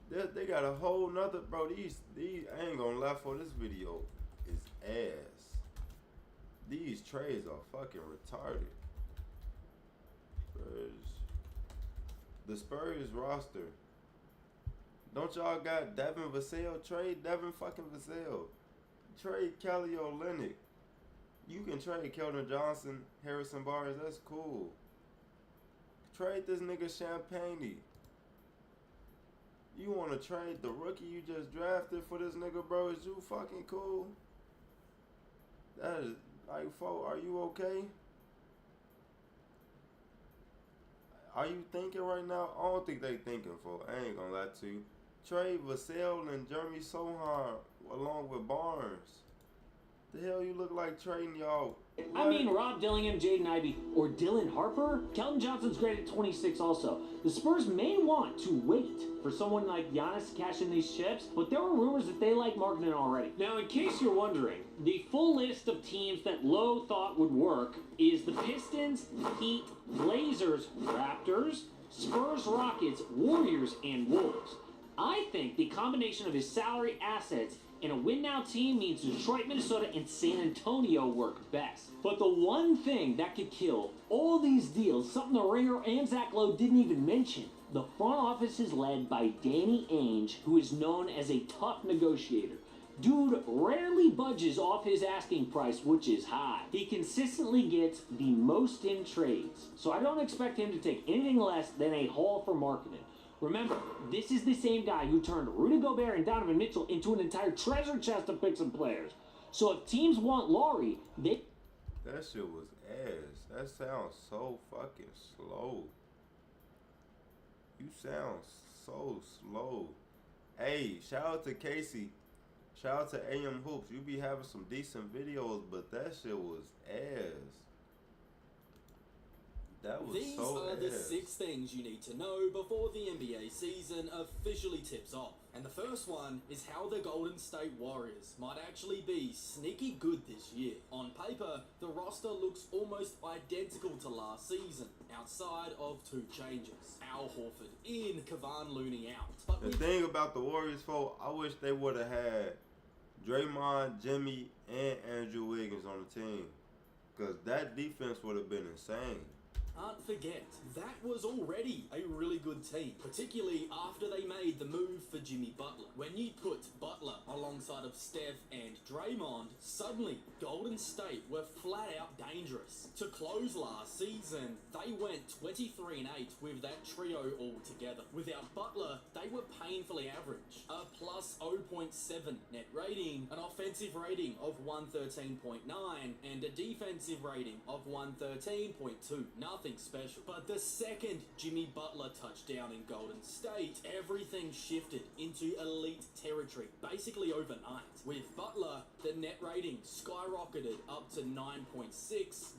Speaker 3: they got a whole nother, bro. These I ain't gonna lie, for this video is ass. These trades are fucking retarded. The Spurs roster. Don't y'all got Devin Vassell? Trade Devin fucking Vassell. Trade Kelly Olynyk. You can trade Keldon Johnson, Harrison Barnes. That's cool. Trade this nigga Champagne. You want to trade the rookie you just drafted for this nigga, bro? Is you fucking cool? That is... Like, folks, are you okay? Are you thinking right now? I don't think they thinking, folks. I ain't gonna lie to you. Trade Vassell and Jeremy Sohan along with Barnes. The hell you look like trading y'all?
Speaker 11: I mean, Rob Dillingham, Jaden Ivey, or Dylan Harper. Keldon Johnson's great at 26 also. The Spurs may want to wait for someone like Giannis to cash in these chips, but there were rumors that they like Markkanen already. Now, in case you're wondering, the full list of teams that Lowe thought would work is the Pistons, Heat, Blazers, Raptors, Spurs, Rockets, Warriors, and Wolves. I think the combination of his salary, assets, and a win-now team means Detroit, Minnesota, and San Antonio work best. But the one thing that could kill all these deals, something the Ringer and Zach Lowe didn't even mention, the front office is led by Danny Ainge, who is known as a tough negotiator. Dude rarely budges off his asking price, which is high. He consistently gets the most in trades, so I don't expect him to take anything less than a haul for Markkanen. Remember, this is the same guy who turned Rudy Gobert and Donovan Mitchell into an entire treasure chest of picks and players. So if teams want Lauri, they...
Speaker 3: That shit was ass. That sounds so fucking slow. You sound so slow. Hey, shout out to Casey. Shout out to AM Hoops. You be having some decent videos, but that shit was ass.
Speaker 1: That was
Speaker 4: These
Speaker 1: so
Speaker 4: are the
Speaker 1: ass.
Speaker 4: 6 things you need to know before the NBA season officially tips off. And the first one is how the Golden State Warriors might actually be sneaky good this year. On paper, the roster looks almost identical to last season, outside of 2 changes. Al Horford in, Kevon Looney out. But
Speaker 1: The thing about the Warriors, folks, I wish they would have had Draymond, Jimmy, and Andrew Wiggins on the team. Because that defense would have been insane.
Speaker 4: Can't forget, that was already a really good team, particularly after they made the move for Jimmy Butler. When you put Butler alongside of Steph and Draymond, suddenly Golden State were flat out dangerous. To close last season, they went 23-8 with that trio all together. Without Butler, they were painfully average. A plus 0.7 net rating, an offensive rating of 113.9, and a defensive rating of 113.2. Nothing special. But the second Jimmy Butler touchdown in Golden State, everything shifted into elite territory, basically overnight. With Butler, the net rating skyrocketed up to 9.6,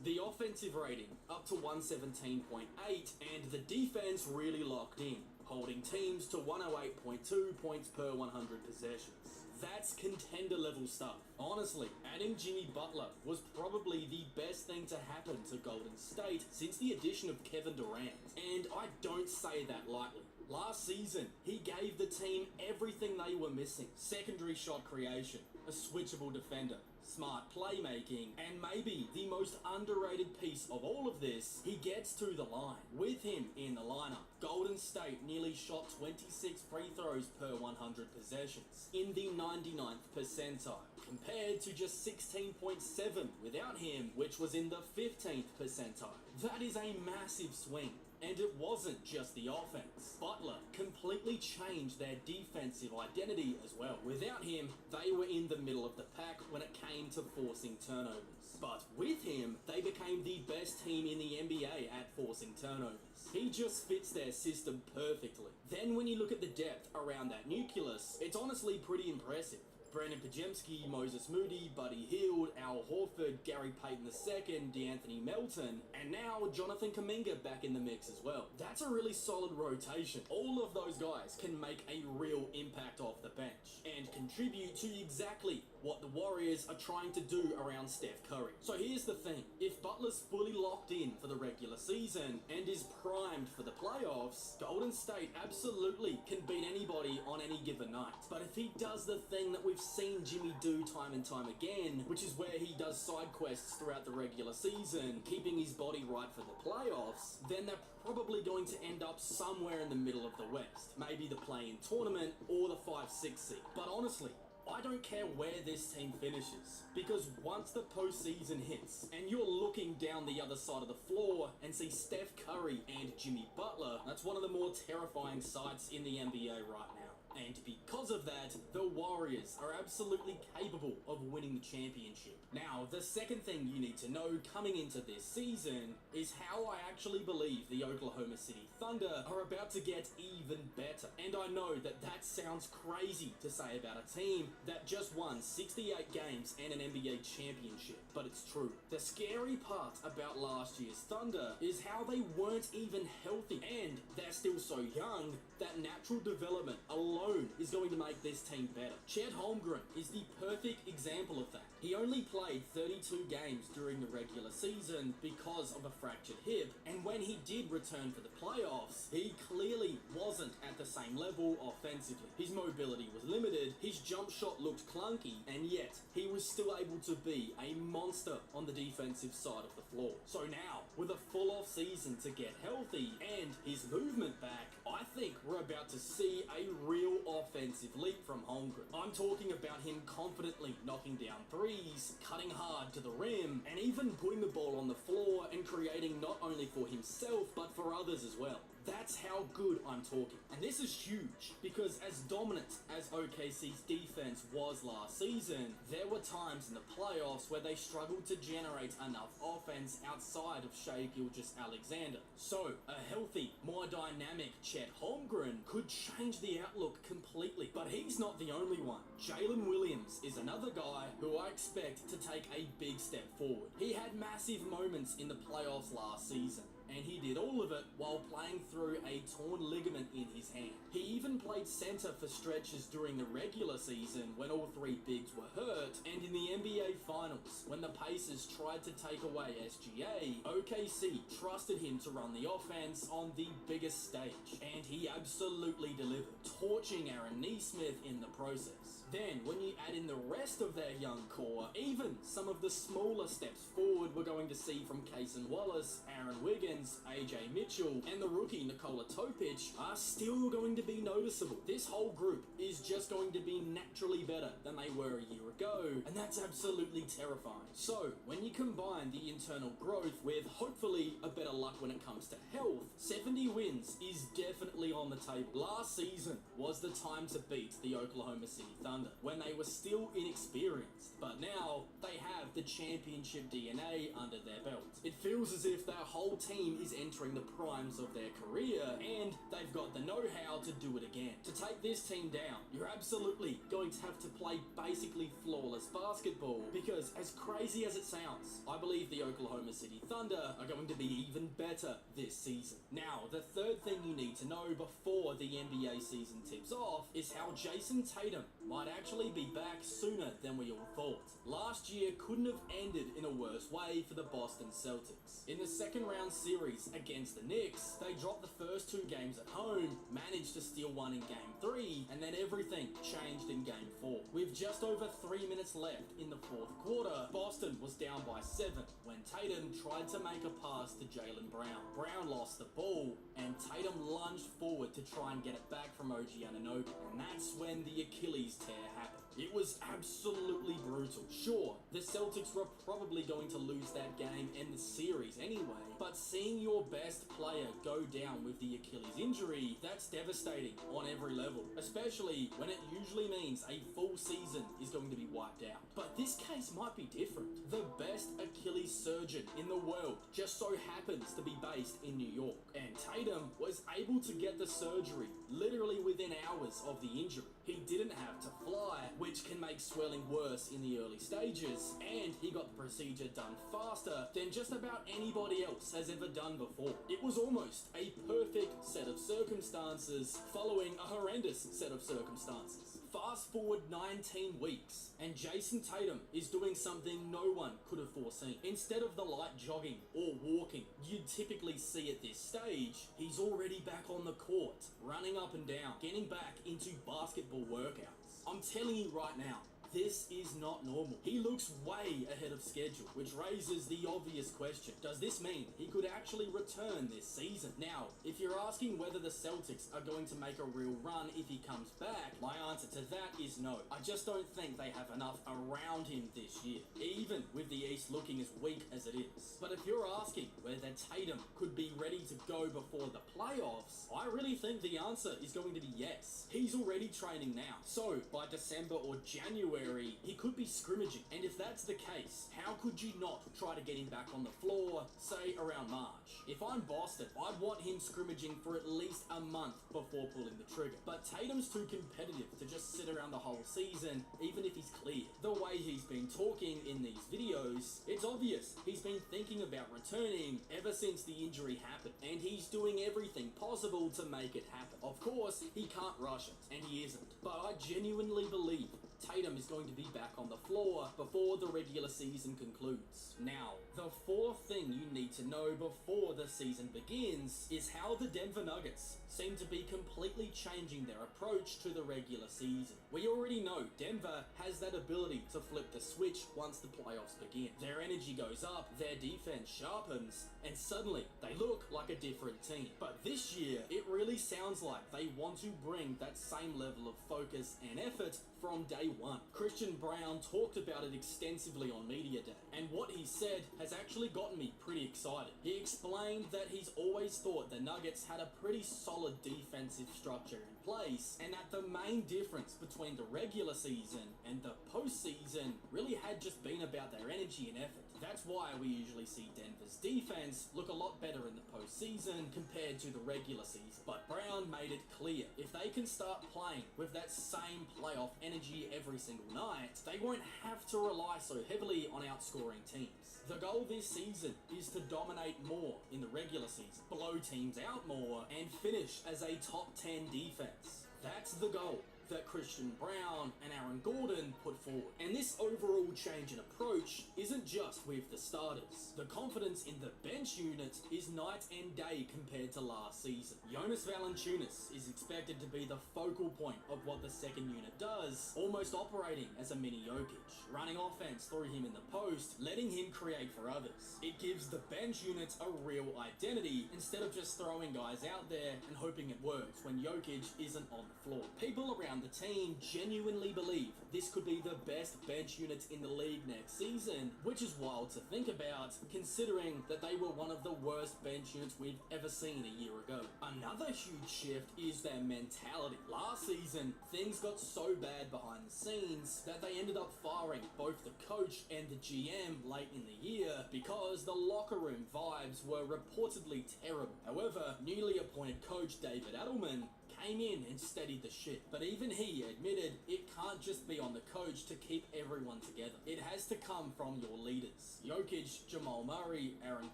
Speaker 4: the offensive rating up to 117.8, and the defense really locked in, holding teams to 108.2 points per 100 possessions. That's contender level stuff. Honestly, adding Jimmy Butler was probably the best thing to happen to Golden State since the addition of Kevin Durant. And I don't say that lightly. Last season, he gave the team everything they were missing. Secondary shot creation, a switchable defender, smart playmaking, and maybe the most underrated piece of all of this, he gets to the line. With him in the lineup, Golden State nearly shot 26 free throws per 100 possessions, in the 99th percentile, compared to just 16.7 without him, which was in the 15th percentile. That is a massive swing. And it wasn't just the offense. Butler completely changed their defensive identity as well. Without him, they were in the middle of the pack when it came to forcing turnovers. But with him, they became the best team in the NBA at forcing turnovers. He just fits their system perfectly. Then when you look at the depth around that nucleus, it's honestly pretty impressive. Brandon Pajemski, Moses Moody, Buddy Hield, Al Horford, Gary Payton II, DeAnthony Melton, and now Jonathan Kuminga back in the mix as well. That's a really solid rotation. All of those guys can make a real impact off the bench and contribute to exactly what the Warriors are trying to do around Steph Curry. So here's the thing. If Butler's fully locked in for the regular season and is primed for the playoffs, Golden State absolutely can beat anybody on any given night. But if he does the thing that we've seen Jimmy do time and time again, which is where he does side quests throughout the regular season, keeping his body right for the playoffs, then they're probably going to end up somewhere in the middle of the West. Maybe the play-in tournament or the 5-6 seed. But honestly, I don't care where this team finishes, because once the postseason hits and you're looking down the other side of the floor and see Steph Curry and Jimmy Butler, that's one of the more terrifying sights in the NBA right now. And because of that, the Warriors are absolutely capable of winning the championship. Now, the second thing you need to know coming into this season is how I actually believe the Oklahoma City Thunder are about to get even better. And I know that that sounds crazy to say about a team that just won 68 games and an NBA championship, but it's true. The scary part about last year's Thunder is how they weren't even healthy, and they're still so young that natural development alone is going to make this team better. Chet Holmgren is the perfect example of that. He only played 32 games during the regular season because of a fractured hip, and when he did return for the playoffs, he clearly wasn't at the same level offensively. His mobility was limited, his jump shot looked clunky, and yet he was still able to be a monster on the defensive side of the floor. So now, with a full off season to get healthy and his movement back, I think we're about to see a real offensive leap from Holmgren. I'm talking about him confidently knocking down threes, cutting hard to the rim, and even putting the ball on the floor and creating not only for himself, but for others as well. That's how good I'm talking. And this is huge, because as dominant as OKC's defense was last season, there were times in the playoffs where they struggled to generate enough offense outside of Shai Gilgeous-Alexander. So, a healthy, more dynamic Chet Holmgren could change the outlook completely. But he's not the only one. Jalen Williams is another guy who I expect to take a big step forward. He had massive moments in the playoffs last season, and he did all of it while playing through a torn ligament in his hand. He even played center for stretches during the regular season when all three bigs were hurt, and in the NBA Finals, when the Pacers tried to take away SGA, OKC trusted him to run the offense on the biggest stage, and he absolutely delivered, torching Aaron Nesmith in the process. Then, when you add in the rest of their young core, even some of the smaller steps forward we're going to see from Cason Wallace, Aaron Wiggins, AJ Mitchell, and the rookie Nikola Topic are still going to be noticeable. This whole group is just going to be naturally better than they were a year ago, and that's absolutely terrifying. So, when you combine the internal growth with hopefully a better luck when it comes to health, 70 wins is definitely on the table. Last season was the time to beat the Oklahoma City Thunder when they were still inexperienced, but now they have the championship DNA under their belt. It feels as if their whole team is entering the primes of their career, and they've got the know-how to do it again. To take this team down, you're absolutely going to have to play basically flawless basketball, because as crazy as it sounds, I believe the Oklahoma City Thunder are going to be even better this season. Now, the third thing you need to know before the NBA season tips off is how Jason Tatum might actually be back sooner than we all thought. Last year couldn't have ended in a worse way for the Boston Celtics. In the second round series against the Knicks, they dropped the first two games at home, managed to steal one in game 3, and then everything changed in game 4. With just over 3 minutes left in the fourth quarter, Boston was down by 7 when Tatum tried to make a pass to Jaylen Brown. Brown lost the ball, and Tatum lunged forward to try and get it back from OG Anunoby, and that's when the Achilles tear happened. It was absolutely brutal. Sure, the Celtics were probably going to lose that game and the series anyway, but seeing your best player go down with the Achilles injury, that's devastating on every level, especially when it usually means a full season is going to be wiped out. But this case might be different. The best Achilles surgeon in the world just so happens to be based in New York, and Tatum was able to get the surgery literally within hours of the injury. He didn't have to fly, which can make swelling worse in the early stages, and he got the procedure done faster than just about anybody else has ever done before. It was almost a perfect set of circumstances following a horrendous set of circumstances. Fast forward 19 weeks, and Jason Tatum is doing something no one could have foreseen. Instead of the light jogging or walking you'd typically see at this stage, he's already back on the court, running up and down, getting back into basketball workouts. I'm telling you right now, this is not normal. He looks way ahead of schedule, which raises the obvious question. Does this mean he could actually return this season? Now, if you're asking whether the Celtics are going to make a real run if he comes back, my answer to that is no. I just don't think they have enough around him this year, even with the East looking as weak as it is. But if you're asking whether Tatum could be ready to go before the playoffs, I really think the answer is going to be yes. He's already training now, so by December or January, he could be scrimmaging, and if that's the case, how could you not try to get him back on the floor, say around March? If I'm Boston, I'd want him scrimmaging for at least a month before pulling the trigger. But Tatum's too competitive to just sit around the whole season, even if he's cleared. The way he's been talking in these videos, it's obvious he's been thinking about returning ever since the injury happened, and he's doing everything possible to make it happen. Of course, he can't rush it, and he isn't, but I genuinely believe Tatum is going to be back on the floor before the regular season concludes. Now, the fourth thing you need to know before the season begins is how the Denver Nuggets seem to be completely changing their approach to the regular season. We already know Denver has that ability to flip the switch once the playoffs begin. Their energy goes up, their defense sharpens, and suddenly they look like a different team. But this year, it really sounds like they want to bring that same level of focus and effort from day one. Christian Brown talked about it extensively on Media Day, and what he said has actually gotten me pretty excited. He explained that he's always thought the Nuggets had a pretty solid defensive structure in place, and that the main difference between the regular season and the postseason really had just been about their energy and effort. That's why we usually see Denver's defense look a lot better in the postseason compared to the regular season. But Brown made it clear, if they can start playing with that same playoff energy every single night, they won't have to rely so heavily on outscoring teams. The goal this season is to dominate more in the regular season, blow teams out more, and finish as a top 10 defense. That's the goal that Christian Brown and Aaron Gordon put forward. And this overall change in approach isn't just with the starters. The confidence in the bench unit is night and day compared to last season. Jonas Valanciunas is expected to be the focal point of what the second unit does, almost operating as a mini Jokic, running offense through him in the post, letting him create for others. It gives the bench unit a real identity instead of just throwing guys out there and hoping it works when Jokic isn't on the floor. People around the team genuinely believe this could be the best bench unit in the league next season, which is wild to think about considering that they were one of the worst bench units we've ever seen a year ago. Another huge shift is their mentality. Last season, things got so bad behind the scenes that they ended up firing both the coach and the GM late in the year because the locker room vibes were reportedly terrible. However, newly appointed coach David Adelman came in and steadied the ship. But even he admitted it can't just be on the coach to keep everyone together. It has to come from your leaders. Jokic, Jamal Murray, Aaron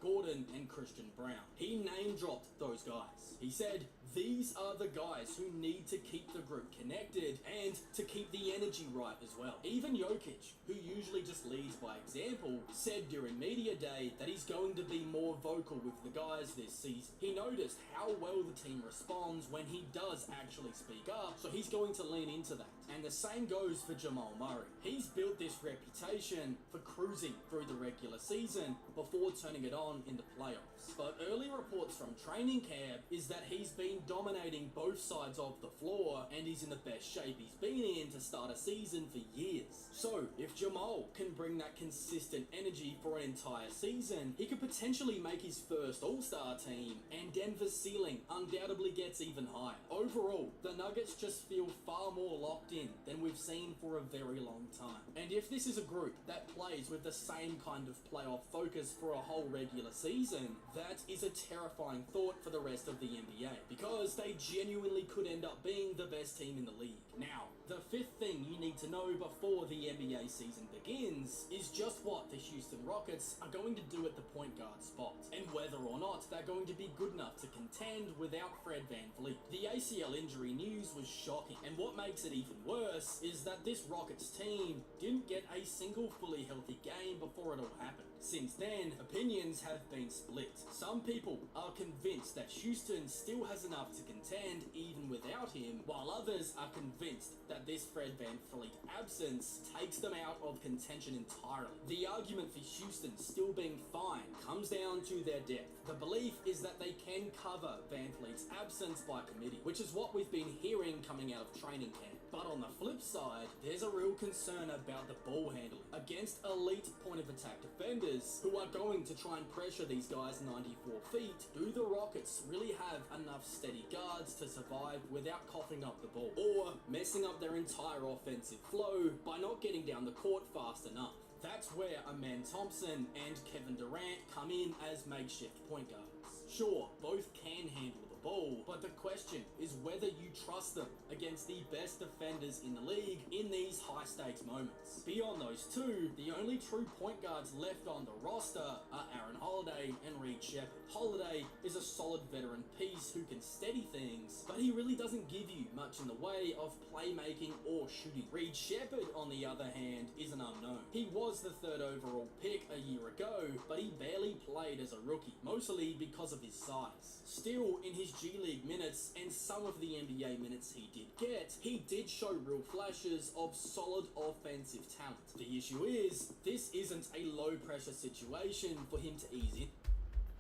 Speaker 4: Gordon, and Christian Brown. He name-dropped those guys. He said, these are the guys who need to keep the group connected and to keep the energy right as well. Even Jokic, who usually just leads by example, said during media day that he's going to be more vocal with the guys this season. He noticed how well the team responds when he does actually speak up, so he's going to lean into that. And the same goes for Jamal Murray. He's built this reputation for cruising through the regular season before turning it on in the playoffs. But early reports from training camp is that he's been dominating both sides of the floor and he's in the best shape he's been in to start a season for years. So if Jamal can bring that consistent energy for an entire season, he could potentially make his first All-Star team, and Denver's ceiling undoubtedly gets even higher. Overall, the Nuggets just feel far more locked in than we've seen for a very long time. And if this is a group that plays with the same kind of playoff focus for a whole regular season, that is a terrifying thought for the rest of the NBA, because they genuinely could end up being the best team in the league. Now, the fifth thing you need to know before the NBA season begins is just what the Houston Rockets are going to do at the point guard spot, and whether or not they're going to be good enough to contend without Fred VanVleet. The ACL injury news was shocking, and what makes it even worse is that this Rockets team didn't get a single fully healthy game before it all happened. Since then, opinions have been split. Some people are convinced that Houston still has enough to contend even without him, while others are convinced that this Fred VanVleet absence takes them out of contention entirely. The argument for Houston still being fine comes down to their depth. The belief is that they can cover VanVleet's absence by committee, which is what we've been hearing coming out of training camp. But on the flip side, there's a real concern about the ball handling against elite point of attack defenders who are going to try and pressure these guys 94 feet. Do the Rockets really have enough steady guards to survive without coughing up the ball, or messing up their entire offensive flow by not getting down the court fast enough? That's where Amen Thompson and Kevin Durant come in as makeshift point guards. Sure, both can handle the ball, but the question is whether you trust them against the best defenders in the league in these high-stakes moments. Beyond those two, the only true point guards left on the roster are Aaron Holiday and Reed Shepherd. Holiday is a solid veteran piece who can steady things, but he really doesn't give you much in the way of playmaking or shooting. Reed Shepherd, on the other hand, is an unknown. He was the 3rd overall pick a year ago, but he barely played as a rookie, mostly because of his size. Still, in his G League minutes and some of the NBA minutes he did get, he did show real flashes of solid offensive talent. The issue is, this isn't a low-pressure situation for him to ease in.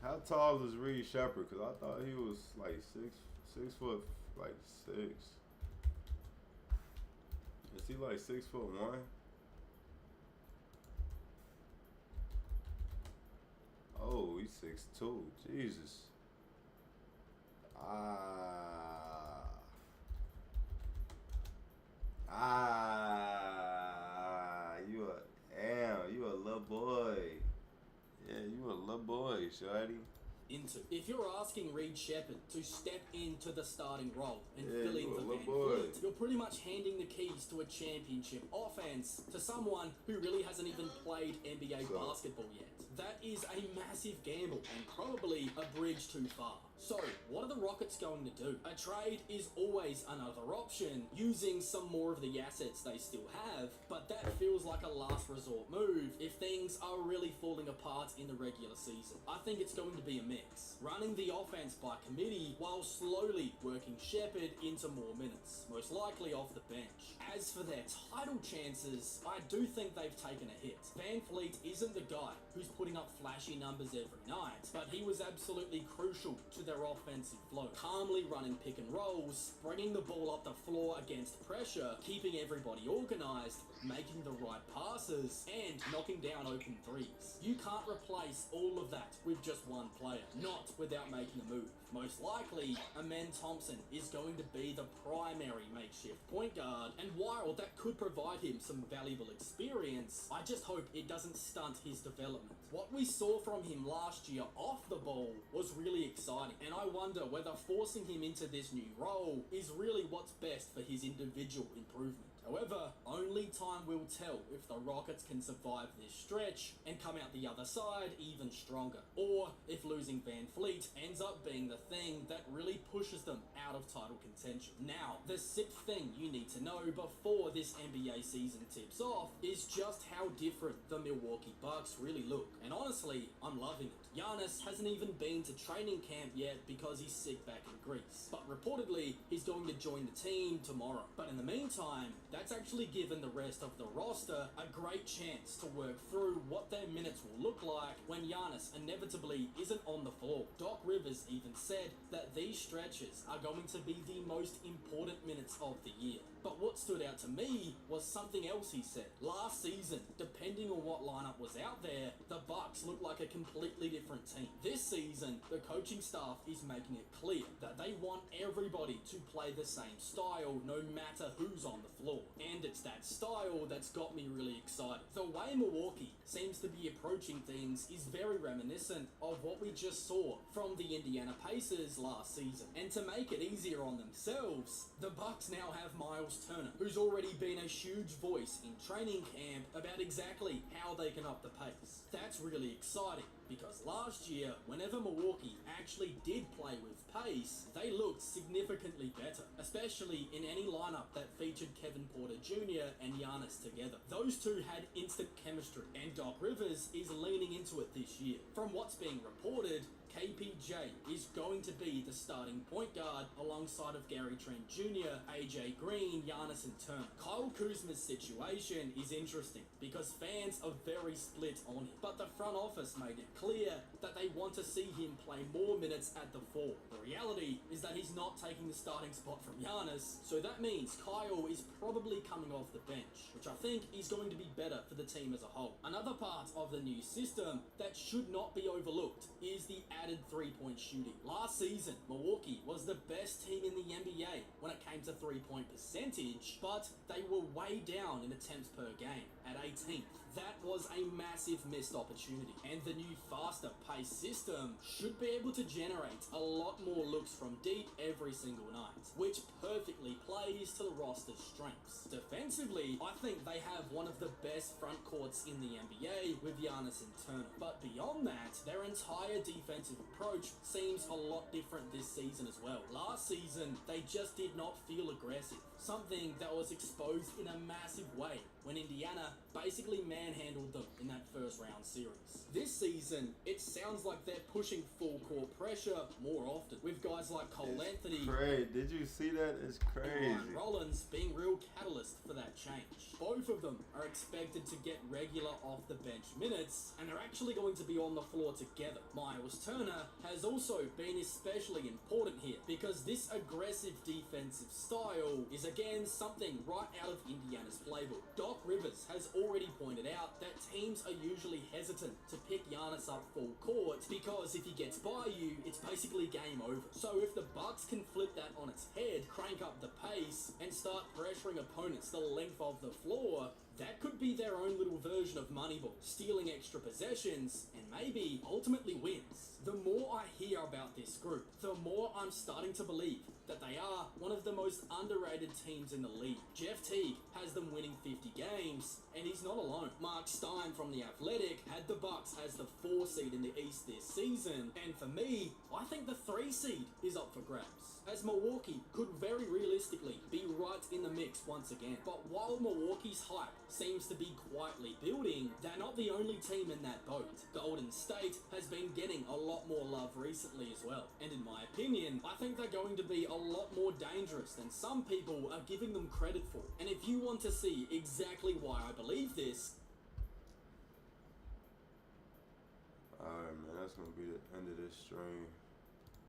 Speaker 3: How tall is Reed Shepherd? Because I thought he was like 6 foot, like 6. Is he like 6'1"? Oh, he's 6'2". Jesus. You a little boy. shorty.
Speaker 4: If you're asking Reed Shepherd to step into the starting role and fill in for Van
Speaker 3: boy.
Speaker 4: Fleet, you're pretty much handing the keys to a championship offense to someone who really hasn't even played NBA basketball yet. That is a massive gamble and probably a bridge too far. So, what are the Rockets going to do? A trade is always another option, using some more of the assets they still have, but that feels like a last resort move if things are really falling apart in the regular season. I think it's going to be a mix, running the offense by committee while slowly working Shepherd into more minutes, most likely off the bench. As for their title chances, I do think they've taken a hit. Van Fleet isn't the guy who's putting up flashy numbers every night, but he was absolutely crucial to their offensive flow, calmly running pick and rolls, bringing the ball up the floor against pressure, keeping everybody organized, making the right passes, and knocking down open threes. You can't replace all of that with just one player, not without making a move. Most likely, Amen Thompson is going to be the primary makeshift point guard, and while that could provide him some valuable experience, I just hope it doesn't stunt his development. What we saw from him last year off the ball was really exciting, and I wonder whether forcing him into this new role is really what's best for his individual improvement. However, only time will tell if the Rockets can survive this stretch and come out the other side even stronger, or if losing Van Fleet ends up being the thing that really pushes them out of title contention. Now, the sixth thing you need to know before this NBA season tips off is just how different the Milwaukee Bucks really look. And honestly, I'm loving it. Giannis hasn't even been to training camp yet because he's sick back in Greece. But reportedly, he's going to join the team tomorrow. But in the meantime, that's actually given the rest of the roster a great chance to work through what their minutes will look like when Giannis inevitably isn't on the floor. Doc Rivers even said that these stretches are going to be the most important minutes of the year. But what stood out to me was something else he said. Last season, depending on what lineup was out there, the Bucks looked like a completely different team. This season, the coaching staff is making it clear that they want everybody to play the same style no matter who's on the floor. And it's that style that's got me really excited. The way Milwaukee seems to be approaching things is very reminiscent of what we just saw from the Indiana Pacers last season. And to make it easier on themselves, the Bucks now have Miles Turner, who's already been a huge voice in training camp about exactly how they can up the pace. That's really exciting, because last year, whenever Milwaukee actually did play with pace, they looked significantly better, especially in any lineup that featured Kevin Porter Jr. and Giannis together. Those two had instant chemistry, and Doc Rivers is leaning into it this year. From what's being reported, KPJ is going to be the starting point guard alongside of Gary Trent Jr., AJ Green, Giannis and Turner. Kyle Kuzma's situation is interesting because fans are very split on him, but the front office made it clear that they want to see him play more minutes at the 4. The reality is that he's not taking the starting spot from Giannis, so that means Kyle is probably coming off the bench, which I think is going to be better for the team as a whole. Another part of the new system that should not be overlooked is the added three-point shooting. Last season, Milwaukee was the best team in the NBA when it came to three-point percentage, but they were way down in attempts per game at 18th. That was a massive missed opportunity, and the new faster pace system should be able to generate a lot more looks from deep every single night, which perfectly plays to the roster's strengths. Defensively, I think they have one of the best front courts in the NBA with Giannis and Turner, but beyond that, their entire defensive approach seems a lot different this season as well. Last season, they just did not feel aggressive, something that was exposed in a massive way when Indiana basically manhandled them in that first round series. This season, it sounds like they're pushing full court pressure more often, with guys like Cole Anthony.
Speaker 3: Crazy. Did you see that? It's crazy.
Speaker 4: And Ryan Rollins being real catalyst for that change. Both of them are expected to get regular off the bench minutes, and they're actually going to be on the floor together. Miles Turner has also been especially important here because this aggressive defensive style is again something right out of Indiana's playbook. Doc Rivers has already pointed out that teams are usually hesitant to pick Giannis up full court because if he gets by you, it's basically game over. So if the Bucks can flip that on its head, crank up the pace, and start pressuring opponents the length of the floor, That could be their own little version of Moneyball, stealing extra possessions and maybe ultimately wins. The more I hear about this group, the more I'm starting to believe that they are one of the most underrated teams in the league. Jeff Teague has them winning 50 games, and he's not alone. Mark Stein from The Athletic had the Bucks as the 4 seed in the East this season, and for me, I think the 3 seed is up for grabs, as Milwaukee could very realistically be right in the mix once again. But while Milwaukee's hype seems to be quietly building, they're not the only team in that boat. Golden State has been getting a lot more love recently as well, and in my opinion, I think they're going to be a lot more dangerous than some people are giving them credit for. And if you want to see exactly why I believe this,
Speaker 3: alright man, that's gonna be the end of this stream.